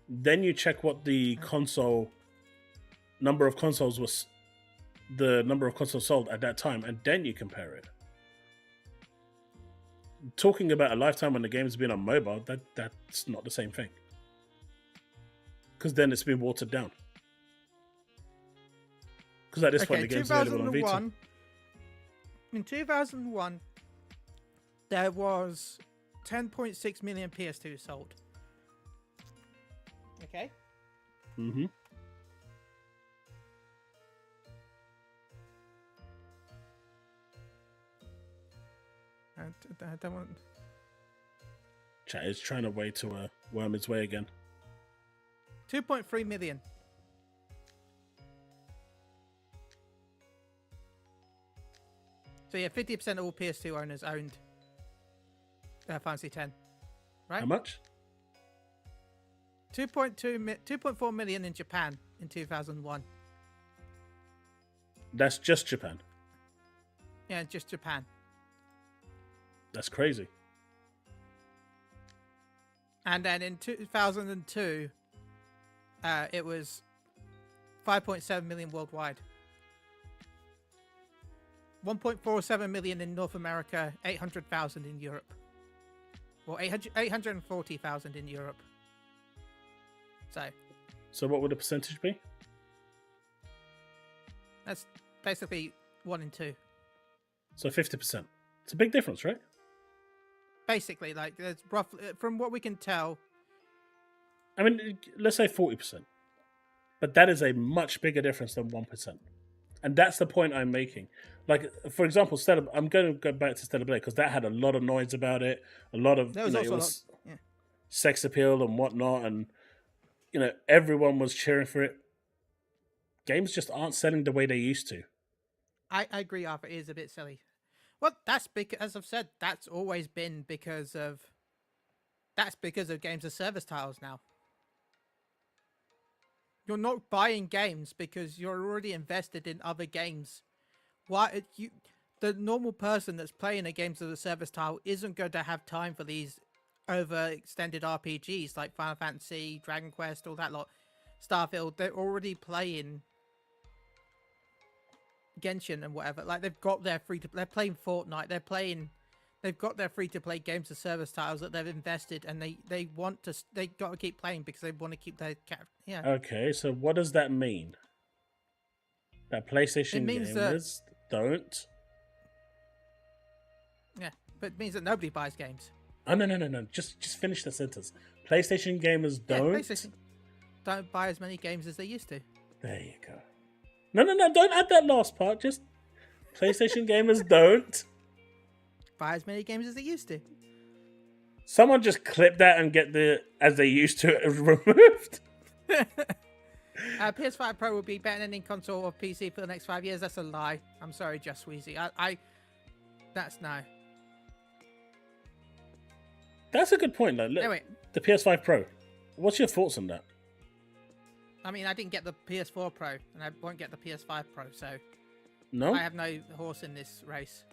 then you check what the number of consoles sold at that time, and then you compare it. Talking about a lifetime when the game's been on mobile, that's not the same thing. Because then it's been watered down. Because at this point the game's available on Vita. In 2001, there was 10.6 million PS2 sold. Okay. Mm-hmm. I don't want. Chat is trying to worm its way again. 2.3 million. So yeah, 50% of all PS2 owners owned Fantasy X, right? How much? 2.4 million in Japan in 2001. That's just Japan. Yeah, just Japan. That's crazy. And then in 2002, it was 5.7 million worldwide. 1.47 million in North America, 800,000 in Europe. Well, 840,000 in Europe. So what would the percentage be? That's basically 1 in 2. So 50%. It's a big difference, right? Basically, like, there's roughly, from what we can tell. I mean, let's say 40%. But that is a much bigger difference than 1%. And that's the point I'm making. Like, for example, I'm going to go back to Stellar Blade because that had a lot of noise about it. A lot of sex appeal and whatnot. And, everyone was cheering for it. Games just aren't selling the way they used to. I agree, Arthur. It is a bit silly. Well, that's because, as I've said, that's always been because of games as service titles now. You're not buying games because you're already invested in other games. The normal person that's playing a games as a service title isn't going to have time for these overextended RPGs like Final Fantasy, Dragon Quest, all that lot, Starfield. They're already playing Genshin and whatever. Like, they've got their they're playing Fortnite. They've got their free-to-play games of service titles that they've invested, and they got to keep playing because they want to keep their Okay, so what does that mean? That PlayStation gamers don't? Yeah, but it means that nobody buys games. Oh, no. Just finish the sentence. PlayStation gamers don't? PlayStation. don't buy as many games as they used to. There you go. No, don't add that last part. Just PlayStation gamers don't buy as many games as they used to. Someone just clip that and get the as they used to removed. PS5 Pro will be better than any console or PC for the next 5 years. That's a lie. I'm sorry, Just Wheezy. That's no. That's a good point, though. Look, anyway, the PS5 Pro. What's your thoughts on that? I mean, I didn't get the PS4 Pro, and I won't get the PS5 Pro, so no, I have no horse in this race.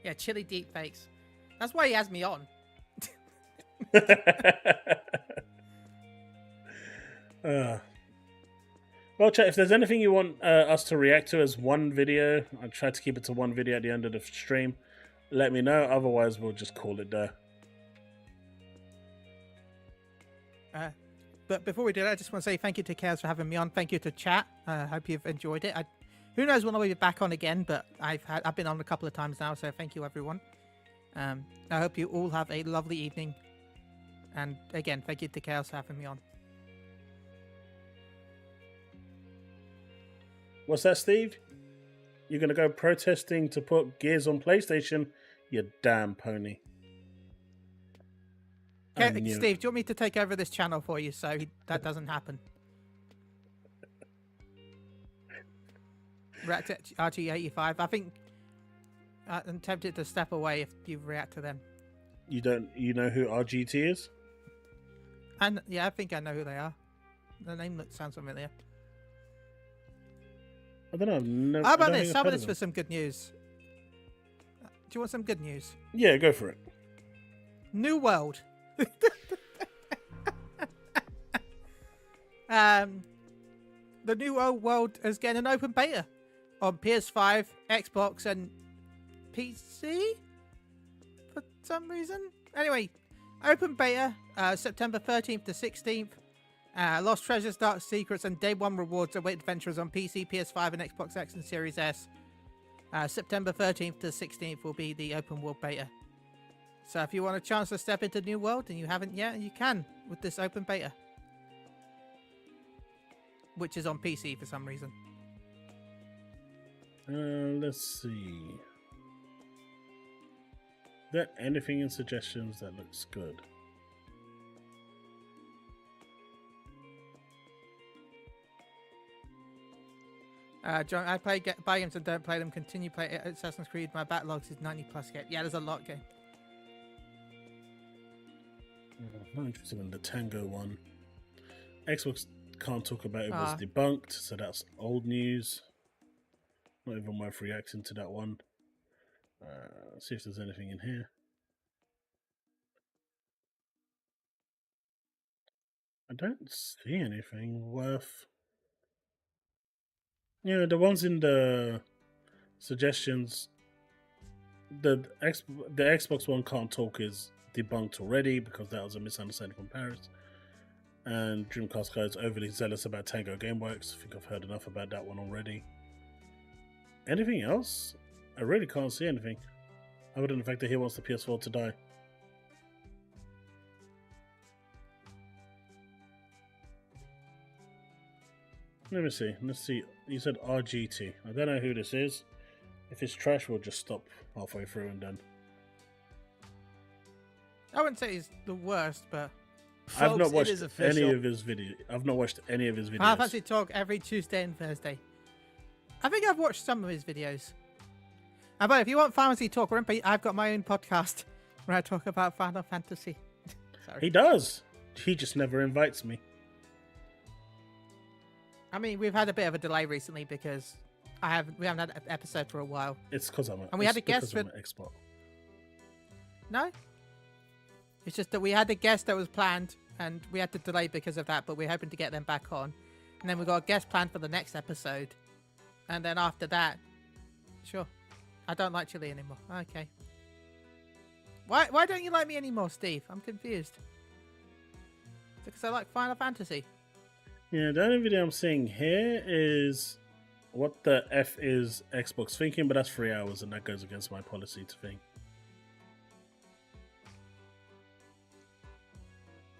Yeah, Chille deepfakes. That's why he has me on. Well, chat, if there's anything you want us to react to as one video, I'll try to keep it to one video at the end of the stream. Let me know. Otherwise, we'll just call it there. But before we do that, I just want to say thank you to Chaos for having me on. Thank you to chat. I hope you've enjoyed it. Who knows when I'll be back on again, but I've been on a couple of times now, so thank you, everyone. I hope you all have a lovely evening. And again, thank you to Chaos for having me on. What's that, Steve? You're going to go protesting to put Gears on PlayStation? You damn pony. Okay, Steve, do you want me to take over this channel for you so that doesn't happen? React to RG85. I think I'm tempted to step away if you react to them. You know who RGT is? Yeah, I think I know who they are. The name sounds familiar. I don't know. How about this? How about this for some good news? Do you want some good news? Yeah, go for it. New World. The New World is getting an open beta on PS5, Xbox, and PC for some reason. Anyway, open beta September 13th to 16th. Lost Treasures, Dark Secrets, and Day 1 rewards await adventurers on PC, PS5, and Xbox X and Series S. September 13th to 16th will be the open world beta. So if you want a chance to step into New World and you haven't yet, you can with this open beta. Which is on PC for some reason. Let's see. Is there anything in suggestions that looks good? John, I buy games and don't play them. Continue play Assassin's Creed. My backlogs is 90+ game. Yeah, there's a lot game. I'm not interested in the Tango one. Xbox can't talk about it, was debunked, so that's old news. Not even worth reacting to that one. Let's see if there's anything in here. I don't see anything worth. Yeah, the ones in the suggestions, the Xbox One can't talk is debunked already because that was a misunderstanding from Paris. And Dreamcast guy is overly zealous about Tango Gameworks. I think I've heard enough about that one already. Anything else? I really can't see anything. Other than the fact that he wants the PS4 to die. Let me see. Let's see. You said RGT. I don't know who this is. If it's trash, we'll just stop halfway through and done. I wouldn't say he's the worst, but folks, I've not watched any of his videos. I've not watched any of his videos. I've actually talk every Tuesday and Thursday. I think I've watched some of his videos. But if you want Fantasy Talk, I've got my own podcast where I talk about Final Fantasy. Sorry. He does. He just never invites me. I mean, we've had a bit of a delay recently because we haven't had an episode for a while. It's because I'm we had a guest for Xbox. No, it's just that we had a guest that was planned and we had to delay because of that. But we're hoping to get them back on, and then we got a guest planned for the next episode, and then after that, sure, I don't like Chille anymore. Okay, why don't you like me anymore, Steve? I'm confused. Because I like Final Fantasy. Yeah, the only video I'm seeing here is what the F is Xbox thinking, but that's 3 hours and that goes against my policy to think.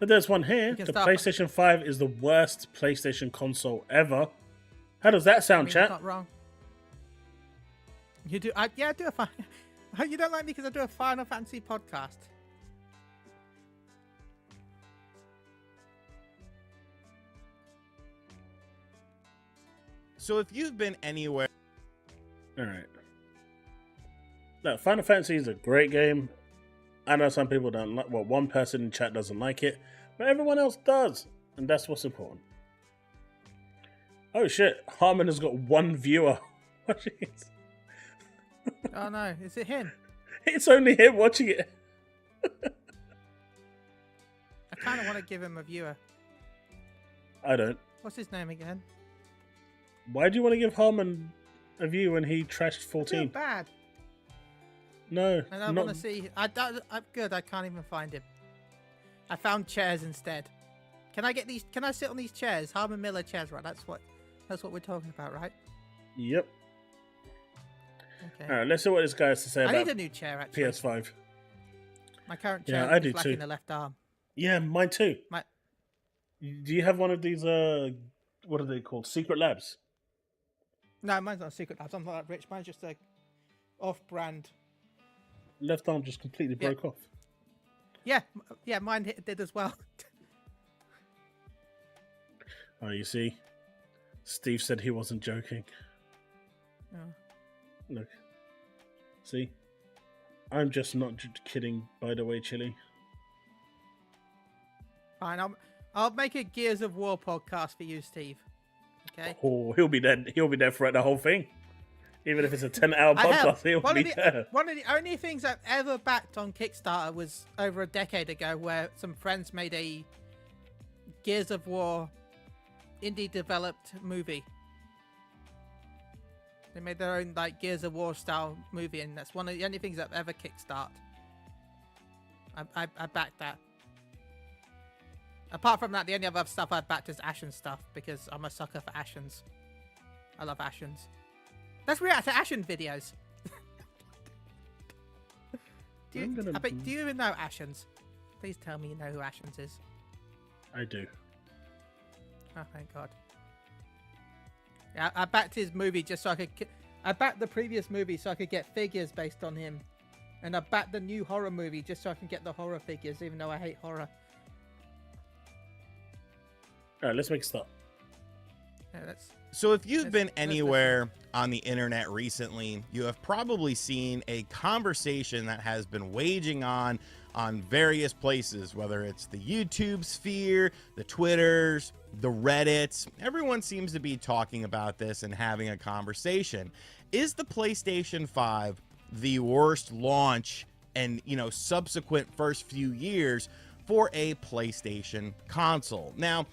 But there's one here. The start PlayStation 5 is the worst PlayStation console ever. How does that sound, chat? Not wrong. You do? Yeah, I do a fine. You don't like me because I do a Final Fantasy podcast. So if you've been anywhere... Alright. No, Final Fantasy is a great game. I know some people don't like... Well, one person in chat doesn't like it. But everyone else does. And that's what's important. Oh shit. Harmon has got one viewer watching it. Oh no, is it him? It's only him watching it. I kind of want to give him a viewer. I don't. What's his name again? Why do you want to give Harmon a view when he trashed 14? Bad. No. I don't want to see. I'm good. I can't even find him. I found chairs instead. Can I get these? Can I sit on these chairs? Harmon Miller chairs, right? That's what we're talking about, right? Yep. Okay. All right, let's see what this guy has to say about I need a new chair, actually. PS5. My current chair is lacking the left arm. Yeah, mine too. Do you have one of these, what are they called? Secret Labs? No, mine's not a Secret Labs. I'm not that rich. Mine's just a off-brand. Left arm just completely broke off. Yeah, mine did as well. Oh, you see? Steve said he wasn't joking. Oh. Look. See? I'm just not kidding, by the way, Chille. Fine, I'll make a Gears of War podcast for you, Steve. Okay? Oh, he'll be there. He'll be there throughout the whole thing. Even if it's a 10-hour podcast, he'll be there. One of the only things I've ever backed on Kickstarter was over a decade ago, where some friends made a Gears of War indie-developed movie. They made their own Gears of War style movie, and that's one of the only things I've ever kickstarted. I backed that. Apart from that, the only other stuff I've backed is Ashen stuff, because I'm a sucker for Ashens. I love Ashens. Let's react to Ashen videos. Do you even know Ashens? Please tell me you know who Ashens is. I do. Oh, thank God. Yeah, I backed his movie just so I could... I backed the previous movie so I could get figures based on him. And I backed the new horror movie just so I can get the horror figures, even though I hate horror. Alright, let's make a start. Yeah, So if you've been anywhere on the internet recently, you have probably seen a conversation that has been waging on various places, whether it's the YouTube sphere, the Twitters, the Reddits. Everyone seems to be talking about this and having a conversation. Is the PlayStation 5 the worst launch and, subsequent first few years for a PlayStation console? Now,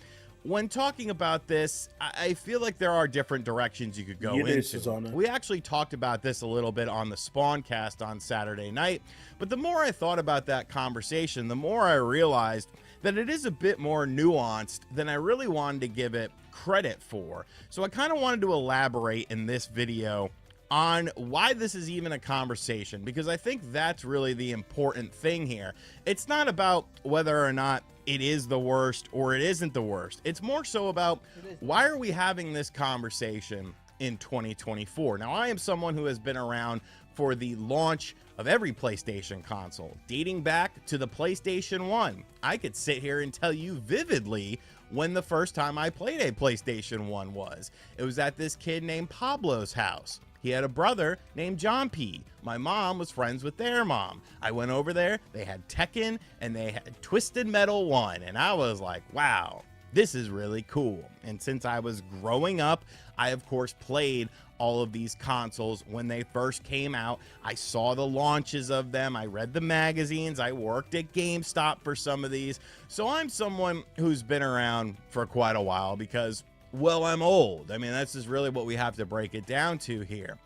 when talking about this, I feel like there are different directions you could go into. We actually talked about this a little bit on the Spawncast on Saturday night, but the more I thought about that conversation, the more I realized that it is a bit more nuanced than I really wanted to give it credit for. So I kind of wanted to elaborate in this video on why this is even a conversation, because I think that's really the important thing here. It's not about whether or not it is the worst or it isn't the worst. It's more so about why are we having this conversation in 2024? Now, I am someone who has been around for the launch of every PlayStation console, dating back to the PlayStation 1. I could sit here and tell you vividly when the first time I played a PlayStation 1 was. It was at this kid named Pablo's house. He had a brother named John P. My mom was friends with their mom. I went over there, they had Tekken, and they had Twisted Metal 1, and I was like, wow, this is really cool. And since I was growing up, I, of course, played all of these consoles when they first came out. I saw the launches of them. I read the magazines. I worked at GameStop for some of these. So I'm someone who's been around for quite a while because, well, I'm old. I mean, that's just really what we have to break it down to here.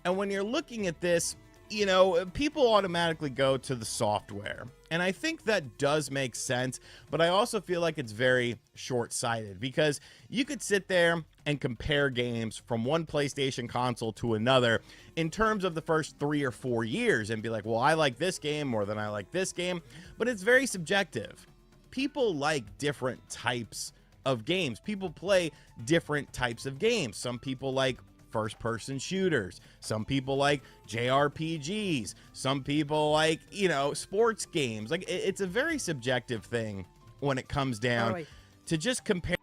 And when you're looking at this, you know, people automatically go to the software. And I think that does make sense, but I also feel like it's very short-sighted because you could sit there and compare games from one PlayStation console to another in terms of the first 3 or 4 years and be like, well, I like this game more than I like this game, but it's very subjective. people like different types of games. People play different types of games. Some people like first-person shooters. Some people like JRPGs. Some people like, you know, sports games. Like, it's a very subjective thing when it comes down to just compare.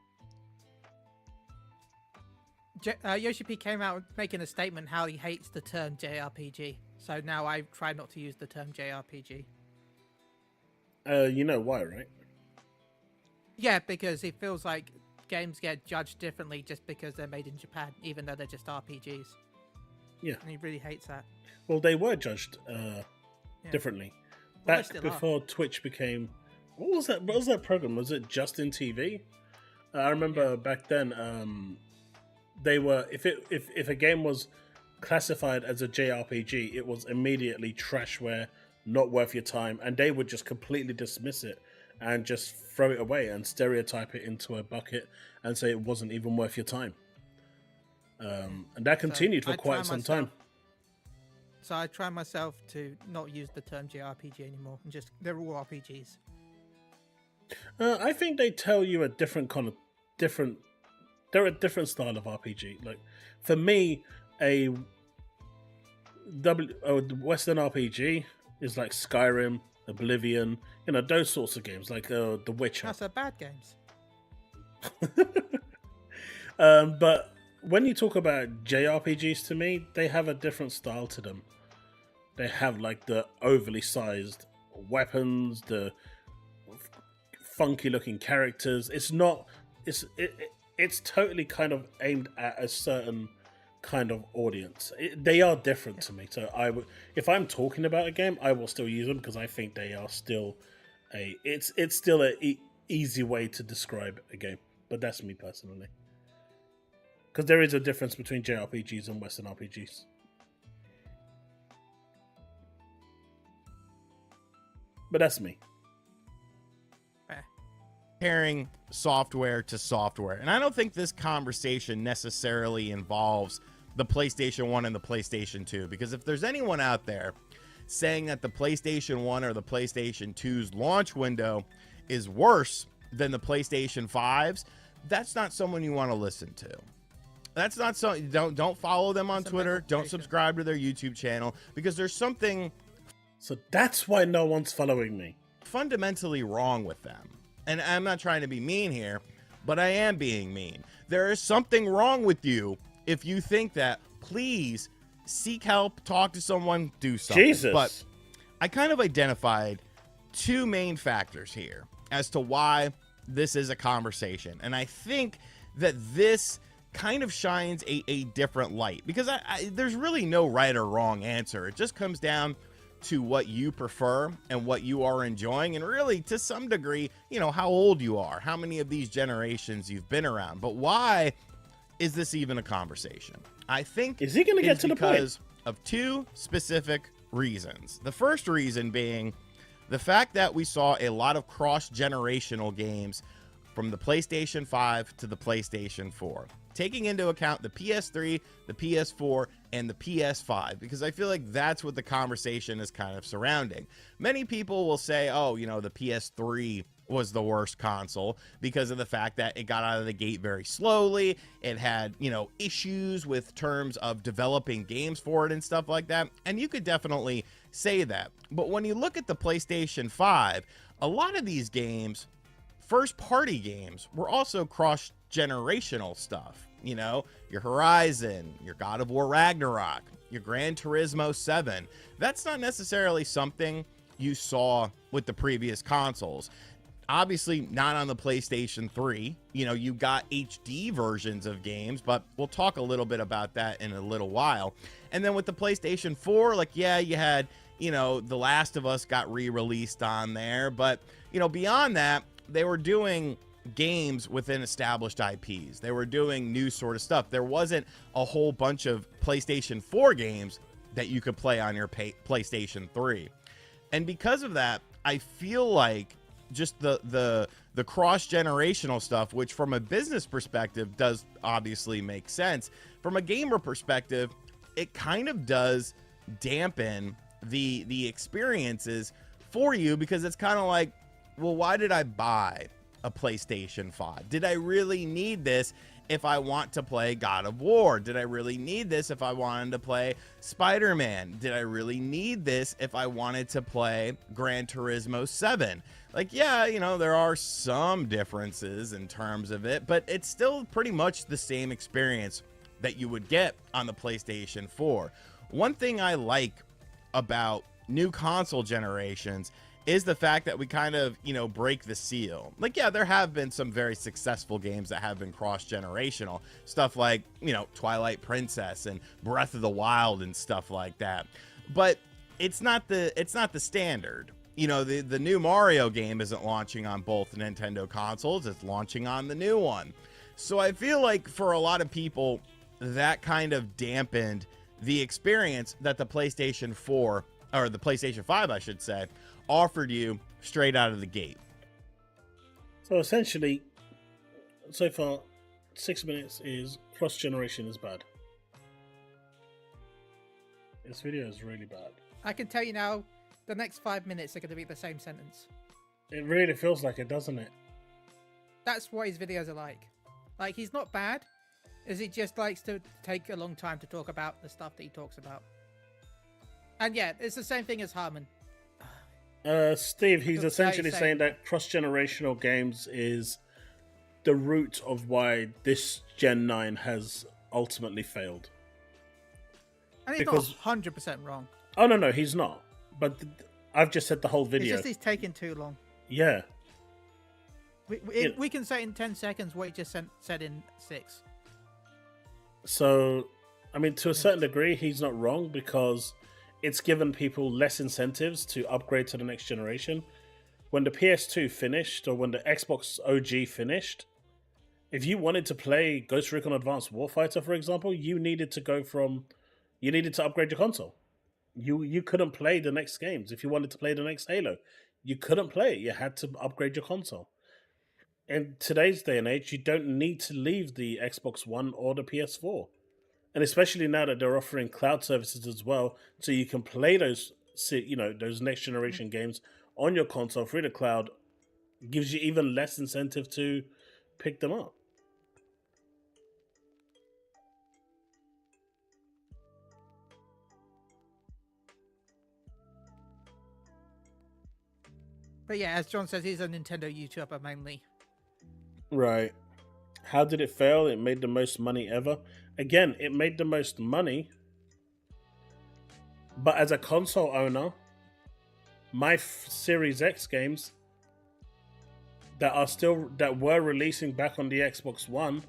Yoshi P came out making a statement how he hates the term JRPG. So now I try not to use the term JRPG. You know why, right? Yeah, because it feels like games get judged differently just because they're made in Japan, even though they're just RPGs. Yeah. And he really hates that. Well, they were judged differently. Well, Back before Twitch became... What was that program? Was it Justin TV? I remember back then, they were... If a game was classified as a JRPG, it was immediately trashware, not worth your time, and they would just completely dismiss it and just throw it away and stereotype it into a bucket and say it wasn't even worth your time. And that continued for quite some time. So I try myself to not use the term JRPG anymore, and just they're all RPGs. I think they tell you a different kind of different. They're a different style of RPG. Like for me, a Western RPG is like Skyrim, Oblivion, you know, those sorts of games, like The Witcher. That's bad games. But when you talk about JRPGs, to me, they have a different style to them. They have like the overly sized weapons, the funky looking characters. It's totally kind of aimed at a certain kind of audience. They are different to me. So if I'm talking about a game, I will still use them because I think they are still it's still a easy way to describe a game. But that's me personally. Because there is a difference between JRPGs and Western RPGs. But that's me. Comparing software to software. And I don't think this conversation necessarily involves the PlayStation 1 and the PlayStation 2. Because if there's anyone out there saying that the PlayStation 1 or the PlayStation 2's launch window is worse than the PlayStation 5's, that's not someone you want to listen to. That's not so. Don't follow them on Twitter. Don't subscribe to their YouTube channel because there's something. So that's why no one's following me. Fundamentally wrong with them. And I'm not trying to be mean here, but I am being mean. There is something wrong with you if you think that. Please seek help, talk to someone, do something. Jesus. But I kind of identified two main factors here as to why this is a conversation. And I think that this kind of shines a different light because there's really no right or wrong answer. It just comes down to what you prefer and what you are enjoying, and really to some degree, you know, how old you are, how many of these generations you've been around. But why is this even a conversation? I think is he going to get to the point? Because of two specific reasons. The first reason being the fact that we saw a lot of cross-generational games from the PlayStation 5 to the PlayStation 4, taking into account the PS3, the PS4, and the PS5, because I feel like that's what the conversation is kind of surrounding. Many people will say, oh, you know, the PS3 was the worst console because of the fact that it got out of the gate very slowly. It had, you know, issues with terms of developing games for it and stuff like that. And you could definitely say that. But when you look at the PlayStation 5, a lot of these games, first-party games, were also cross-generational stuff. You know, your Horizon, your God of War Ragnarok, your Gran Turismo 7. That's not necessarily something you saw with the previous consoles. Obviously, not on the PlayStation 3. You know, you got HD versions of games, but we'll talk a little bit about that in a little while. And then with the PlayStation 4, like, yeah, you had, you know, The Last of Us got re-released on there. But, you know, beyond that, they were doing games within established IPs. They were doing new sort of stuff. There wasn't a whole bunch of PlayStation 4 games that you could play on your PlayStation 3. And because of that, I feel like just the cross-generational stuff, which from a business perspective does obviously make sense, from a gamer perspective, it kind of does dampen the experiences for you, because it's kind of like, well, why did I buy a PlayStation 5? Did I really need this if I want to play God of War? Did I really need this if I wanted to play Spider-Man? Did I really need this if I wanted to play Gran Turismo 7? Like, yeah, you know, there are some differences in terms of it, but it's still pretty much the same experience that you would get on the PlayStation 4. One thing I like about new console generations is the fact that we kind of, you know, break the seal. Like, yeah, there have been some very successful games that have been cross-generational. Stuff like, you know, Twilight Princess and Breath of the Wild and stuff like that. But it's not the standard. You know, the new Mario game isn't launching on both Nintendo consoles. It's launching on the new one. So I feel like for a lot of people, that kind of dampened the experience that the PlayStation 4, or the PlayStation 5, I should say, offered you straight out of the gate. So essentially, so far, 6 minutes is cross-generation is bad. This video is really bad. I can tell you now, the next 5 minutes are going to be the same sentence. It really feels like it, doesn't it? That's what his videos are like. Like, he's not bad, as he just likes to take a long time to talk about the stuff that he talks about. And yeah, it's the same thing as Harmon. Steve, he's essentially saying that cross-generational games is the root of why this Gen 9 has ultimately failed. And he's not 100% wrong. Oh, no, he's not. But I've just said the whole video. It's just he's taking too long. Yeah. We can say in 10 seconds what he just said in 6. So, I mean, to a certain degree, he's not wrong because it's given people less incentives to upgrade to the next generation. When the PS2 finished, or when the Xbox OG finished, if you wanted to play Ghost Recon Advanced Warfighter, for example, you needed to upgrade your console. You couldn't play the next games. If you wanted to play the next Halo, you couldn't play it. You had to upgrade your console. In today's day and age, you don't need to leave the Xbox One or the PS4. And especially now that they're offering cloud services as well, so you can play those next generation games on your console through the cloud, gives you even less incentive to pick them up. But yeah, as John says, he's a Nintendo YouTuber mainly. Right. How did it fail? It made the most money ever. Again, it made the most money. But as a console owner, my Series X games that were releasing back on the Xbox One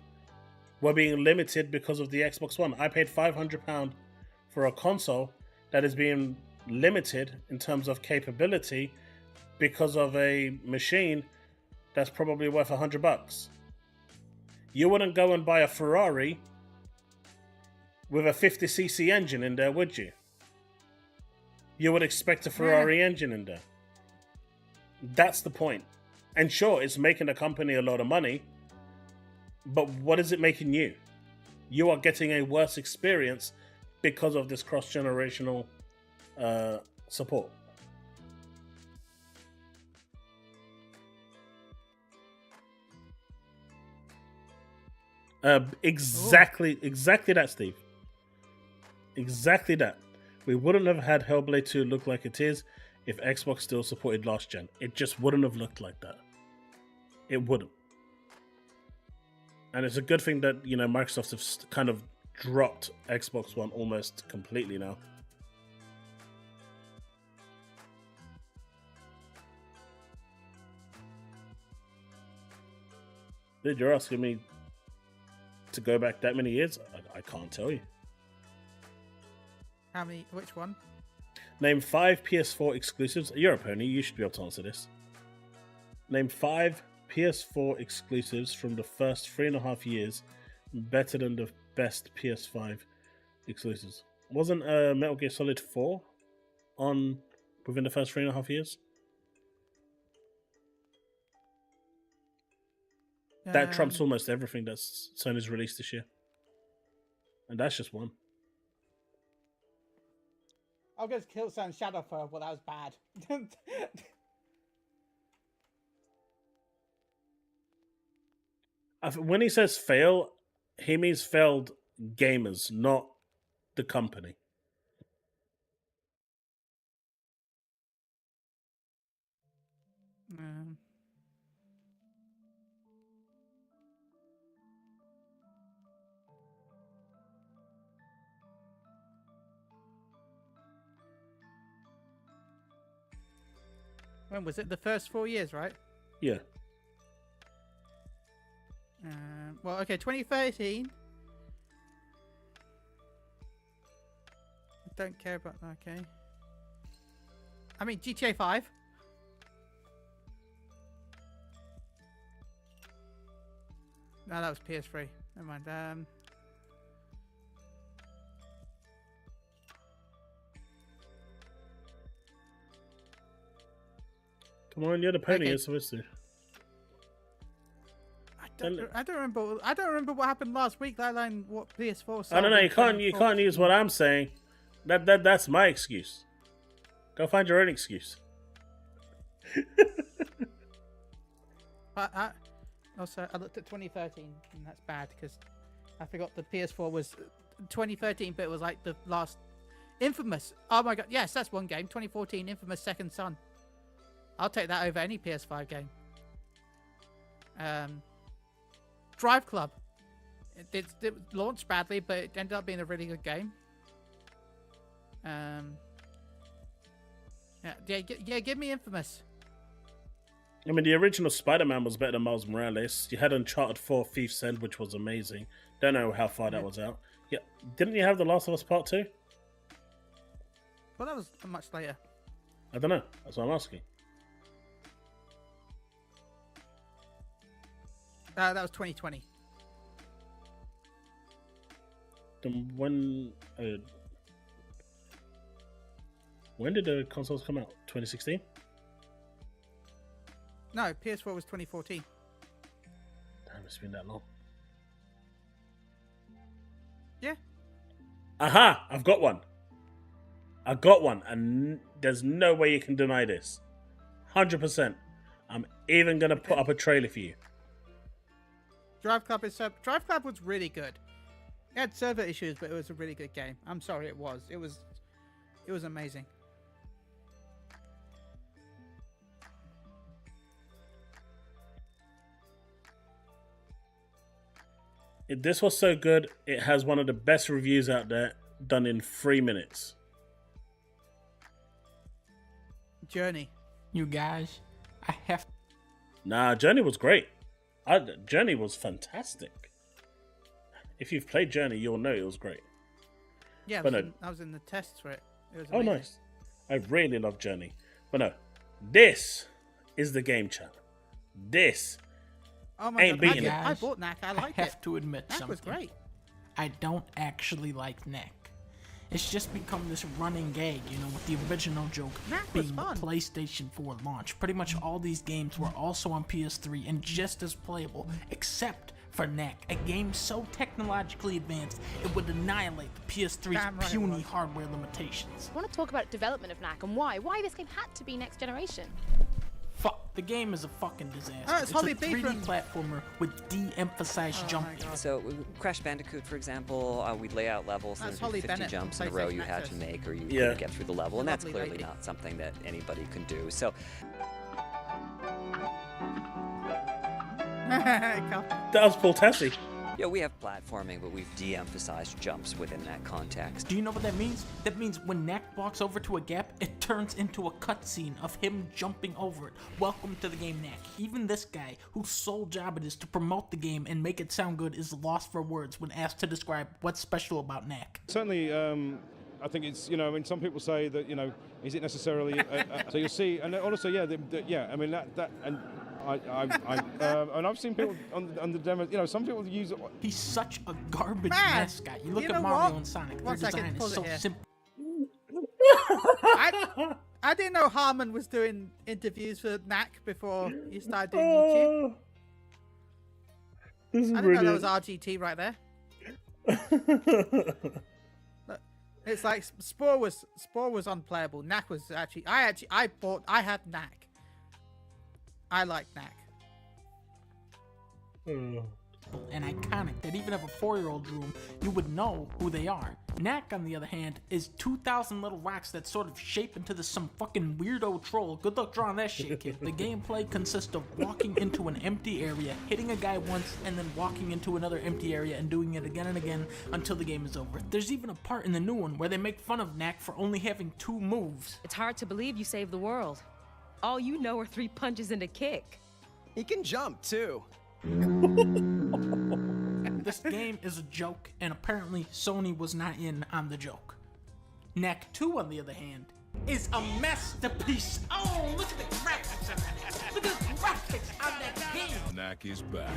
were being limited because of the Xbox One. I paid £500 for a console that is being limited in terms of capability because of a machine that's probably worth $100. You wouldn't go and buy a Ferrari with a 50cc engine in there, would you? You would expect a Ferrari engine in there. That's the point. And sure, it's making the company a lot of money, but what is it making you? You are getting a worse experience because of this cross-generational support. Exactly that, Steve. Exactly that. We wouldn't have had Hellblade 2 look like it is if Xbox still supported last gen. It just wouldn't have looked like that. It wouldn't. And it's a good thing that, Microsoft have kind of dropped Xbox One almost completely now. Dude, you're asking me to go back that many years? I can't tell you. How many? Which one? Name 5 PS4 exclusives. You're a pony. You should be able to answer this. Name 5 PS4 exclusives from the first 3.5 years better than the best PS5 exclusives. Wasn't Metal Gear Solid 4 on within the first 3.5 years? That trumps almost everything that Sony's released this year. And that's just one. I'll go to Killzone Shadowfall, but that was bad. When he says fail, he means failed gamers, not the company. When was it? The first 4 years, right? Yeah. Well, okay, 2013. I don't care about that, okay. I mean, GTA 5. No, that was PS3. Never mind. Come on, you're the pony. Okay. You're supposed to. I don't remember. I don't remember what happened last week. Let alone what PS4. I don't know. You can't use what I'm saying. That's my excuse. Go find your own excuse. Also, I looked at 2013, and that's bad because I forgot the PS4 was 2013, but it was like the last Infamous. Oh my god, yes, that's one game. 2014, Infamous Second Son. I'll take that over any PS5 game. Drive Club. It launched badly, but it ended up being a really good game. Yeah, give me Infamous. I mean, the original Spider-Man was better than Miles Morales. You had Uncharted 4 Thief's End, which was amazing. Don't know how far that was out. Yeah, didn't you have The Last of Us Part 2? Well, that was much later. I don't know. That's what I'm asking. That was 2020. Then when did the consoles come out? 2016? No, PS4 was 2014. Damn, it's been that long. Yeah. Aha! I've got one, and there's no way you can deny this. 100%. I'm even gonna put up a trailer for you. Drive Club was really good. It had server issues, but it was a really good game. I'm sorry, it was. It was amazing. This was so good, it has one of the best reviews out there, done in 3 minutes. Journey. You guys, I have... Nah, Journey was great. Journey was fantastic. If you've played Journey, you'll know it was great. Yeah, I was in the tests for it. It was amazing. Oh, nice. I really love Journey. But no, this is the game, chat. This oh my ain't God. beating it. I bought Knack. I liked it. I have to admit Knack something. was great. I don't actually like Knack. It's just become this running gag, you know, with the original joke being the PlayStation 4 launch. Pretty much all these games were also on PS3 and just as playable, except for Knack, a game so technologically advanced it would annihilate the PS3's puny hardware limitations. I want to talk about development of Knack and why this game had to be next generation. Fuck, the game is a fucking disaster. Oh, it's a 3D platformer with de-emphasized jumping. So Crash Bandicoot, for example, we'd lay out levels and 50 jumps in a row you had to make or you couldn't get through the level, and that's clearly not something that anybody can do. So that was Paul Tassi. Yeah, we have platforming, but we've de-emphasized jumps within that context. Do you know what that means? That means when Knack walks over to a gap, it turns into a cutscene of him jumping over it. Welcome to the game, Knack. Even this guy, whose sole job it is to promote the game and make it sound good, is lost for words when asked to describe what's special about Knack. Certainly, I think it's, you know, I mean, some people say that, you know, is it necessarily, so you'll see, and also, yeah, I mean, that and and I've seen people on the demo, you know, some people use it. He's such a garbage mascot. You look at Mario and Sonic, their design is so simple. I didn't know Harmon was doing interviews for Knack before he started doing YouTube. This is I didn't know that was RGT right there. Look, it's like Spore was unplayable. Knack was actually I had Knack. I like Knack. recognizable and iconic that even if a 4-year-old drew them, you would know who they are. Knack, on the other hand, is 2,000 little rocks that sort of shape into some fucking weirdo troll. Good luck drawing that shit, kid. The gameplay consists of walking into an empty area, hitting a guy once, and then walking into another empty area and doing it again and again until the game is over. There's even a part in the new one where they make fun of Knack for only having 2 moves. It's hard to believe you saved the world. All you know are 3 punches and a kick. He can jump, too. This game is a joke, and apparently Sony was not in on the joke. Knack 2, on the other hand, is a masterpiece. Oh, look at the graphics on that. Look at the graphics on that game. Knack is back.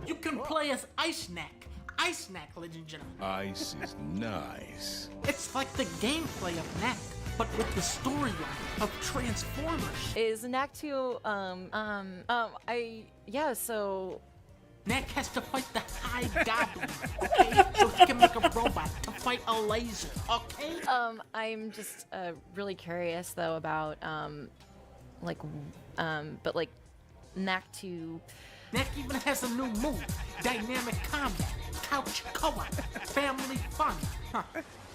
You can play as Ice Knack. Ice Knack, ladies and gentlemen. Ice is nice. It's like the gameplay of Knack, but with the storyline of Transformers. Is Knack 2, so... Knack has to fight the High Goblin, okay? So he can make a robot to fight a laser, okay? I'm just really curious though about Knack 2. Knack even has a new move, dynamic combat, couch co-op, family fun. Huh.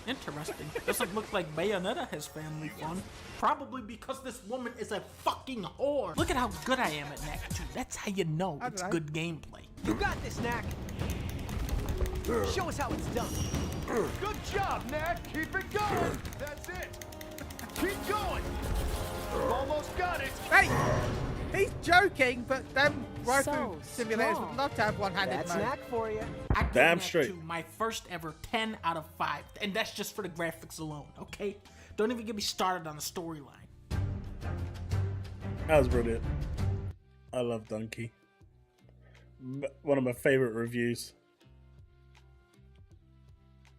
Interesting. Doesn't look like Bayonetta has family fun. Probably because this woman is a fucking whore. Look at how good I am at Knack 2. That's how you know it's good gameplay. You got this, Knack. Show us how it's done. Good job, Knack. Keep it going. That's it. Keep going. You've almost got it. Hey, he's joking, but them rifle simulators would love to have one-handed mode. That's Knack for you. I give Damn Knack straight. 2 my first ever 10 out of 5, and that's just for the graphics alone, okay? Don't even get me started on the storyline. That was brilliant. I love Donkey. One of my favorite reviews.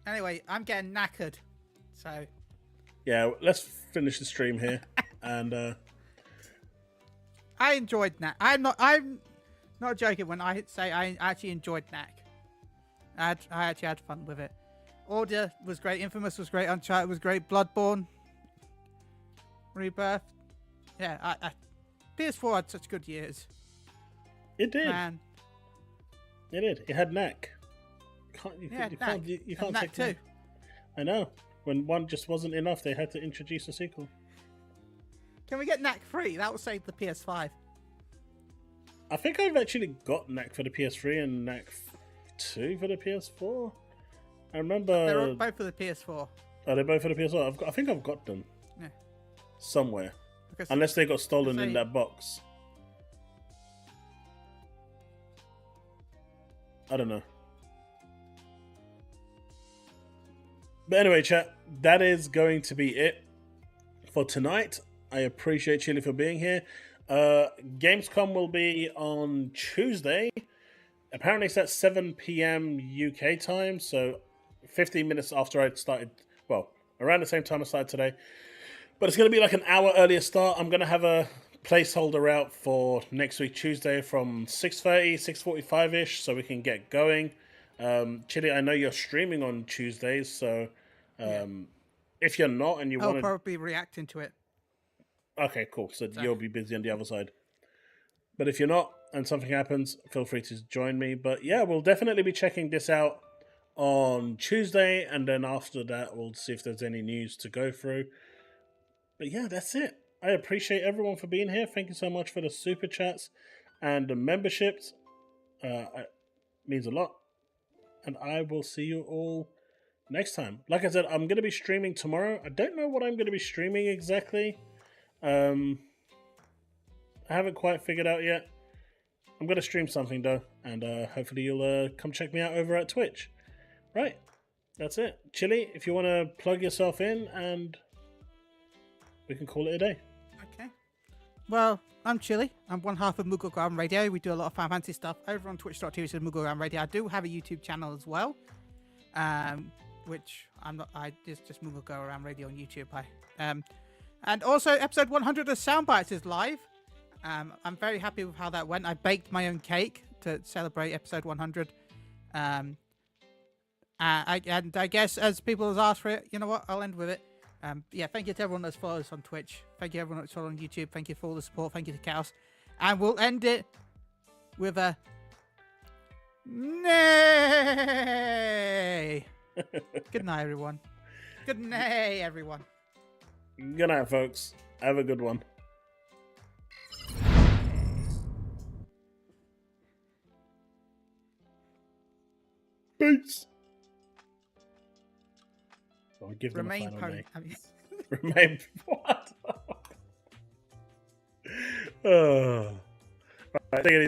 Anyway, I'm getting knackered, so... Yeah, let's finish the stream here. And, I enjoyed Knack. I'm not joking when I say I actually enjoyed Knack. I actually had fun with it. Order was great. Infamous was great. Uncharted was great. Bloodborne. Rebirth. Yeah, PS4 had such good years. It did. Man. It did. It had Knack. You can't Knack take too. I know. When one just wasn't enough, they had to introduce a sequel. Can we get Knack 3? That will save the PS5. I think I've actually got Knack for the PS3 and Knack 2 for the PS4. I remember... They're both for the PS4. Are they both for the PS4? I think I've got them. Yeah. Somewhere. Because unless they got stolen in that box. I don't know. But anyway, chat, that is going to be it for tonight. I appreciate Chille for being here. Gamescom will be on Tuesday. Apparently it's at 7 p.m. UK time, so 15 minutes after I started, well, around the same time I started today. But it's going to be like an hour earlier start. I'm going to have a placeholder out for next week, Tuesday, from 6:30, 6:45-ish, so we can get going. Chille, I know you're streaming on Tuesdays, so if you're not and you want to... I'll probably be reacting to it. Okay, cool. So you'll be busy on the other side. But if you're not and something happens, feel free to join me. But yeah, we'll definitely be checking this out on Tuesday. And then after that, we'll see if there's any news to go through. But yeah, that's it. I appreciate everyone for being here. Thank you so much for the super chats and the memberships. It means a lot. And I will see you all next time. Like I said, I'm going to be streaming tomorrow. I don't know what I'm going to be streaming exactly. I haven't quite figured out yet. I'm going to stream something though, and hopefully you'll come check me out over at Twitch. Right, that's it. Chille, if you want to plug yourself in, and we can call it a day. Okay. Well, I'm Chille. I'm one half of Mugglegram Radio. We do a lot of Final Fantasy stuff over on twitch.tv/Mugglegram Radio. I do have a YouTube channel as well, which I'm not. Just Mugglegram Radio on YouTube. And also, episode 100 of Soundbites is live. I'm very happy with how that went. I baked my own cake to celebrate episode 100. And I guess as people have asked for it, you know what? I'll end with it. Yeah, thank you to everyone that's followed us on Twitch. Thank you everyone that's followed on YouTube. Thank you for all the support. Thank you to Chaos. And we'll end it with a Nay. Good night, everyone. Good night, everyone. Good night, folks. Have a good one. Peace. I'll give them Remain a final pony. day. I mean... Remain what? Oh. All right, take it easy.